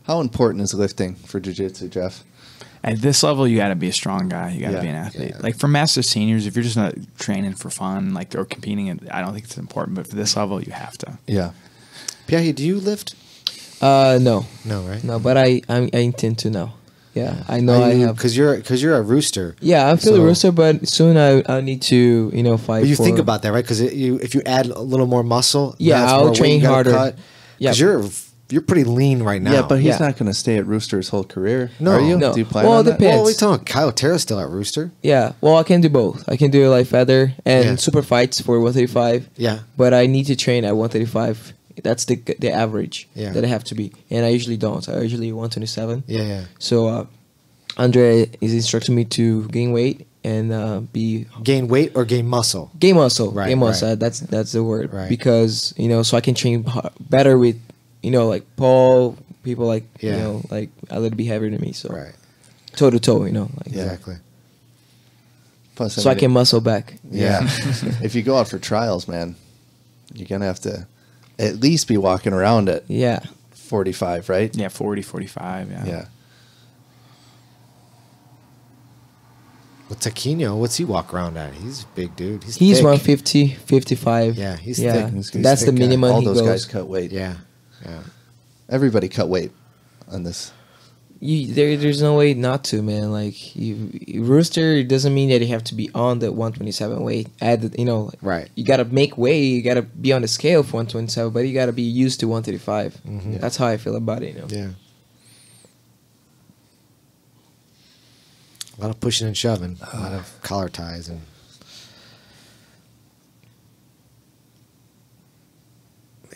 How important is lifting for jiu-jitsu, Jeff? At this level, you got to be a strong guy. You got to Yeah. be an athlete. Yeah. Like for master seniors, if you're just not training for fun, like or competing, I don't think it's important. But for this level, you have to. Yeah. Pierre, do you lift? No, No, right? no, but I intend to now. Yeah, I know I have. because you're a rooster. Yeah, I'm still So- a rooster, but soon I need to fight. But you for, think about that, right? Because if you add a little more muscle, Yeah, that's I'll more weight train you gotta harder. cut. Yeah. Because you're pretty lean right now. Yeah, but he's Yeah. not going to stay at Rooster his whole career. No. Are you? No. Do you plan Well, on it that? depends. Well, we talking Kyle Terra's still at Rooster. Yeah, well, I can do both. I can do like feather and Yeah. super fights for 135. Yeah. But I need to train at 135. That's the average Yeah. that I have to be, and I usually don't. I usually 127. Yeah, yeah. So Andre is instructing me to gain weight and be gain weight or gain muscle. Gain muscle, Right, gain muscle. right. That's the word. Right. Because so I can train better with like Paul, people like like a little bit heavier than me. So toe to toe, like Exactly. Plus, so I can muscle back. Yeah. If you go out for trials, man, you're gonna have to at least be walking around at 45, right? Yeah, 40, 45. Yeah. Yeah. Well, Taquino, what's he walk around at? He's a big dude. He's thick. 150, 55. Yeah, he's thick. That's the minimum. All he those goes. guys cut weight. Yeah. Everybody cut weight on this. There's no way not to, man. Like rooster doesn't mean that you have to be on the 127 weight. Right. You gotta make weight. You gotta be on the scale for 127, but you gotta be used to 135. Mhm. That's how I feel about it. Yeah. A lot of pushing and shoving. A lot of collar ties and.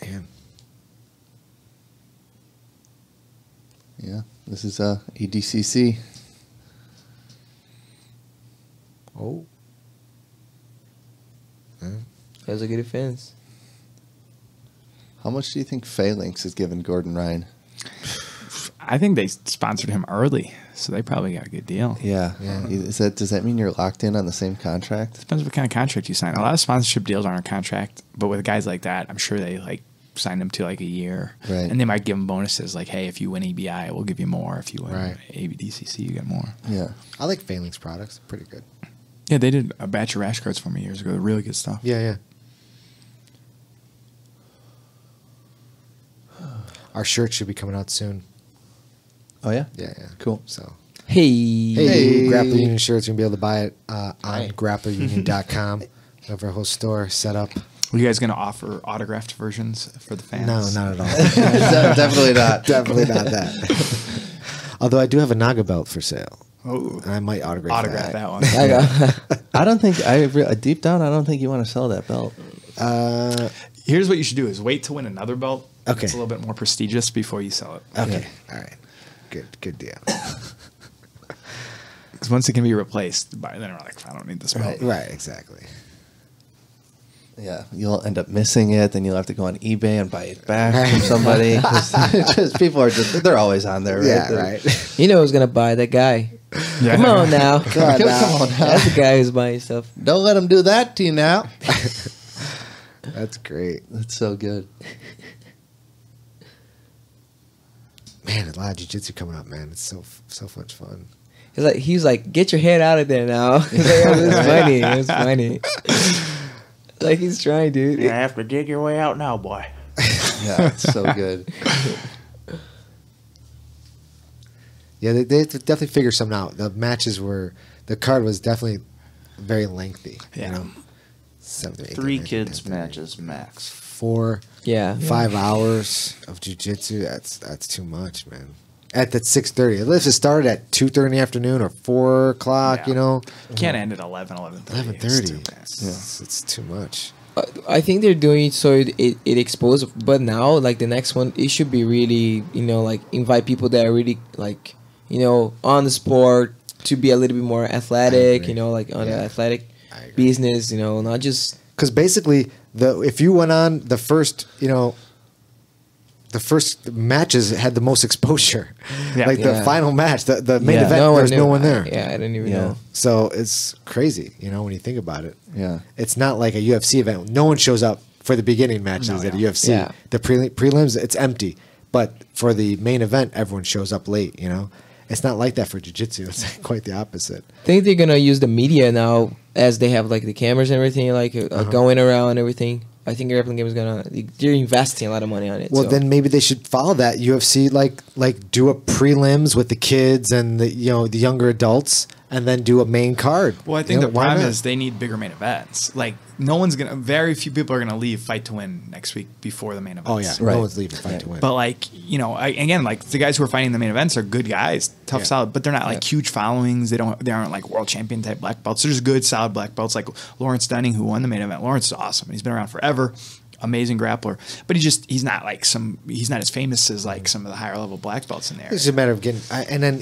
Man. Yeah. This is ADCC. Oh. That was a good defense. How much do you think Phalanx has given Gordon Ryan? I think they sponsored him early, so they probably got a good deal. Yeah. Does that mean you're locked in on the same contract? Depends what kind of contract you sign. A lot of sponsorship deals aren't a contract, but with guys like that, I'm sure they sign them to a year. Right. And they might give them bonuses like, hey, if you win EBI, we'll give you more. If you win ADCC, you get more. Yeah. I like Phalanx products. Pretty good. Yeah, they did a batch of rash cards for me years ago. Really good stuff. Yeah. Our shirt should be coming out soon. Oh, yeah? Yeah. Cool. So. Hey. Grappler Union shirts. You're going to be able to buy it on grapplerunion.com. We have our whole store set up. Are you guys going to offer autographed versions for the fans? No, not at all. Definitely not. Definitely not that. Although I do have a Naga belt for sale. Oh, and I might autograph that one. I don't think deep down. I don't think you want to sell that belt. Here's what you should do: is wait to win another belt. Okay, it's a little bit more prestigious before you sell it. Okay, all right, good deal. Because once it can be replaced, then we're like, I don't need this belt. Right, exactly. Yeah, you'll end up missing it. Then you'll have to go on eBay and buy it back from somebody. Just people are they're always on there, right? Yeah, right. You know who's gonna buy that guy. Yeah. Come on now. Come on now. That's the guy who's buying stuff. Don't let him do that to you now. That's great. That's so good. Man, a lot of jiu-jitsu coming up, man. It's so much fun. He's like, get your head out of there now. It's funny. It's funny. Like he's trying, dude. You have to dig your way out now, boy. Yeah, it's so good. Yeah, they definitely figured something out. The card was definitely very lengthy. Yeah. You know? 7 to 8, 3 9, kids 10, matches max. 5 hours of jiu-jitsu. That's too much, man. At that 6:30. If it started at 2:30 in the afternoon or 4 o'clock, you know. You can't end at 11:30. 11:30. It's too much. I think they're doing it so it exposes. But now, like the next one, it should be really, like invite people that are really like, on the sport to be a little bit more athletic. Like on the athletic business. Not just because basically if you went on the first, the first matches had the most exposure. Yeah. Like the final match, the main event, there's no one there. I didn't even know. So it's crazy, when you think about it. Yeah. It's not like a UFC event. No one shows up for the beginning matches at a UFC. Yeah. The prelims, it's empty. But for the main event, everyone shows up late, It's not like that for jiu-jitsu. It's quite the opposite. I think they're gonna use the media now as they have like the cameras and everything, like going around and everything. I think Grappling Game is they're investing a lot of money on it. Well, then maybe they should follow that. UFC like do a prelims with the kids and the younger adults, and then do a main card. Well, I think the problem is they need bigger main events. Like very few people are gonna leave Fight to Win next week before the main events. Oh yeah, Right. no one's leaving Fight to Win. But again, the guys who are fighting the main events are good guys, tough, solid, but they're not like huge followings. They aren't like world champion type black belts. They're just good, solid black belts. Like Lawrence Dunning, who won the main event. Lawrence is awesome. He's been around forever. Amazing grappler, but he's not as famous as like some of the higher level black belts in there. It's just a matter of getting, and then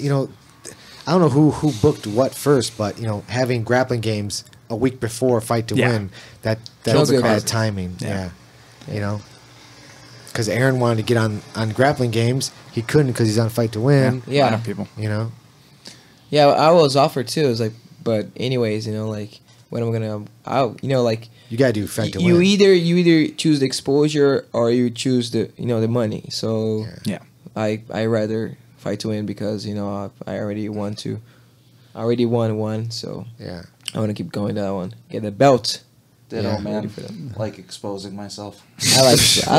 I don't know who booked what first, but having grappling games a week before Fight to Win, that's bad timing. Yeah. Because Aaron wanted to get on grappling games, he couldn't because he's on Fight to Win. Yeah. A lot of people. Yeah, I was offered too. It was like, but anyways, like when I'm gonna, you gotta do Fight to you Win. you either choose the exposure or you choose the the money. So Yeah. I rather Fight to Win because I already won one, so Yeah. I want to keep going to that one. Get the belt. Ditto, man. Like exposing myself. I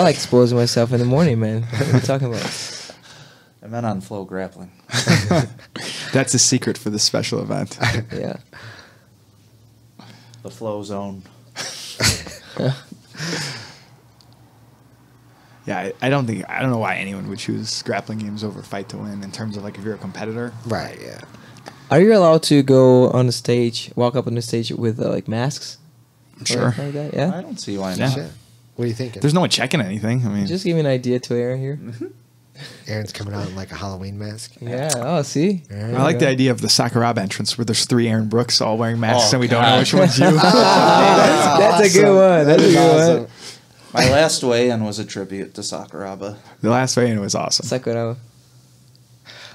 like exposing myself in the morning, man. What are you talking about? I meant on flow grappling. That's a secret for this special event. Yeah. The flow zone. Yeah, I don't know why anyone would choose grappling games over Fight to Win in terms of like if you're a competitor. Right. Yeah. Are you allowed to go on the stage, walk up on the stage with like masks? Sure. Or like that? Yeah. I don't see why Yeah. not. What are you thinking? There's no one checking anything. I mean, Just give me an idea to Aaron here. Aaron's coming out in like a Halloween mask. Yeah. Oh, see. I like the idea of the Sakuraba entrance where there's 3 Aaron Brooks all wearing masks and we don't know which one's you. That's a good one. That's a good one. My last weigh-in was a tribute to Sakuraba. The last weigh-in was awesome. Sakura.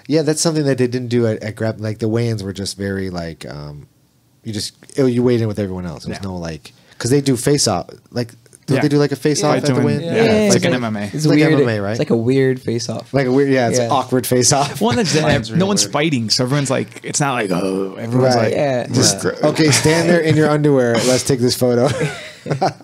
Yeah, that's something that they didn't do at grappling. Like the weigh-ins were just very like you weighed in with everyone else. There was no like because they do face-off. Like don't they do like a face-off at the weigh-in? Yeah, it's like an MMA. It's like weird, MMA, right? It's like a weird face-off. Like a weird, it's an awkward face-off. One that's Mine's no really one's weird. fighting, so everyone's like, it's not like everyone's Right. like, Yeah. Just okay, stand there in your underwear. Let's take this photo.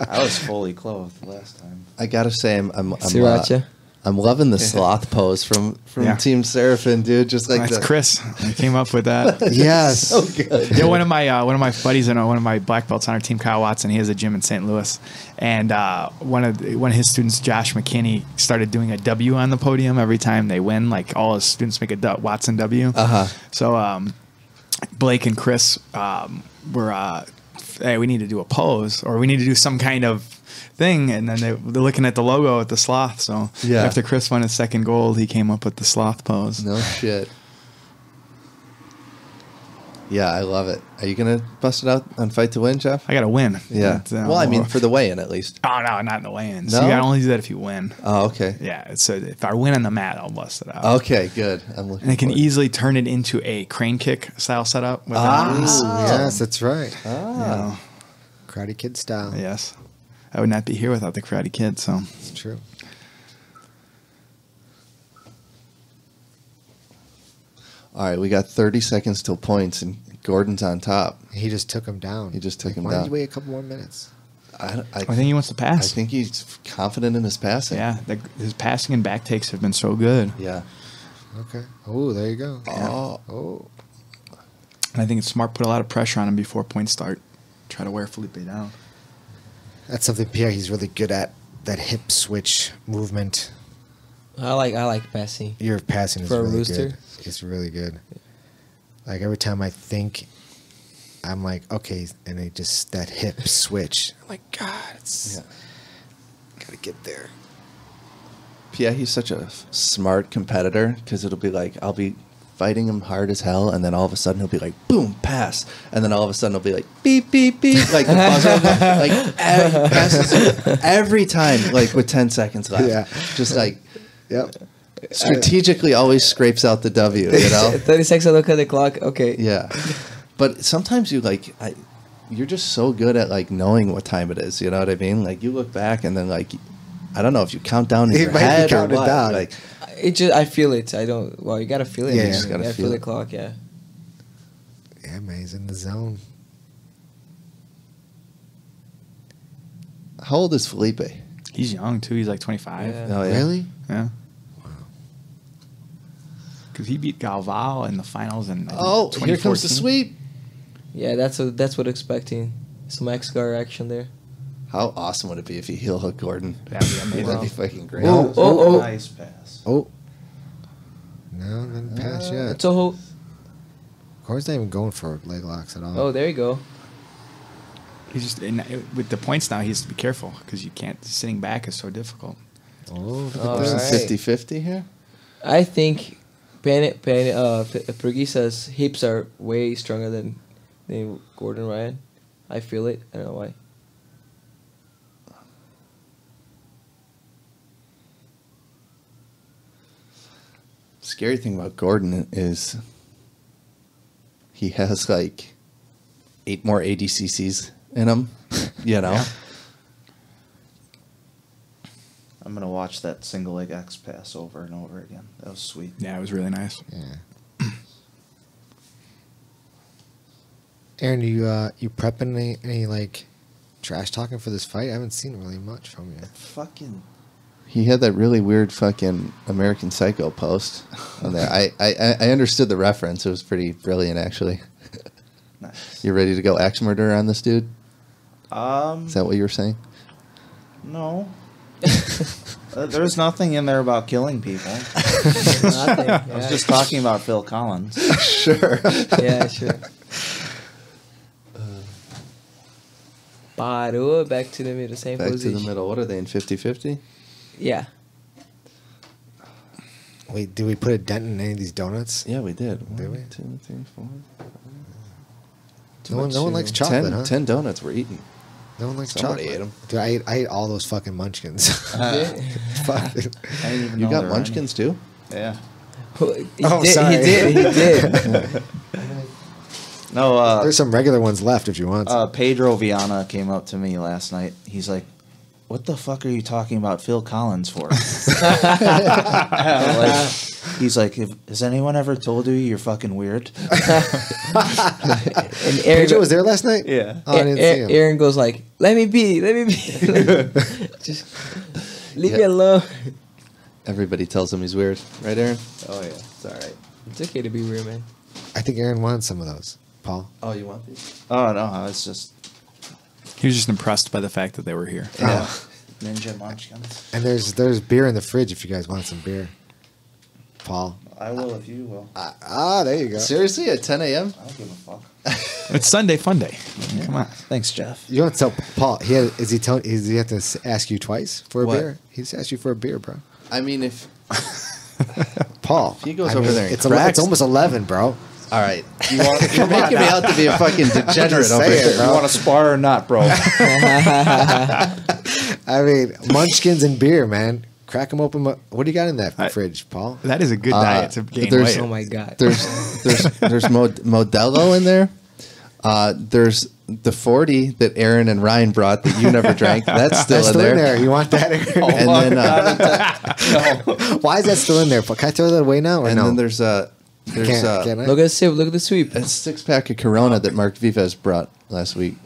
I was fully clothed last time. I gotta say, I'm Sriracha. I'm loving the sloth pose from Yeah. Team Serafin, dude. Just like that's Chris. He came up with that. Yes. so good. Yeah, one of my buddies and one of my black belts on our team, Kyle Watson, he has a gym in St. Louis, and one of his students, Josh McKinney, started doing a W on the podium every time they win. Like all his students make a Watson W. So Blake and Chris were, hey, we need to do a pose or we need to do some kind of thing, and then they're looking at the logo at the sloth. So after Chris won his second gold, he came up with the sloth pose. No shit. Yeah, I love it. Are you gonna bust it out on Fight to Win, Jeff? I got to win. Yeah. Well, I mean, for the weigh-in at least. Oh no, not in the weigh-ins. No? You gotta only do that if you win. Oh, okay. Yeah. So if I win on the mat, I'll bust it out. Okay, good. I'm looking. And I can forward. easily turn it into a crane kick style setup. With Yes, that's right. Ah. Karate Kid style. Yes. I would not be here without the Karate Kid. So It's true. All right, we got 30 seconds till points, and Gordon's on top. He just took him down. He just took him Why down. did you wait a couple more minutes? I I think he wants to I pass. think he's confident in his passing. Yeah, his passing and back takes have been so good. Yeah. Okay. Oh, there you go. Oh. And I think it's smart to put a lot of pressure on him before points start. Try to wear Felipe down. That's something Pierre he's really good at. That hip switch movement. I like passing. Your passing is For a really rooster? good. It's really good. Like every time I think, I'm like, okay, and it just that hip switch. I'm like, God, it's gotta get there. Yeah, he's such a smart competitor because it'll be like I'll be fighting him hard as hell, and then all of a sudden he'll be like, boom, pass, and then all of a sudden he'll be like, beep, beep, beep, like the buzzer, like passes every time, like with 10 seconds left. Yeah. Just like, Yep. strategically always scrapes out the W, you know? 30 seconds, I look at the clock. Okay. Yeah. But sometimes you like, you're just so good at like knowing what time it is, you know what I mean? Like you look back and then like, I don't know if you count down in It your might be head or counted what. down. Like, It just I feel it. I don't. Well, you gotta feel it. Yeah, you you just gotta gotta feel feel the it. clock. Yeah. Yeah, man, he's in the zone. how old is Felipe? He's young too. He's like 25. Yeah. Oh, yeah. Really? Yeah. Because he beat Galval in the finals in Oh, here comes the 2014. sweep. Yeah, that's what expecting. Some X-Gar action there. How awesome would it be if he heel hooked Gordon? That'd be amazing. That'd be fucking great. Oh. Nice pass. Oh. No, didn't pass yet. Toho. Corey's not even going for leg locks at all. Oh, there you go. He's just with the points now. He has to be careful because you can't. Sitting back is so difficult. Oh, look at All this. right. 50-50 here? I think Perguisa's hips are way stronger than Gordon Ryan. I feel it. I don't know why. Scary thing about Gordon is he has like 8 more ADCCs in him, you know? Yeah. I'm going to watch that single leg X pass over and over again. That was sweet. Yeah, it was really nice. Yeah. Aaron, you prepping any like trash talking for this fight? I haven't seen really much from you. Fucking. He had that really weird fucking American Psycho post on there. I understood the reference. It was pretty brilliant, actually. Nice. You ready to go axe murder on this dude? Is that what you were saying? No. There's nothing in there about killing people. Nothing. I was just talking about Phil Collins. Sure. Yeah, sure. Parou, back to the middle, same Back position. to the middle. What are they in 50-50? Yeah. Wait, did we put a dent in any of these donuts? Yeah, we did. Did we? 1, 2, 3, 4. No one likes chocolate, 10, huh? 10 donuts were eaten. No one likes Somebody chocolate. ate 'em. Dude, I ate all those fucking munchkins. Fuck. I didn't even You know got there were munchkins too? any. Yeah. Sorry. He did. No, There's some regular ones left if you want. Pedro Viana came up to me last night. He's like, "What the fuck are you talking about Phil Collins for?" He's like, "Has anyone ever told you you're fucking weird?" And Pedro was there last night? Yeah. Oh, I didn't see him. Aaron goes like, let me be. Just leave me alone. Everybody tells him he's weird. Right, Aaron? Oh yeah, it's all right. It's okay to be weird, man. I think Aaron wants some of those. Paul? Oh, you want these? Oh no, I was just He was just impressed by the fact that they were here. yeah. Ninja Munchkins. And there's beer in the fridge if you guys want some beer. Paul? I will if you will. There you go. Seriously, at 10 a.m.? I don't give a fuck. It's Sunday Fun Day. Come on. Thanks, Jeff. You don't tell Paul. Does he have to ask you twice for a What? beer? He's asked you for a beer, bro. I mean, if Paul. he goes over there and it's cracks- almost 11, bro. all right, you're making me out to be a fucking degenerate over here. You want to spar or not, bro? I mean, munchkins and beer, man. Crack them open. What do you got in that fridge, Paul? That is a good diet to gain there's- weight. Oh my god. There's Modelo in there. There's the 40 that Aaron and Ryan brought that you never drank. That's still, That's in still there. You want that? And then Why is that still in there? Can I throw that away now or and no? then there's Can't I? Look at the sip. Look at the sweep. a 6-pack of Corona that Mark Vivas brought last week.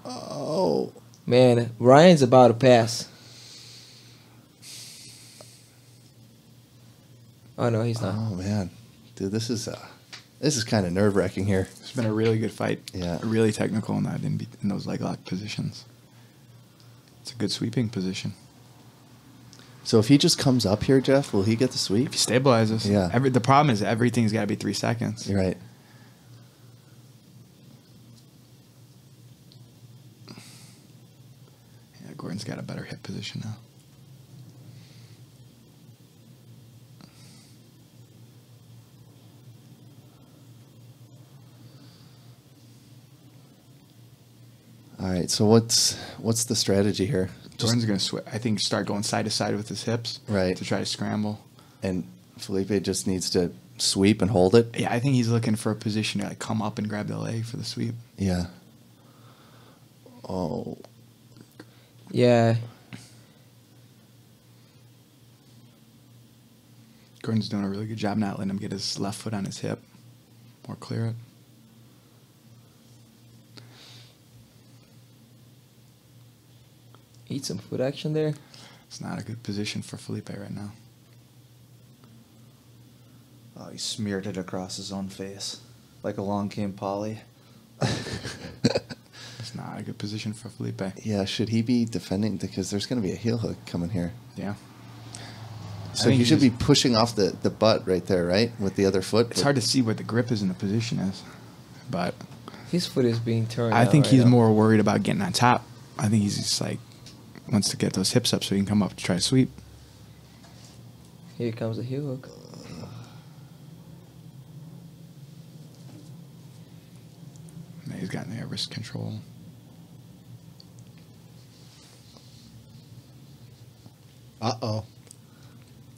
Oh, Man, Ryan's about to pass. Oh no, he's not. oh man, dude, this is kind of nerve-wracking here. It's been a really good fight. Yeah. Really technical in those leg lock positions. It's a good sweeping position. So if he just comes up here, Jeff, will he get the sweep? If he stabilizes. Yeah. The problem is everything's got to be 3 seconds. You're right. Yeah, Gordon's got a better hip position now. All right. So what's the strategy here? Gordon's going to I think start going side to side with his hips. Right. To try to scramble. And Felipe just needs to sweep and hold it. Yeah, I think he's looking for a position to come up and grab the leg for the sweep. Yeah. Oh. Yeah. Gordon's doing a really good job not letting him get his left foot on his hip or clear it. Eat some foot action there. It's not a good position for Felipe right now. Oh, he smeared it across his own face. Like along came Polly. It's not a good position for Felipe. Yeah, should he be defending? Because there's going to be a heel hook coming here. Yeah. So he should be pushing off the butt right there, right? With the other foot. It's hard to see what the grip is and the position is. But His foot is being turned. I think out he's right now. more worried about getting on top. I think he's just wants to get those hips up so he can come up to try to sweep. Here comes the heel hook. He's got the wrist control. Uh-oh.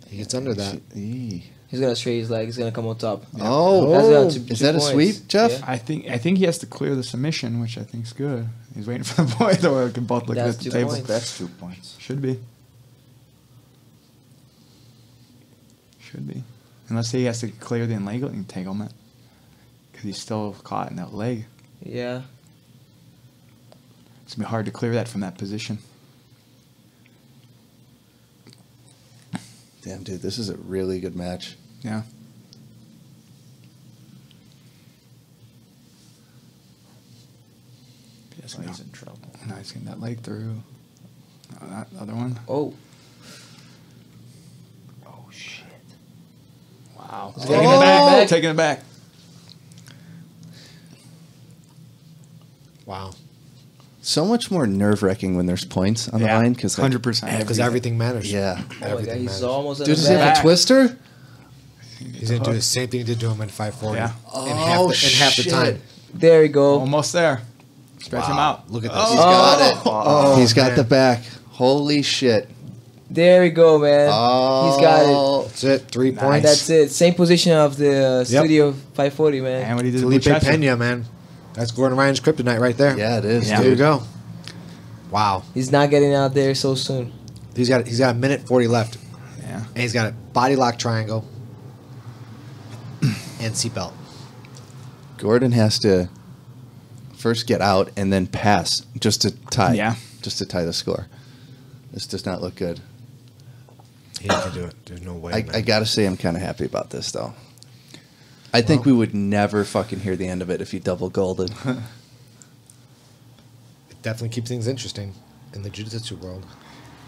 He gets under that. He's gonna straight his leg. He's gonna come on top. Oh, is that a sweep, Jeff? Yeah. I think he has to clear the submission, which I think is good. He's waiting for the point, or we can both look That's at the 2 table. points. That's 2 points. Should be. Should be. Unless he has to clear the entanglement. Because he's still caught in that leg. Yeah. It's going to be hard to clear that from that position. Damn, dude, this is a really good match. Yeah. Oh, he's in trouble. Now he's getting that leg through. Oh, that other one. Oh. Oh, shit. Wow. Oh. Taking it back. Taking it back. Wow. So much more nerve-wracking when there's points on the line. 100%. Because everything matters. Yeah. Oh my God, Everything he's matters. almost Dude, in does the he have back. a twister? He's going to do the same thing he did to him in 540. Yeah. In half the time. There we go. Almost there. Stretch him out. Look at this. He's got it. Oh, He's got man. the back. Holy shit. There we go, man. Oh. He's got it. That's it. 3 Nice. points. That's it. Same position of the Studio 540, man. And what he did Felipe to Buchecha. Pena, man. That's Gordon Ryan's kryptonite right there. Yeah, it is, Yeah. There you dude. go. Wow. He's not getting out there so soon. He's got a minute 40 left. Yeah. And he's got a body lock triangle and seatbelt. Gordon has to first get out and then pass just to tie. Yeah. Just to tie the score. This does not look good. He can do it. There's no way. I got to say I'm kind of happy about this, though. I think we would never fucking hear the end of it if he double golded. It definitely keeps things interesting in the jiu-jitsu world.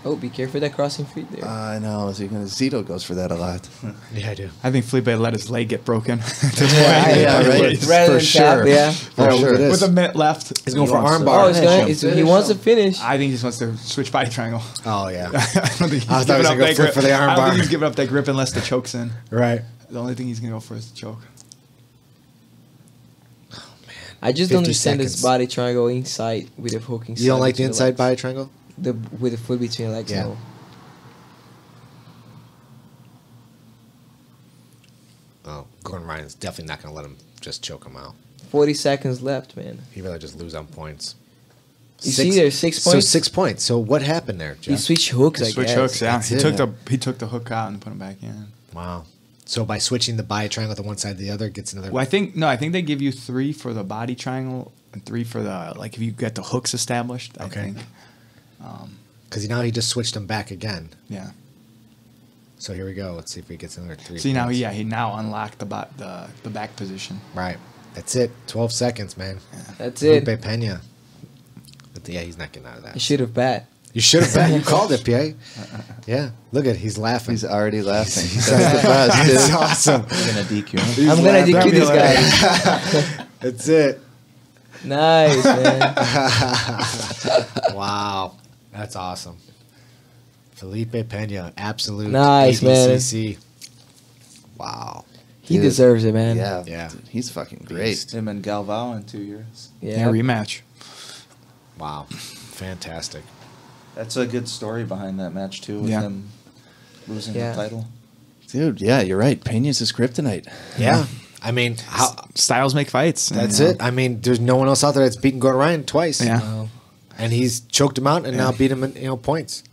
Oh, be careful that crossing feet there. I know. Is he gonna? Zito goes for that a lot. Yeah, I do. I think Felipe let his leg get broken. Yeah, right. Rather For than sure. tap, yeah. For Oh, sure. look at this. With a minute left. He's going for wants to- armbar. Oh, he wants to finish. I think he just wants to switch body triangle. Oh, yeah. I don't think he's I thought he was giving gonna up go that flip grip. for the I don't armbar. think he's giving up that grip unless the choke's in. Right. The only thing he's going to go for is the choke. I just 50 don't understand seconds. this body triangle inside with the hooking. You don't like the inside body triangle? With the foot between your legs. Yeah. No. Oh, Gordon Ryan's definitely not going to let him just choke him out. 40 seconds left, man. He'd rather just lose on points. You see there's 6 points? So 6 points. So what happened there, He Jeff? switched hooks, I Switch guess. hooks, yeah. That's He it. took the hook out and put him back in. Wow. So by switching the body triangle to one side to the other, it gets another. Well, I think they give you 3 for the body triangle and 3 for the, like, if you get the hooks established, I Okay. think. Because now he just switched them back again. Yeah. So here we go. Let's see if he gets another 3. See, now, points. he now unlocked the back position. Right. That's it. 12 seconds, man. That's it. Felipe Pena. But yeah, he's not getting out of that. You should have bet. You should have bet. You called it, Pierre. Yeah. Look at he's laughing. He's already laughing. That's the best, dude. That's awesome. I'm going to DQ him. I'm going to DQ this guy. That's it. Nice, man. Wow. That's awesome. Felipe Pena, absolute Nice, man. ADCC. Wow. He deserves it, man. Yeah. Yeah. Dude, he's fucking great. Him and Galvao in 2 years. Yeah, rematch. Wow. Fantastic. That's a good story behind that match, too, with Yeah. him losing Yeah. the title. Dude, yeah, you're right. Pena's his kryptonite. Yeah. I mean, how, Styles make fights. that's it. I mean, there's no one else out there that's beaten Gordon Ryan twice. Yeah. Wow. And he's choked him out and now beat him in points.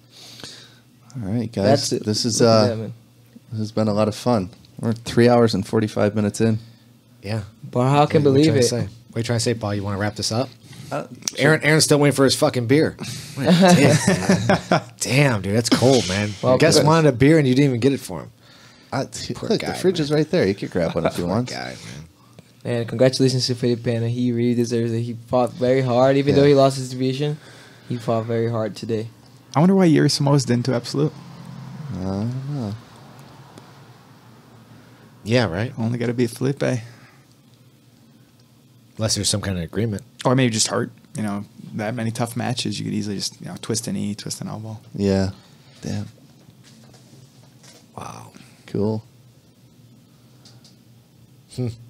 All right, guys. That's it. This is Look at that, man. this has been a lot of fun. We're 3 hours and 45 minutes in. Yeah. But how can What are you believe trying to it? say? What are you trying to say, Paul? You want to wrap this up? Aaron's still waiting for his fucking beer. Damn, dude, that's cold, man. Well, Your guest good. wanted a beer and you didn't even get it for him. Poor Look, guy, the fridge is right there. You could grab one if you Poor want. guy, man. And congratulations to Felipe Pena. He really deserves it. He fought very hard. Even though he lost his division, he fought very hard today. I wonder why Yuri Samoa's didn't do Absolute. I don't know. Yeah, right. Only got to beat Felipe. Unless there's some kind of agreement. Or maybe just hurt. You know, that many tough matches, you could easily just twist a knee, twist an elbow. Yeah. Damn. Wow. Cool.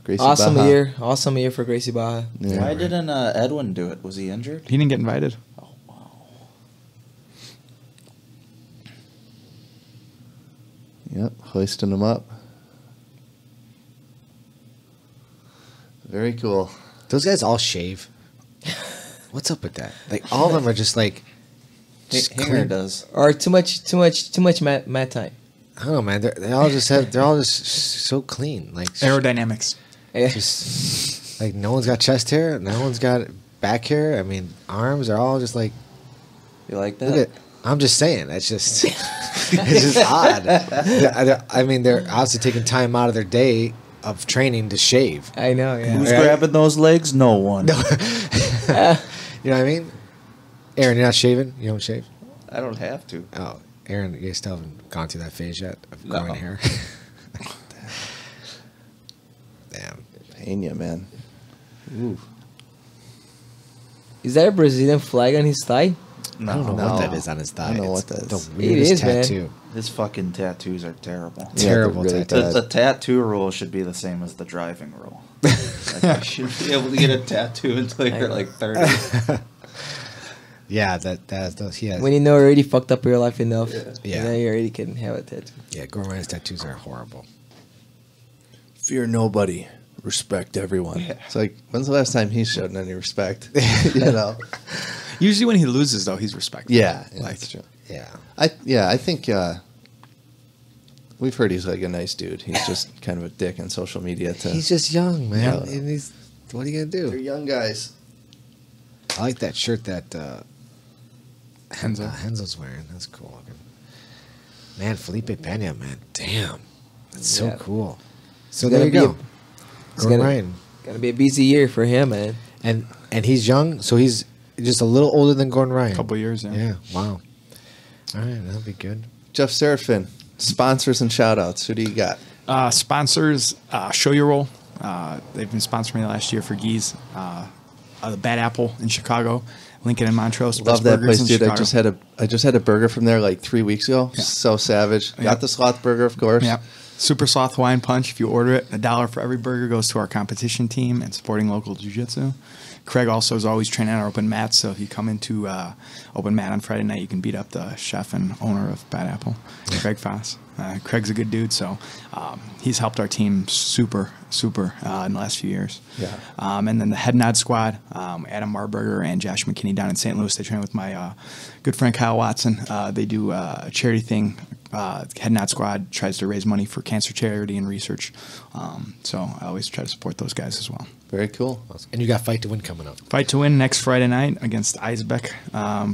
Gracie Awesome Baja. year. Awesome year for Gracie Baja. Yeah. Why didn't Edwin do it? Was he injured? He didn't get invited. Oh, wow. Yep, hoisting them up. Very cool. Those guys all shave. What's up with that? Like all of them are just like Hanger clean. does. Or too much mat time. I don't know, man. They're all just so clean. Like Aerodynamics. Yeah. just like no one's got chest hair, no one's got back hair. I mean, arms are all just like. You like Look that? at, I'm just saying. It's just it's just odd. I mean, they're obviously taking time out of their day of training to shave. I know, yeah. Who's Right. grabbing those legs? No one. You know what I mean? Aaron, you're not shaving? You don't shave? I don't have to. Oh, Aaron, you still haven't gone through that phase yet of No. growing hair? Damn. Pena, man. Ooh. Is that a Brazilian flag on his thigh? I don't know No. what that is on his thigh. I don't know It's what that the is. weirdest is, man. tattoo. His fucking tattoos are terrible. Yeah, Terrible they're really tattoo. The tattoo rule should be the same as the driving rule. Like, you should be able to get a tattoo until you're like 30. Yeah, that's he has. When you know already fucked up your life enough, Yeah. then you already can have a tattoo. Yeah, Gordon Ryan's tattoos are horrible. Fear nobody. Respect everyone. Yeah. It's like, when's the last time he showed any respect? You know? Usually when he loses, though, he's respectful. Yeah, Like, that's true. Yeah. I think we've heard he's like a nice dude. He's just kind of a dick on social media. He's just young, man. Yeah. And he's, what are you They're gonna do? young guys. I like that shirt that Henzo. Henzo's wearing. That's cool looking. Man, Felipe Pena, man. Damn. That's so Yeah. cool. So It's there you gonna go. be it's Gordon gonna- Ryan. Gonna be a busy year for him, man. And he's young, so he's just a little older than Gordon Ryan. Couple years, yeah. Yeah, wow. All right, that'll be good. Jeff Serafin, sponsors and shout outs. Who do you got? Sponsors, Show Your Roll. They've been sponsoring me last year for Geese. The Bad Apple in Chicago. Lincoln and Montrose. Love best that burgers place, in dude. Chicago. I just had a burger from there like 3 weeks ago. Yeah. So savage. Yeah. Got the sloth burger, of course. Yeah. Super Sloth Hawaiian Punch. If you order it, $1 for every burger goes to our competition team and supporting local jiu-jitsu. Craig also is always training on our open mats, so if you come into open mat on Friday night, you can beat up the chef and owner of Bad Apple, Craig Foss. Craig's a good dude, so he's helped our team super in the last few years. Yeah. And then the Head Nod Squad, Adam Marburger and Josh McKinney down in St. Louis. They train with my good friend Kyle Watson. They do a charity thing. Head Nod Squad tries to raise money for cancer charity and research. So I always try to support those guys as well. Very cool. And you got Fight to Win coming up. Fight to Win next Friday night against Eisbeck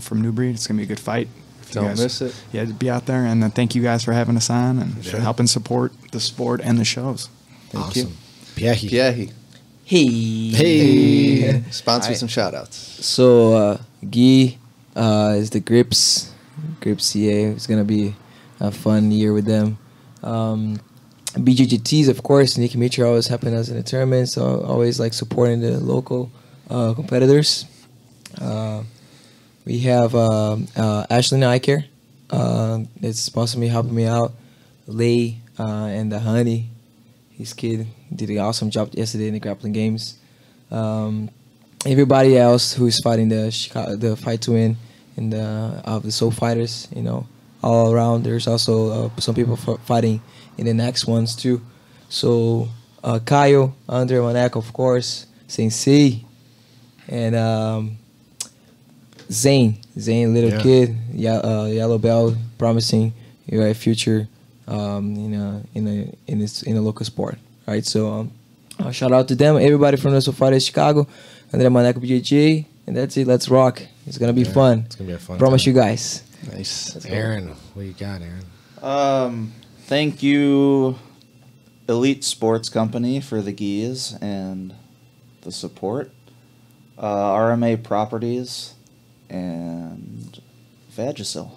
from Newbury. It's going to be a good fight. If you Don't guys- miss it. Yeah, to be out there. And then thank you guys for having us on and helping support the sport and the shows. Thank Awesome. you. Piahi. Piahi. Hey. Sponsors and shout outs. So Guy is the Grips CA. It's gonna be a fun year with them. BJJTs, of course. Nick Mitchell always helping us in the tournament, so always like supporting the local competitors. We have Ashlyn Eye Care. It's supposed to be helping me out. Lay and the Honey, his kid, did an awesome job yesterday in the grappling games. Everybody else who's fighting the Fight to Win and of the Soul Fighters, you know, all around. There's also some people fighting in the next ones too. So Kyle, Andre Monaco, of course, Sensei, and Zane, little kid, yellow belt, promising a future in a local sport. Right, so shout out to them, everybody from the Soul Fighters Chicago, Andre Monaco BJJ, and that's it. Let's rock. It's gonna be fun. It's gonna be a fun Promise time. you guys. Nice. Aaron, what you got, Aaron? Thank you, Elite Sports Company, for the geese and the support. RMA Properties and Vagisil.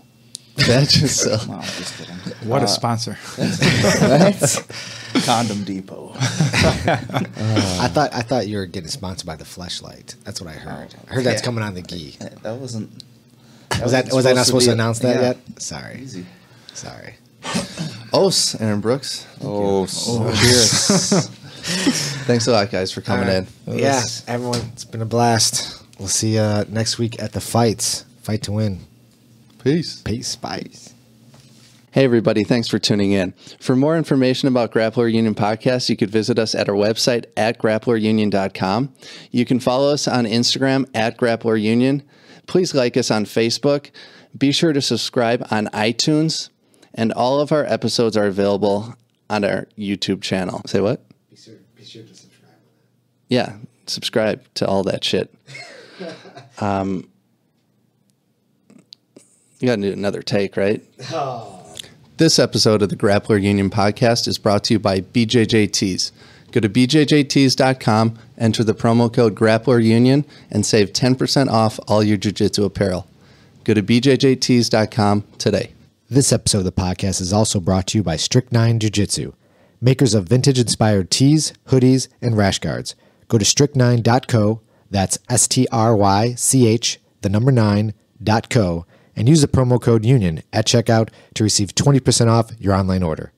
Vagisil. No, I'm just kidding. What a sponsor. What? Condom Depot. I thought you were getting sponsored by the Fleshlight. That's what I heard. I heard that's Yeah. coming on the gi. That wasn't. Was I not supposed to announce that yeah. yet? Sorry. Easy. Sorry. Os, Aaron Brooks. Cheers. Thanks a lot, guys, for coming in. Yeah, everyone, it's been a blast. We'll see you next week at the fights. Fight to win. Peace. Peace. Bye. Hey, everybody. Thanks for tuning in. For more information about Grappler Union Podcast, you could visit us at our website at grapplerunion.com. You can follow us on Instagram at Grappler Union. Please like us on Facebook. Be sure to subscribe on iTunes. And all of our episodes are available on our YouTube channel. Say what? Be sure to subscribe. Yeah, subscribe to all that shit. You got to do another take, right? This episode of the Grappler Union Podcast is brought to you by BJJTees. Go to bjjtees.com, enter the promo code Grappler Union, and save 10% off all your jiu-jitsu apparel. Go to bjjtees.com today. This episode of the podcast is also brought to you by Strychnine Jiu-Jitsu, makers of vintage-inspired tees, hoodies, and rash guards. Go to strychnine.co, that's STRYCH9.co, and use the promo code UNION at checkout to receive 20% off your online order.